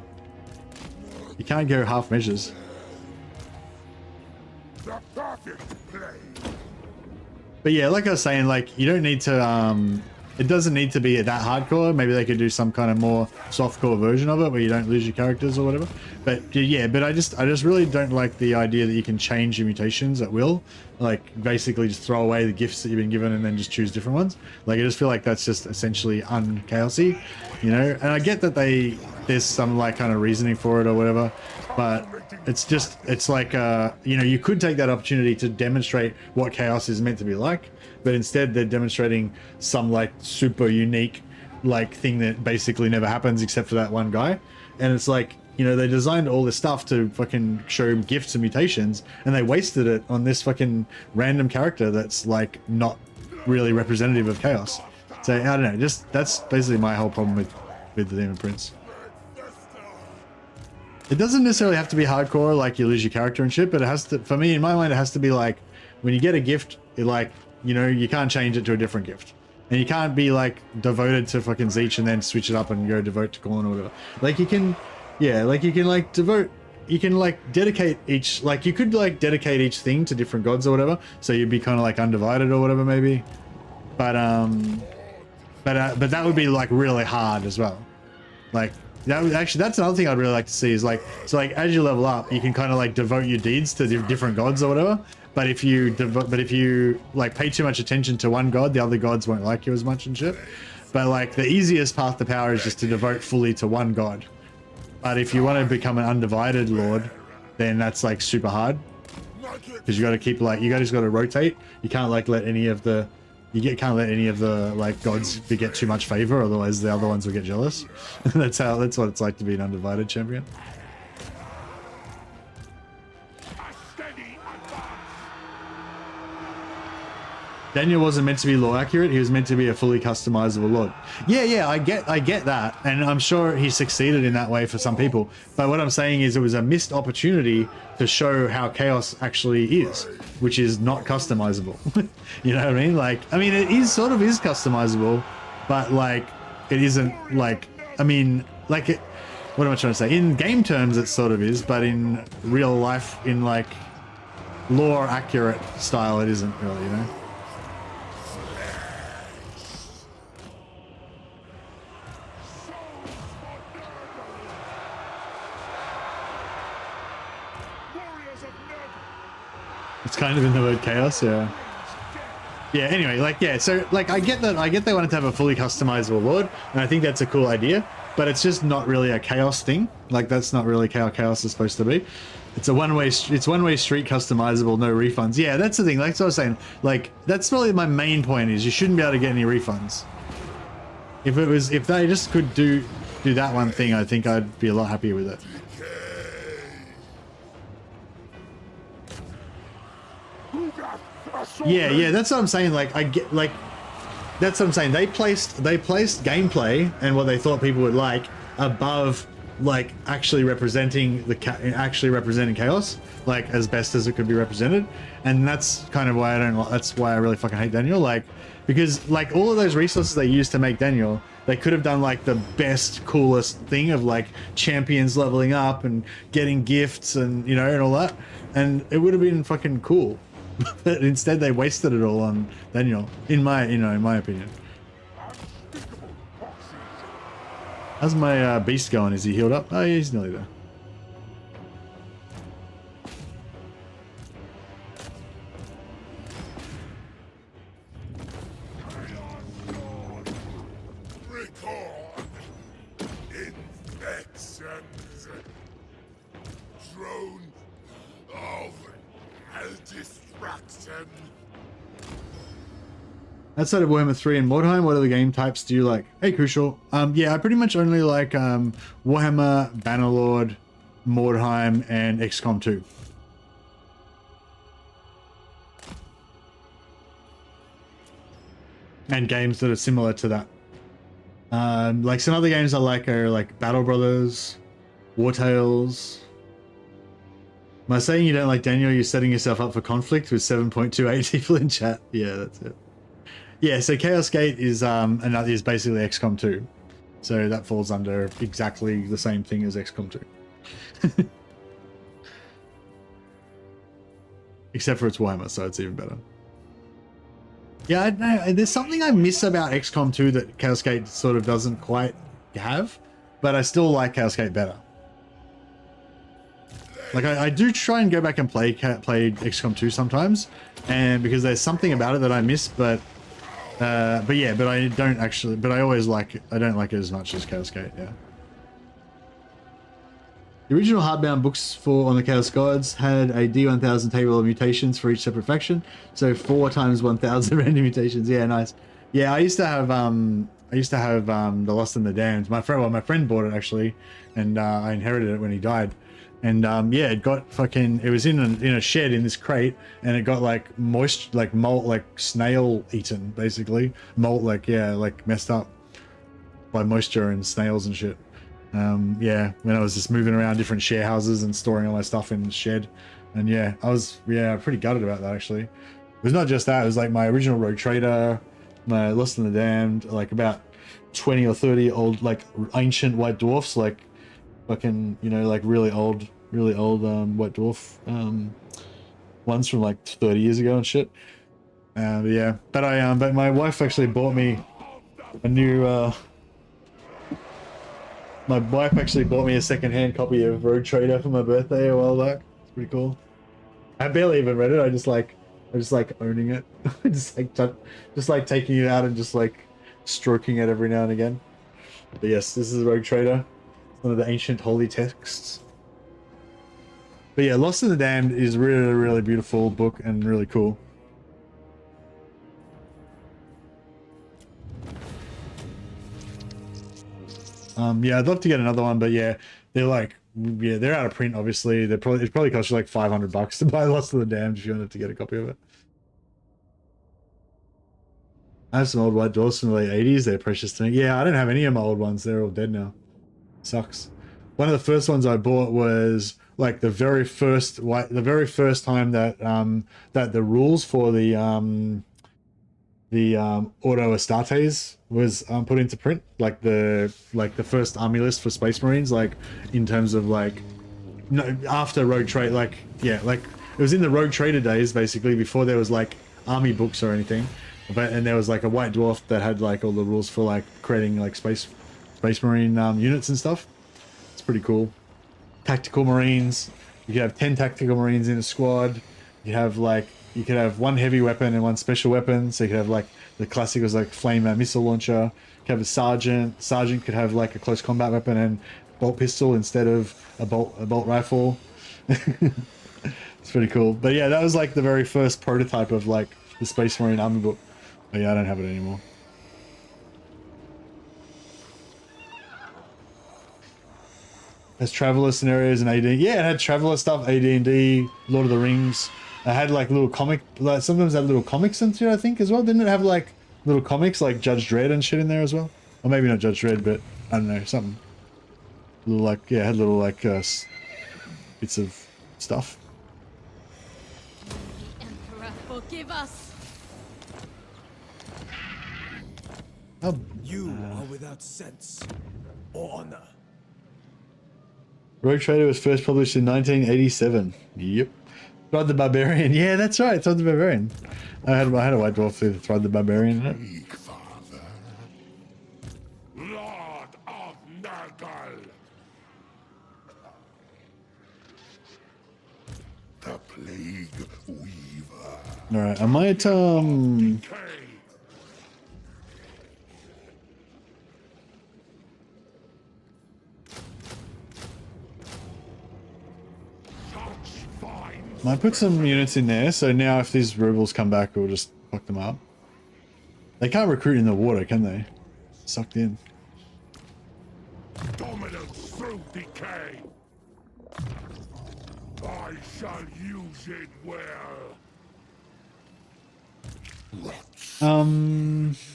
You can't go half measures. But yeah, like I was saying, like you don't need to it doesn't need to be that hardcore. Maybe they could do some kind of more softcore version of it where you don't lose your characters or whatever. But yeah, but I just really don't like the idea that you can change your mutations at will. Like basically just throw away the gifts that you've been given and then just choose different ones. Like I just feel like that's just essentially un-chaosy, you know? And I get that there's some like kind of reasoning for it or whatever, but it's like you know, you could take that opportunity to demonstrate what chaos is meant to be like, but instead they're demonstrating some like super unique like thing that basically never happens except for that one guy. And it's like, you know, they designed all this stuff to fucking show gifts and mutations, and they wasted it on this fucking random character that's like not really representative of chaos. So I don't know, just that's basically my whole problem with the Demon Prince. It doesn't necessarily have to be hardcore, like you lose your character and shit, but it has to, for me, in my mind, it has to be like, when you get a gift, it like, you know, you can't change it to a different gift. And you can't be like devoted to fucking Zeech and then switch it up and go devote to Gorn or whatever. Like you can, yeah, like you can like devote, you can like dedicate each, like you could like dedicate each thing to different gods or whatever. So you'd be kind of like undivided or whatever maybe. But that would be like really hard as well. Like, that would, actually, that's another thing I'd really like to see is like, so like as you level up, you can kind of like devote your deeds to different gods or whatever. But if you like pay too much attention to one god, the other gods won't like you as much and shit. But like the easiest path to power is just to devote fully to one god. But if you want to become an undivided lord, then that's like super hard because you got to keep like you just got to rotate. You can't like let any of the can't let any of the like gods get too much favor, otherwise the other ones will get jealous. That's what it's like to be an undivided champion. Daniel wasn't meant to be lore accurate. He was meant to be a fully customizable lord. Yeah, I get that, and I'm sure he succeeded in that way for some people. But what I'm saying is, it was a missed opportunity to show how chaos actually is, which is not customizable. You know what I mean? Like, I mean, it is sort of is customizable, but like, it isn't like. I mean, like, it. What am I trying to say? In game terms, it sort of is, but in real life, in like. lore accurate style it isn't really, you know. It's kind of in the word chaos, yeah. Yeah, anyway, like, yeah, so, like, I get they wanted to have a fully customizable lord, and I think that's a cool idea, but it's just not really a chaos thing. Like, that's not really how chaos is supposed to be. It's a one-way street customizable, no refunds. Yeah, that's the thing, like, that's what I was saying. Like, that's probably my main point, is you shouldn't be able to get any refunds. If they just could do that one thing, I think I'd be a lot happier with it. Yeah, that's what I'm saying. Like, I get, like, that's what I'm saying. They placed gameplay and what they thought people would like above, like, actually representing chaos, like, as best as it could be represented. And that's kind of why that's why I really fucking hate Daniel. Like, because, like, all of those resources they used to make Daniel, they could have done, like, the best, coolest thing of, like, champions leveling up and getting gifts and, you know, and all that, and it would have been fucking cool. But instead they wasted it all on Daniel, in my opinion. How's my beast going? Is he healed up? Oh yeah, he's nearly there. Outside of Warhammer 3 and Mordheim, what other game types do you like? Hey, Crucial. Yeah, I pretty much only like Warhammer, Bannerlord, Mordheim, and XCOM 2. And games that are similar to that. Like some other games I like are like Battle Brothers, War Tales. Am I saying you don't like Daniel? You're setting yourself up for conflict with 7.28 people in chat. Yeah, that's it. Yeah, so Chaos Gate is basically XCOM 2. So that falls under exactly the same thing as XCOM 2. Except for it's Warhammer, so it's even better. Yeah, I know. There's something I miss about XCOM 2 that Chaos Gate sort of doesn't quite have, but I still like Chaos Gate better. Like, I do try and go back and play XCOM 2 sometimes, and because there's something about it that I miss, but I don't actually, but I always like it. I don't like it as much as Chaos Gate, yeah. The original hardbound books on the Chaos Gods had a D1000 table of mutations for each separate faction, so 4 times 1000 random mutations. Yeah, nice. Yeah, I used to have the Lost and the Damned. My friend bought it actually, and I inherited it when he died. And yeah, it got fucking, it was in a shed in this crate, and it got like moist, like mold, like snail eaten, basically. Mold, like, yeah, like messed up by moisture and snails and shit. Yeah, when I was just moving around different share houses and storing all my stuff in the shed. And yeah, I was, yeah, pretty gutted about that actually. It was not just that, it was like my original Rogue Trader, my Lost and the Damned, like about 20 or 30 old, like ancient white dwarfs, like fucking, you know, like really old white dwarf ones from like 30 years ago and shit. Yeah, but my wife actually bought me a new my wife actually bought me a second-hand copy of Rogue Trader for my birthday a while back. It's pretty cool. I barely even read it. I just like owning it. just like taking it out and just like stroking it every now and again. But yes, this is Rogue Trader, one of the ancient holy texts. But yeah, Lost in the Damned is a really, really beautiful book and really cool. Yeah, I'd love to get another one, but yeah, they're like, yeah, they're out of print. Obviously, it probably costs you like $500 to buy Lost in the Damned if you wanted to get a copy of it. I have some old white dwarfs from the late 80s. They're precious to me. Yeah, I don't have any of my old ones. They're all dead now. Sucks. One of the first ones I bought was like the very first time that that the rules for the auto Astartes was put into print, like the first army list for Space Marines, like in terms of like, no, after Rogue Trade, like, yeah, like it was in the Rogue Trader days, basically, before there was like army books or anything. And there was like a white dwarf that had like all the rules for like creating like space marine units and stuff. It's pretty cool. Tactical marines. You could have 10 tactical marines in a squad. You could have one heavy weapon and one special weapon. So you could have like the classic was like flame missile launcher. You could have a sergeant. Sergeant could have like a close combat weapon and bolt pistol instead of a bolt rifle. It's pretty cool. But yeah, that was like the very first prototype of like the Space Marine army book. But yeah, I don't have it anymore. There's Traveller scenarios and AD. Yeah, it had Traveller stuff, AD&D, Lord of the Rings. I had like little comic, like sometimes it had little comics into it, I think, as well. Didn't it have like little comics like Judge Dredd and shit in there as well? Or maybe not Judge Dredd, but I don't know, something. Little like, yeah, it had little like bits of stuff. The Emperor forgive us. You are without sense or honor. Rogue Trader was first published in 1987. Yep. Thrud the Barbarian. Yeah, that's right. Thrud the Barbarian. I had a white dwarf with Thrud the Barbarian in it. Speak, Father. Lord of Nurgle. The Plague Weaver. Alright, I might Decay. might put some units in there, so now if these rebels come back, we'll just fuck them up. They can't recruit in the water, can they? Sucked in. Dominance through decay. I shall use it well.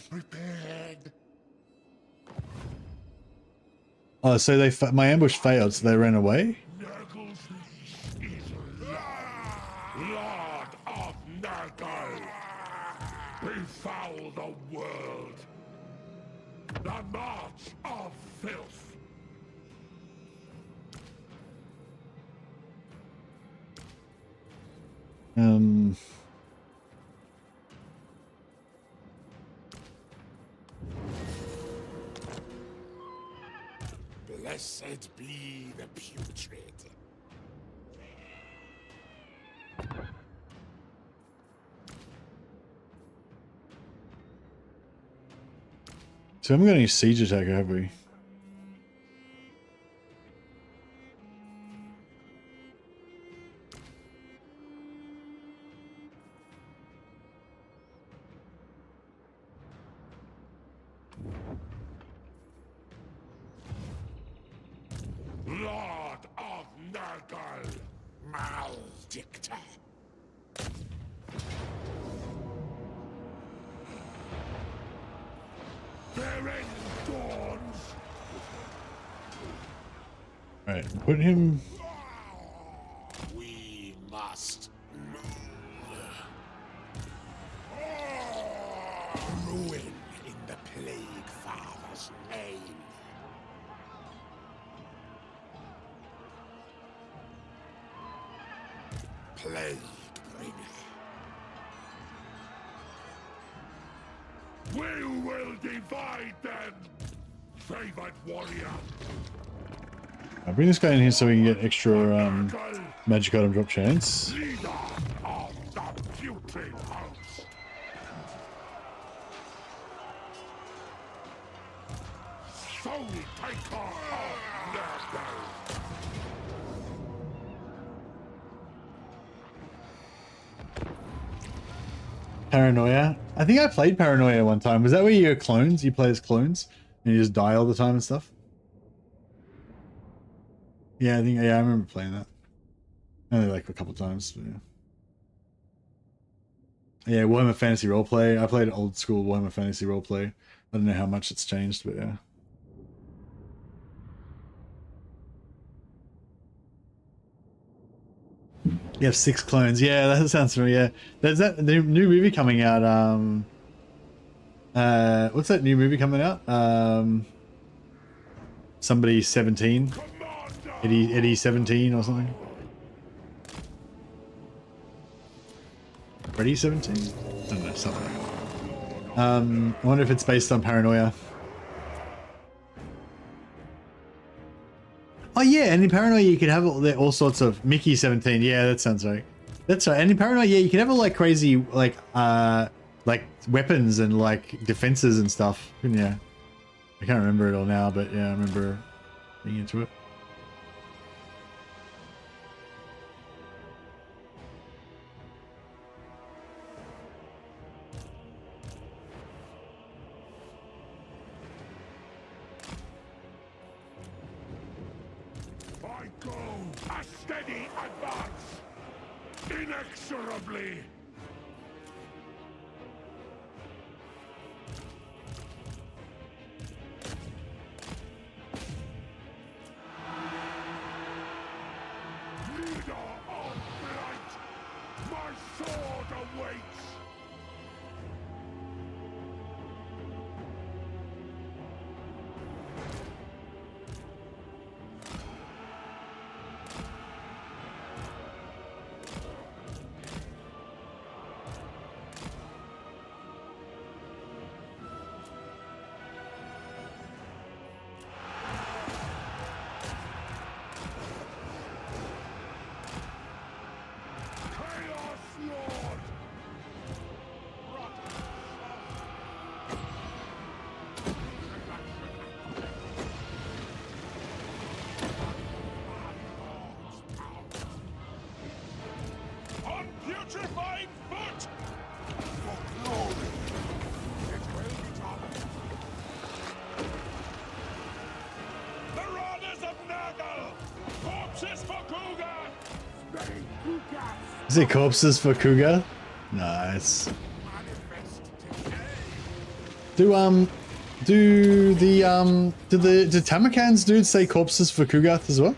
Prepared. Oh, so my ambush failed, so they ran away? Nurgle's leash is Lord of Nurgle. Befoul the world. The march of filth. Blessed be the putrid. So we haven't got any siege attacker, have we? Lord of Nurgle, Maledictor. Their end dawns. Alright, put him... We must move. Ruin in the Plague Father's name. Plague bringer. We will divide them, favored warrior. I'll bring this guy in here so we can get extra magic item drop chance. Leader of the putrid house. Soul taker of Nurgle. Paranoia. I think I played Paranoia one time. Was that where you're clones? You play as clones and you just die all the time and stuff? Yeah, I remember playing that. Only like a couple times, but yeah. Yeah, Warhammer Fantasy Roleplay. I played old school Warhammer Fantasy Roleplay. I don't know how much it's changed, but yeah. You have 6 clones. Yeah, that sounds familiar. Yeah. There's that new movie coming out. What's that new movie coming out? Somebody 17. Eddie 17 or something. Freddy 17? I don't know, something like that. I wonder if it's based on paranoia. Oh yeah, and in paranoia you could have all sorts of Mickey 17. Yeah, that sounds right. That's right. And in paranoia, yeah, you can have all like crazy like weapons and like defenses and stuff. Yeah, I can't remember it all now, but yeah, I remember being into it. I go a steady advance, inexorably. Leader of blight, my sword awaits. Putrefying foot! For glory! It will be done. Marauders of Nurgle! Corpses for Cougar! Is it corpses for Cougar? Nice. Do the Tamarkans dudes say corpses for Kugath as well?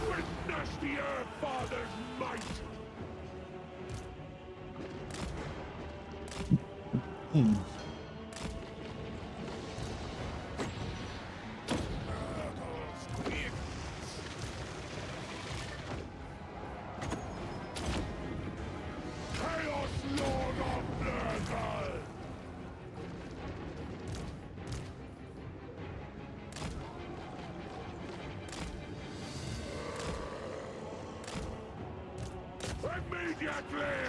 Witness the Earth Father's might! Chaos Lord of Nurgle! Immediately!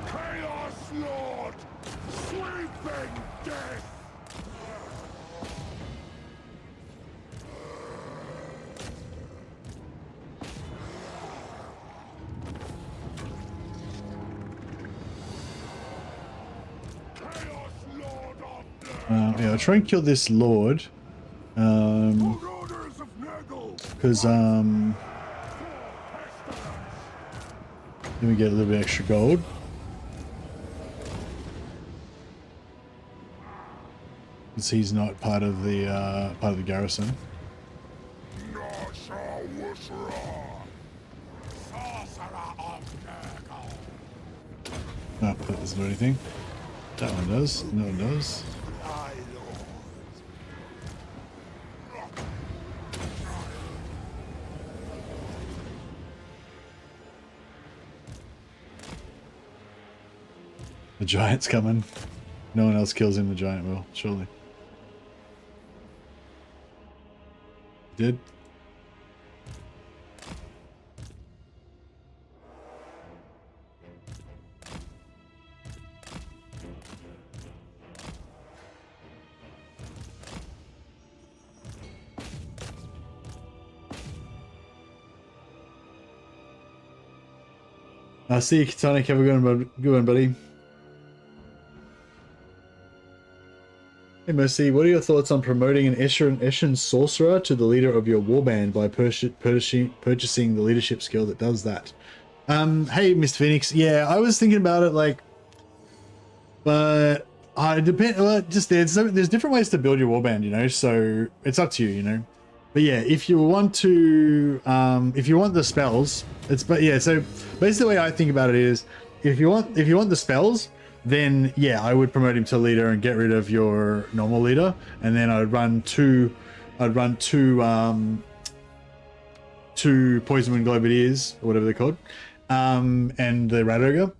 Chaos Lord! Sweeping death! Chaos Lord of Yeah, I'll try and kill this lord. Marauders of Nurgle! Because then we get a little bit extra gold. Because he's not part of the garrison. Sorcerer of Nurgle! Oh, that doesn't do anything. That one does. No one does. My lord! The giant's coming. No one else kills him, the giant will, surely. Did? I'll see you, Katonic. Have a good one, buddy. Hey, Mercy, what are your thoughts on promoting an Eshin sorcerer to the leader of your warband by purchasing the leadership skill that does that? Hey, Mr. Phoenix. Yeah, I was thinking about it, like, but it depends. Well, just there's different ways to build your warband, you know. So it's up to you, you know. But yeah, if you want the spells, So basically, the way I think about it is, if you want the spells, then yeah, I would promote him to leader and get rid of your normal leader, and then I'd run two Poison Wind Globadiers, or whatever they're called, and the Rat Ogre.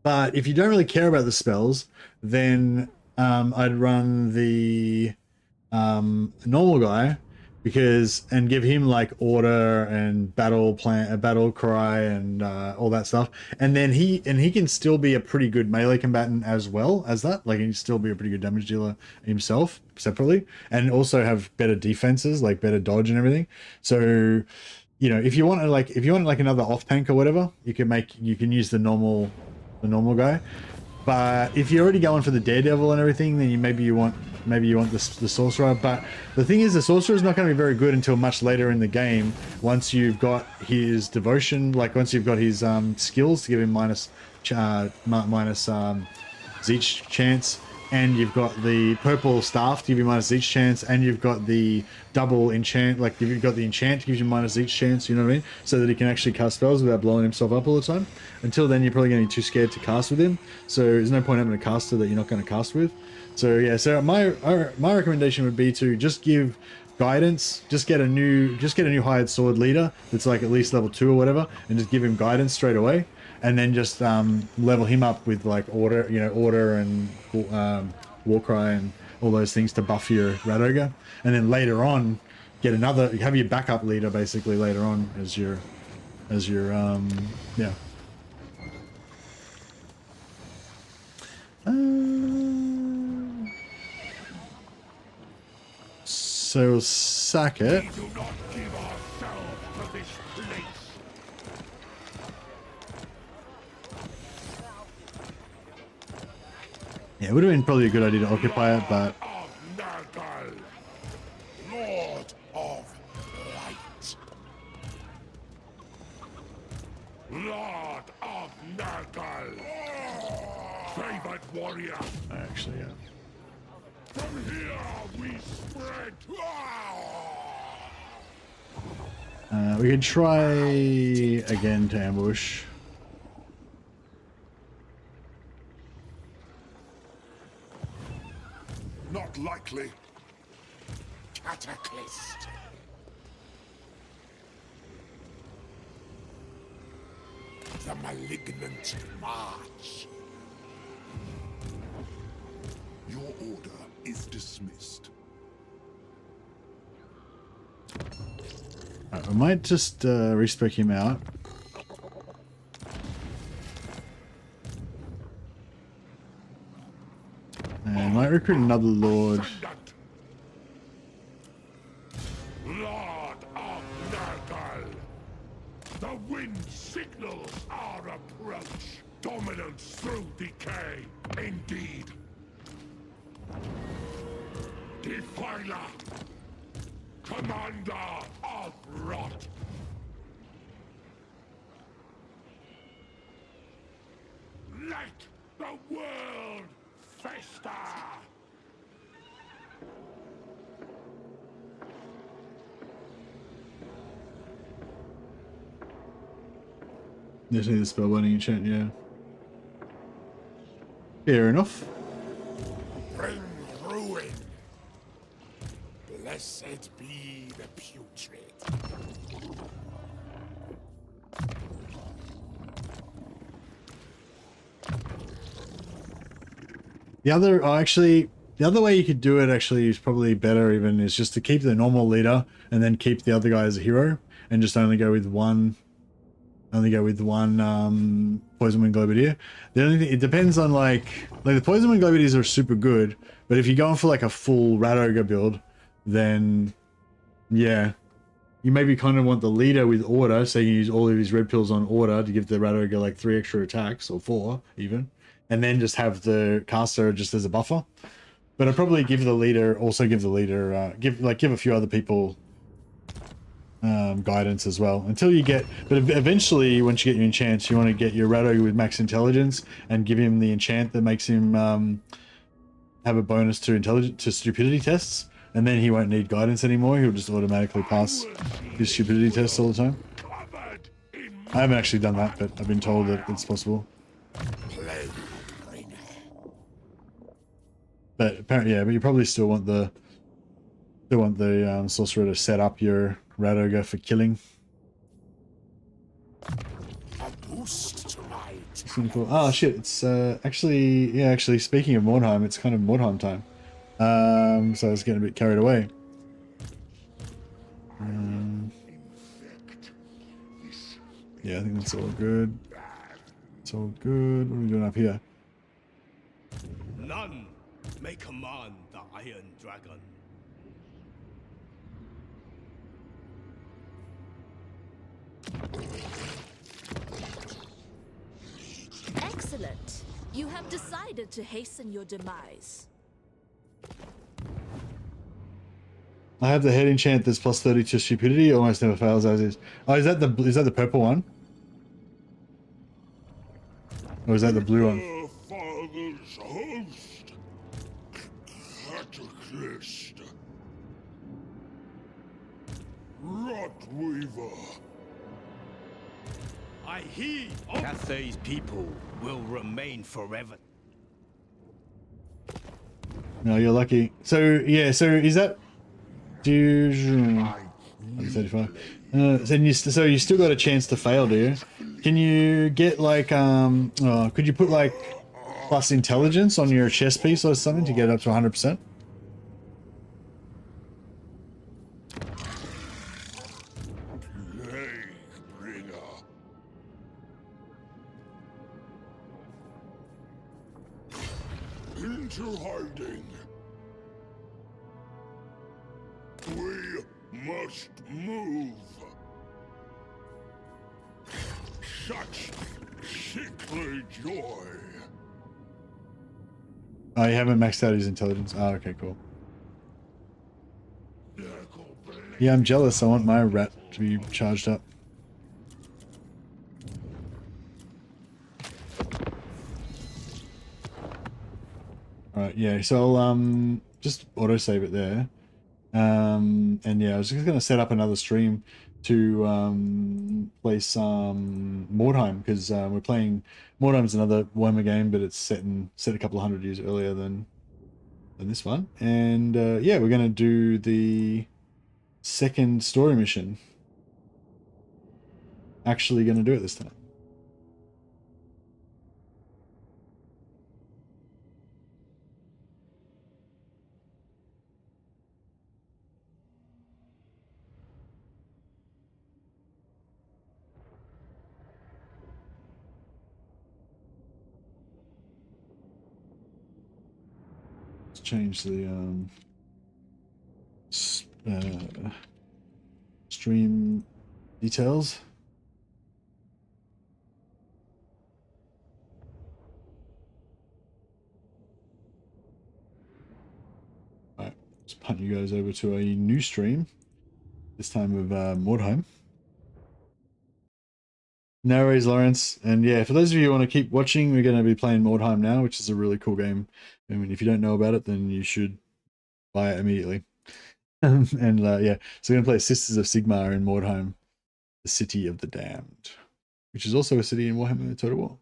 But if you don't really care about the spells, then I'd run the normal guy, and give him like order and battle cry and all that stuff, and then he can still be a pretty good melee combatant as well as that. Like, he can still be a pretty good damage dealer himself separately, and also have better defenses, like better dodge and everything. So, you know, if you want like another off tank or whatever, you can use the normal guy. But if you're already going for the Daredevil and everything, then maybe you want the Sorcerer. But the thing is, the Sorcerer is not going to be very good until much later in the game. Once you've got his devotion, like once you've got his skills to give him minus Zeech chance, and you've got the purple staff to give you minus Zeech chance, and you've got the double enchant, like if you've got the enchant gives you minus Zeech chance, you know what I mean? So that he can actually cast spells without blowing himself up all the time. Until then, you're probably going to be too scared to cast with him. So there's no point having a caster that you're not going to cast with. So yeah, so my recommendation would be to just give guidance, just get a new hired sword leader that's like at least level 2 or whatever, and just give him guidance straight away. And then just level him up with like order and Warcry and all those things to buff your Rat Ogre. And then later on, have your backup leader basically later on as your yeah. So we'll sack it. We do not give ourselves to this place. Yeah, it would have been probably a good idea to occupy it, but Of Nurgle, Lord of Light. Lord of Nurgle. Favored warrior. actually, yeah. From here we spread. We could try again to ambush. Not likely. Cataclysm. The malignant march. Your order is dismissed. Right, we might just respec him out. And might recruit another lord. Ascendant. Lord of Nurgle. The wind signals our approach. Dominance through decay, indeed. Defiler. Commander of Rot. Let the world fester. Just need the spell binding enchant, yeah. Fair enough. Bring ruin. Blessed be the putrid. The other way you could do it actually is probably better even, is just to keep the normal leader and then keep the other guy as a hero and just only go with one Poison Wind Globadier. The only thing, it depends on like the Poison Wind Globadiers are super good, but if you're going for like a full Rat Ogre build, then yeah, you maybe kind of want the leader with order, so you use all of his red pills on order to give the Rat Ogre like 3 extra attacks, or 4 even, and then just have the caster just as a buffer. But I'd probably give the leader, give a few other people guidance as well until you get, but eventually once you get your enchants, you want to get your Rat Ogre with max intelligence and give him the enchant that makes him have a bonus to stupidity tests, and then he won't need guidance anymore. He'll just automatically pass his stupidity tests all the time. I haven't actually done that, but I've been told that it's possible. Pleasure But apparently, yeah, but you probably still want the sorcerer to set up your rat ogre for killing. A boost to my Cool. Oh shit! It's actually, yeah. Actually, speaking of Mordheim, it's kind of Mordheim time. So I was getting a bit carried away. Yeah, I think that's all good. It's all good. What are we doing up here? None may command the Iron Dragon. Excellent. You have decided to hasten your demise. I have the head enchant that's plus 30 to stupidity. Almost never fails as is. Oh, is that the purple one? Or is that the blue one? the father's host. Cataclysm. Rotweaver. I heed. Cathay's people will remain forever. No, you're lucky. So yeah, so is that? Do you? 35. So you still got a chance to fail, do you? Can you get like could you put like plus intelligence on your chest piece or something to get up to 100%? Plague bringer. Into hiding. We must move. Such sickly joy. Oh, you haven't maxed out his intelligence. Oh, okay, cool. Yeah, I'm jealous. I want my rat to be charged up. Alright, yeah, so I'll just autosave it there. And yeah, I was just gonna set up another stream to play some Mordheim, because we're playing Mordheim's another Warhammer game, but it's set a couple of 100 years earlier than this one. And yeah, we're gonna do the second story mission. Actually gonna do it this time. Let's change the stream details. Alright, let's punt you guys over to a new stream, this time of Mordheim. No worries, Lawrence. And yeah, for those of you who want to keep watching, we're going to be playing Mordheim now, which is a really cool game. I mean, if you don't know about it, then you should buy it immediately. And yeah, so we're going to play Sisters of Sigmar in Mordheim, the City of the Damned, which is also a city in Warhammer Total War.